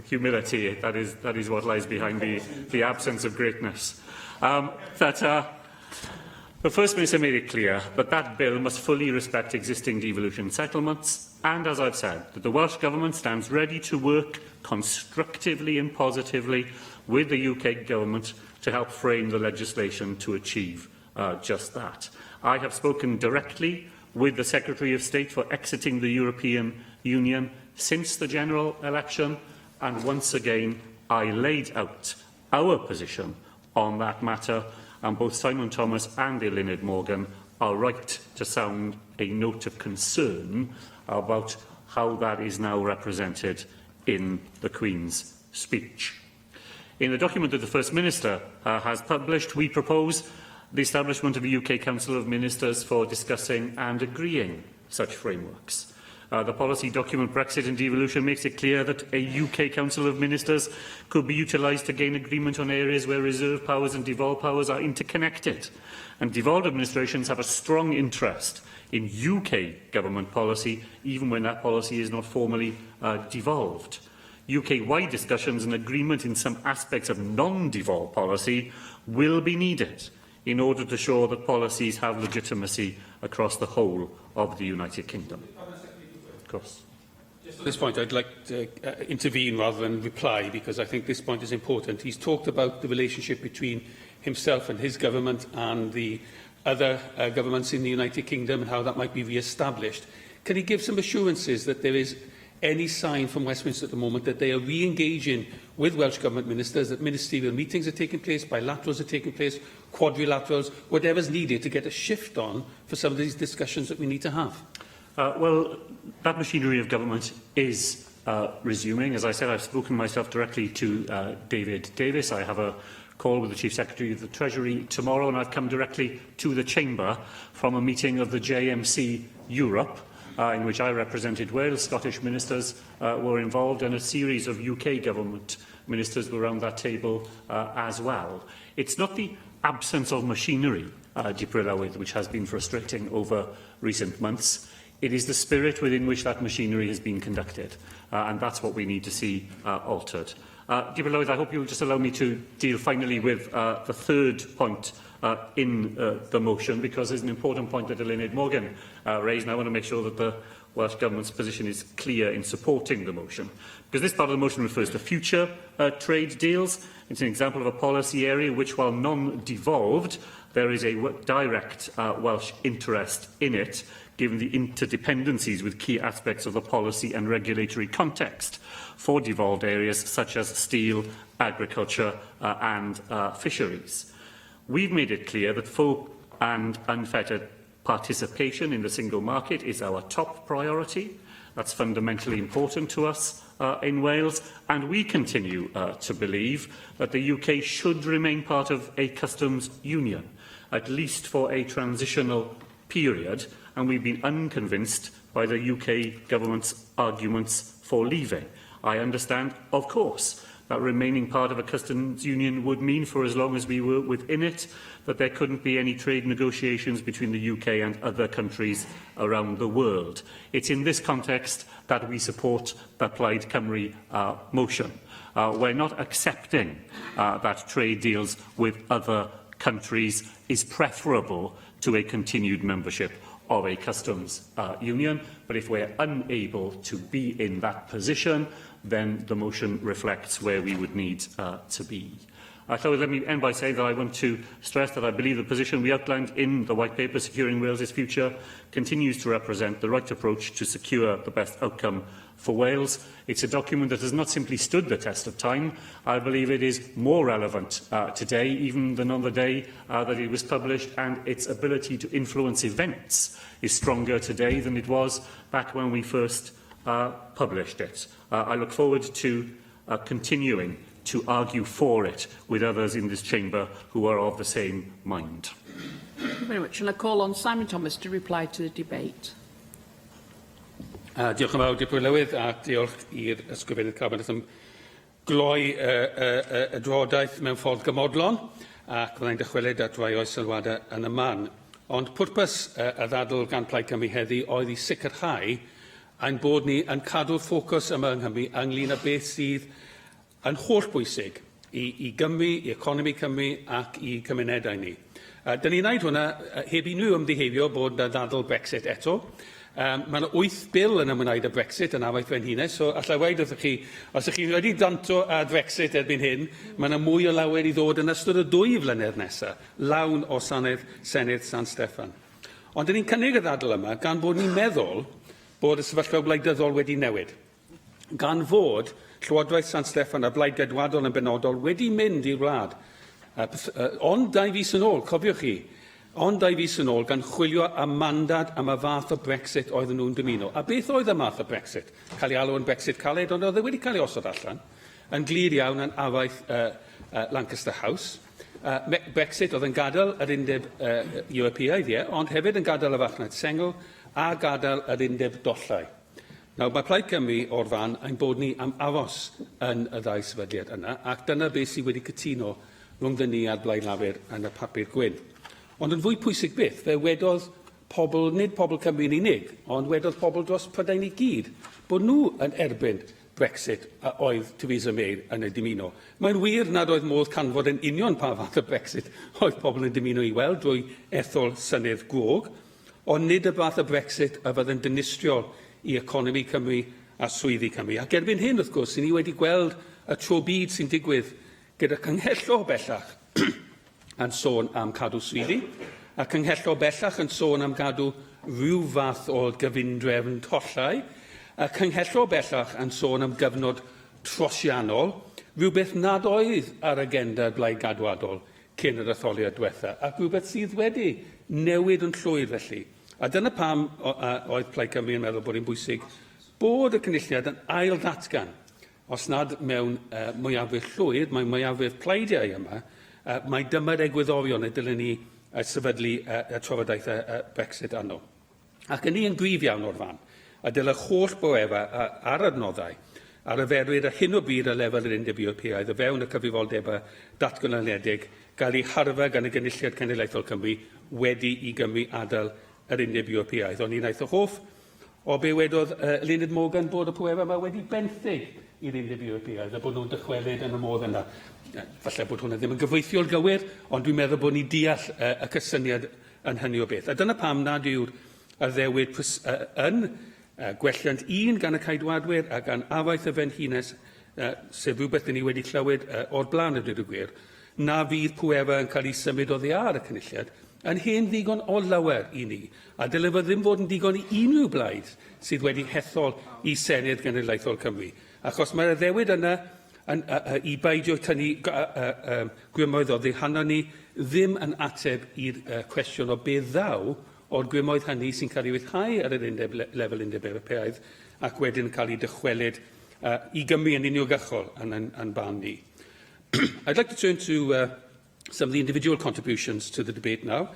[SPEAKER 4] humility, that is what lies behind the absence of greatness. The First Minister made it clear that that bill must fully respect existing devolution settlements, and, as I've said, that the Welsh Government stands ready to work constructively and positively with the UK Government to help frame the legislation to achieve just that. I have spoken directly with the Secretary of State for exiting the European Union since the general election, and once again I laid out our position on that matter, and both Simon Thomas and Eluned Morgan are right to sound a note of concern about how that is now represented in the Queen's speech. In the document that the First Minister has published, we propose the establishment of a UK Council of Ministers for discussing and agreeing such frameworks. The policy document Brexit and Devolution makes it clear that a UK Council of Ministers could be utilised to gain agreement on areas where reserved powers and devolved powers are interconnected. And devolved administrations have a strong interest in UK government policy, even when that policy is not formally devolved. UK-wide discussions and agreement in some aspects of non-devolved policy will be needed in order to ensure that policies have legitimacy across the whole of the United Kingdom. Of course.
[SPEAKER 16] Just at this point, I'd like to intervene rather than reply, because I think this point is important. He's talked about the relationship between himself and his government and the other governments in the United Kingdom and how that might be re-established. Can he give some assurances that there is any sign from Westminster at the moment that they are re-engaging with Welsh Government ministers, that ministerial meetings are taking place, bilaterals are taking place, quadrilaterals, whatever's needed to get a shift on for some of these discussions that we need to have?
[SPEAKER 4] Well, that machinery of government is resuming. As I said, I've spoken myself directly to David Davis. I have a call with the Chief Secretary of the Treasury tomorrow, and I've come directly to the Chamber from a meeting of the JMC Europe, in which I represented Wales. Scottish ministers were involved, and a series of UK government ministers were around that table as well. It's not the absence of machinery, which has been frustrating over recent months. It is the spirit within which that machinery has been conducted, and that's what we need to see altered. Llywydd, I hope you'll just allow me to deal finally with the third point in the motion, because there's an important point that Eluned Morgan raised, and I want to make sure that the Welsh Government's position is clear in supporting the motion. Because this part of the motion refers to future trade deals. It's an example of a policy area which, while non-devolved, there is a direct Welsh interest in it, given the interdependencies with key aspects of the policy and regulatory context for devolved areas such as steel, agriculture and fisheries. We've made it clear that full and unfettered participation in the single market is our top priority. That's fundamentally important to us in Wales, and we continue to believe that the UK should remain part of a customs union, at least for a transitional period, and we've been unconvinced by the UK government's arguments for leaving. I understand, of course, that remaining part of a customs union would mean, for as long as we were within it, that there couldn't be any trade negotiations between the UK and other countries around the world. It's in this context that we support the Plaid Cymru motion. We're not accepting that trade deals with other countries is preferable to a continued membership of a customs union, but if we're unable to be in that position, then the motion reflects where we would need to be. So let me end by saying that I want to stress that I believe the position we outlined in the White Paper, Securing Wales's Future, continues to represent the right approach to secure the best outcome for Wales. It's a document that has not simply stood the test of time. I believe it is more relevant today, even than on the day that it was published, and its ability to influence events is stronger today than it was back when we first published it. I look forward to continuing to argue for it with others in this chamber who are of the same mind.
[SPEAKER 11] Thank you very much. And I call on Simon Thomas to reply to the debate.
[SPEAKER 16] Diolch yn fawr, Deputy Llywydd, a diolch i'r ysgrifennydd Cabinet am gloi y drafodaeth mewn ffordd gymodlon, ac fyddai'n dychwelyd at rai o'i sylwadau yn y man. Ond pwrpas y ddadl gan Plaid Cymru heddi oedd i sicrhau ein bod ni yn cadw'r ffocws yma yng Nghymru ynglŷn â beth sydd yn hollbwysig i Gymru, i economi Cymru ac i cymunedau ni. Dyn ni'n gwneud hwnna heb i nhw ymddiheibio bod y ddadl Brexit eto. Mae yna 8 bil yn ymwneud â Brexit yn afaith frenhines, so allai weid wrthych chi, os ydych chi wedi danto a Brexit erbyn hyn, mae yna mwy o lawer i ddod yn ystod y 2 flynedd nesaf, lawn o Senedd San Steffan. Ond dyn ni'n cynnig y ddadl yma gan bod ni'n meddwl bod y sefyllfa wleidyddol wedi newid. Gan fod Llywodraeth San Steffan a Blaid Gedwadol yn benodol wedi mynd i'r wlad. Ond 2 fis yn ôl, cofiwch chi, ond 2 fis yn ôl gan chwilio am mandad am y fath o Brexit oedd nhw'n dymuno. A beth oedd y math o Brexit? Cael ei alw yn Brexit caled, ond oedd e wedi cael ei osod allan, yn glir iawn yn afaith Lancaster House. Brexit oedd yn gadael yr undeb Ewropeaidd, ond hefyd yn gadael y farchnad sengl a gadael yr undeb dollau. Nawr, mae Plaid Cymru o'r fan ein bod ni am afos yn y 2 sefydliad yna, ac dyna beth sydd wedi cytuno rhwng ni a'r Blaid Lafur yn y papur gwyn. Ond yn fwy pwysig beth, fe wedodd pobl, nid pobl Cymru yn unig, ond wedodd pobl dros Prydain i gyd, bod nhw yn erbyn Brexit a oedd Theresa May yn ei dymuno. Mae'n wir nad oedd modd canfod yn union pa fath o Brexit oedd pobl yn dymuno i weld drwy ethol synydd gwog, ond nid y fath o Brexit a fydd yn dynistriol i economi Cymru a swyddi Cymru. Ac erbyn hyn, wrth gwrs, ni wedi gweld y tro byd sy'n digwydd gyda cynghellio bellach yn sôn am cadw swyddi, a cynghellio bellach yn sôn am gadw rhyw fath o gyfundrefn tollau, a cynghellio bellach yn sôn am gyfnod trosiannol, rhywbeth nad oedd ar agenda Blaid Gadwadol cyn yr etholiad diwethaf, ac rhywbeth sydd wedi newid yn llwyr felly. A dyna pam oedd Plaid Cymru yn meddwl bod e'n bwysig bod y cynulliad yn ail-ddatgan. Os nad mewn mwyafrif llwyd, mae mwyafrif pleidiau yma, mae dyma'r egwyddorion y dylen ni sefydlu y trafodaethau Brexit arno. Ac yn un gryf iawn o'r fan, a dylai'r holl boefa ar adnoddau ar yferwyr a hyn o bryd y lefel yr Undeb Ewropeaidd o fewn y cyfrifoldebau datganoliedig gael ei harfa gan y Gynulliad Cenedlaethol Cymru wedi i Gymru adael yr Undeb Ewropeaidd. Ond ni'n aeth o hoff o be wedodd Llywydd Morgan bod y pwefa yma wedi benthyg i'r Undeb Ewropeaidd a bod nhw'n dychwelyd yn y modd yna. Falle bod hwnna ddim yn gyfreithiol gywir, ond dwi'n meddwl bod ni deall y cysyniad yn hynny o beth. A dyna pam nad yw'r addewid yn gwelliant un gan y caedwadwyr a gan afaith y frenhines, sef rhywbeth ni wedi clywed o'r blaen y dweud y gwir, na fydd pwefa yn cael ei symud o ddiar y cynulliad, yn hen ddigon o lawer i ni, a dylai fe ddim fod yn digon i unrhyw blaid sydd wedi hethol i Senedd Cenedlaethol Cymru. Achos mae'r addewid yna i beidio tynnu gwymoedd o ddihanno ni ddim yn ateb i'r cwestiwn o beth ddaw o'r gwymoedd hynny sy'n cael ei wythau ar yr lefel Undeb Ewropeaidd ac wedyn yn cael ei dychwelyd i Gymru yn uniongyrchol yn ban ni. I'd like to turn to some of the individual contributions to the debate now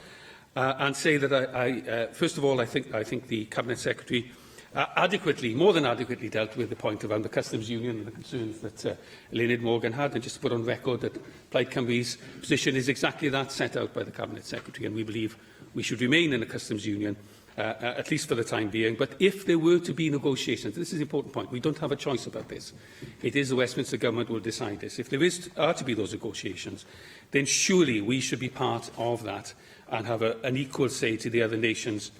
[SPEAKER 16] and say that first of all, I think the Cabinet Secretary adequately, more than adequately, dealt with the point around the customs union and the concerns that Llywydd Morgan had, and just to put on record that Plaid Cymru's position is exactly that set out by the Cabinet Secretary, and we believe we should remain in a customs union, at least for the time being. But if there were to be negotiations, this is an important point, we don't have a choice about this. It is the Westminster Government who will decide this. If there are to be those negotiations, then surely we should be part of that and have an equal say to the other nations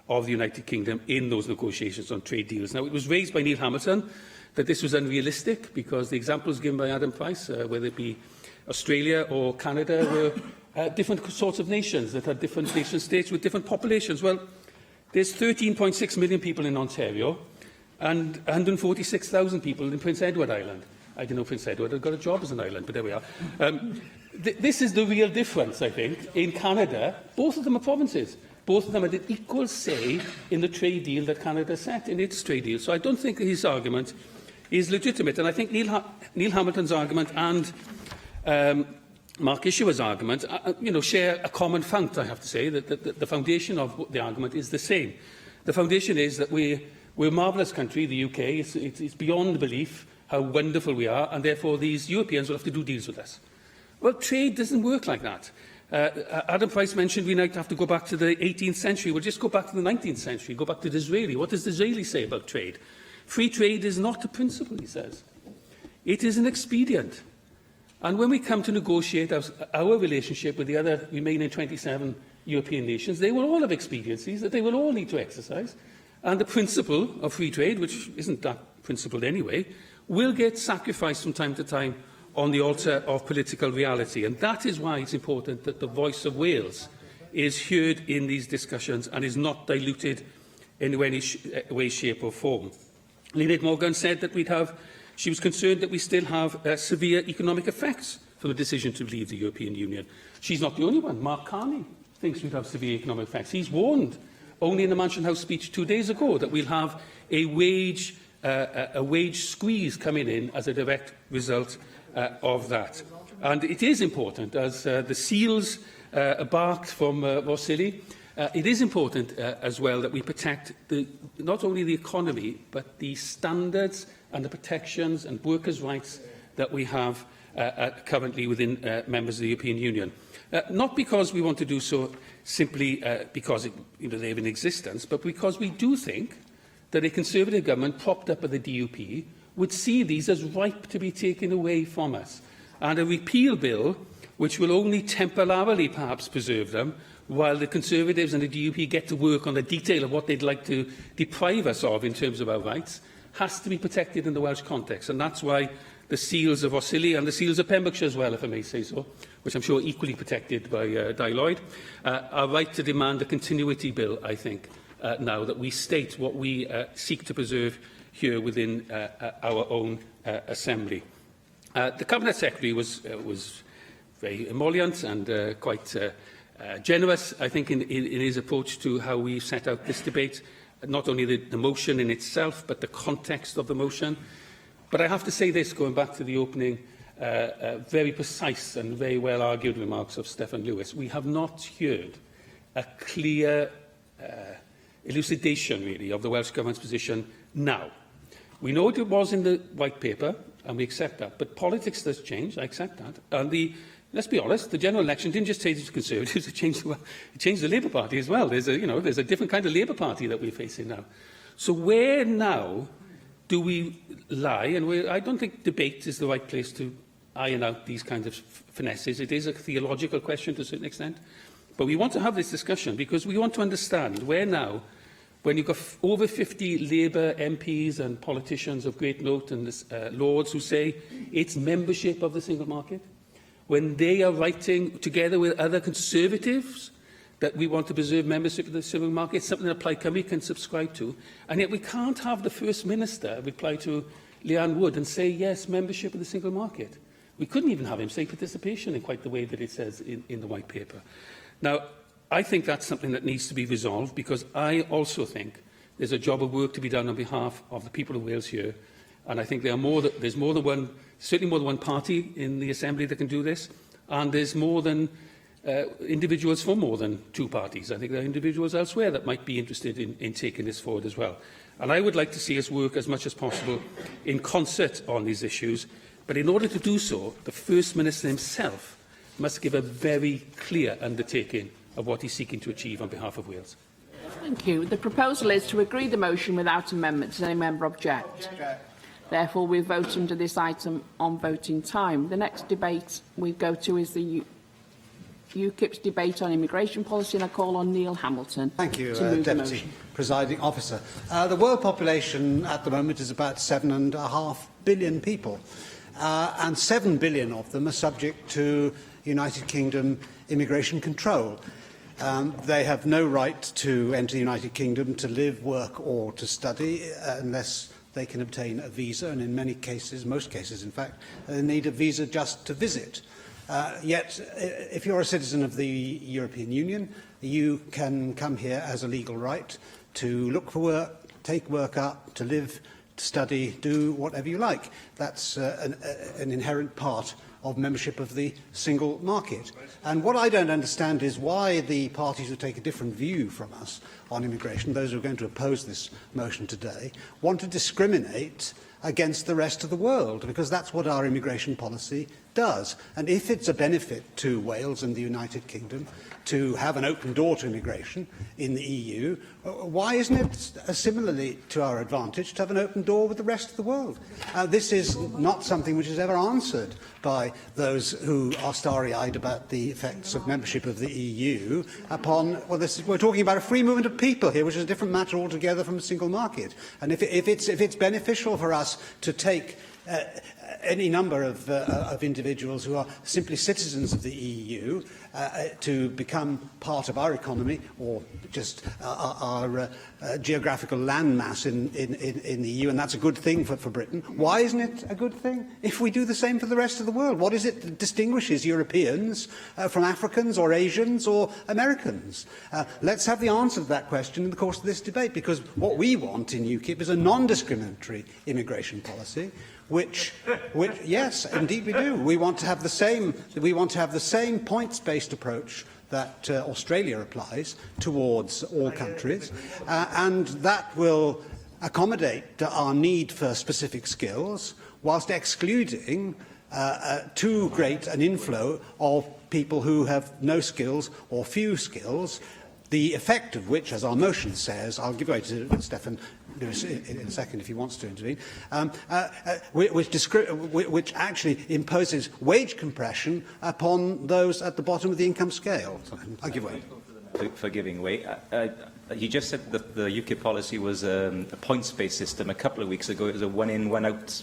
[SPEAKER 16] of the United Kingdom in those negotiations on trade deals. Now, it was raised by Neil Hamilton that this was unrealistic because the examples given by Adam Price, whether it be Australia or Canada, were different sorts of nations that had different nation states with different populations. Well, there's 13.6 million people in Ontario and 146,000 people in Prince Edward Island. I didn't know Prince Edward had got a job as an island, but there we are. This is the real difference, I think. In Canada, both of them are provinces. Both of them had an equal say in the trade deal that Canada set in its trade deal. So I don't think his argument is legitimate. And I think Neil Hamilton's argument and Mark Isher's argument share a common fount, I have to say, that the foundation of the argument is the same. The foundation is that we're a marvellous country, the UK. It's beyond belief how wonderful we are, and therefore these Europeans will have to do deals with us. Well, trade doesn't work like that. Adam Price mentioned we might have to go back to the 18th century. Well, just go back to the 19th century, go back to Disraeli. What does Disraeli say about trade? Free trade is not a principle, he says. It is an expedient. And when we come to negotiate our relationship with the other remaining 27 European nations, they will all have expediencies that they will all need to exercise. And the principle of free trade, which isn't that principled anyway, will get sacrificed from time to time on the altar of political reality. And that is why it's important that the voice of Wales is heard in these discussions and is not diluted in any way, shape or form. Llywydd Morgan said that she was concerned that we still have severe economic effects from the decision to leave the European Union. She's not the only one. Mark Carney thinks we'd have severe economic effects. He's warned only in the Mansion House speech 2 days ago that we'll have a wage squeeze coming in as a direct result of that. And it is important, as the seals barked from Rossili, it is important as well that we protect not only the economy, but the standards and the protections and workers' rights that we have currently within members of the European Union. Not because we want to do so simply because they're in existence, but because we do think that a Conservative government propped up by the DUP would see these as ripe to be taken away from us. And a repeal bill, which will only temporarily perhaps preserve them, while the Conservatives and the DUP get to work on the detail of what they'd like to deprive us of in terms of our rights, has to be protected in the Welsh context. And that's why the seals of Rossili and the seals of Pembrokeshire as well, if I may say so, which I'm sure equally protected by Di Lloyd, are right to demand a continuity bill, I think, now that we state what we seek to preserve here within our own Assembly. The Cabinet Secretary was very emollient and quite generous, I think, in his approach to how we set out this debate, not only the motion in itself, but the context of the motion. But I have to say this, going back to the opening, very precise and very well argued remarks of Stephen Lewis. We have not heard a clear elucidation, really, of the Welsh Government's position now. We know what it was in the White Paper, and we accept that. But politics does change, I accept that. And let's be honest, the general election didn't just change the Conservatives, it changed the Labour Party as well. There's a different kind of Labour Party that we're facing now. So where now do we lie? And I don't think debate is the right place to iron out these kinds of finesses. It is a theological question to a certain extent. But we want to have this discussion because we want to understand where now, when you've got over 50 Labour MPs and politicians of great note and lords who say it's membership of the single market, when they are writing together with other Conservatives that we want to preserve membership of the single market, something that Plaid Cymru can subscribe to, and yet we can't have the First Minister reply to Llawn Wood and say, yes, membership of the single market. We couldn't even have him say participation in quite the way that it says in the White Paper. Now, I think that's something that needs to be resolved because I also think there's a job of work to be done on behalf of the people of Wales here. And I think there's more than one, certainly more than one party in the Assembly that can do this. And there's more than individuals from more than two parties. I think there are individuals elsewhere that might be interested in taking this forward as well. And I would like to see us work as much as possible in concert on these issues. But in order to do so, the First Minister himself must give a very clear undertaking of what he's seeking to achieve on behalf of Wales.
[SPEAKER 11] Thank you. The proposal is to agree the motion without amendment. Does any member object? Therefore, we vote under this item on voting time. The next debate we go to is the UKIP's debate on immigration policy, and I call on Neil Hamilton.
[SPEAKER 14] Thank you, Deputy Presiding Officer. The world population at the moment is about 7.5 billion people, and 7 billion of them are subject to United Kingdom immigration control. They have no right to enter the United Kingdom to live, work or to study unless they can obtain a visa, and in many cases, most cases in fact, they need a visa just to visit. Yet, if you're a citizen of the European Union, you can come here as a legal right to look for work, take work up, to live, to study, do whatever you like. That's an inherent part of membership of the single market. And what I don't understand is why the parties who take a different view from us on immigration, those who are going to oppose this motion today, want to discriminate against the rest of the world, because that's what our immigration policy does. And if it's a benefit to Wales and the United Kingdom to have an open door to immigration in the EU, why isn't it similarly to our advantage to have an open door with the rest of the world? This is not something which is ever answered by those who are starry-eyed about the effects of membership of the EU upon, well, we're talking about a free movement of people here, which is a different matter altogether from a single market. And if it's beneficial for us to take any number of individuals who are simply citizens of the EU to become part of our economy or just our geographical landmass in the EU, and that's a good thing for Britain. Why isn't it a good thing if we do the same for the rest of the world? What is it that distinguishes Europeans from Africans or Asians or Americans? Let's have the answer to that question in the course of this debate, because what we want in UKIP is a non-discriminatory immigration policy. Which, yes, indeed we do. We want to have the same points-based approach that Australia applies towards all countries, and that will accommodate our need for specific skills, whilst excluding too great an inflow of people who have no skills or few skills, the effect of which, as our motion says, I'll give way to Stephen Lewis in a second if he wants to intervene, which actually imposes wage compression upon those at the bottom of the income scale. So I'll give way.
[SPEAKER 12] For giving way. You just said that the UK policy was a points-based system. A couple of weeks ago, it was a one-in, one-out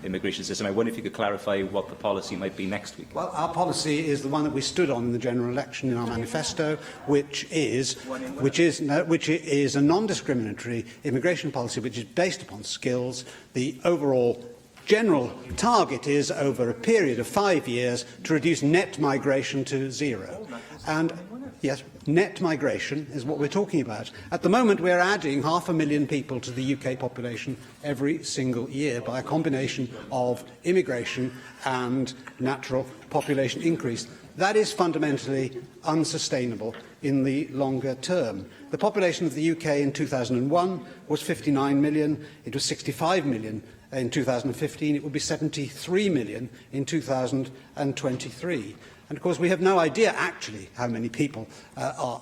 [SPEAKER 12] immigration system. I wonder if you could clarify what the policy might be next week.
[SPEAKER 14] Well, our policy is the one that we stood on in the general election in our manifesto, which is a non-discriminatory immigration policy which is based upon skills. The overall general target is, over a period of 5 years, to reduce net migration to 0. And yes, net migration is what we're talking about. At the moment, we're adding 500,000 people to the UK population every single year by a combination of immigration and natural population increase. That is fundamentally unsustainable in the longer term. The population of the UK in 2001 was 59 million. It was 65 million in 2015. It will be 73 million in 2023. And of course, we have no idea actually how many people are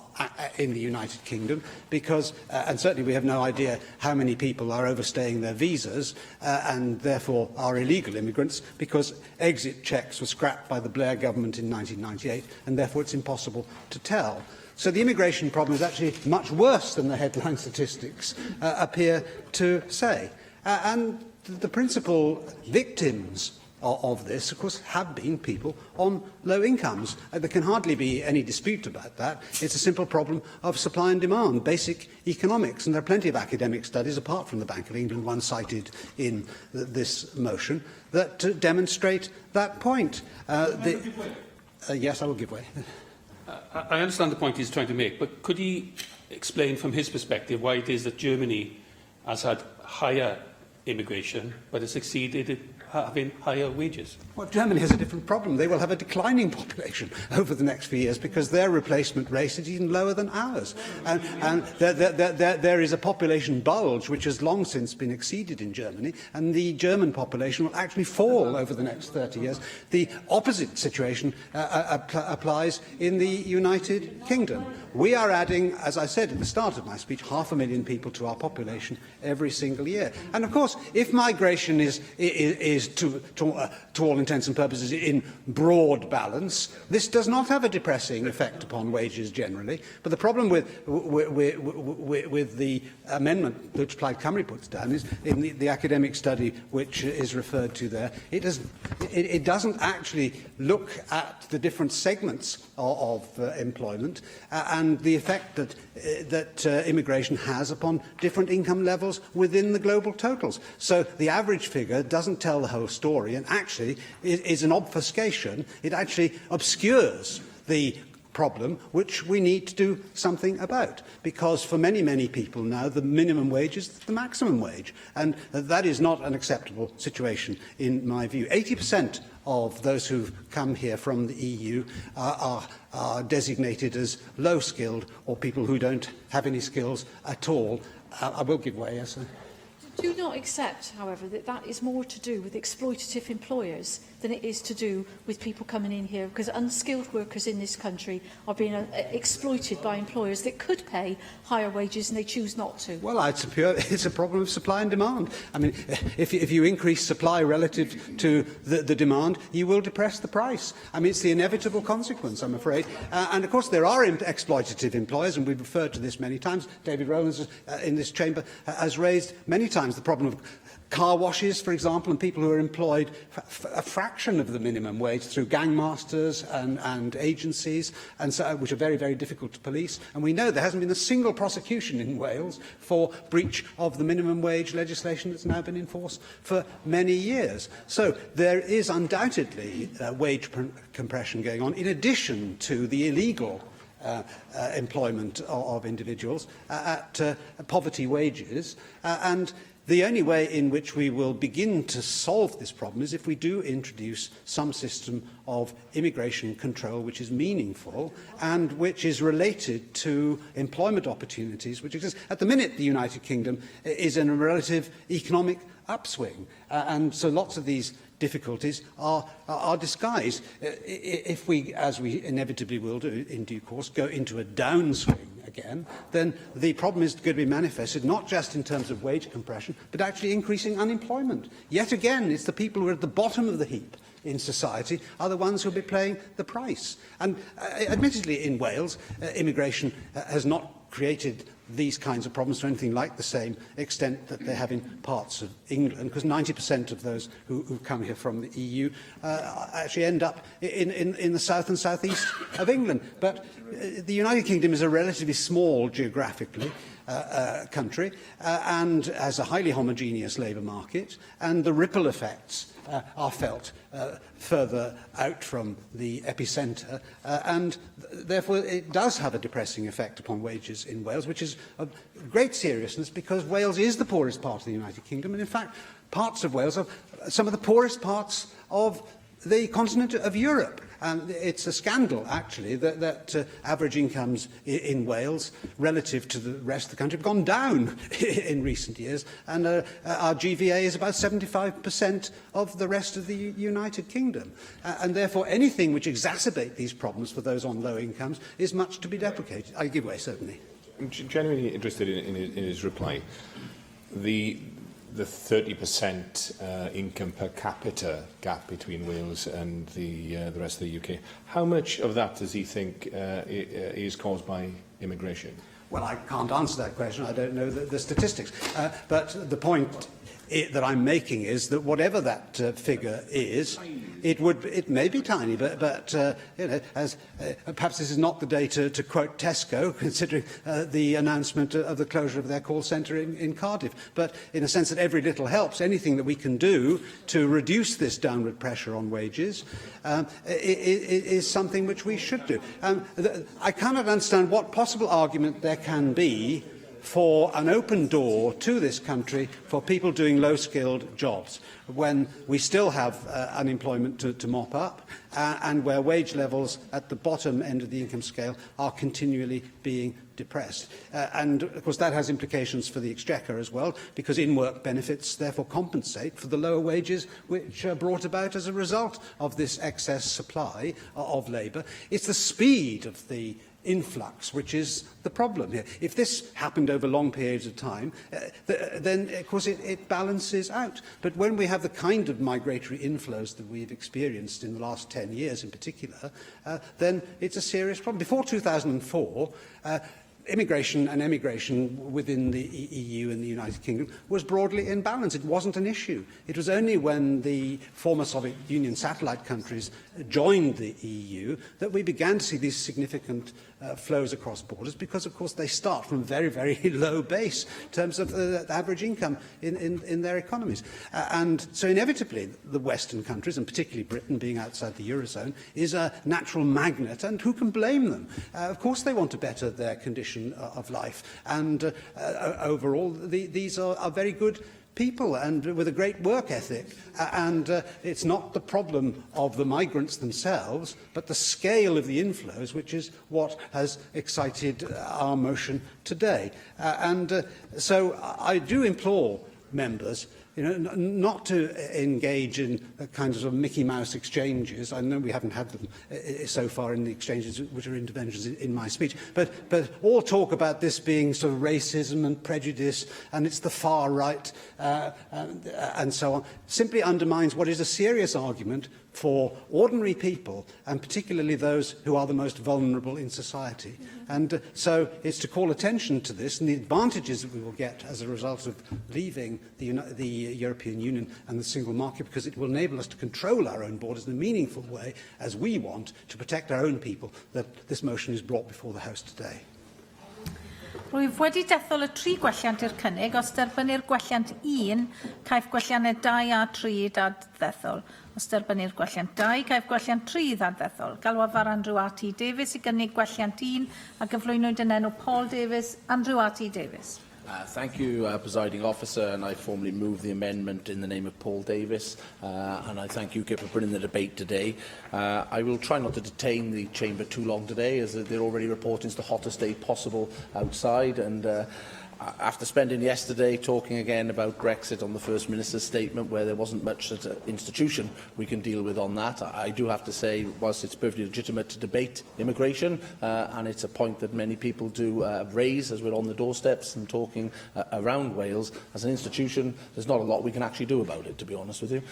[SPEAKER 14] in the United Kingdom, because, and certainly we have no idea how many people are overstaying their visas and therefore are illegal immigrants, because exit checks were scrapped by the Blair government in 1998, and therefore it's impossible to tell. So the immigration problem is actually much worse than the headline statistics appear to say. And the principal victims of this, of course, have been people on low incomes. There can hardly be any dispute about that. It's a simple problem of supply and demand, basic economics. And there are plenty of academic studies, apart from the Bank of England one cited in this motion, that demonstrate that point. Yes, I will give way.
[SPEAKER 16] I understand the point he's trying to make, but could he explain from his perspective why it is that Germany has had higher immigration, but has succeeded in having higher wages?
[SPEAKER 14] Well, Germany has a different problem. They will have a declining population over the next few years because their replacement rate is even lower than ours. And there is a population bulge which has long since been exceeded in Germany, and the German population will actually fall over the next 30 years. The opposite situation applies in the United Kingdom. We are adding, as I said at the start of my speech, 500,000 people to our population every single year. And of course, if migration is to all intents and purposes in broad balance, this does not have a depressing effect upon wages generally. But the problem with the amendment which Plaid Cymru puts down is, in the academic study which is referred to there, it doesn't actually look at the different segments of employment and the effect that immigration has upon different income levels within the global totals. So the average figure doesn't tell the whole story, and actually is an obfuscation. It actually obscures the problem which we need to do something about, because for many, many people now the minimum wage is the maximum wage, and that is not an acceptable situation in my view. 80% of those who've come here from the EU are designated as low-skilled, or people who don't have any skills at all. I will give way, yes.
[SPEAKER 1] Do not accept, however, that that is more to do with exploitative employers than it is to do with people coming in here, because unskilled workers in this country are being exploited by employers that could pay higher wages and they choose not to. Well,
[SPEAKER 14] it's a problem of supply and demand. I mean, if you increase supply relative to the demand, you will depress the price. I mean, it's the inevitable consequence, I'm afraid. And of course, there are exploitative employers, and we've referred to this many times. David Rowlands in this chamber has raised many times the problem of car washes, for example, and people who are employed a fraction of the minimum wage through gangmasters and agencies, and so, which are very, very difficult to police. And we know there hasn't been a single prosecution in Wales for breach of the minimum wage legislation that's now been in force for many years. So there is undoubtedly wage compression going on, in addition to the illegal employment of individuals at poverty wages, and the only way in which we will begin to solve this problem is if we do introduce some system of immigration control which is meaningful and which is related to employment opportunities which exist. At the minute, the United Kingdom is in a relative economic upswing, and so lots of these difficulties are disguised. If we, as we inevitably will do in due course, go into a downswing again, then the problem is going to be manifested not just in terms of wage compression, but actually increasing unemployment. Yet again, it's the people who are at the bottom of the heap in society are the ones who will be paying the price. And admittedly, in Wales, immigration has not created these kinds of problems to anything like the same extent that they have in parts of England, because 90% of those who come here from the EU actually end up in the south and southeast of England. But the United Kingdom is a relatively small geographically country and has a highly homogeneous labour market, and the ripple effects are felt further out from the epicentre, and therefore it does have a depressing effect upon wages in Wales, which is of great seriousness because Wales is the poorest part of the United Kingdom, and in fact parts of Wales are some of the poorest parts of the continent of Europe. And it's a scandal, actually, that average incomes in Wales, relative to the rest of the country, have gone down in recent years. And our GVA is about 75% of the rest of the United Kingdom. And therefore, anything which exacerbates these problems for those on low incomes is much to be deprecated. I give way, certainly.
[SPEAKER 20] I'm genuinely interested in his reply. The 30% income per capita gap between Wales and the rest of the UK, how much of that does he think is caused by immigration?
[SPEAKER 14] Well, I can't answer that question. I don't know the statistics. But the point that I'm making is that whatever that figure is, it may be tiny, but you know, perhaps this is not the day to quote Tesco, considering the announcement of the closure of their call centre in Cardiff. But in a sense that every little helps, anything that we can do to reduce this downward pressure on wages is something which we should do. I cannot understand what possible argument there can be for an open door to this country for people doing low-skilled jobs when we still have unemployment to mop up and where wage levels at the bottom end of the income scale are continually being depressed. And, of course, that has implications for the Exchequer as well, because in-work benefits therefore compensate for the lower wages which are brought about as a result of this excess supply of labour. It's the speed of the influx which is the problem here. If this happened over long periods of time, then of course it balances out. But when we have the kind of migratory inflows that we've experienced in the last 10 years in particular, then it's a serious problem. Before 2004, immigration and emigration within the EU and the United Kingdom was broadly in balance. It wasn't an issue. It was only when the former Soviet Union satellite countries joined the EU that we began to see these significant flows across borders because, of course, they start from a very, very low base in terms of the average income in their economies. And so inevitably the Western countries, and particularly Britain being outside the Eurozone, is a natural magnet, and who can blame them? Of course they want to better their condition of life, and overall these are very good people and with a great work ethic, and it's not the problem of the migrants themselves but the scale of the inflows which is what has excited our motion today. So I do implore members not to engage in kinds of Mickey Mouse exchanges. I know we haven't had them so far in the exchanges which are interventions in my speech, but all talk about this being sort of racism and prejudice and it's the far right and so on simply undermines what is a serious argument for ordinary people, and particularly those who are the most vulnerable in society. And so it's to call attention to this and the advantages that we will get as a result of leaving the European Union and the single market, because it will enable us to control our own borders in a meaningful way, as we want to protect our own people, that this motion is brought before the House today.
[SPEAKER 5] Rwyf wedi dethol y 3 gwelliant i'r cynnig. Os derbynu'r gwelliant 1, caiff gwelliannau 2 a 3 ddethol. Os derbynu'r gwelliant 2, caiff gwelliant 3 ddethol. Galwaf Andrew R.T. Davies i gynnig gwelliant 1 a gyflwynwyd yn enw Paul Davies. Andrew R.T. Davies.
[SPEAKER 7] Thank you, Presiding Officer, and I formally move the amendment in the name of Paul Davies, and I thank UKIP for bringing the debate today. I will try not to detain the Chamber too long today, as they're already reporting it's the hottest day possible outside, and After spending yesterday talking again about Brexit on the First Minister's statement, where there wasn't much as an institution we can deal with on that, I do have to say, whilst it's perfectly legitimate to debate immigration, and it's a point that many people do raise as we're on the doorsteps and talking around Wales, as an institution, there's not a lot we can actually do about it, to be honest with you,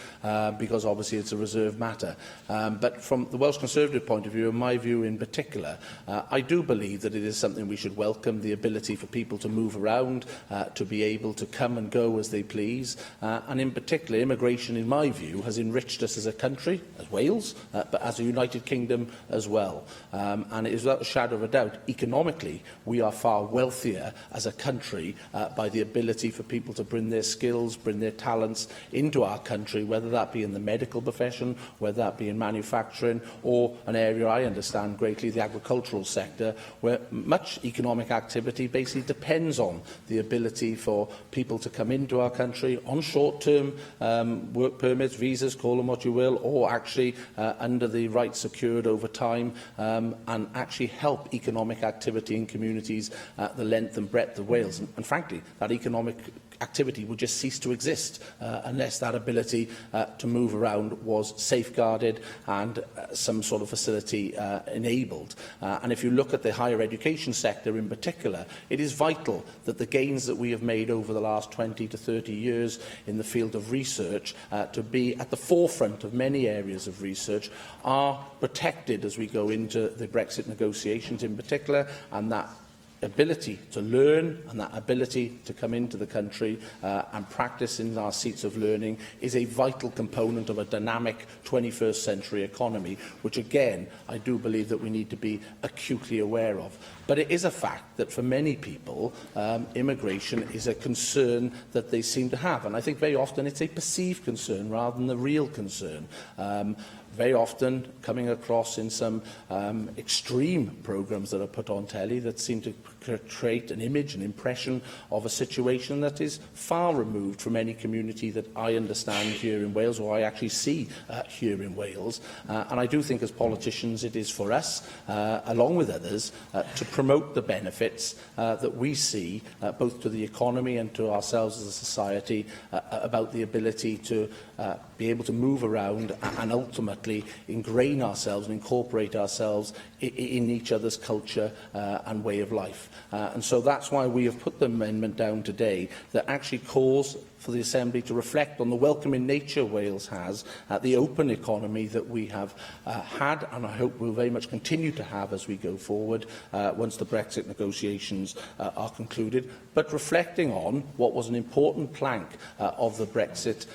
[SPEAKER 7] because obviously it's a reserved matter. But from the Welsh Conservative point of view, and my view in particular, I do believe that it is something we should welcome, the ability for people to move around, to be able to come and go as they please. And in particular, immigration, in my view, has enriched us as a country, as Wales, but as a United Kingdom as well. And it is without a shadow of a doubt, economically, we are far wealthier as a country by the ability for people to bring their skills, bring their talents into our country, whether that be in the medical profession, whether that be in manufacturing, or an area I understand greatly, the agricultural sector, where much economic activity basically depends on the ability for people to come into our country on short-term work permits, visas, call them what you will, or actually under the rights secured over time, and actually help economic activity in communities the length and breadth of Wales. And frankly, that economic activity would just cease to exist unless that ability to move around was safeguarded and some sort of facility enabled. And if you look at the higher education sector in particular, it is vital that the gains that we have made over the last 20 to 30 years in the field of research to be at the forefront of many areas of research are protected as we go into the Brexit negotiations in particular, and that ability to learn and that ability to come into the country and practice in our seats of learning is a vital component of a dynamic 21st century economy, which again I do believe that we need to be acutely aware of. But it is a fact that for many people immigration is a concern that they seem to have, and I think very often it's a perceived concern rather than the real concern. Very often coming across in some extreme programmes that are put on telly that seem to create an image, an impression of a situation that is far removed from any community that I understand here in Wales, or I actually see here in Wales. And I do think as politicians it is for us, along with others, to promote the benefits that we see, both to the economy and to ourselves as a society, about the ability to be able to move around and ultimately ingrain ourselves and incorporate ourselves in each other's culture and way of life. And so that's why we have put the amendment down today that actually calls for the Assembly to reflect on the welcoming nature Wales has, the open economy that we have had and I hope will very much continue to have as we go forward once the Brexit negotiations are concluded, but reflecting on what was an important plank of the Brexit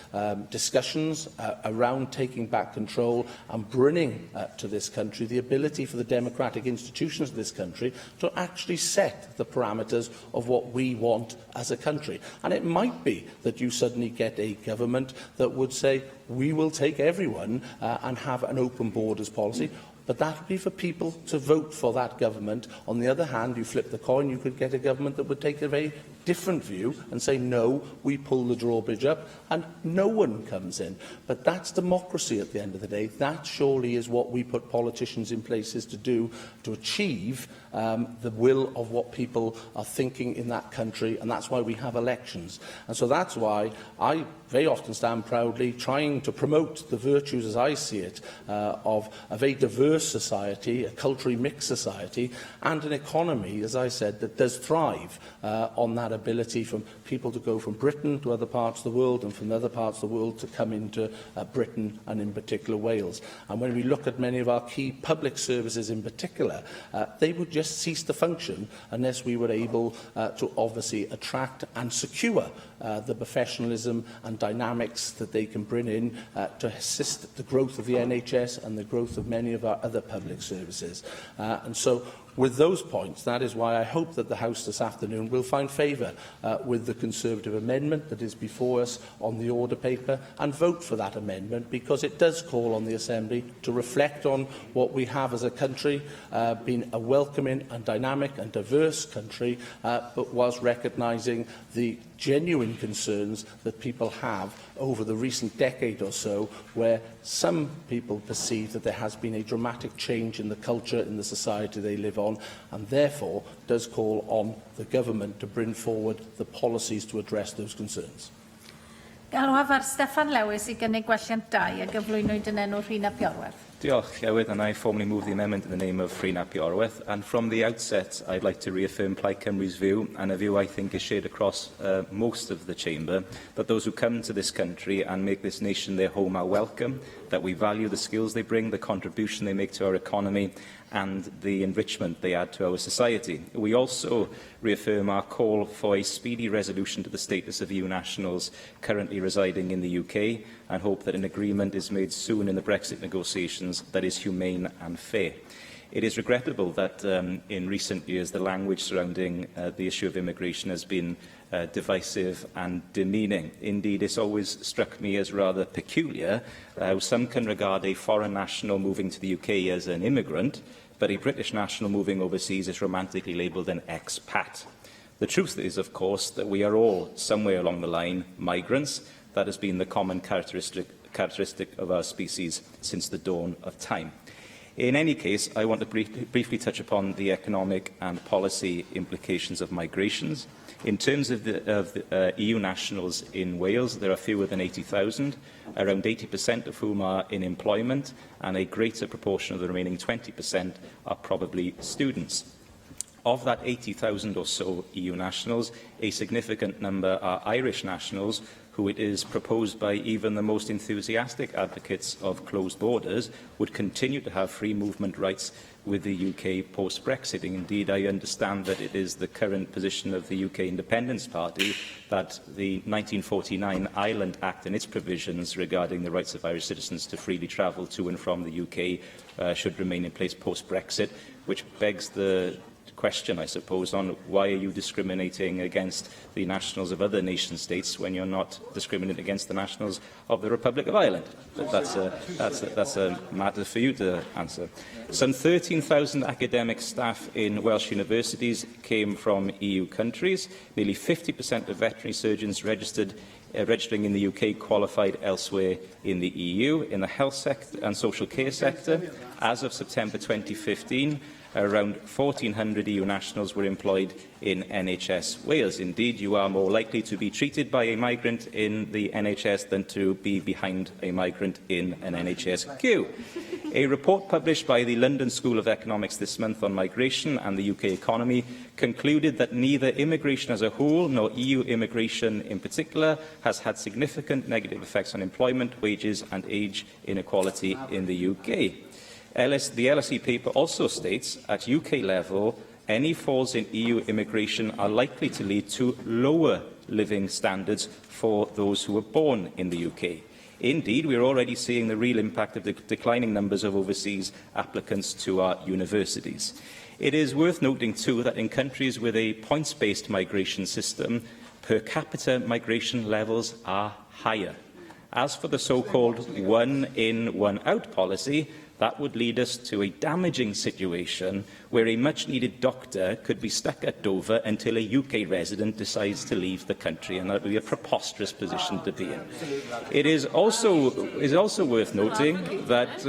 [SPEAKER 7] discussions around taking back control and bringing to this country the ability for the democratic institutions of this country to actually set the parameters of what we want as a country. And it might be that you suddenly get a government that would say, we will take everyone and have an open borders policy. But that would be for people to vote for that government. On the other hand, you flip the coin, you could get a government that would take a very different view and say, no, we pull the drawbridge up and no one comes in. But that's democracy at the end of the day. That surely is what we put politicians in places to do, to achieve the will of what people are thinking in that country, and that's why we have elections. And so that's why I very often stand proudly trying to promote the virtues, as I see it, of a very diverse society, a culturally mixed society, and an economy, as I said, that does thrive on that ability from people to go from Britain to other parts of the world and from other parts of the world to come into Britain and in particular Wales. And when we look at many of our key public services in particular, they would just cease to function unless we were able to obviously attract and secure the professionalism and dynamics that they can bring in to assist the growth of the NHS and the growth of many of our other public services. And so with those points, that is why I hope that the House this afternoon will find favour with the Conservative amendment that is before us on the order paper and vote for that amendment, because it does call on the Assembly to reflect on what we have as a country, being a welcoming and dynamic and diverse country, but whilst recognising the genuine concerns that people have over the recent decade or so, where some people perceive that there has been a dramatic change in the culture in the society they live on, and therefore does call on the government to bring forward the policies to address those concerns.
[SPEAKER 5] Galwaf ar Steffan Lewis I gynnig gwelliant 2 a gyflwynwyd yn enw Rhina Piorwerth.
[SPEAKER 12] Diolch, Llywydd, and I formally move the amendment in the name of Rhina Piorwerth. And from the outset, I'd like to reaffirm Plaid Cymru's view, and a view I think is shared across most of the Chamber, that those who come to this country and make this nation their home are welcome, that we value the skills they bring, the contribution they make to our economy, and the enrichment they add to our society. We also reaffirm our call for a speedy resolution to the status of EU nationals currently residing in the UK, and hope that an agreement is made soon in the Brexit negotiations that is humane and fair. It is regrettable that in recent years the language surrounding the issue of immigration has been divisive and demeaning. Indeed, it's always struck me as rather peculiar how some can regard a foreign national moving to the UK as an immigrant, but a British national moving overseas is romantically labelled an expat. The truth is, of course, that we are all, somewhere along the line, migrants. That has been the common characteristic of our species since the dawn of time. In any case, I want to briefly touch upon the economic and policy implications of migrations. In terms of the EU nationals in Wales, there are fewer than 80,000, around 80% of whom are in employment, and a greater proportion of the remaining 20% are probably students. Of that 80,000 or so EU nationals, a significant number are Irish nationals, who it is proposed by even the most enthusiastic advocates of closed borders would continue to have free movement rights with the UK post-Brexit. Indeed, I understand that it is the current position of the UK Independence Party that the 1949 Ireland Act and its provisions regarding the rights of Irish citizens to freely travel to and from the UK should remain in place post-Brexit, which begs the question, I suppose, on why are you discriminating against the nationals of other nation-states when you're not discriminating against the nationals of the Republic of Ireland? But that's a matter for you to answer. Some 13,000 academic staff in Welsh universities came from EU countries. Nearly 50% of veterinary surgeons registering in the UK qualified elsewhere in the EU. In the health sector and social care sector, as of September 2015, around 1,400 EU nationals were employed in NHS Wales. Indeed, you are more likely to be treated by a migrant in the NHS than to be behind a migrant in an NHS queue. A report published by the London School of Economics this month on migration and the UK economy concluded that neither immigration as a whole nor EU immigration in particular has had significant negative effects on employment, wages and age inequality in the UK. The LSE paper also states, at UK level, any falls in EU immigration are likely to lead to lower living standards for those who were born in the UK. Indeed, we are already seeing the real impact of the declining numbers of overseas applicants to our universities. It is worth noting, too, that in countries with a points-based migration system, per capita migration levels are higher. As for the so-called one-in, one-out policy, that would lead us to a damaging situation where a much-needed doctor could be stuck at Dover until a UK resident decides to leave the country, and that would be a preposterous position to be in. It is also worth noting that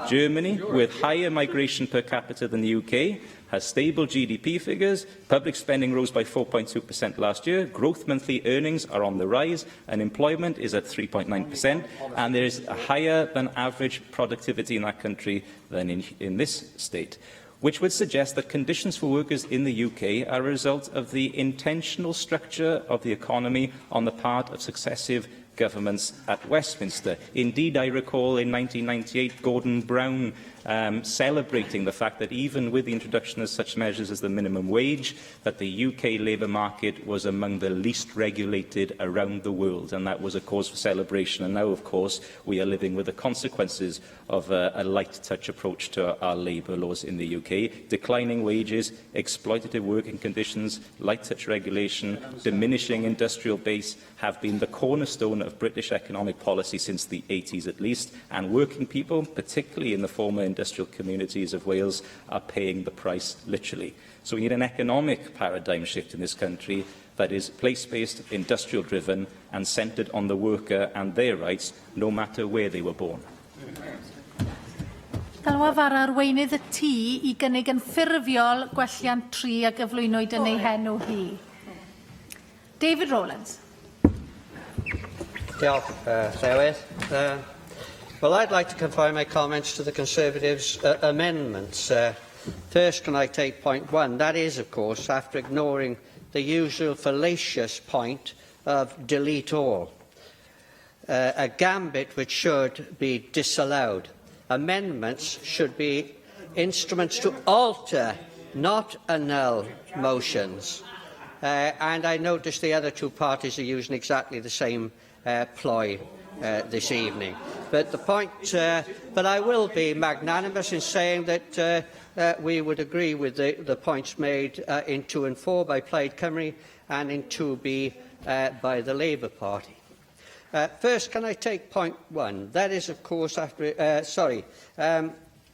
[SPEAKER 12] Germany, with higher migration per capita than the UK, has stable GDP figures, public spending rose by 4.2% last year, growth monthly earnings are on the rise, unemployment is at 3.9%, and there is a higher than average productivity in that country than in this state, which would suggest that conditions for workers in the UK are a result of the intentional structure of the economy on the part of successive governments at Westminster. Indeed, I recall in 1998 Gordon Brown celebrating the fact that even with the introduction of such measures as the minimum wage, that the UK labour market was among the least regulated around the world, and that was a cause for celebration. And now, of course, we are living with the consequences of a light-touch approach to our labour laws in the UK. Declining wages, exploitative working conditions, light-touch regulation, diminishing industrial base have been the cornerstone of British economic policy since the 80s at least, and working people, particularly in the former industrial communities of Wales, are paying the price literally. So we need an economic paradigm shift in this country that is place-based, industrial-driven and centred on the worker and their rights, no matter where they were born.
[SPEAKER 5] Galwaf ar arweinydd y tŷ I gynnig yn ffurfiol gwelliant tri a gyflwynwyd yn ei henw hi. David Rowlands.
[SPEAKER 3] Diolch, Llywydd. Well, I'd like to confine my comments to the Conservatives' amendments. First, can I take point 1? That is, of course, after ignoring the usual fallacious point of delete all, a gambit which should be disallowed. Amendments should be instruments to alter, not annul, motions. And I notice the other two parties are using exactly the same ploy this evening. But the point, but I will be magnanimous in saying that we would agree with the points made in 2 and 4 by Plaid Cymru and in 2B by the Labour Party. First, can I take point 1? That is, of course, after...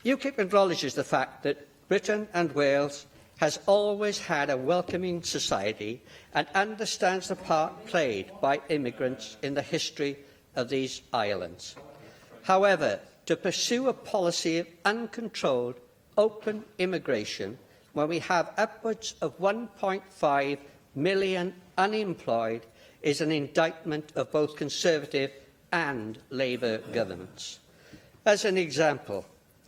[SPEAKER 3] UKIP acknowledges the fact that Britain and Wales has always had a welcoming society and understands the part played by immigrants in the history of these islands. However, to pursue a policy of uncontrolled, open immigration when we have upwards of 1.5 million unemployed is an indictment of both Conservative and Labour governments. As an example,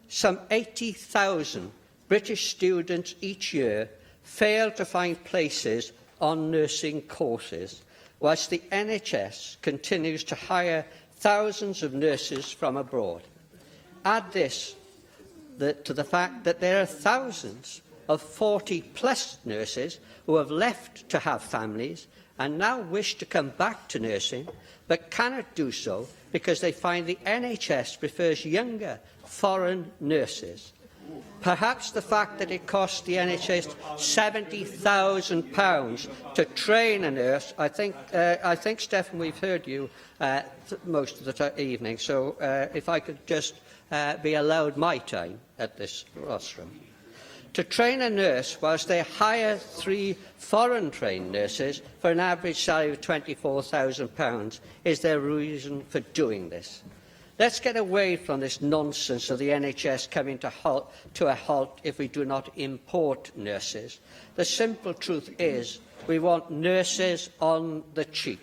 [SPEAKER 3] some 80,000 British students each year fail to find places on nursing courses, whilst the NHS continues to hire thousands of nurses from abroad. Add this to the fact that there are thousands of 40-plus nurses who have left to have families and now wish to come back to nursing, but cannot do so because they find the NHS prefers younger foreign nurses. Perhaps the fact that it costs the NHS £70,000 to train a nurse, I think, Stephen, we've heard you most of the evening, so if I could just be allowed my time at this rostrum. To train a nurse whilst they hire 3 foreign-trained nurses for an average salary of £24,000 is their reason for doing this. Let's get away from this nonsense of the NHS coming to a halt if we do not import nurses. The simple truth is we want nurses on the cheap.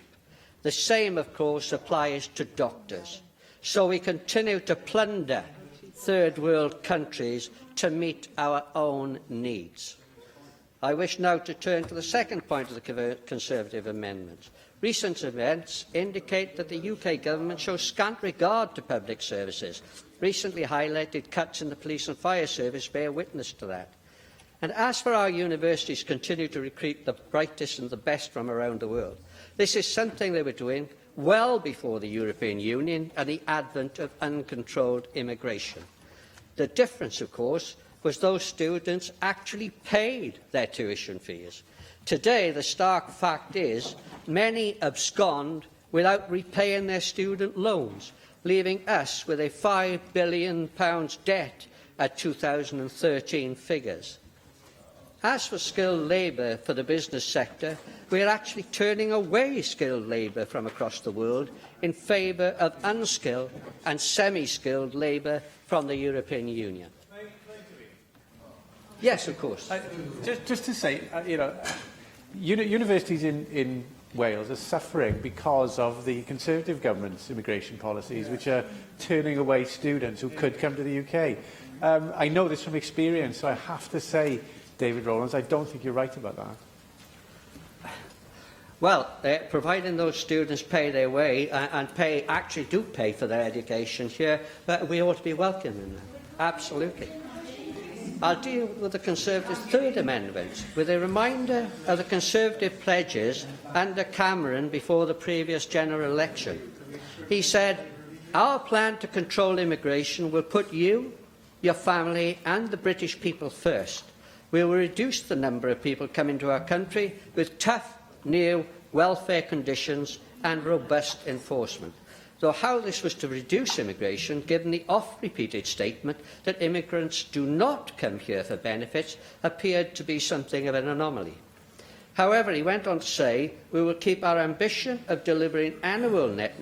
[SPEAKER 3] The same, of course, applies to doctors. So we continue to plunder third world countries to meet our own needs. I wish now to turn to the second point of the Conservative amendments. Recent events indicate that the UK government shows scant regard to public services. Recently highlighted cuts in the police and fire service bear witness to that. And as for our universities continue to recruit the brightest and the best from around the world, this is something they were doing well before the European Union and the advent of uncontrolled immigration. The difference, of course, was those students actually paid their tuition fees. Today, the stark fact is many abscond without repaying their student loans, leaving us with a £5 billion debt at 2013 figures. As for skilled labour for the business sector, we are actually turning away skilled labour from across the world in favour of unskilled and semi-skilled labour from the European Union. Yes, of course.
[SPEAKER 18] Just to say, universities in Wales are suffering because of the Conservative government's immigration policies, which are turning away students who could come to the UK. I know this from experience, so I have to say, David Rowlands, I don't think you're right about that.
[SPEAKER 3] Well, providing those students pay their way and actually do pay for their education here, we ought to be welcoming them. Absolutely. I'll deal with the Conservatives' third amendment with a reminder of the Conservative pledges under Cameron before the previous general election. He said, "Our plan to control immigration will put you, your family and the British people first. We will reduce the number of people coming to our country with tough, new welfare conditions and robust enforcement." Though how this was to reduce immigration, given the oft-repeated statement that immigrants do not come here for benefits, appeared to be something of an anomaly. However, he went on to say, we will keep our ambition of delivering annual net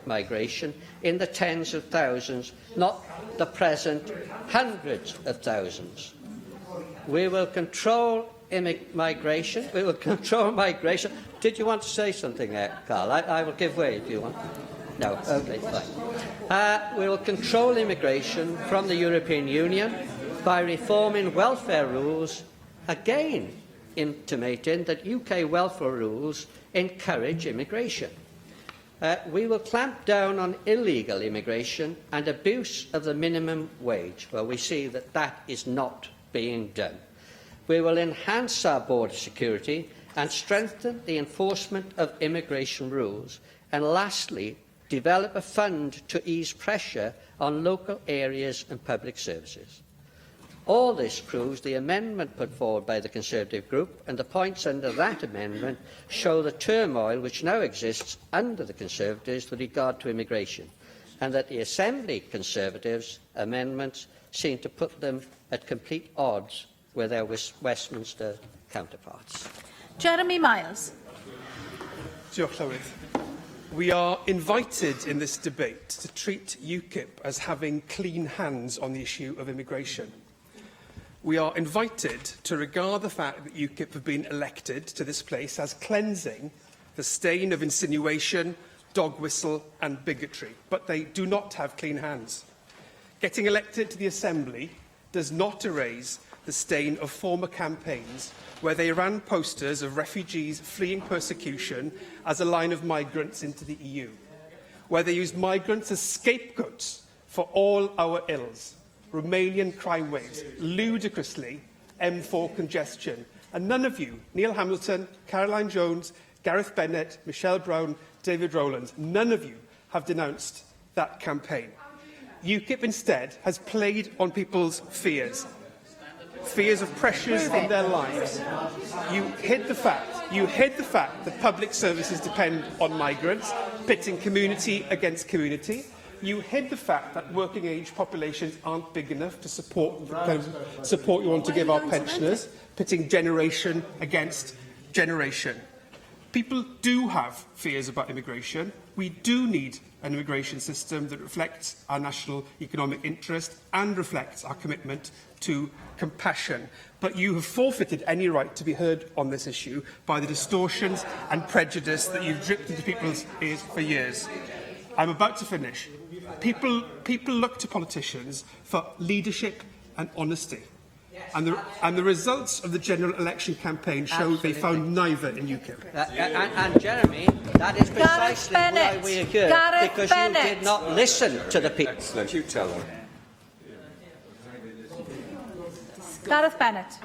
[SPEAKER 3] migration in the tens of thousands, not the present hundreds of thousands. We will control migration. We will control migration. Did you want to say something there, Carl? I will give way if you want. No, okay, fine. We will control immigration from the European Union by reforming welfare rules, again intimating that UK welfare rules encourage immigration. We will clamp down on illegal immigration and abuse of the minimum wage. Well, we see that that is not being done. We will enhance our border security and strengthen the enforcement of immigration rules. And lastly, develop a fund to ease pressure on local areas and public services. All this proves the amendment put forward by the Conservative group, and the points under that amendment show the turmoil which now exists under the Conservatives with regard to immigration, and that the Assembly Conservatives' amendments seem to put them at complete odds with their Westminster counterparts.
[SPEAKER 5] Jeremy Miles.
[SPEAKER 8] Diolch, Llywydd. We are invited in this debate to treat UKIP as having clean hands on the issue of immigration. We are invited to regard the fact that UKIP have been elected to this place as cleansing the stain of insinuation, dog whistle and bigotry, but they do not have clean hands. Getting elected to the Assembly does not erase the stain of former campaigns where they ran posters of refugees fleeing persecution as a line of migrants into the EU, where they used migrants as scapegoats for all our ills, Romanian crime waves, ludicrously M4 congestion. And none of you, Neil Hamilton, Caroline Jones, Gareth Bennett, Michelle Brown, David Rowlands, none of you have denounced that campaign. UKIP instead has played on people's fears of pressures in their lives. You hid the fact that public services depend on migrants, pitting community against community. You hid the fact that working-age populations aren't big enough to support the kind of support you want to give our pensioners, pitting generation against generation. People do have fears about immigration. We do need an immigration system that reflects our national economic interest and reflects our commitment to compassion. But you have forfeited any right to be heard on this issue by the distortions and prejudice that you've dripped into people's ears for years. I'm about to finish. People look to politicians for leadership and honesty. And the results of the general election campaign show they found neither in UKIP.
[SPEAKER 3] And Jeremy, that is precisely why we are here, because you did not listen to the people.
[SPEAKER 20] Excellent, you tell them.
[SPEAKER 5] Gareth Bennett.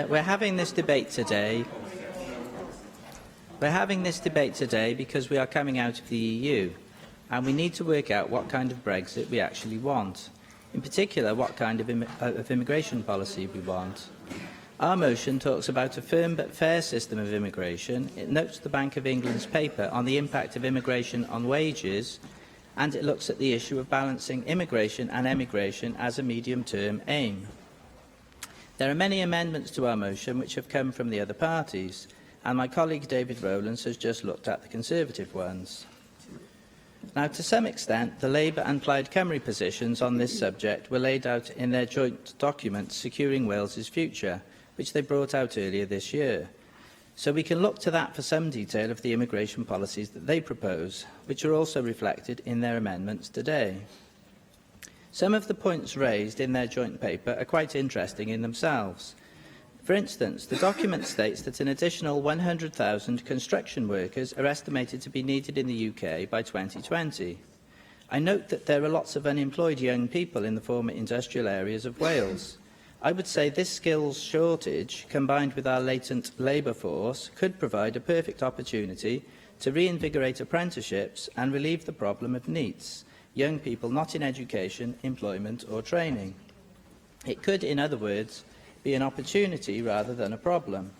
[SPEAKER 19] We're having this debate today. Because we are coming out of the EU, and we need to work out what kind of Brexit we actually want. In particular, what kind of immigration policy we want. Our motion talks about a firm but fair system of immigration. It notes the Bank of England's paper on the impact of immigration on wages, and it looks at the issue of balancing immigration and emigration as a medium-term aim. There are many amendments to our motion which have come from the other parties, and my colleague David Rowlands has just looked at the Conservative ones. Now, to some extent, the Labour and Plaid Cymru positions on this subject were laid out in their joint document, Securing Wales's Future, which they brought out earlier this year. So we can look to that for some detail of the immigration policies that they propose, which are also reflected in their amendments today. Some of the points raised in their joint paper are quite interesting in themselves. For instance, the document states that an additional 100,000 construction workers are estimated to be needed in the UK by 2020. I note that there are lots of unemployed young people in the former industrial areas of Wales. I would say this skills shortage, combined with our latent labour force, could provide a perfect opportunity to reinvigorate apprenticeships and relieve the problem of NEETs, young people not in education, employment or training. It could, in other words, be an opportunity rather than a problem.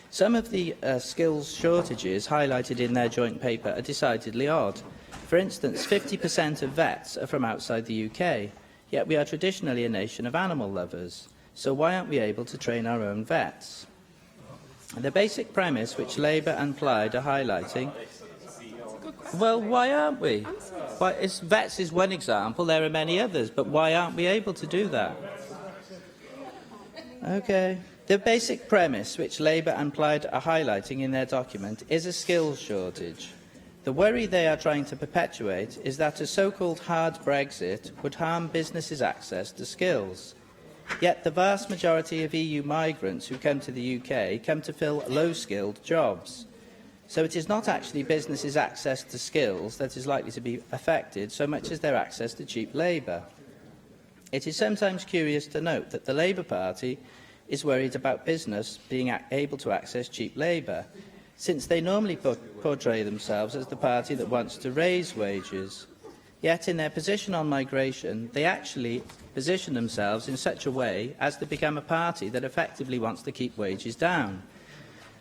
[SPEAKER 19] Some of the skills shortages highlighted in their joint paper are decidedly odd. For instance, 50% of vets are from outside the UK, yet we are traditionally a nation of animal lovers. So why aren't we able to train our own vets? The basic premise which Labour and Plaid are highlighting, well, why aren't we? Vets is one example, there are many others, but why aren't we able to do that? Okay. The basic premise which Labour and Plaid are highlighting in their document is a skills shortage. The worry they are trying to perpetuate is that a so-called hard Brexit would harm businesses' access to skills. Yet the vast majority of EU migrants who come to the UK come to fill low-skilled jobs. So it is not actually businesses' access to skills that is likely to be affected so much as their access to cheap labour. It is sometimes curious to note that the Labour Party is worried about business being able to access cheap labour, since they normally portray themselves as the party that wants to raise wages. Yet in their position on migration, they actually position themselves in such a way as to become a party that effectively wants to keep wages down.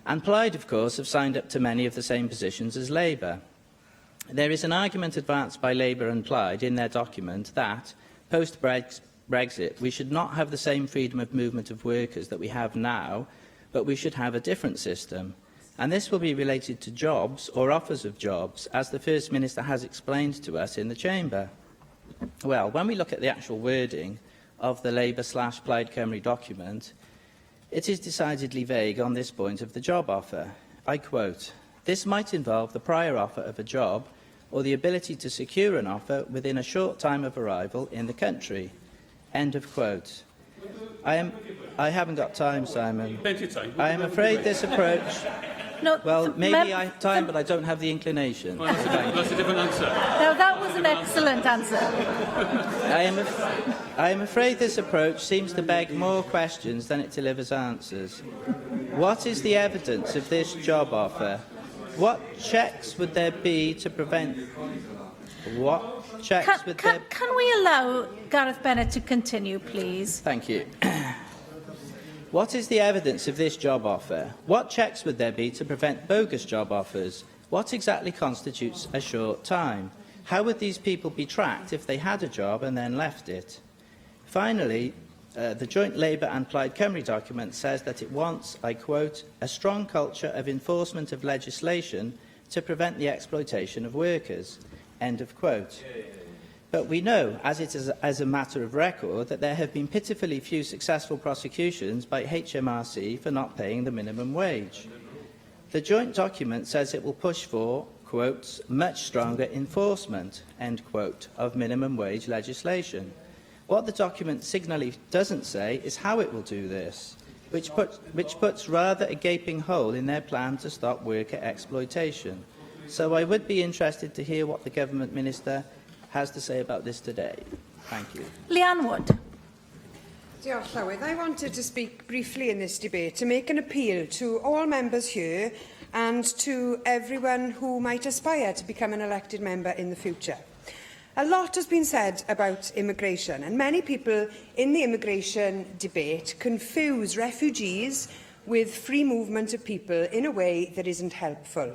[SPEAKER 19] And Plaid, of course, have signed up to many of the same positions as Labour. There is an argument advanced by Labour and Plaid in their document that, post-Brexit, we should not have the same freedom of movement of workers that we have now, but we should have a different system. And this will be related to jobs or offers of jobs, as the First Minister has explained to us in the Chamber. Well, when we look at the actual wording of the Labour/Plaid Cymru document, it is decidedly vague on this point of the job offer. I quote, "This might involve the prior offer of a job or the ability to secure an offer within a short time of arrival in the country." End of quote. I haven't got time, Simon.
[SPEAKER 16] Plenty of time.
[SPEAKER 19] I am afraid this approach...
[SPEAKER 5] No,
[SPEAKER 19] well, maybe I have time, but I don't have the inclination.
[SPEAKER 16] Well, that's a different answer.
[SPEAKER 5] No, that was an excellent answer.
[SPEAKER 19] I am afraid this approach seems to beg more questions than it delivers answers. What is the evidence of this job offer? What checks would there be to prevent... What checks would there...
[SPEAKER 5] Can we allow Gareth Bennett to continue, please?
[SPEAKER 19] Thank you. What is the evidence of this job offer? What checks would there be to prevent bogus job offers? What exactly constitutes a short time? How would these people be tracked if they had a job and then left it? Finally, the joint Labour and Plaid Cymru document says that it wants, I quote, "a strong culture of enforcement of legislation to prevent the exploitation of workers." End of quote. But we know, as a matter of record, that there have been pitifully few successful prosecutions by HMRC for not paying the minimum wage. The joint document says it will push for, quote, "much stronger enforcement," end quote, of minimum wage legislation. What the document signally doesn't say is how it will do this, which puts rather a gaping hole in their plan to stop worker exploitation. So I would be interested to hear what the Government Minister has to say about this today. Thank you.
[SPEAKER 5] Leanne Wood.
[SPEAKER 15] Diolch, Llywydd. I wanted to speak briefly in this debate to make an appeal to all members here and to everyone who might aspire to become an elected member in the future. A lot has been said about immigration, and many people in the immigration debate confuse refugees with free movement of people in a way that isn't helpful.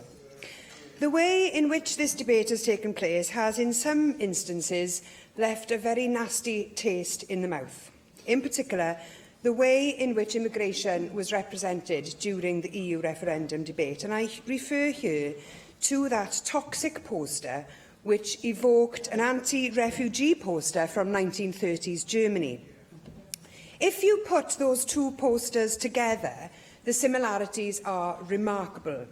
[SPEAKER 15] The way in which this debate has taken place has, in some instances, left a very nasty taste in the mouth. In particular, the way in which immigration was represented during the EU referendum debate. And I refer here to that toxic poster which evoked an anti-refugee poster from 1930s Germany. If you put those two posters together, the similarities are remarkable.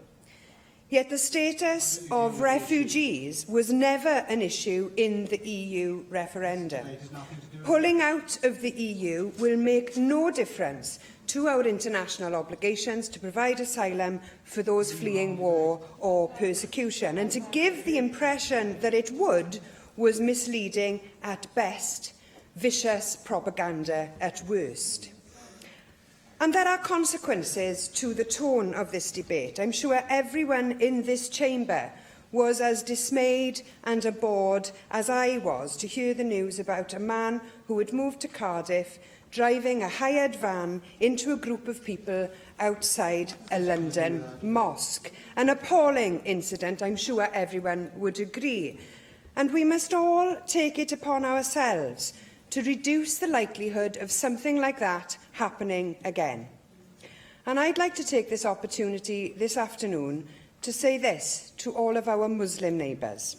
[SPEAKER 15] Yet the status of refugees was never an issue in the EU referendum. Pulling out of the EU will make no difference to our international obligations to provide asylum for those fleeing war or persecution. And to give the impression that it would was misleading at best, vicious propaganda at worst. And there are consequences to the tone of this debate. I'm sure everyone in this chamber was as dismayed and abhorred as I was to hear the news about a man who had moved to Cardiff driving a hired van into a group of people outside a London mosque. An appalling incident, I'm sure everyone would agree. And we must all take it upon ourselves to reduce the likelihood of something like that happening again. And I'd like to take this opportunity this afternoon to say this to all of our Muslim neighbours.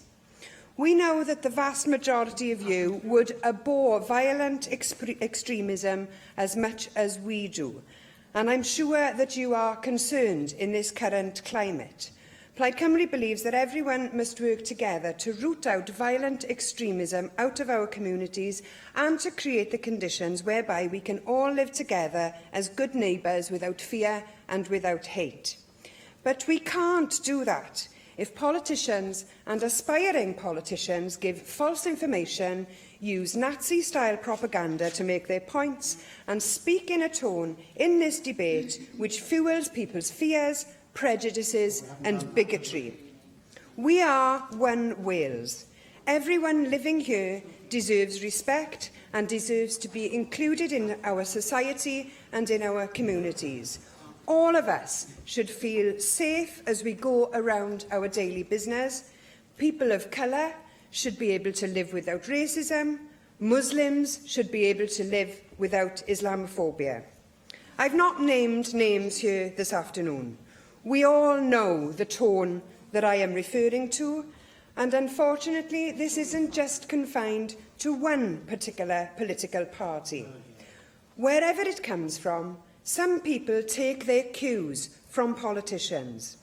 [SPEAKER 15] We know that the vast majority of you would abhor violent extremism as much as we do, and I'm sure that you are concerned in this current climate. Plaid Cymru believes that everyone must work together to root out violent extremism out of our communities and to create the conditions whereby we can all live together as good neighbours without fear and without hate. But we can't do that if politicians and aspiring politicians give false information, use Nazi-style propaganda to make their points, and speak in a tone in this debate which fuels people's fears, prejudices and bigotry. We are one Wales. Everyone living here deserves respect and deserves to be included in our society and in our communities. All of us should feel safe as we go around our daily business. People of colour should be able to live without racism. Muslims should be able to live without Islamophobia. I've not named names here this afternoon. We all know the tone that I am referring to, and unfortunately this isn't just confined to one particular political party. Wherever it comes from, some people take their cues from politicians.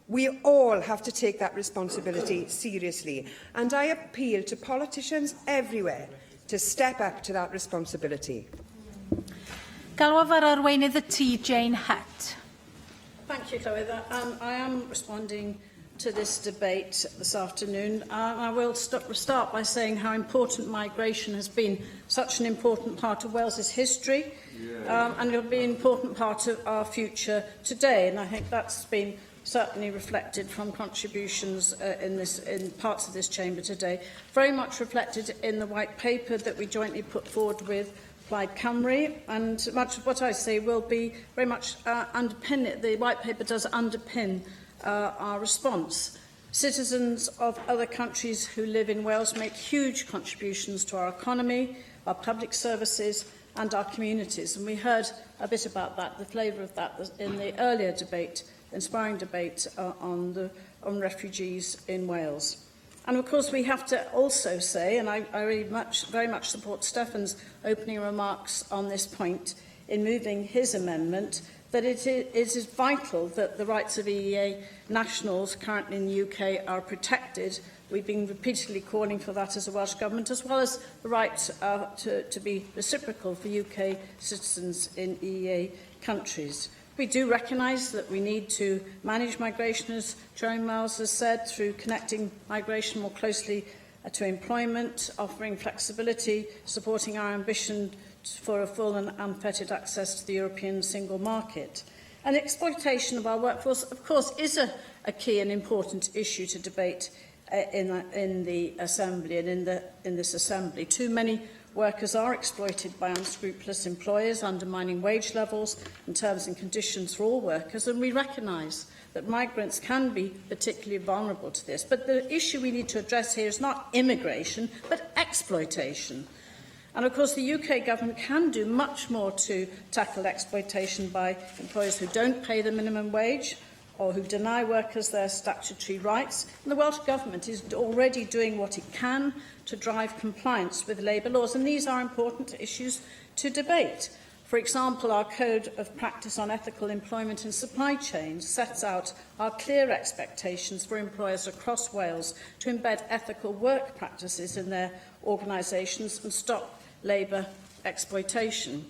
[SPEAKER 15] We all have to take that responsibility seriously, and I appeal to politicians everywhere to step up to that responsibility.
[SPEAKER 5] Galwaf ar arweinydd y tŷ, Jane Hutt.
[SPEAKER 2] Thank you, Llywydd. I am responding to this debate this afternoon. I will start by saying how important migration has been such an important part of Wales's history, and it will be an important part of our future today. And I think that's been certainly reflected from contributions in parts of this chamber today. Very much reflected in the white paper that we jointly put forward with Plaid Cymru, and much of what I say will be very much underpin it. The white paper does underpin our response. Citizens of other countries who live in Wales make huge contributions to our economy, our public services and our communities. And we heard a bit about that, the flavour of that in the earlier debate, inspiring debate on refugees in Wales. And of course we have to also say, and I very much support Stefan's opening remarks on this point in moving his amendment, that it is vital that the rights of EEA nationals currently in the UK are protected. We've been repeatedly calling for that as a Welsh Government, as well as the right to be reciprocal for UK citizens in EEA countries. We do recognise that we need to manage migration, as Jeremy Miles has said, through connecting migration more closely to employment, offering flexibility, supporting our ambition for a full and unfettered access to the European single market. And exploitation of our workforce, of course, is a key and important issue to debate in the Assembly and in this Assembly. Too many workers are exploited by unscrupulous employers, undermining wage levels and terms and conditions for all workers, and we recognise that migrants can be particularly vulnerable to this. But the issue we need to address here is not immigration, but exploitation. And of course the UK Government can do much more to tackle exploitation by employers who don't pay the minimum wage or who deny workers their statutory rights. And the Welsh Government is already doing what it can to drive compliance with labour laws, and these are important issues to debate. For example, our Code of Practice on Ethical Employment and Supply Chains sets out our clear expectations for employers across Wales to embed ethical work practices in their organisations and stop labour exploitation.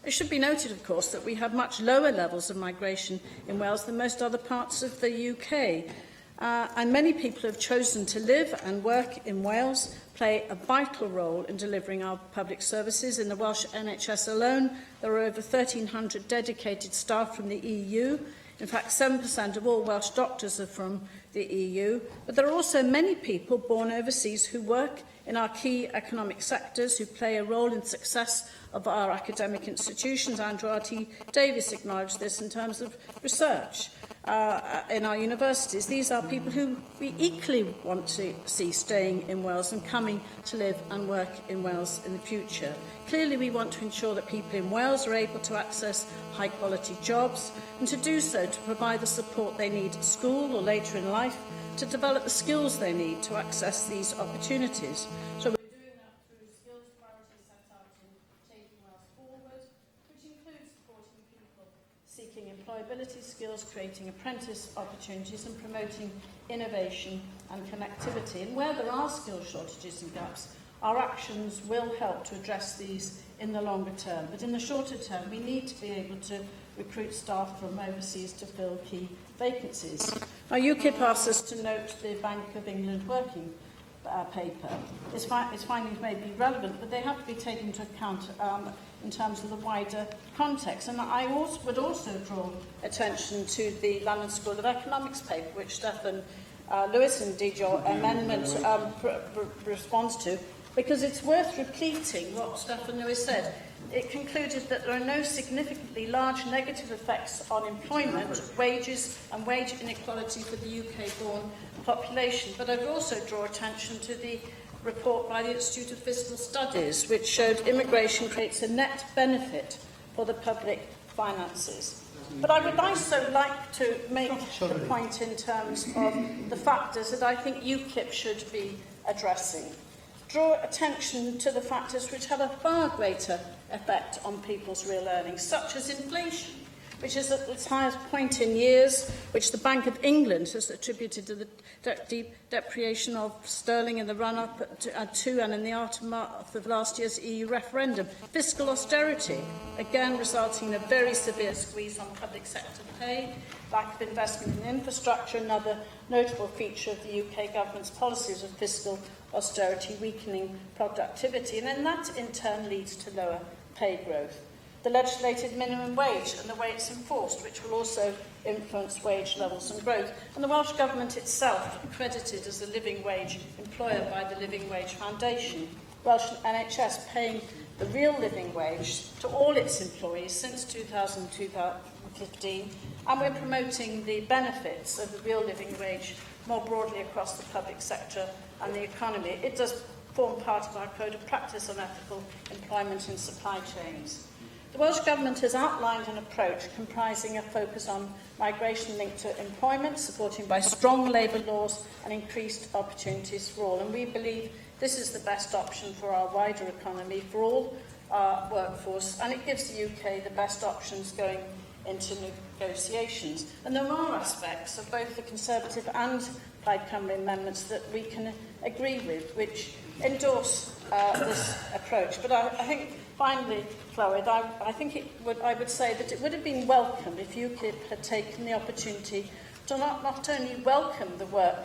[SPEAKER 2] It should be noted, of course, that we have much lower levels of migration in Wales than most other parts of the UK. And many people who have chosen to live and work in Wales play a vital role in delivering our public services. In the Welsh NHS alone, there are over 1,300 dedicated staff from the EU. In fact, 7% of all Welsh doctors are from the EU. But there are also many people born overseas who work in our key economic sectors, who play a role in the success of our academic institutions. Andrew R.T. Davies acknowledged this in terms of research. in our universities. These are people who we equally want to see staying in Wales and coming to live and work in Wales in the future. Clearly, we want to ensure that people in Wales are able to access high-quality jobs, and to do so to provide the support they need at school or later in life to develop the skills they need to access these opportunities. So we're doing that through skills priorities set out in Taking Wales Forward, which includes supporting people seeking employability skills, creating apprentice opportunities and promoting innovation and connectivity. And where there are skill shortages and gaps, our actions will help to address these in the longer term. But in the shorter term, we need to be able to recruit staff from overseas to fill key vacancies. Now, UKIP asks us to note the Bank of England working paper. Its findings may be relevant, but they have to be taken into account in terms of the wider context. And I would also draw attention to the London School of Economics paper, which Stephen Lewis, indeed your amendment, responds to, because it's worth repeating what Stephen Lewis said. It concluded that there are no significantly large negative effects on employment, wages and wage inequality for the UK-born population. But I'd also draw attention to the report by the Institute of Fiscal Studies, which showed immigration creates a net benefit for the public finances. But I would also like to make the point in terms of the factors that I think UKIP should be addressing. Draw attention to the factors which have a far greater effect on people's real earnings, such as inflation, which is at its highest point in years, which the Bank of England has attributed to the depreciation of sterling in the run-up to and in the aftermath of last year's EU referendum. Fiscal austerity, again resulting in a very severe squeeze on public sector pay, lack of investment in infrastructure, another notable feature of the UK government's policies of fiscal austerity, weakening productivity, and then that in turn leads to lower pay growth. The legislated minimum wage and the way it's enforced, which will also influence wage levels and growth. And the Welsh Government itself, accredited as a living wage employer by the Living Wage Foundation. Welsh NHS paying the real living wage to all its employees since 2015, and we're promoting the benefits of the real living wage more broadly across the public sector and the economy. It does form part of our code of practice on ethical employment and supply chains. The Welsh Government has outlined an approach comprising a focus on migration linked to employment, supported by strong labour laws and increased opportunities for all. And we believe this is the best option for our wider economy, for all our workforce, and it gives the UK the best options going into negotiations. And there are aspects of both the Conservative and Plaid Cymru amendments that we can agree with, which endorse this approach. But I think, finally, Llywydd, I would say that it would have been welcome if UKIP had taken the opportunity to not only welcome the work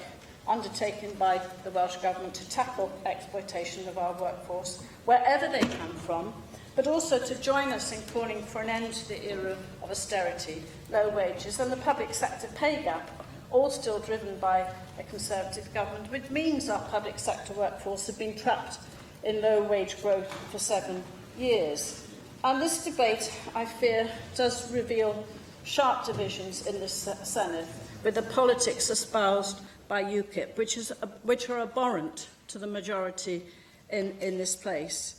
[SPEAKER 2] undertaken by the Welsh Government to tackle exploitation of our workforce, wherever they come from, but also to join us in calling for an end to the era of austerity, low wages and the public sector pay gap, all still driven by a Conservative government, which means our public sector workforce have been trapped in low wage growth for 7 years. And this debate, I fear, does reveal sharp divisions in this Senedd, with the politics espoused by UKIP, which are abhorrent to the majority in this place.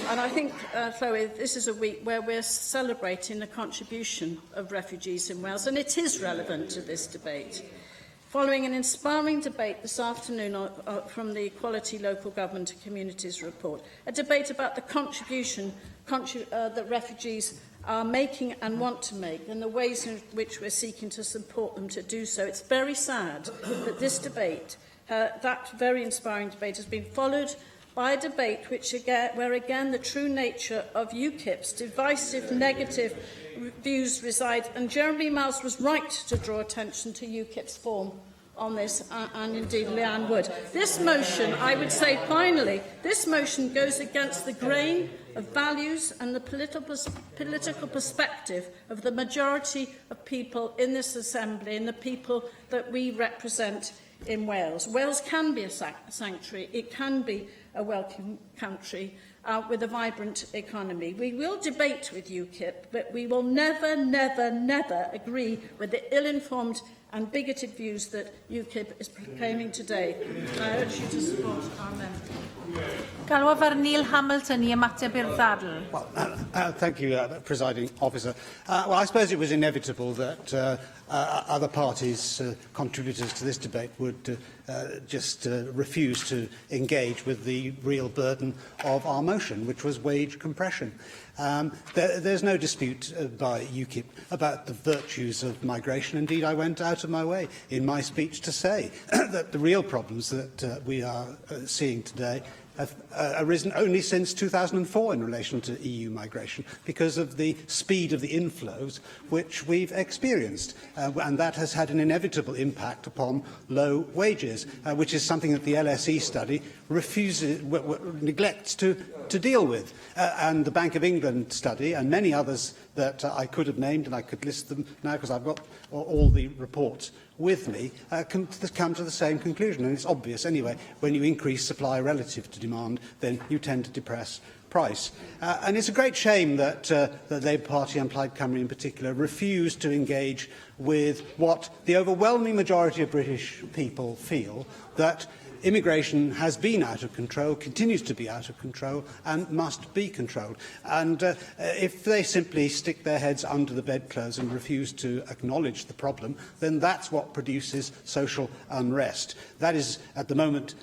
[SPEAKER 2] And I think, Llywydd, this is a week where we're celebrating the contribution of refugees in Wales, and it is relevant to this debate. Following an inspiring debate this afternoon from the Equality Local Government and Communities report, a debate about the contribution that refugees are making and want to make, and the ways in which we're seeking to support them to do so. It's very sad that this debate, that very inspiring debate, has been followed by a debate where again the true nature of UKIP's divisive, negative views reside. And Jeremy Miles was right to draw attention to UKIP's form on this, and indeed Leanne Wood. This motion, I would say finally, this motion goes against the grain of values and the political perspective of the majority of people in this Assembly and the people that we represent in Wales. Wales can be a sanctuary, it can be a welcome country, with a vibrant economy. We will debate with UKIP, but we will never, never, never agree with the ill-informed and bigoted views that UKIP is proclaiming today. I urge you to support our amendment.
[SPEAKER 5] Galwa far Neil Hamilton I ymateb i'r ddadl.
[SPEAKER 14] Well, thank you, Presiding Officer. Well, I suppose it was inevitable that other parties, contributors to this debate, would just refuse to engage with the real burden of our motion, which was wage compression. There's no dispute by UKIP about the virtues of migration. Indeed, I went out of my way in my speech to say that the real problems that we are seeing today have arisen only since 2004 in relation to EU migration because of the speed of the inflows which we've experienced. And that has had an inevitable impact upon low wages, which is something that the LSE study neglects to deal with. And the Bank of England study and many others that I could have named, and I could list them now because I've got all the reports with me, come to the same conclusion. And it's obvious anyway, when you increase supply relative to demand, then you tend to depress price. And it's a great shame that the Labour Party and Plaid Cymru in particular refused to engage with what the overwhelming majority of British people feel, that immigration has been out of control, continues to be out of control, and must be controlled. And if they simply stick their heads under the bedclothes and refuse to acknowledge the problem, then that's what produces social unrest. That is, at the moment,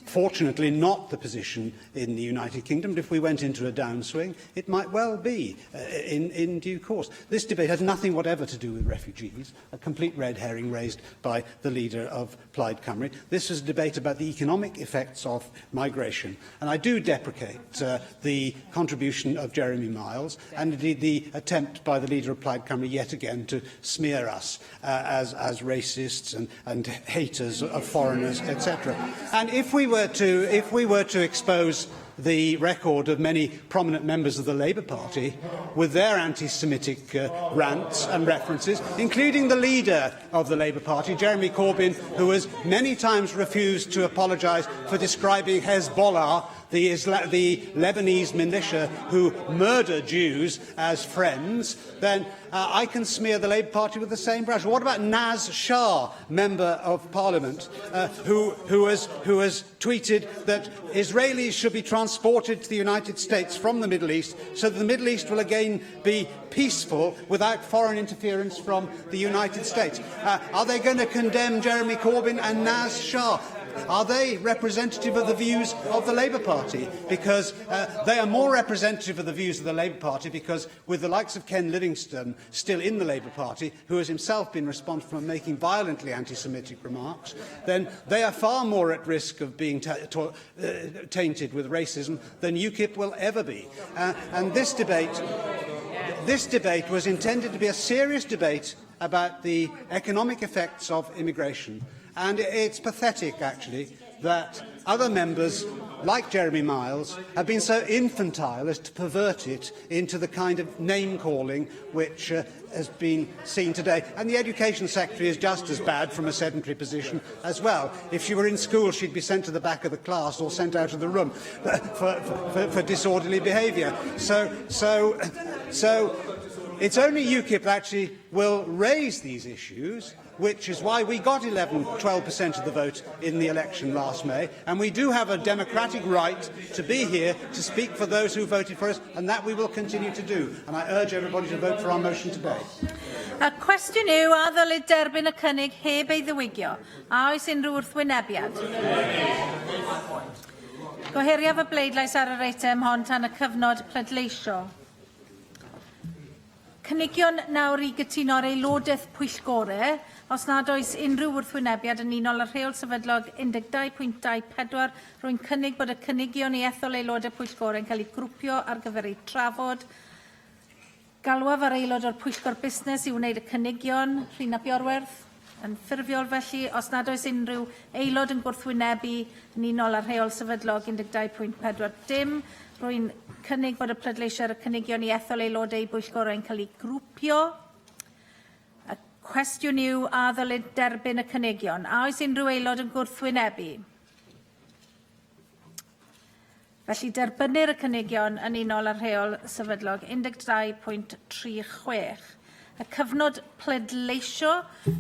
[SPEAKER 14] fortunately not the position in the United Kingdom. But if we went into a downswing, it might well be in due course. This debate has nothing whatever to do with refugees, a complete red herring raised by the leader of Plaid Cymru. This is a debate about the economic effects of migration. And I do deprecate the contribution of Jeremy Miles and indeed the attempt by the leader of Plaid Cymru yet again to smear us as racists and haters of foreigners, etc. And if we were to expose the record of many prominent members of the Labour Party with their anti-Semitic rants and references, including the leader of the Labour Party, Jeremy Corbyn, who has many times refused to apologise for describing Hezbollah, the Lebanese militia who murder Jews, as friends, then I can smear the Labour Party with the same brush. What about Naz Shah, Member of Parliament, who has tweeted that Israelis should be transported to the United States from the Middle East so that the Middle East will again be peaceful without foreign interference from the United States? Are they going to condemn Jeremy Corbyn and Naz Shah? Are they representative of the views of the Labour Party? Because they are more representative of the views of the Labour Party because with the likes of Ken Livingstone still in the Labour Party, who has himself been responsible for making violently anti-Semitic remarks, then they are far more at risk of being tainted with racism than UKIP will ever be. And this debate was intended to be a serious debate about the economic effects of immigration. And it's pathetic, actually, that other members, like Jeremy Miles, have been so infantile as to pervert it into the kind of name-calling which has been seen today. And the Education Secretary is just as bad from a sedentary position as well. If she were in school, she'd be sent to the back of the class or sent out of the room for disorderly behaviour. So it's only UKIP that actually will raise these issues, which is why we got 12% of the vote in the election last May, and we do have a democratic right to be here to speak for those who voted for us, and that we will continue to do. And I urge everybody to vote for our motion today.
[SPEAKER 5] Y cwestiwn yw, a ddylid derbyn y cynnig heb ei ddiwygio? A oes unrhyw wrthwynebiad? Goheriaf y bleidlais ar yr eitem hon tan y cyfnod pleidleisio. Cynigion nawr I gytuno'r aelodaeth pwyllgorau, os nad oes unrhyw wrthwynebiad yn unol ar rheol sefydlog 12.24 rwy'n cynnig bod y cynigion I ethol aelodau pwyllgorau yn cael eu grwpio ar gyfer eu trafod. Galwaf ar aelod o'r pwyllgor busnes I wneud y cynigion, Rhina Biorwerth, yn ffurfiol felly, os nad oes unrhyw aelod yn gwrthwynebu yn unol ar rheol sefydlog 12.4 dim, rwy'n cynnig bod y pleidleisio ar y cynigion I ethol aelodau bwyllgorau yn cael eu grwpio. Y cwestiwn yw a ddylid derbyn y cynigion. A oes unrhyw aelod yn gwrthwynebu? Felly derbynir y cynigion yn unol ar rheol sefydlog 12.36. Y cyfnod pleidleisio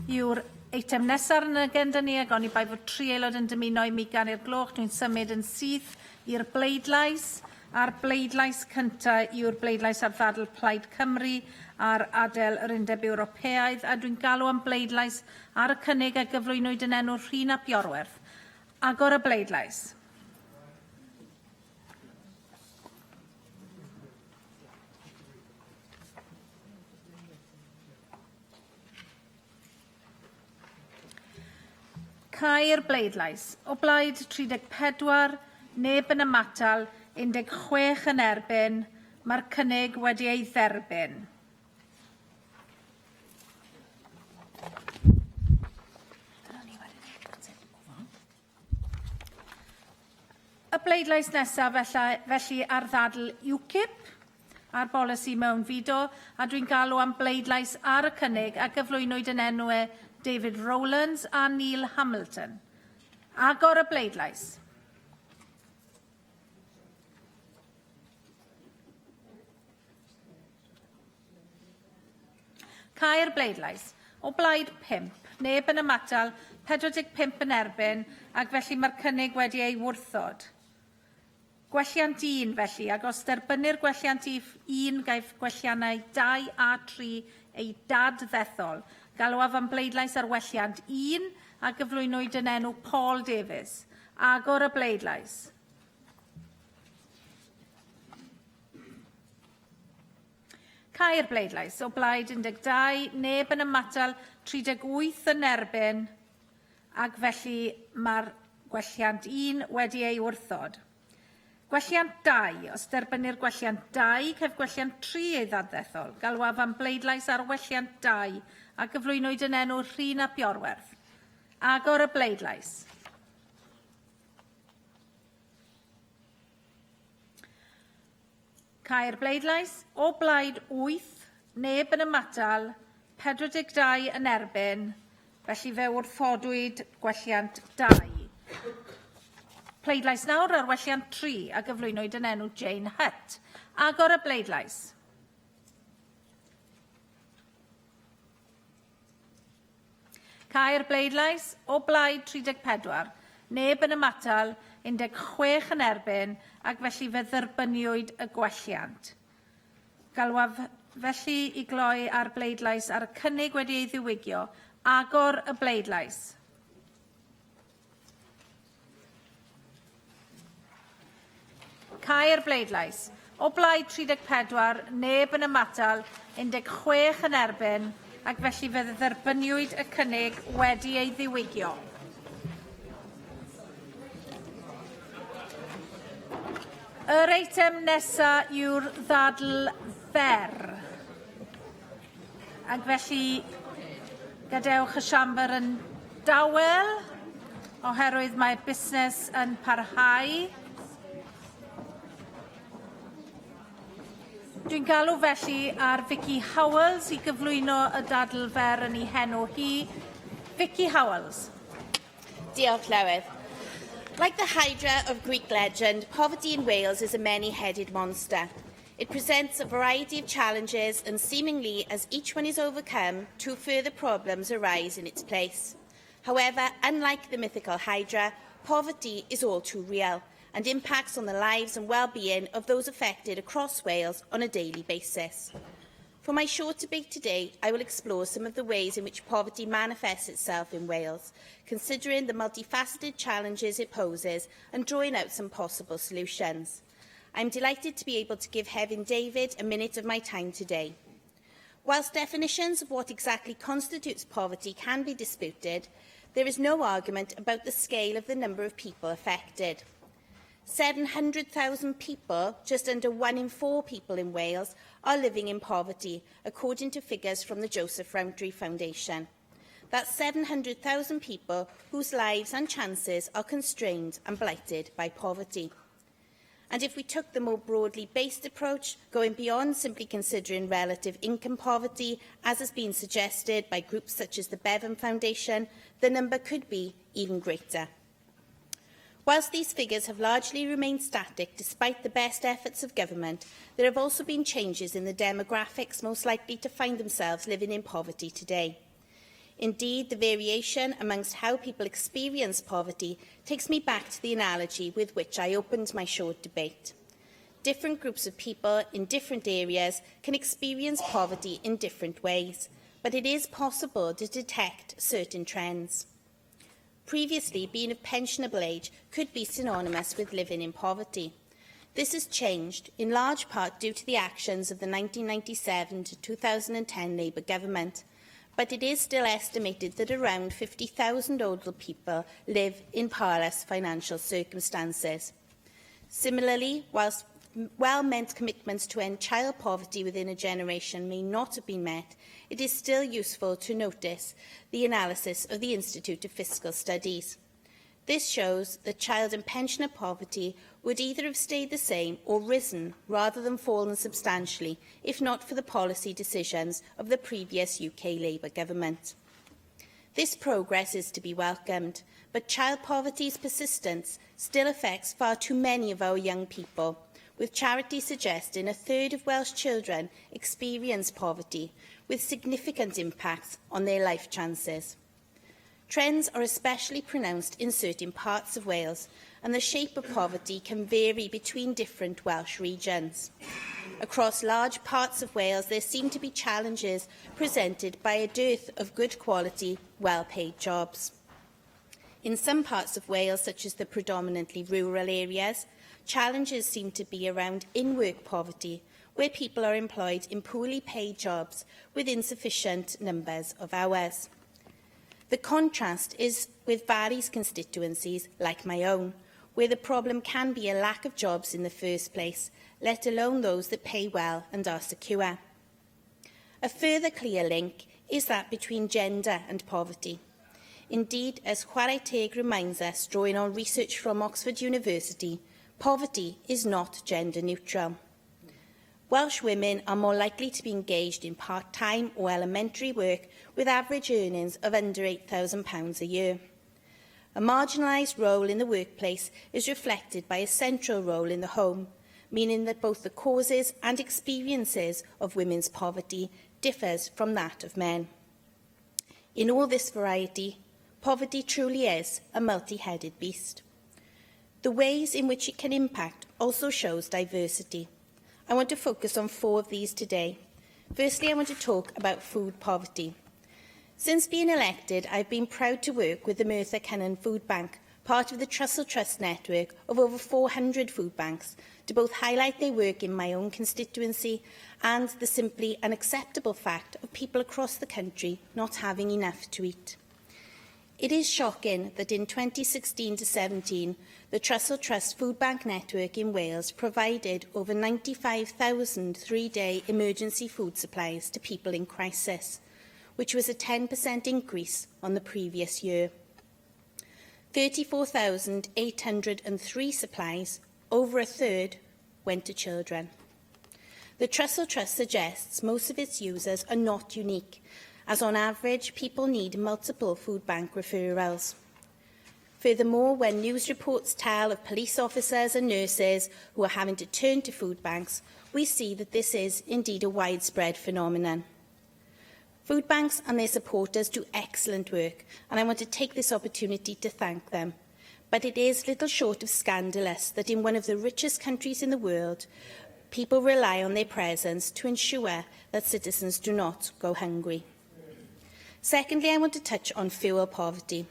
[SPEAKER 5] yw'r eitem nesaf yn y agenda ni, ag oni bai fod 3 aelod yn dymuno i mi i'r gloch. Dwi'n symud yn syth i'r bleidlais. A'r bleidlais cyntaf yw'r bleidlais ar ddadl Plaid Cymru ar adael yr Undeb Ewropeaidd, a dwi'n galw am bleidlais ar y cynnig a gyflwynwyd yn enw Rhynap Iorwerth. Agor y bleidlais. Cae'r bleidlais. O blaid 34, neb yn ymatal, 16 yn erbyn. Mae'r cynnig wedi ei dderbyn. Y bleidlais nesaf felly ar ddadl UKIP, a'r bolisi mewn fido, a dwi'n galw am bleidlais ar y cynnig a gyflwynwyd yn enw David Rowlands a Neil Hamilton. Agor y bleidlais. Cae'r bleidlais. O blaid 5, neb yn ymatal, 45 yn erbyn, ac felly mae'r cynnig wedi ei wrthod. Gwelliant 1 felly, ac os derbynir gwelliant 1 gaeth gwelliannau 2 a 3 ei dad-ddethol. Galwaf am bleidlais ar welliant 1 a gyflwynwyd yn enw Paul Davies. Agor y bleidlais. Cae'r bleidlais. O blaid 12, neb yn ymatal, 38 yn erbyn, ac felly mae'r gwelliant 1 wedi ei wrthod. Gwelliant 2, os derbynir gwelliant 2, cef gwelliant 3 ei ddad-ddethol. Galwaf am bleidlais ar welliant 2 a gyflwynwyd yn enw Rhynap Iorwerth. Agor y bleidlais. Cae'r bleidlais. O blaid 8, neb yn ymatal, 42 yn erbyn, felly fe wrthodwyd gwelliant 2. Pleidlais nawr ar welliant 3 a gyflwynwyd yn enw Jane Hutt. Agor y bleidlais. Cae'r bleidlais. O blaid 34, neb yn ymatal, 16 yn erbyn, ac felly fe dderbyniwyd y gwelliant. Galwaf felly i gloi ar bleidlais ar y cynnig wedi ei ddiwygio. Agor y bleidlais. Cae'r bleidlais. O blaid 34, neb yn ymatal, 16 yn erbyn, ac felly fe dderbyniwyd y cynnig wedi ei ddiwygio. Yr eitem nesaf yw'r ddadl fer. Ac felly gadewch y siambr yn dawel, oherwydd mae busnes yn parhau. Dwi'n galw felly ar Vicky Howells i gyflwyno y dadl fer yn ei henw hi. Vicky Howells.
[SPEAKER 10] Diolch, Llywydd. Like the Hydra of Greek legend, poverty in Wales is a many-headed monster. It presents a variety of challenges, and seemingly, as each one is overcome, two further problems arise in its place. However, unlike the mythical Hydra, poverty is all too real and impacts on the lives and well-being of those affected across Wales on a daily basis. For my short debate today, I will explore some of the ways in which poverty manifests itself in Wales, considering the multifaceted challenges it poses and drawing out some possible solutions. I am delighted to be able to give Hefin David a minute of my time today. Whilst definitions of what exactly constitutes poverty can be disputed, there is no argument about the scale of the number of people affected. 700,000 people, just under 1 in 4 people in Wales, are living in poverty, according to figures from the Joseph Rowntree Foundation. That's 700,000 people whose lives and chances are constrained and blighted by poverty. And if we took the more broadly based approach, going beyond simply considering relative income poverty, as has been suggested by groups such as the Bevan Foundation, the number could be even greater. Whilst these figures have largely remained static despite the best efforts of government, there have also been changes in the demographics most likely to find themselves living in poverty today. Indeed, the variation amongst how people experience poverty takes me back to the analogy with which I opened my short debate. Different groups of people in different areas can experience poverty in different ways, but it is possible to detect certain trends. Previously, being of pensionable age could be synonymous with living in poverty. This has changed, in large part due to the actions of the 1997 to 2010 Labour government, but it is still estimated that around 50,000 older people live in parlous financial circumstances. Similarly, whilst well-meant commitments to end child poverty within a generation may not have been met, it is still useful to notice the analysis of the Institute of Fiscal Studies. This shows that child and pensioner poverty would either have stayed the same or risen rather than fallen substantially, if not for the policy decisions of the previous UK Labour government. This progress is to be welcomed, but child poverty's persistence still affects far too many of our young people, with charities suggesting a third of Welsh children experience poverty, with significant impacts on their life chances. Trends are especially pronounced in certain parts of Wales, and the shape of poverty can vary between different Welsh regions. Across large parts of Wales, there seem to be challenges presented by a dearth of good quality, well-paid jobs. In some parts of Wales, such as the predominantly rural areas, challenges seem to be around in-work poverty, where people are employed in poorly paid jobs with insufficient numbers of hours. The contrast is with various constituencies, like my own, where the problem can be a lack of jobs in the first place, let alone those that pay well and are secure. A further clear link is that between gender and poverty. Indeed, as Chwarae Teg reminds us, drawing on research from Oxford University, poverty is not gender neutral. Welsh women are more likely to be engaged in part-time or elementary work with average earnings of under £8,000 a year. A marginalised role in the workplace is reflected by a central role in the home, meaning that both the causes and experiences of women's poverty differs from that of men. In all this variety, poverty truly is a multi-headed beast. The ways in which it can impact also shows diversity. I want to focus on 4 of these today. Firstly, I want to talk about food poverty. Since being elected, I've been proud to work with the Merthyr Cennon Food Bank, part of the Trussell Trust network of over 400 food banks, to both highlight their work in my own constituency and the simply unacceptable fact of people across the country not having enough to eat. It is shocking that in 2016 to 17, the Trussell Trust Food Bank network in Wales provided over 95,000 three-day emergency food supplies to people in crisis, which was a 10% increase on the previous year. 34,803 supplies, over a third, went to children. The Trussell Trust suggests most of its users are not unique, as on average people need multiple food bank referrals. Furthermore, when news reports tell of police officers and nurses who are having to turn to food banks, we see that this is indeed a widespread phenomenon. Food banks and their supporters do excellent work, and I want to take this opportunity to thank them. But it is little short of scandalous that in one of the richest countries in the world, people rely on their presence to ensure that citizens do not go hungry. Secondly, I want to touch on fuel poverty.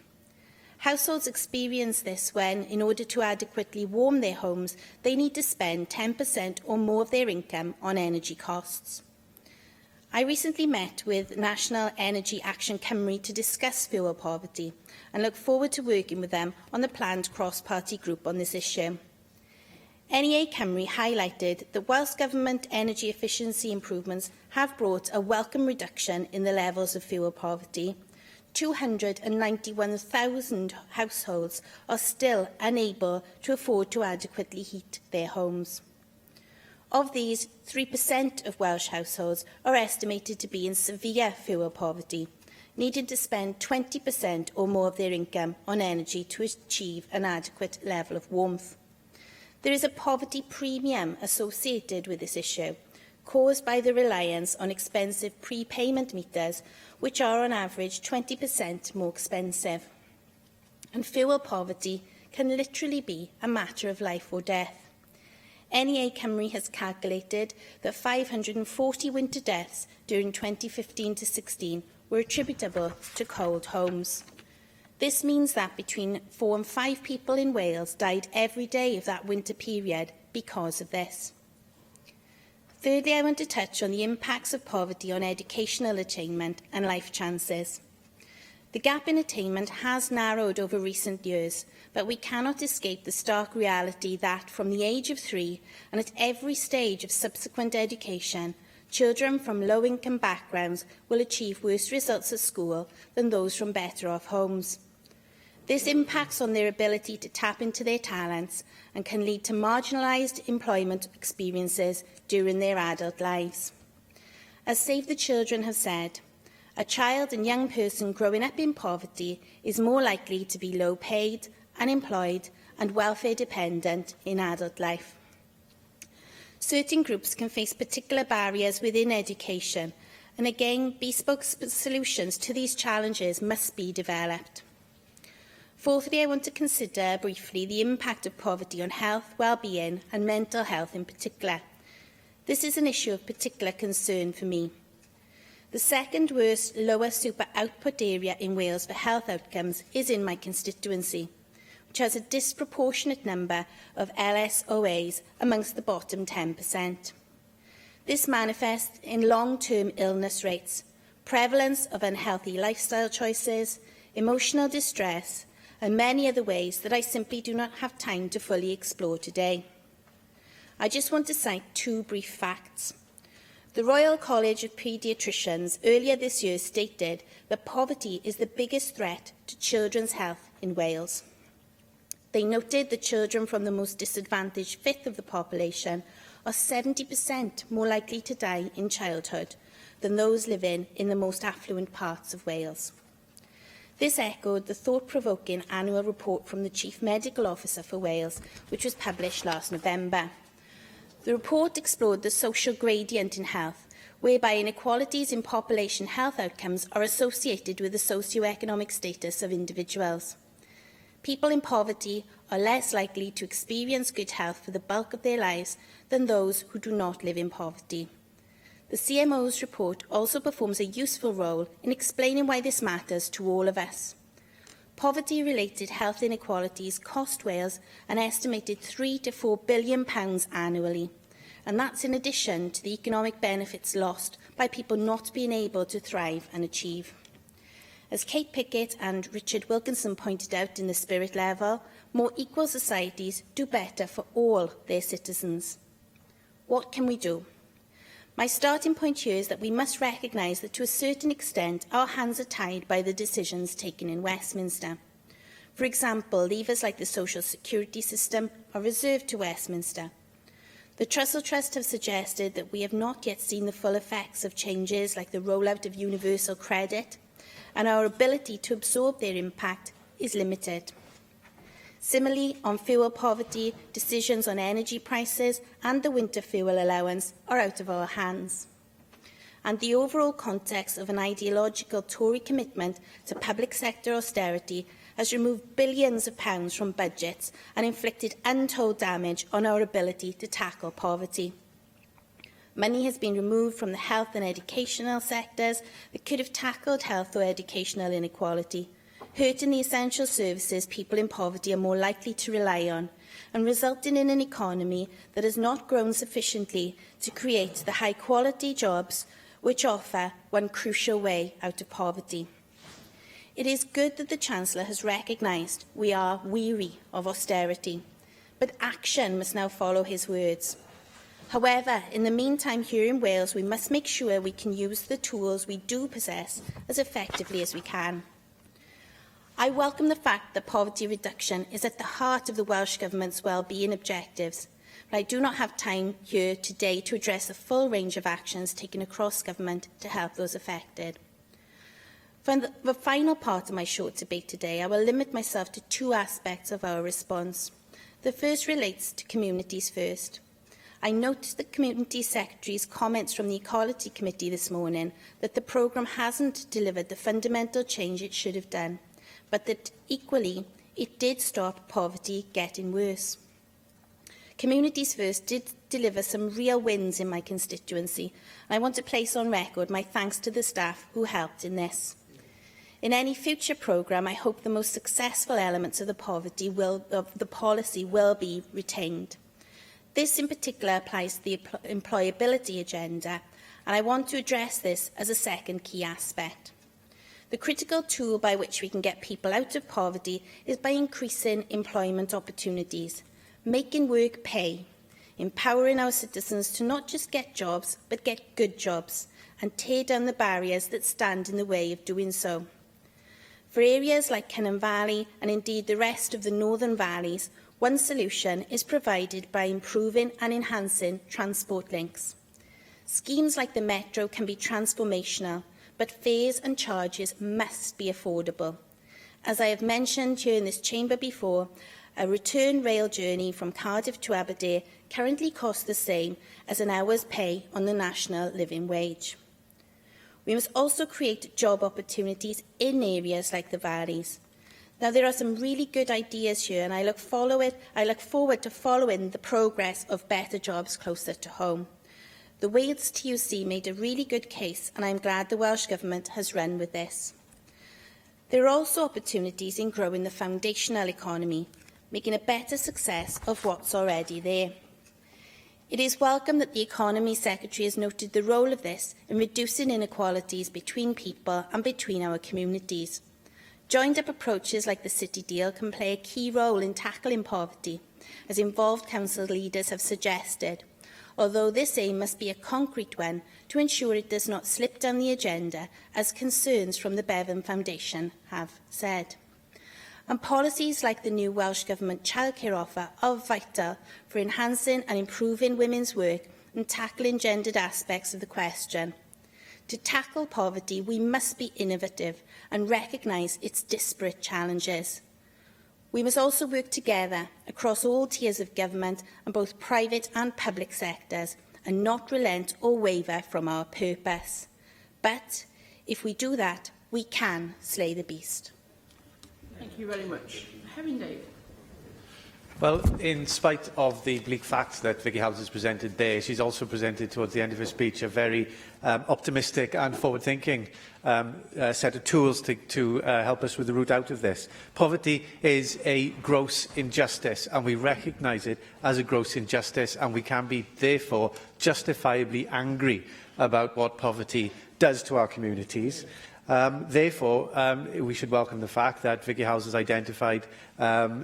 [SPEAKER 10] Households experience this when, in order to adequately warm their homes, they need to spend 10% or more of their income on energy costs. I recently met with National Energy Action Cymru to discuss fuel poverty and look forward to working with them on the planned cross-party group on this issue. NEA Cymru highlighted that whilst government energy efficiency improvements have brought a welcome reduction in the levels of fuel poverty, 291,000 households are still unable to afford to adequately heat their homes. Of these, 3% of Welsh households are estimated to be in severe fuel poverty, needing to spend 20% or more of their income on energy to achieve an adequate level of warmth. There is a poverty premium associated with this issue, caused by the reliance on expensive prepayment meters, which are on average 20% more expensive. And fuel poverty can literally be a matter of life or death. NEA Cymru has calculated that 540 winter deaths during 2015 to 16 were attributable to cold homes. This means that between 4 and 5 people in Wales died every day of that winter period because of this. Thirdly, I want to touch on the impacts of poverty on educational attainment and life chances. The gap in attainment has narrowed over recent years, but we cannot escape the stark reality that from the age of 3 and at every stage of subsequent education, children from low-income backgrounds will achieve worse results at school than those from better-off homes. This impacts on their ability to tap into their talents and can lead to marginalised employment experiences during their adult lives. As Save the Children have said, a child and young person growing up in poverty is more likely to be low-paid, unemployed and welfare dependent in adult life. Certain groups can face particular barriers within education, and again, bespoke solutions to these challenges must be developed. Fourthly, I want to consider briefly the impact of poverty on health, well-being and mental health in particular. This is an issue of particular concern for me. The second worst lower super output area in Wales for health outcomes is in my constituency, which has a disproportionate number of LSOAs amongst the bottom 10%. This manifests in long-term illness rates, prevalence of unhealthy lifestyle choices, emotional distress, and many other ways that I simply do not have time to fully explore today. I just want to cite 2 brief facts. The Royal College of Paediatricians earlier this year stated that poverty is the biggest threat to children's health in Wales. They noted that children from the most disadvantaged fifth of the population are 70% more likely to die in childhood than those living in the most affluent parts of Wales. This echoed the thought-provoking annual report from the Chief Medical Officer for Wales, which was published last November. The report explored the social gradient in health, whereby inequalities in population health outcomes are associated with the socio-economic status of individuals. People in poverty are less likely to experience good health for the bulk of their lives than those who do not live in poverty. The CMO's report also performs a useful role in explaining why this matters to all of us. Poverty-related health inequalities cost Wales an estimated £3 to £4 billion annually, and that's in addition to the economic benefits lost by people not being able to thrive and achieve. As Kate Pickett and Richard Wilkinson pointed out in the Spirit Level, more equal societies do better for all their citizens. What can we do? My starting point here is that we must recognise that to a certain extent our hands are tied by the decisions taken in Westminster. For example, levers like the social security system are reserved to Westminster. The Trussell Trust have suggested that we have not yet seen the full effects of changes like the rollout of universal credit, and our ability to absorb their impact is limited. Similarly, on fuel poverty, decisions on energy prices and the winter fuel allowance are out of our hands. And the overall context of an ideological Tory commitment to public sector austerity has removed billions of pounds from budgets and inflicted untold damage on our ability to tackle poverty. Money has been removed from the health and educational sectors that could have tackled health or educational inequality, hurting the essential services people in poverty are more likely to rely on, and resulting in an economy that has not grown sufficiently to create the high-quality jobs which offer one crucial way out of poverty. It is good that the Chancellor has recognised we are weary of austerity, but action must now follow his words. However, in the meantime here in Wales, we must make sure we can use the tools we do possess as effectively as we can. I welcome the fact that poverty reduction is at the heart of the Welsh Government's wellbeing objectives, but I do not have time here today to address the full range of actions taken across government to help those affected. For the final part of my short debate today, I will limit myself to two aspects of our response. The first relates to Communities First. I noticed the Community Secretary's comments from the Equality Committee this morning that the programme hasn't delivered the fundamental change it should have done, but that equally it did stop poverty getting worse. Communities First did deliver some real wins in my constituency, and I want to place on record my thanks to the staff who helped in this. In any future programme, I hope the most successful elements of the policy will be retained. This in particular applies to the employability agenda, and I want to address this as a second key aspect. The critical tool by which we can get people out of poverty is by increasing employment opportunities, making work pay, empowering our citizens to not just get jobs, but get good jobs, and tear down the barriers that stand in the way of doing so. For areas like Cynon Valley and indeed the rest of the Northern Valleys, one solution is provided by improving and enhancing transport links. Schemes like the Metro can be transformational, but fares and charges must be affordable. As I have mentioned here in this chamber before, a return rail journey from Cardiff to Aberdeen currently costs the same as an hour's pay on the national living wage. We must also create job opportunities in areas like the valleys. Now, there are some really good ideas here, and I look forward to following the progress of better jobs closer to home. The Wales TUC made a really good case, and I'm glad the Welsh Government has run with this. There are also opportunities in growing the foundational economy, making a better success of what's already there. It is welcome that the Economy Secretary has noted the role of this in reducing inequalities between people and between our communities. Joined-up approaches like the City Deal can play a key role in tackling poverty, as involved council leaders have suggested, although this aim must be a concrete one to ensure it does not slip down the agenda, as concerns from the Bevan Foundation have said. And policies like the new Welsh Government childcare offer are vital for enhancing and improving women's work and tackling gendered aspects of the question. To tackle poverty, we must be innovative and recognise its disparate challenges. We must also work together across all tiers of government and both private and public sectors, and not relent or waver from our purpose. But if we do that, we can slay the beast.
[SPEAKER 11] Thank you very much. Heaven Dave.
[SPEAKER 18] Well, in spite of the bleak facts that Vicky Howells has presented there, she's also presented towards the end of her speech a very optimistic and forward-thinking set of tools to help us with the route out of this. Poverty is a gross injustice, and we recognise it as a gross injustice, and we can be, therefore, justifiably angry about what poverty does to our communities. Therefore, we should welcome the fact that Vicky Howells has identified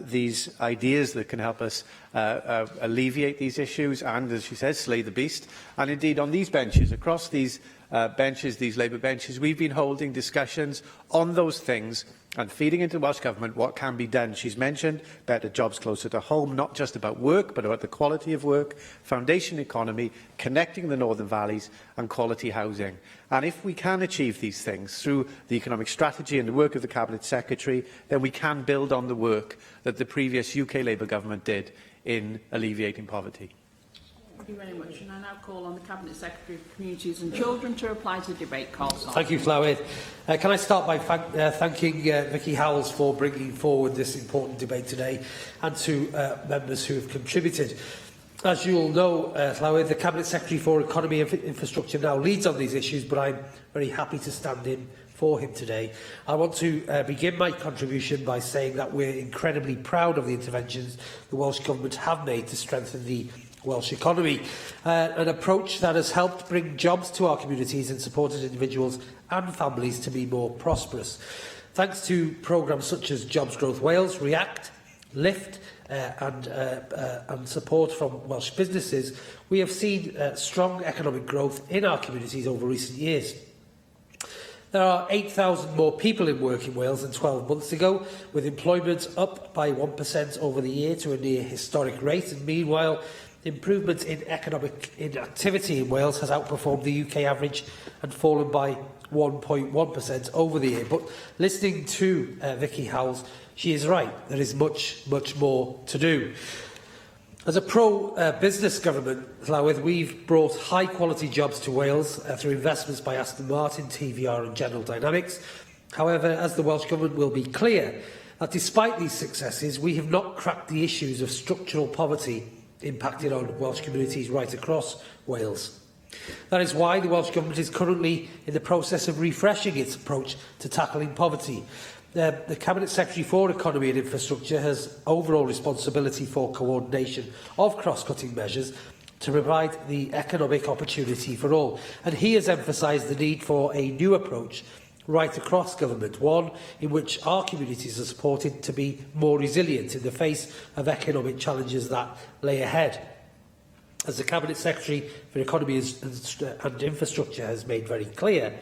[SPEAKER 18] these ideas that can help us alleviate these issues and, as she says, slay the beast. And indeed, on these benches, across these benches, these Labour benches, we've been holding discussions on those things and feeding into Welsh Government what can be done. She's mentioned better jobs closer to home, not just about work, but about the quality of work, foundation economy, connecting the Northern Valleys and quality housing. And if we can achieve these things through the economic strategy and the work of the Cabinet Secretary, then we can build on the work that the previous UK Labour Government did in alleviating poverty.
[SPEAKER 11] Thank you very much. And I now call on the Cabinet Secretary for Communities and Children to reply to the debate.
[SPEAKER 9] Thank you, Llywydd. Can I start by thanking Vicky Howells for bringing forward this important debate today, and to members who have contributed. As you all know, Llywydd, the Cabinet Secretary for Economy and Infrastructure now leads on these issues, but I'm very happy to stand in for him today. I want to begin my contribution by saying that we're incredibly proud of the interventions the Welsh Government have made to strengthen the Welsh economy, an approach that has helped bring jobs to our communities and supported individuals and families to be more prosperous. Thanks to programmes such as Jobs Growth Wales, React, Lift and support from Welsh businesses, we have seen strong economic growth in our communities over recent years. There are 8,000 more people in work in Wales than 12 months ago, with employment up by 1% over the year to a near historic rate. And meanwhile, improvement in economic activity in Wales has outperformed the UK average and fallen by 1.1% over the year. But listening to Vicky Howells, she is right. There is much more to do. As a pro-business government, Llywydd, we've brought high-quality jobs to Wales through investments by Aston Martin, TVR and General Dynamics. However, as the Welsh Government will be clear, that despite these successes, we have not cracked the issues of structural poverty impacting on Welsh communities right across Wales. That is why the Welsh Government is currently in the process of refreshing its approach to tackling poverty. The Cabinet Secretary for Economy and Infrastructure has overall responsibility for coordination of cross-cutting measures to provide the economic opportunity for all. And he has emphasised the need for a new approach right across government, one in which our communities are supported to be more resilient in the face of economic challenges that lay ahead. As the Cabinet Secretary for Economy and Infrastructure has made very clear,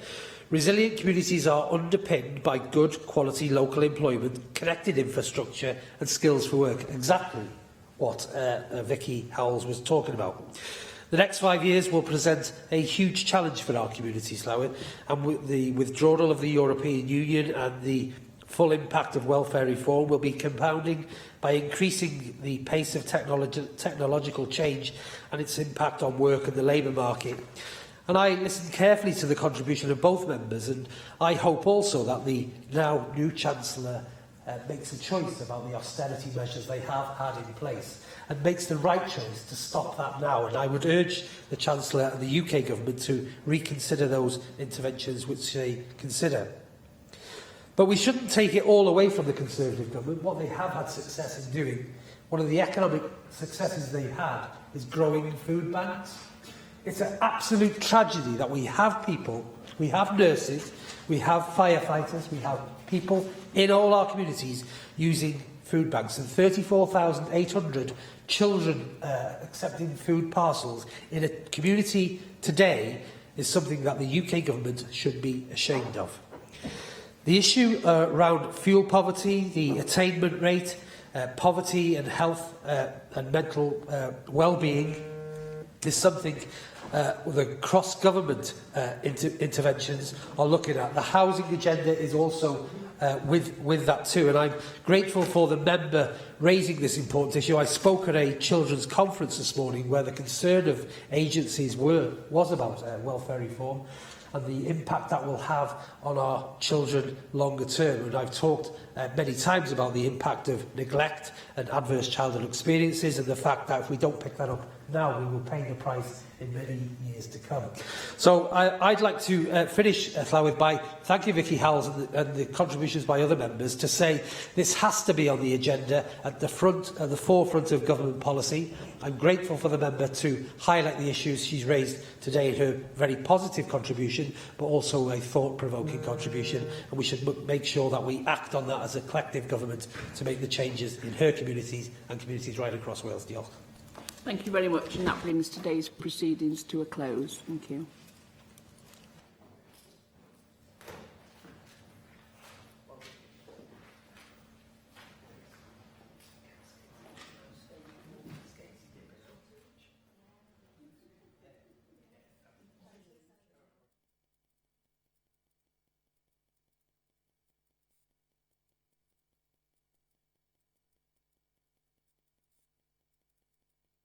[SPEAKER 9] resilient communities are underpinned by good quality local employment, connected infrastructure and skills for work. Exactly what Vicky Howells was talking about. The next 5 years will present a huge challenge for our communities, Llywydd, and with the withdrawal of the European Union and the full impact of welfare reform will be compounding by increasing the pace of technological change and its impact on work and the labour market. And I listened carefully to the contribution of both members, and I hope also that the now new Chancellor makes a choice about the austerity measures they have had in place and makes the right choice to stop that now. And I would urge the Chancellor and the UK Government to reconsider those interventions which they consider. But we shouldn't take it all away from the Conservative Government. What they have had success in doing, one of the economic successes they've had, is growing food banks. It's an absolute tragedy that we have people, we have nurses, we have firefighters, we have people in all our communities using food banks, and 34,800 children accepting food parcels in a community today is something that the UK Government should be ashamed of. The issue around fuel poverty, the attainment rate, poverty and health and mental well-being is something the cross-government interventions are looking at. The housing agenda is also with that too, and I'm grateful for the member raising this important issue. I spoke at a children's conference this morning where the concern of agencies was about welfare reform and the impact that will have on our children longer term. And I've talked many times about the impact of neglect and adverse childhood experiences, and the fact that if we don't pick that up now, we will pay the price in many years to come. So I'd like to finish, Llywydd, by thanking Vicky Howells and the contributions by other members to say this has to be on the agenda at the forefront of government policy. I'm grateful for the member to highlight the issues she's raised today in her very positive contribution, but also a thought-provoking contribution, and we should make sure that we act on that as a collective government to make the changes in her communities and communities right across Wales. Diolch.
[SPEAKER 11] Thank you very much, and that brings today's proceedings to a close. Thank you.